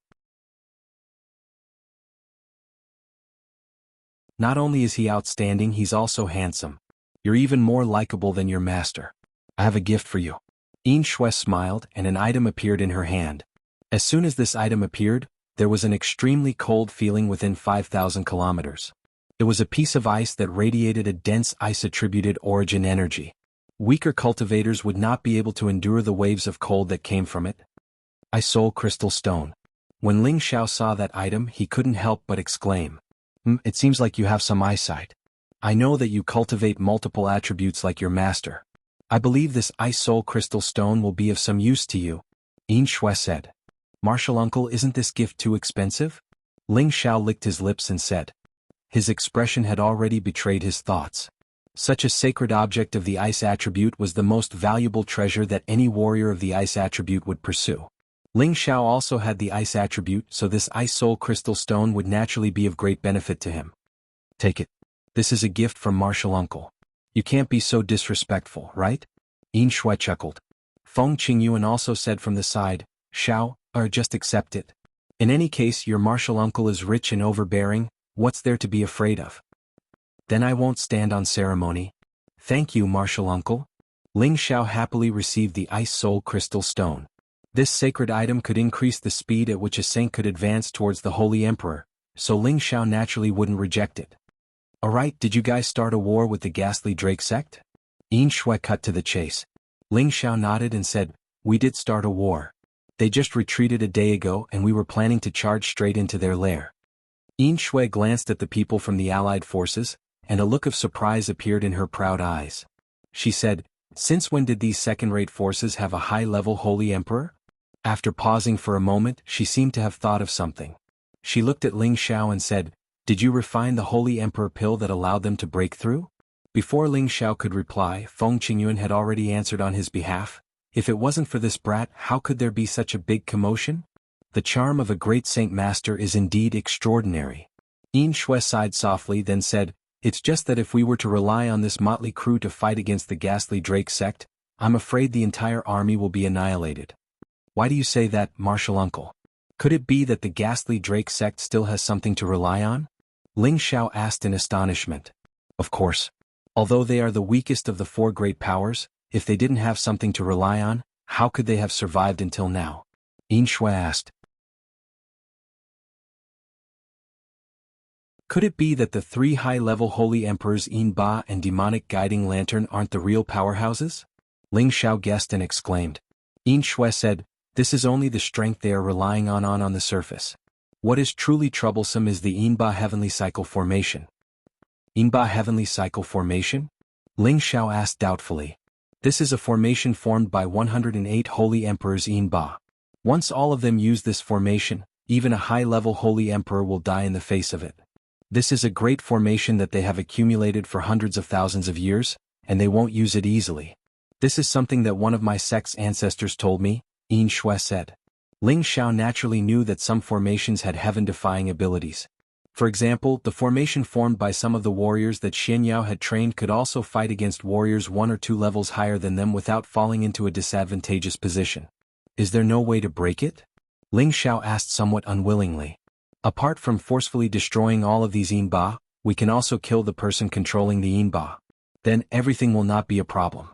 Not only is he outstanding, he's also handsome. You're even more likable than your master. I have a gift for you. Yin Shui smiled and an item appeared in her hand. As soon as this item appeared, there was an extremely cold feeling within 5,000 kilometers. It was a piece of ice that radiated a dense ice-attributed origin energy. Weaker cultivators would not be able to endure the waves of cold that came from it. Ice Soul Crystal Stone. When Ling Xiao saw that item, he couldn't help but exclaim. It seems like you have some eyesight. I know that you cultivate multiple attributes like your master. I believe this Ice Soul Crystal Stone will be of some use to you. Yin Shui said. Marshal Uncle, isn't this gift too expensive? Ling Xiao licked his lips and said. His expression had already betrayed his thoughts. Such a sacred object of the ice attribute was the most valuable treasure that any warrior of the ice attribute would pursue. Ling Xiao also had the ice attribute, so this Ice Soul Crystal Stone would naturally be of great benefit to him. Take it. This is a gift from Marshal Uncle. You can't be so disrespectful, right? Yin Shui chuckled. Feng Qingyuan also said from the side, Xiao, just accept it. In any case, your Marshal Uncle is rich and overbearing, what's there to be afraid of? Then I won't stand on ceremony. Thank you, Marshal Uncle. Ling Xiao happily received the Ice Soul Crystal Stone. This sacred item could increase the speed at which a saint could advance towards the Holy Emperor, so Ling Xiao naturally wouldn't reject it. Alright, did you guys start a war with the ghastly Drake sect? Yin Shui cut to the chase. Ling Xiao nodded and said, we did start a war. They just retreated a day ago and we were planning to charge straight into their lair. Yin Shui glanced at the people from the allied forces, and a look of surprise appeared in her proud eyes. She said, since when did these second-rate forces have a high-level Holy Emperor? After pausing for a moment, she seemed to have thought of something. She looked at Ling Xiao and said, did you refine the Holy Emperor pill that allowed them to break through? Before Ling Xiao could reply, Feng Qingyuan had already answered on his behalf. If it wasn't for this brat, how could there be such a big commotion? The charm of a great Saint Master is indeed extraordinary. Yin Shui sighed softly, then said, it's just that if we were to rely on this motley crew to fight against the ghastly Drake sect, I'm afraid the entire army will be annihilated. Why do you say that, Marshal Uncle? Could it be that the ghastly Drake sect still has something to rely on? Ling Xiao asked in astonishment. Of course. Although they are the weakest of the four great powers, if they didn't have something to rely on, how could they have survived until now? Yin Shui asked. Could it be that the three high-level Holy Emperors Yin Ba and Demonic Guiding Lantern aren't the real powerhouses? Ling Xiao guessed and exclaimed. Yin Shui said, This is only the strength they are relying on the surface. What is truly troublesome is the Yinba Heavenly Cycle Formation. Yinba Heavenly Cycle Formation? Ling Xiao asked doubtfully. This is a formation formed by 108 Holy Emperors Yinba. Once all of them use this formation, even a high-level Holy Emperor will die in the face of it. This is a great formation that they have accumulated for hundreds of thousands of years, and they won't use it easily. This is something that one of my sect's ancestors told me, Yin Shui said. Ling Xiao naturally knew that some formations had heaven-defying abilities. For example, the formation formed by some of the warriors that Xianyao had trained could also fight against warriors 1 or 2 levels higher than them without falling into a disadvantageous position. Is there no way to break it? Ling Xiao asked somewhat unwillingly. Apart from forcefully destroying all of these Yinba, we can also kill the person controlling the Yinba. Then everything will not be a problem.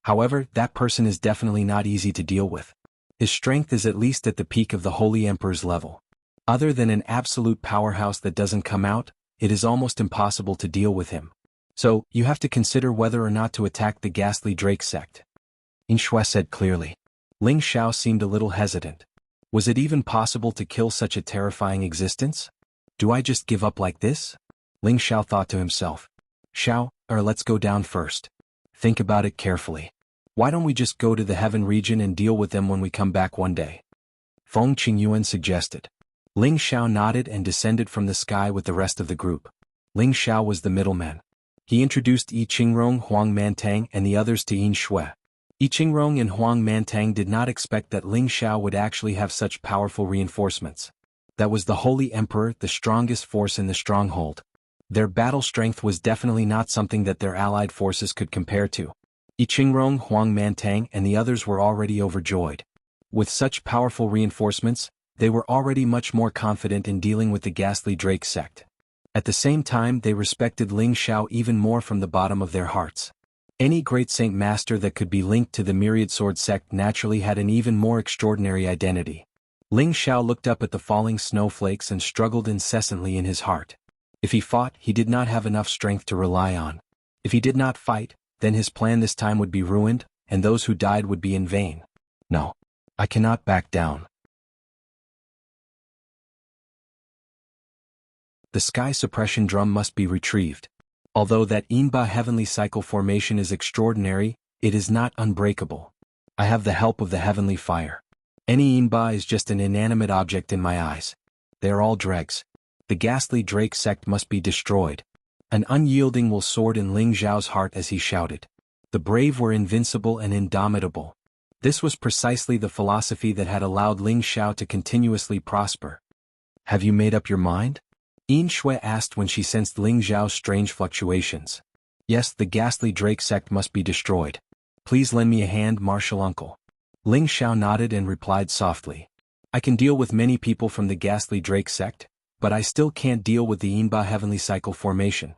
However, that person is definitely not easy to deal with. His strength is at least at the peak of the Holy Emperor's level. Other than an absolute powerhouse that doesn't come out, it is almost impossible to deal with him. So, you have to consider whether or not to attack the Ghastly Drake sect. Yin Shui said clearly. Ling Xiao seemed a little hesitant. Was it even possible to kill such a terrifying existence? Do I just give up like this? Ling Xiao thought to himself. Xiao, let's go down first. Think about it carefully. Why don't we just go to the heaven region and deal with them when we come back one day? Feng Qingyuan suggested. Ling Xiao nodded and descended from the sky with the rest of the group. Ling Xiao was the middleman. He introduced Yi Qingrong, Huang Mantang and the others to Yin Shui. Yi Qingrong and Huang Mantang did not expect that Ling Xiao would actually have such powerful reinforcements. That was the Holy Emperor, the strongest force in the stronghold. Their battle strength was definitely not something that their allied forces could compare to. Yi Qingrong, Huang Mantang and the others were already overjoyed. With such powerful reinforcements, they were already much more confident in dealing with the Ghastly Drake sect. At the same time, they respected Ling Xiao even more from the bottom of their hearts. Any great Saint Master that could be linked to the Myriad Sword sect naturally had an even more extraordinary identity. Ling Xiao looked up at the falling snowflakes and struggled incessantly in his heart. If he fought, he did not have enough strength to rely on. If he did not fight, then his plan this time would be ruined, and those who died would be in vain. No. I cannot back down. The sky suppression drum must be retrieved. Although that Yinba Heavenly Cycle formation is extraordinary, it is not unbreakable. I have the help of the heavenly fire. Any Yinba is just an inanimate object in my eyes. They are all dregs. The Ghastly Drake sect must be destroyed. An unyielding will soared in Ling Xiao's heart as he shouted. The brave were invincible and indomitable. This was precisely the philosophy that had allowed Ling Xiao to continuously prosper. Have you made up your mind? Yin Shui asked when she sensed Ling Xiao's strange fluctuations. Yes, the Ghastly Drake sect must be destroyed. Please lend me a hand, martial uncle. Ling Xiao nodded and replied softly. I can deal with many people from the Ghastly Drake sect, but I still can't deal with the Yinba Heavenly Cycle formation.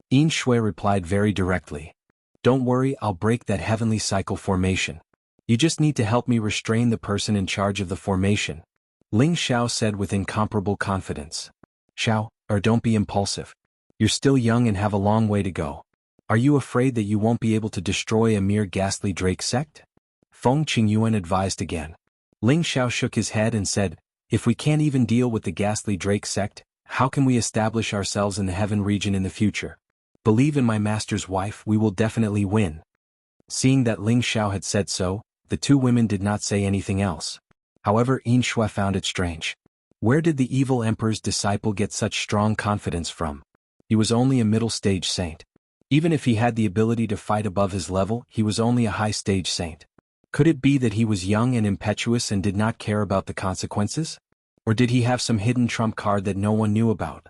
Yin Shui replied very directly. Don't worry, I'll break that Heavenly Cycle formation. You just need to help me restrain the person in charge of the formation. Ling Xiao said with incomparable confidence. Xiao, don't be impulsive. You're still young and have a long way to go. Are you afraid that you won't be able to destroy a mere Ghastly Drake sect? Feng Qingyuan advised again. Ling Xiao shook his head and said, if we can't even deal with the Ghastly Drake sect, how can we establish ourselves in the heaven region in the future? Believe in my master's wife, we will definitely win. Seeing that Ling Xiao had said so, the two women did not say anything else. However, Yin Shui found it strange. Where did the evil emperor's disciple get such strong confidence from? He was only a middle-stage saint. Even if he had the ability to fight above his level, he was only a high-stage saint. Could it be that he was young and impetuous and did not care about the consequences? Or did he have some hidden trump card that no one knew about?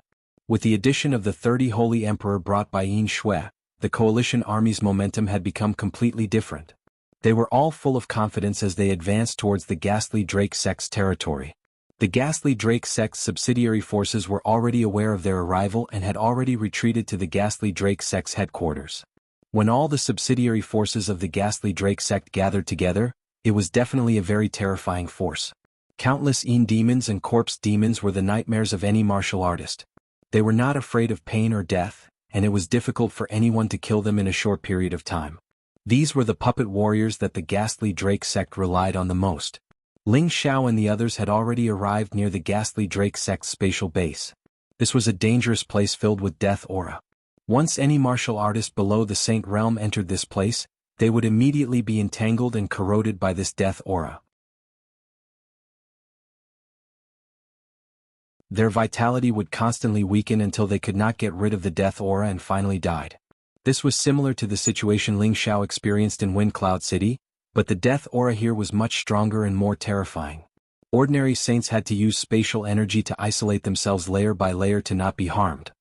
With the addition of the 30 Holy Emperor brought by Yin Shui, the coalition army's momentum had become completely different. They were all full of confidence as they advanced towards the Ghastly Drake sect's territory. The Ghastly Drake sect's subsidiary forces were already aware of their arrival and had already retreated to the Ghastly Drake sect's headquarters. When all the subsidiary forces of the Ghastly Drake sect gathered together, it was definitely a very terrifying force. Countless Yin demons and corpse demons were the nightmares of any martial artist. They were not afraid of pain or death, and it was difficult for anyone to kill them in a short period of time. These were the puppet warriors that the Ghastly Drake sect relied on the most. Ling Xiao and the others had already arrived near the ghastly Drake sect's spatial base. This was a dangerous place filled with death aura. Once any martial artist below the Saint Realm entered this place, they would immediately be entangled and corroded by this death aura. Their vitality would constantly weaken until they could not get rid of the death aura and finally died. This was similar to the situation Ling Xiao experienced in Wind Cloud City, but the death aura here was much stronger and more terrifying. Ordinary saints had to use spatial energy to isolate themselves layer by layer to not be harmed.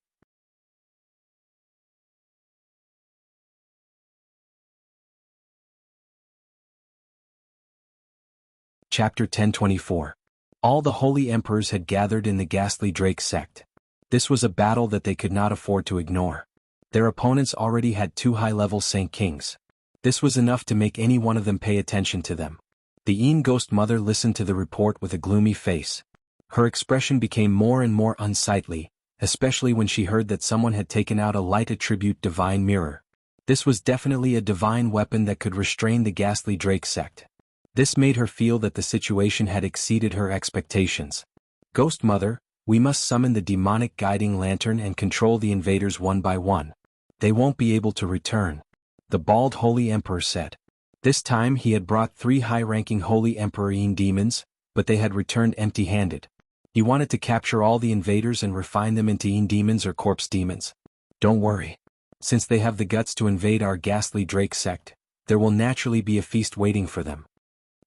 Chapter 1024. All the holy emperors had gathered in the ghastly Drake sect. This was a battle that they could not afford to ignore. Their opponents already had 2 high-level Saint Kings. This was enough to make any one of them pay attention to them. The Yin Ghost Mother listened to the report with a gloomy face. Her expression became more and more unsightly, especially when she heard that someone had taken out a light attribute divine mirror. This was definitely a divine weapon that could restrain the ghastly Drake sect. This made her feel that the situation had exceeded her expectations. Ghost Mother, we must summon the demonic guiding lantern and control the invaders one by one. They won't be able to return, the bald Holy Emperor said. This time he had brought 3 high-ranking Holy Emperor Yin demons, but they had returned empty-handed. He wanted to capture all the invaders and refine them into Yin demons or corpse demons. Don't worry. Since they have the guts to invade our ghastly Drake sect, there will naturally be a feast waiting for them.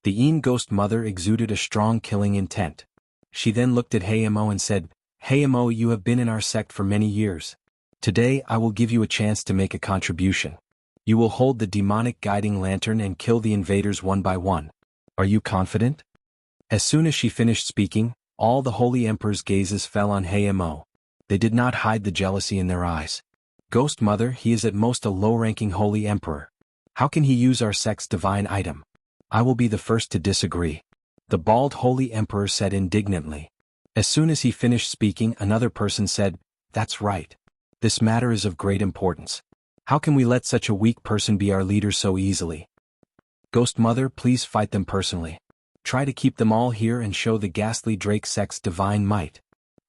The Yin Ghost Mother exuded a strong killing intent. She then looked at Hayamo and said, Hayamo, you have been in our sect for many years. Today I will give you a chance to make a contribution. You will hold the demonic guiding lantern and kill the invaders one by one. Are you confident? As soon as she finished speaking, all the Holy Emperor's gazes fell on Hayamo. They did not hide the jealousy in their eyes. Ghost Mother, he is at most a low-ranking Holy Emperor. How can he use our sect's divine item? I will be the first to disagree. The bald Holy Emperor said indignantly. As soon as he finished speaking, another person said, That's right. This matter is of great importance. How can we let such a weak person be our leader so easily? Ghost Mother, please fight them personally. Try to keep them all here and show the ghastly Drake sect's divine might.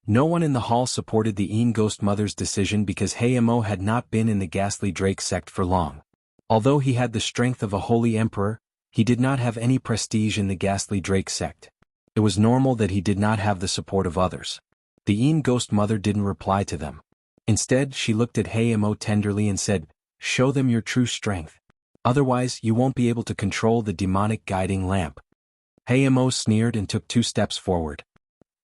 No one in the hall supported the Yin Ghost Mother's decision because Hayamo had not been in the ghastly Drake sect for long. Although he had the strength of a Holy Emperor, he did not have any prestige in the ghastly Drake sect. It was normal that he did not have the support of others. The Yin Ghost Mother didn't reply to them. Instead, she looked at Hayamo tenderly and said, Show them your true strength. Otherwise, you won't be able to control the demonic guiding lamp. Hayamo sneered and took 2 steps forward.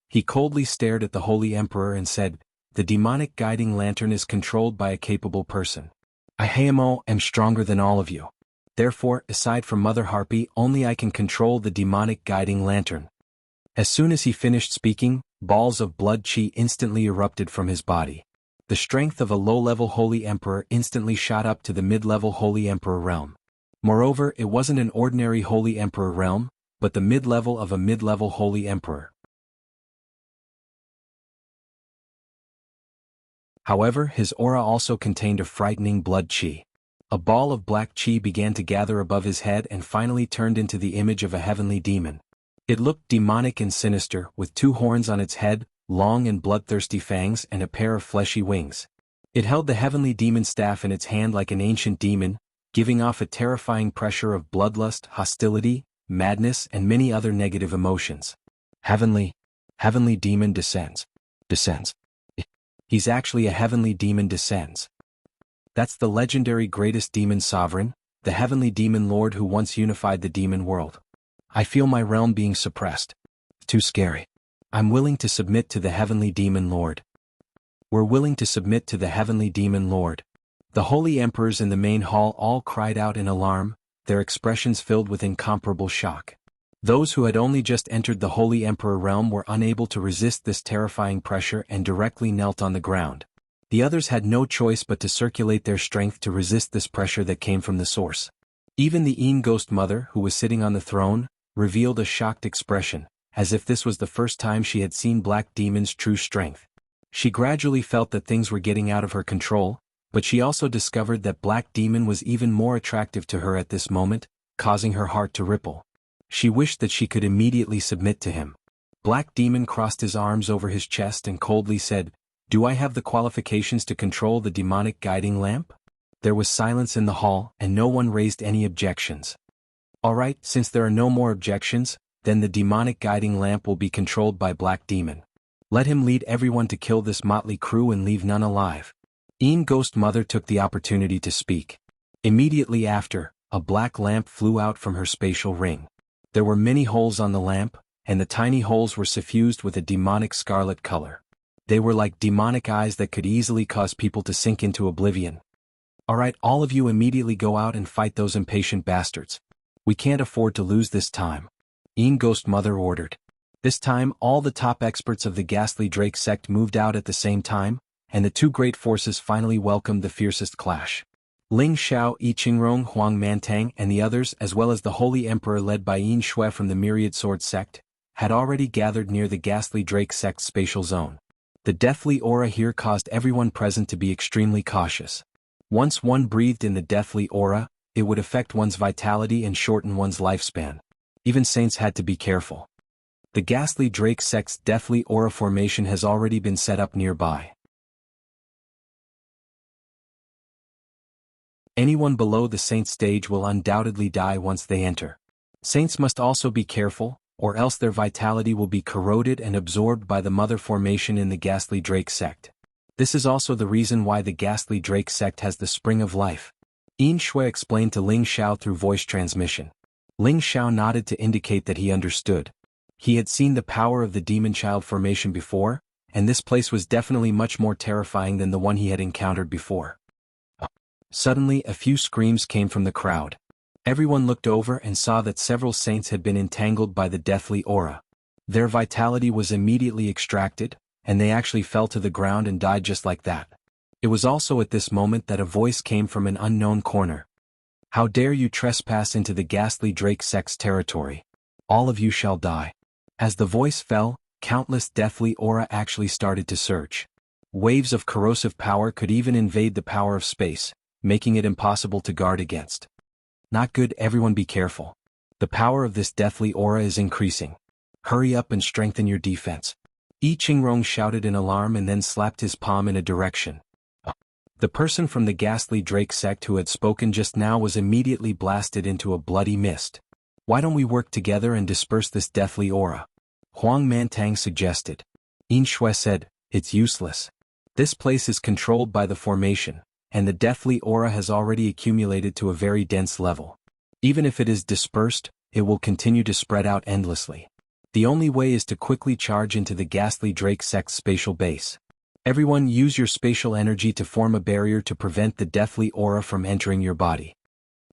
He coldly stared at the Holy Emperor and said, The demonic guiding lantern is controlled by a capable person. I, Hayamo, am stronger than all of you. Therefore, aside from Mother Harpy, only I can control the demonic guiding lantern. As soon as he finished speaking, balls of blood chi instantly erupted from his body. The strength of a low-level Holy Emperor instantly shot up to the mid-level Holy Emperor realm. Moreover, it wasn't an ordinary Holy Emperor realm, but the mid-level of a mid-level Holy Emperor. However, his aura also contained a frightening blood chi. A ball of black chi began to gather above his head and finally turned into the image of a heavenly demon. It looked demonic and sinister, with 2 horns on its head, long and bloodthirsty fangs and a pair of fleshy wings. It held the heavenly demon staff in its hand like an ancient demon, giving off a terrifying pressure of bloodlust, hostility, madness and many other negative emotions. Heavenly demon descends. He's actually a heavenly demon descends. That's the legendary greatest demon sovereign, the heavenly demon lord who once unified the demon world. I feel my realm being suppressed. Too scary. I'm willing to submit to the heavenly demon lord. We're willing to submit to the heavenly demon lord. The holy emperors in the main hall all cried out in alarm, their expressions filled with incomparable shock. Those who had only just entered the holy emperor realm were unable to resist this terrifying pressure and directly knelt on the ground. The others had no choice but to circulate their strength to resist this pressure that came from the source. Even the Yin Ghost Mother, who was sitting on the throne, revealed a shocked expression, as if this was the first time she had seen Black Demon's true strength. She gradually felt that things were getting out of her control, but she also discovered that Black Demon was even more attractive to her at this moment, causing her heart to ripple. She wished that she could immediately submit to him. Black Demon crossed his arms over his chest and coldly said, "Do I have the qualifications to control the demonic guiding lamp?" There was silence in the hall, and no one raised any objections. "Alright, since there are no more objections, then the demonic guiding lamp will be controlled by Black Demon. Let him lead everyone to kill this motley crew and leave none alive." Ghost Mother took the opportunity to speak. Immediately after, a black lamp flew out from her spatial ring. There were many holes on the lamp, and the tiny holes were suffused with a demonic scarlet color. They were like demonic eyes that could easily cause people to sink into oblivion. "Alright, all of you immediately go out and fight those impatient bastards. We can't afford to lose this time," Ghost Mother ordered. This time all the top experts of the Ghastly Drake sect moved out at the same time, and the two great forces finally welcomed the fiercest clash. Ling Xiao, Yi Qingrong, Huang Mantang, and the others, as well as the Holy Emperor led by Yin Shui from the Myriad Sword sect, had already gathered near the Ghastly Drake sect's spatial zone. The deathly aura here caused everyone present to be extremely cautious. Once one breathed in the deathly aura, it would affect one's vitality and shorten one's lifespan. Even saints had to be careful. The Ghastly Drake sect's deathly aura formation has already been set up nearby. Anyone below the saint stage will undoubtedly die once they enter. Saints must also be careful, or else their vitality will be corroded and absorbed by the mother formation in the Ghastly Drake sect. This is also the reason why the Ghastly Drake sect has the Spring of Life. Yin Shui explained to Ling Xiao through voice transmission. Ling Xiao nodded to indicate that he understood. He had seen the power of the Demon Child formation before, and this place was definitely much more terrifying than the one he had encountered before. Suddenly a few screams came from the crowd. Everyone looked over and saw that several saints had been entangled by the deathly aura. Their vitality was immediately extracted, and they actually fell to the ground and died just like that. It was also at this moment that a voice came from an unknown corner. "How dare you trespass into the Ghastly Drake sect's territory? All of you shall die." As the voice fell, countless deathly aura actually started to surge. Waves of corrosive power could even invade the power of space, making it impossible to guard against. Not good, everyone be careful. The power of this deathly aura is increasing. Hurry up and strengthen your defense. Yi Qingrong shouted in alarm and then slapped his palm in a direction. The person from the Ghastly Drake sect who had spoken just now was immediately blasted into a bloody mist. "Why don't we work together and disperse this deathly aura?" Huang Mantang suggested. Yin Shui said, "It's useless. This place is controlled by the formation, and the deathly aura has already accumulated to a very dense level. Even if it is dispersed, it will continue to spread out endlessly. The only way is to quickly charge into the Ghastly Drake sect's spatial base. Everyone use your spatial energy to form a barrier to prevent the deathly aura from entering your body."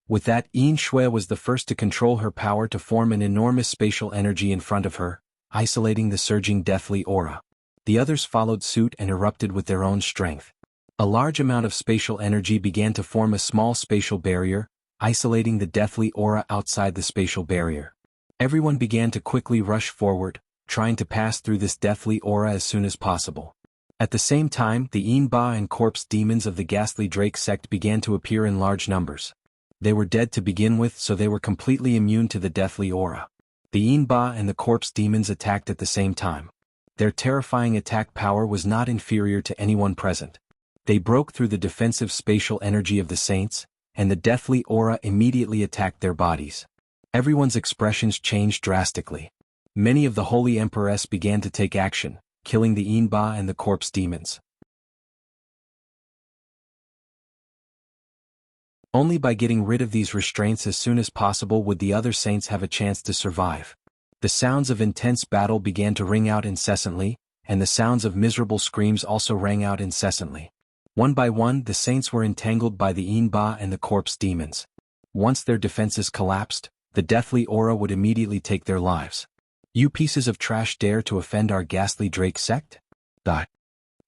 With that, Yin Shui was the first to control her power to form an enormous spatial energy in front of her, isolating the surging deathly aura. The others followed suit and erupted with their own strength. A large amount of spatial energy began to form a small spatial barrier, isolating the deathly aura outside the spatial barrier. Everyone began to quickly rush forward, trying to pass through this deathly aura as soon as possible. At the same time, the Yinba and corpse demons of the Ghastly Drake sect began to appear in large numbers. They were dead to begin with, so they were completely immune to the deathly aura. The Yinba and the corpse demons attacked at the same time. Their terrifying attack power was not inferior to anyone present. They broke through the defensive spatial energy of the saints, and the deathly aura immediately attacked their bodies. Everyone's expressions changed drastically. Many of the Holy Empress began to take action, killing the Yinba and the corpse demons. Only by getting rid of these restraints as soon as possible would the other saints have a chance to survive. The sounds of intense battle began to ring out incessantly, and the sounds of miserable screams also rang out incessantly. One by one, the saints were entangled by the Yinba and the corpse demons. Once their defenses collapsed, the deathly aura would immediately take their lives. "You pieces of trash dare to offend our Ghastly Drake sect?" A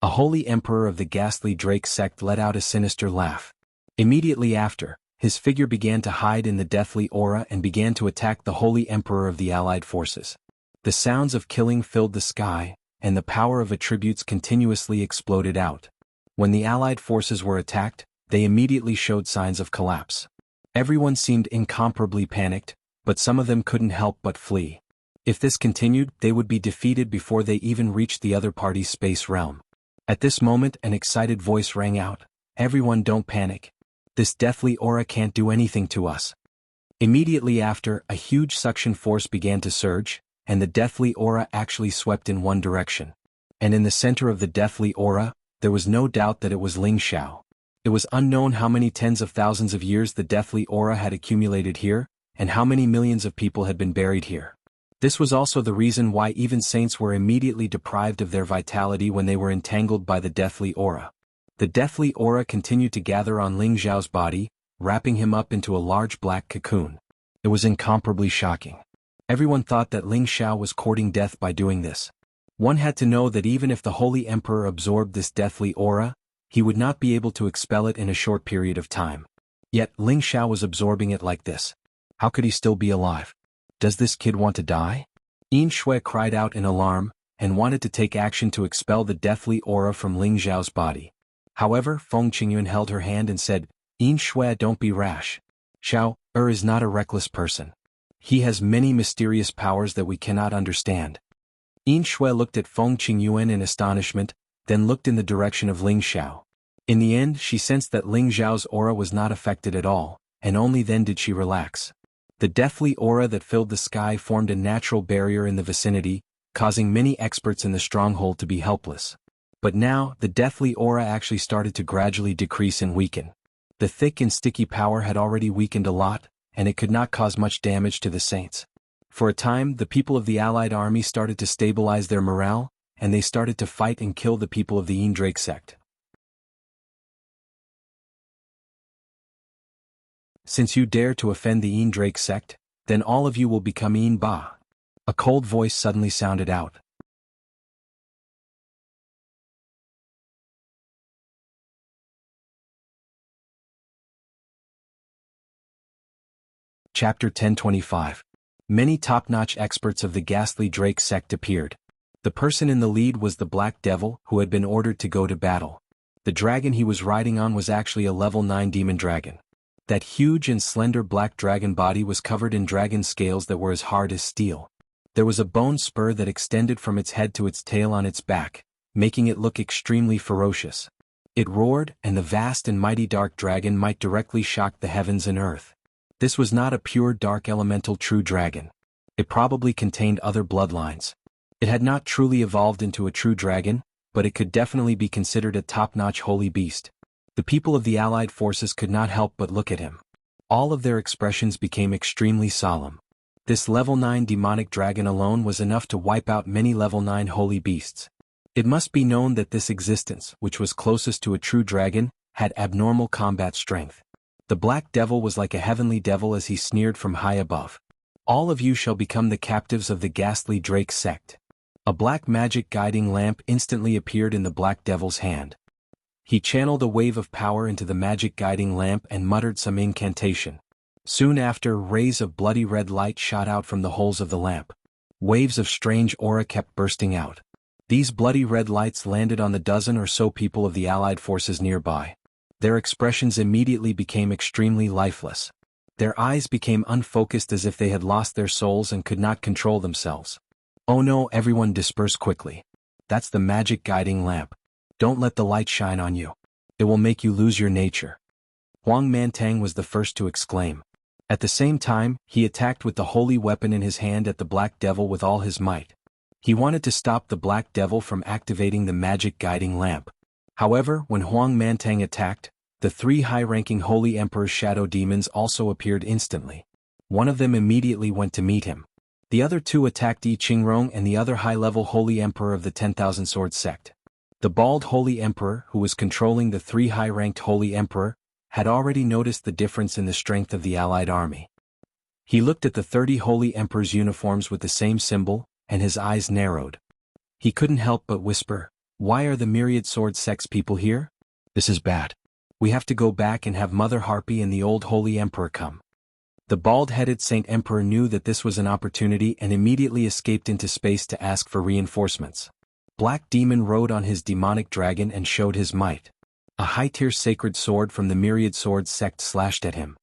holy emperor of the Ghastly Drake sect let out a sinister laugh. Immediately after, his figure began to hide in the deathly aura and began to attack the holy emperor of the allied forces. The sounds of killing filled the sky, and the power of attributes continuously exploded out. When the allied forces were attacked, they immediately showed signs of collapse. Everyone seemed incomparably panicked, but some of them couldn't help but flee. If this continued, they would be defeated before they even reached the other party's space realm. At this moment, an excited voice rang out. "Everyone, don't panic. This deathly aura can't do anything to us." Immediately after, a huge suction force began to surge, and the deathly aura actually swept in one direction. And in the center of the deathly aura, there was no doubt that it was Ling Xiao. It was unknown how many tens of thousands of years the deathly aura had accumulated here, and how many millions of people had been buried here. This was also the reason why even saints were immediately deprived of their vitality when they were entangled by the deathly aura. The deathly aura continued to gather on Ling Xiao's body, wrapping him up into a large black cocoon. It was incomparably shocking. Everyone thought that Ling Xiao was courting death by doing this. One had to know that even if the Holy Emperor absorbed this deathly aura, he would not be able to expel it in a short period of time. Yet Ling Xiao was absorbing it like this. How could he still be alive? Does this kid want to die? Yin Shui cried out in alarm, and wanted to take action to expel the deathly aura from Ling Xiao's body. However, Feng Qingyun held her hand and said, "Yin Shui, don't be rash. Xiao is not a reckless person. He has many mysterious powers that we cannot understand." Yin Shui looked at Feng Qingyun in astonishment, then looked in the direction of Ling Xiao. In the end, she sensed that Ling Xiao's aura was not affected at all, and only then did she relax. The deathly aura that filled the sky formed a natural barrier in the vicinity, causing many experts in the stronghold to be helpless. But now, the deathly aura actually started to gradually decrease and weaken. The thick and sticky power had already weakened a lot, and it could not cause much damage to the saints. For a time, the people of the allied army started to stabilize their morale, and they started to fight and kill the people of the Yin Drake sect. "Since you dare to offend the Yin Drake sect, then all of you will become Yin Ba." A cold voice suddenly sounded out. Chapter 1025. Many top-notch experts of the ghastly Drake sect appeared. The person in the lead was the Black Devil, who had been ordered to go to battle. The dragon he was riding on was actually a level 9 demon dragon. That huge and slender black dragon body was covered in dragon scales that were as hard as steel. There was a bone spur that extended from its head to its tail on its back, making it look extremely ferocious. It roared, and the vast and mighty dark dragon might directly shock the heavens and earth. This was not a pure dark elemental true dragon. It probably contained other bloodlines. It had not truly evolved into a true dragon, but it could definitely be considered a top-notch holy beast. The people of the allied forces could not help but look at him. All of their expressions became extremely solemn. This level 9 demonic dragon alone was enough to wipe out many level 9 holy beasts. It must be known that this existence, which was closest to a true dragon, had abnormal combat strength. The Black Devil was like a heavenly devil as he sneered from high above. "All of you shall become the captives of the ghastly Drake sect." A black magic guiding lamp instantly appeared in the Black Devil's hand. He channeled a wave of power into the magic guiding lamp and muttered some incantation. Soon after, rays of bloody red light shot out from the holes of the lamp. Waves of strange aura kept bursting out. These bloody red lights landed on the dozen or so people of the allied forces nearby. Their expressions immediately became extremely lifeless. Their eyes became unfocused as if they had lost their souls and could not control themselves. "Oh no, everyone disperse quickly. That's the magic guiding lamp. Don't let the light shine on you. It will make you lose your nature." Huang Mantang was the first to exclaim. At the same time, he attacked with the holy weapon in his hand at the Black Devil with all his might. He wanted to stop the Black Devil from activating the magic guiding lamp. However, when Huang Mantang attacked, the 3 high-ranking Holy Emperor's shadow demons also appeared instantly. One of them immediately went to meet him. The other 2 attacked Yi Qingrong and the other high-level Holy Emperor of the 10,000 Sword sect. The bald Holy Emperor, who was controlling the 3 high-ranked Holy Emperor, had already noticed the difference in the strength of the allied army. He looked at the 30 Holy Emperor's uniforms with the same symbol, and his eyes narrowed. He couldn't help but whisper, "Why are the myriad sword sects people here? This is bad. We have to go back and have Mother Harpy and the old Holy Emperor come." The bald-headed Saint Emperor knew that this was an opportunity and immediately escaped into space to ask for reinforcements. Black Demon rode on his demonic dragon and showed his might. A high-tier sacred sword from the myriad sword sect slashed at him.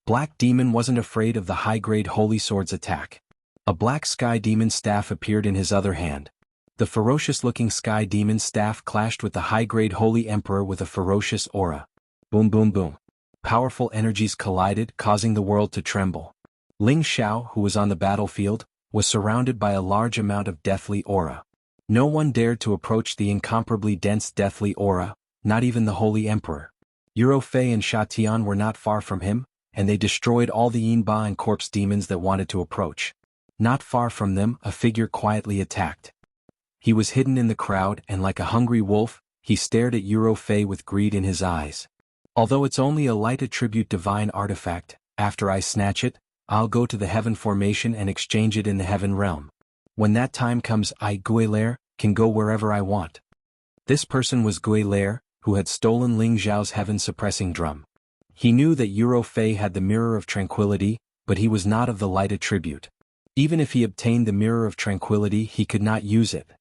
Black Demon wasn't afraid of the high-grade Holy Sword's attack. A black Sky Demon staff appeared in his other hand. The ferocious-looking Sky Demon staff clashed with the high-grade Holy Emperor with a ferocious aura. Boom boom boom. Powerful energies collided, causing the world to tremble. Ling Xiao, who was on the battlefield, was surrounded by a large amount of deathly aura. No one dared to approach the incomparably dense deathly aura, not even the Holy Emperor. Euro Fei and Sha Tian were not far from him, and they destroyed all the Yinba and corpse demons that wanted to approach. Not far from them, a figure quietly attacked. He was hidden in the crowd, and like a hungry wolf, he stared at Euro Fei with greed in his eyes. Although it's only a light attribute divine artifact, after I snatch it, I'll go to the heaven formation and exchange it in the heaven realm. When that time comes, I, Guilherme, can go wherever I want. This person was Guilherme, who had stolen Ling Xiao's heaven-suppressing drum. He knew that Euro Fei had the Mirror of Tranquility, but he was not of the light attribute. Even if he obtained the Mirror of Tranquility, he could not use it.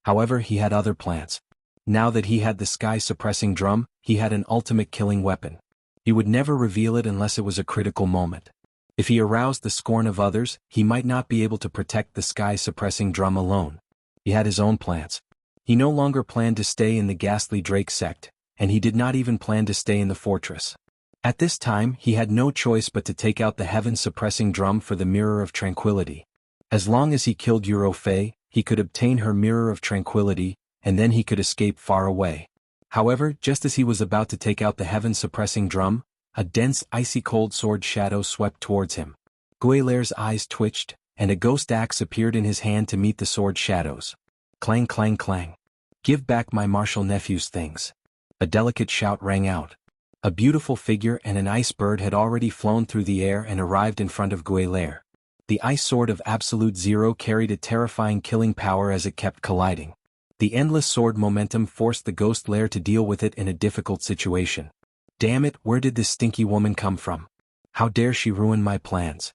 However, he had other plans. Now that he had the sky-suppressing drum, he had an ultimate killing weapon. He would never reveal it unless it was a critical moment. If he aroused the scorn of others, he might not be able to protect the sky-suppressing drum alone. He had his own plans. He no longer planned to stay in the ghastly Drake sect, and he did not even plan to stay in the fortress. At this time, he had no choice but to take out the heaven-suppressing drum for the Mirror of Tranquility. As long as he killed Euro Fei, he could obtain her Mirror of Tranquility, and then he could escape far away. However, just as he was about to take out the heaven-suppressing drum, a dense icy-cold sword shadow swept towards him. Guilherme's eyes twitched, and a ghost axe appeared in his hand to meet the sword shadows. Clang clang clang. Give back my martial nephew's things. A delicate shout rang out. A beautiful figure and an ice bird had already flown through the air and arrived in front of Guilherme. The ice sword of Absolute Zero carried a terrifying killing power as it kept colliding. The endless sword momentum forced the ghost lair to deal with it in a difficult situation. Damn it, where did this stinky woman come from? How dare she ruin my plans?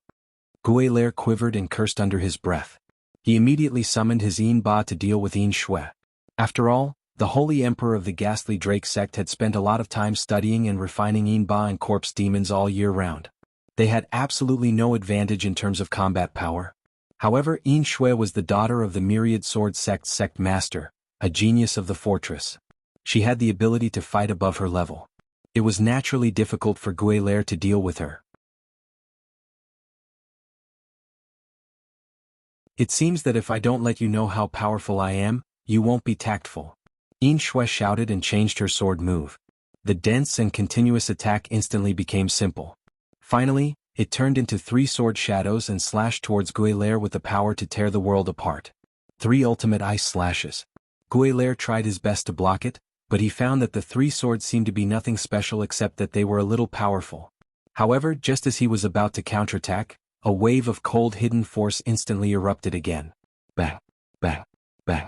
Guilherme quivered and cursed under his breath. He immediately summoned his Yinba to deal with Yin Shui. After all, the Holy Emperor of the Ghastly Drake sect had spent a lot of time studying and refining Yinba and corpse demons all year round. They had absolutely no advantage in terms of combat power. However, Yin Shui was the daughter of the Myriad Sword sect master, a genius of the fortress. She had the ability to fight above her level. It was naturally difficult for Guilherme to deal with her. It seems that if I don't let you know how powerful I am, you won't be tactful. Yin Shui shouted and changed her sword move. The dense and continuous attack instantly became simple. Finally, it turned into 3 sword shadows and slashed towards Guilherme with the power to tear the world apart. 3 ultimate ice slashes. Guilherme tried his best to block it, but he found that the 3 swords seemed to be nothing special except that they were a little powerful. However, just as he was about to counterattack, a wave of cold hidden force instantly erupted again. Bang, bang, bang.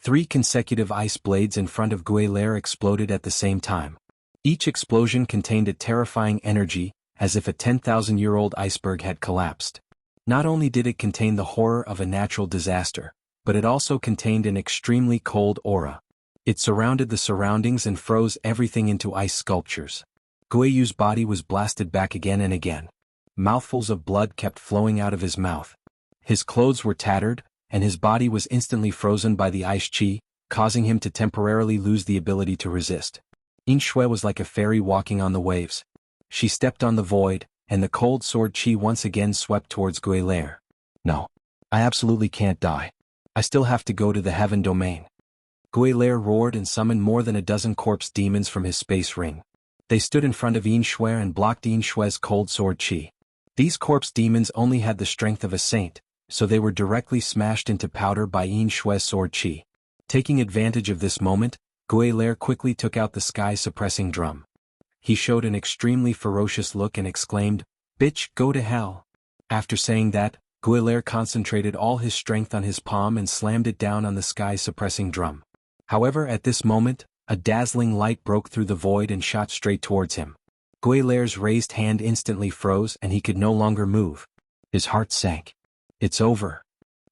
3 consecutive ice blades in front of Guilherme exploded at the same time. Each explosion contained a terrifying energy, as if a 10,000-year-old iceberg had collapsed. Not only did it contain the horror of a natural disaster, but it also contained an extremely cold aura. It surrounded the surroundings and froze everything into ice sculptures. Guiyu's body was blasted back again and again. Mouthfuls of blood kept flowing out of his mouth. His clothes were tattered, and his body was instantly frozen by the ice chi, causing him to temporarily lose the ability to resist. Yin Shui was like a fairy walking on the waves. She stepped on the void, and the cold sword chi once again swept towards Guilherme. No. I absolutely can't die. I still have to go to the heaven domain. Guilherme roared and summoned more than a dozen corpse demons from his space ring. They stood in front of Yin Shui and blocked Yin Shui's cold sword chi. These corpse demons only had the strength of a saint, so they were directly smashed into powder by Yin Shui's sword chi. Taking advantage of this moment, Guilherme quickly took out the sky-suppressing drum. He showed an extremely ferocious look and exclaimed, "Bitch, go to hell." After saying that, Guilherme concentrated all his strength on his palm and slammed it down on the sky-suppressing drum. However, at this moment, a dazzling light broke through the void and shot straight towards him. Guilherme's raised hand instantly froze and he could no longer move. His heart sank. It's over.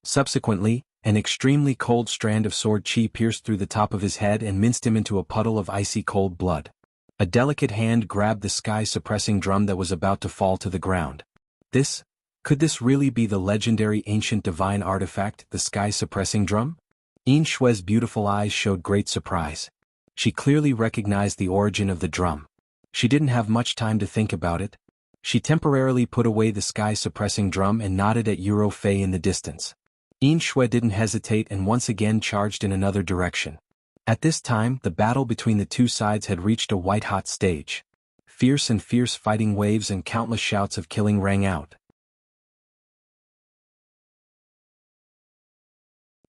Subsequently, an extremely cold strand of sword chi pierced through the top of his head and minced him into a puddle of icy cold blood. A delicate hand grabbed the sky-suppressing drum that was about to fall to the ground. Could this really be the legendary ancient divine artifact, the sky-suppressing drum? Yin Shui's beautiful eyes showed great surprise. She clearly recognized the origin of the drum. She didn't have much time to think about it. She temporarily put away the sky-suppressing drum and nodded at Euro Fei in the distance. Yin Shui didn't hesitate and once again charged in another direction. At this time, the battle between the two sides had reached a white-hot stage. Fierce fighting waves and countless shouts of killing rang out.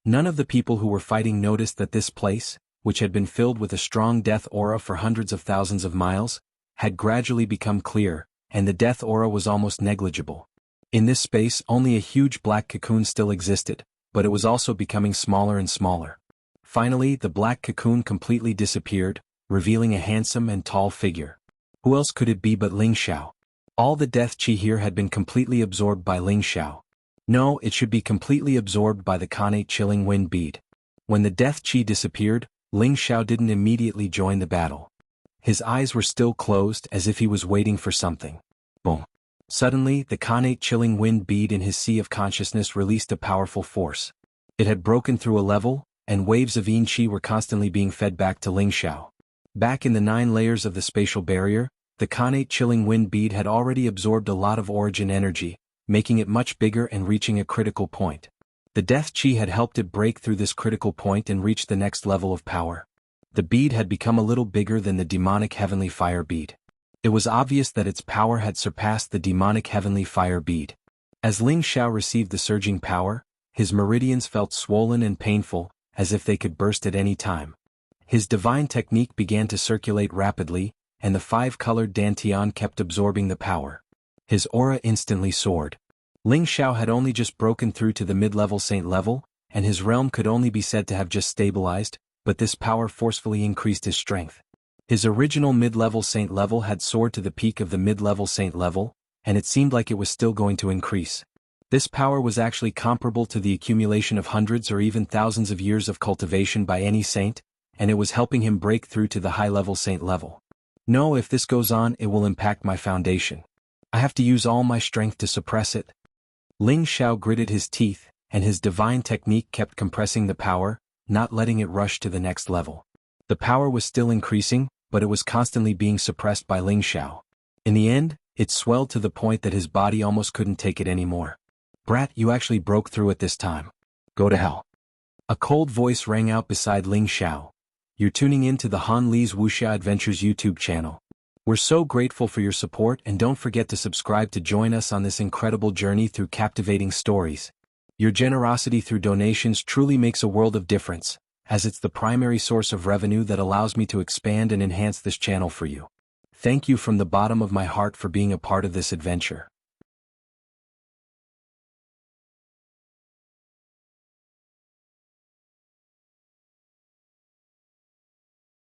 None of the people who were fighting noticed that this place, which had been filled with a strong death aura for hundreds of thousands of miles, had gradually become clear, and the death aura was almost negligible. In this space only a huge black cocoon still existed, but it was also becoming smaller and smaller. Finally, the black cocoon completely disappeared, revealing a handsome and tall figure. Who else could it be but Ling Xiao? All the death chi here had been completely absorbed by Ling Xiao. No, it should be completely absorbed by the Khanate chilling wind bead. When the death chi disappeared, Ling Xiao didn't immediately join the battle. His eyes were still closed as if he was waiting for something. Boom. Suddenly, the Khanate chilling wind bead in his sea of consciousness released a powerful force. It had broken through a level, and waves of yin chi were constantly being fed back to Ling Xiao. Back in the 9 layers of the spatial barrier, the Khanate chilling wind bead had already absorbed a lot of origin energy, making it much bigger and reaching a critical point. The death chi had helped it break through this critical point and reach the next level of power. The bead had become a little bigger than the demonic heavenly fire bead. It was obvious that its power had surpassed the demonic heavenly fire bead. As Ling Xiao received the surging power, his meridians felt swollen and painful, as if they could burst at any time. His divine technique began to circulate rapidly, and the 5-colored dantian kept absorbing the power. His aura instantly soared. Ling Xiao had only just broken through to the mid-level saint level, and his realm could only be said to have just stabilized, but this power forcefully increased his strength. His original mid-level saint level had soared to the peak of the mid-level saint level, and it seemed like it was still going to increase. This power was actually comparable to the accumulation of hundreds or even thousands of years of cultivation by any saint, and it was helping him break through to the high-level saint level. No, if this goes on, it will impact my foundation. I have to use all my strength to suppress it. Ling Xiao gritted his teeth, and his divine technique kept compressing the power, not letting it rush to the next level. The power was still increasing, but it was constantly being suppressed by Ling Xiao. In the end, it swelled to the point that his body almost couldn't take it anymore. Brat, you actually broke through it this time. Go to hell. A cold voice rang out beside Ling Xiao. You're tuning in to the Han Li's Wuxia Adventures YouTube channel. We're so grateful for your support, and don't forget to subscribe to join us on this incredible journey through captivating stories. Your generosity through donations truly makes a world of difference, as it's the primary source of revenue that allows me to expand and enhance this channel for you. Thank you from the bottom of my heart for being a part of this adventure.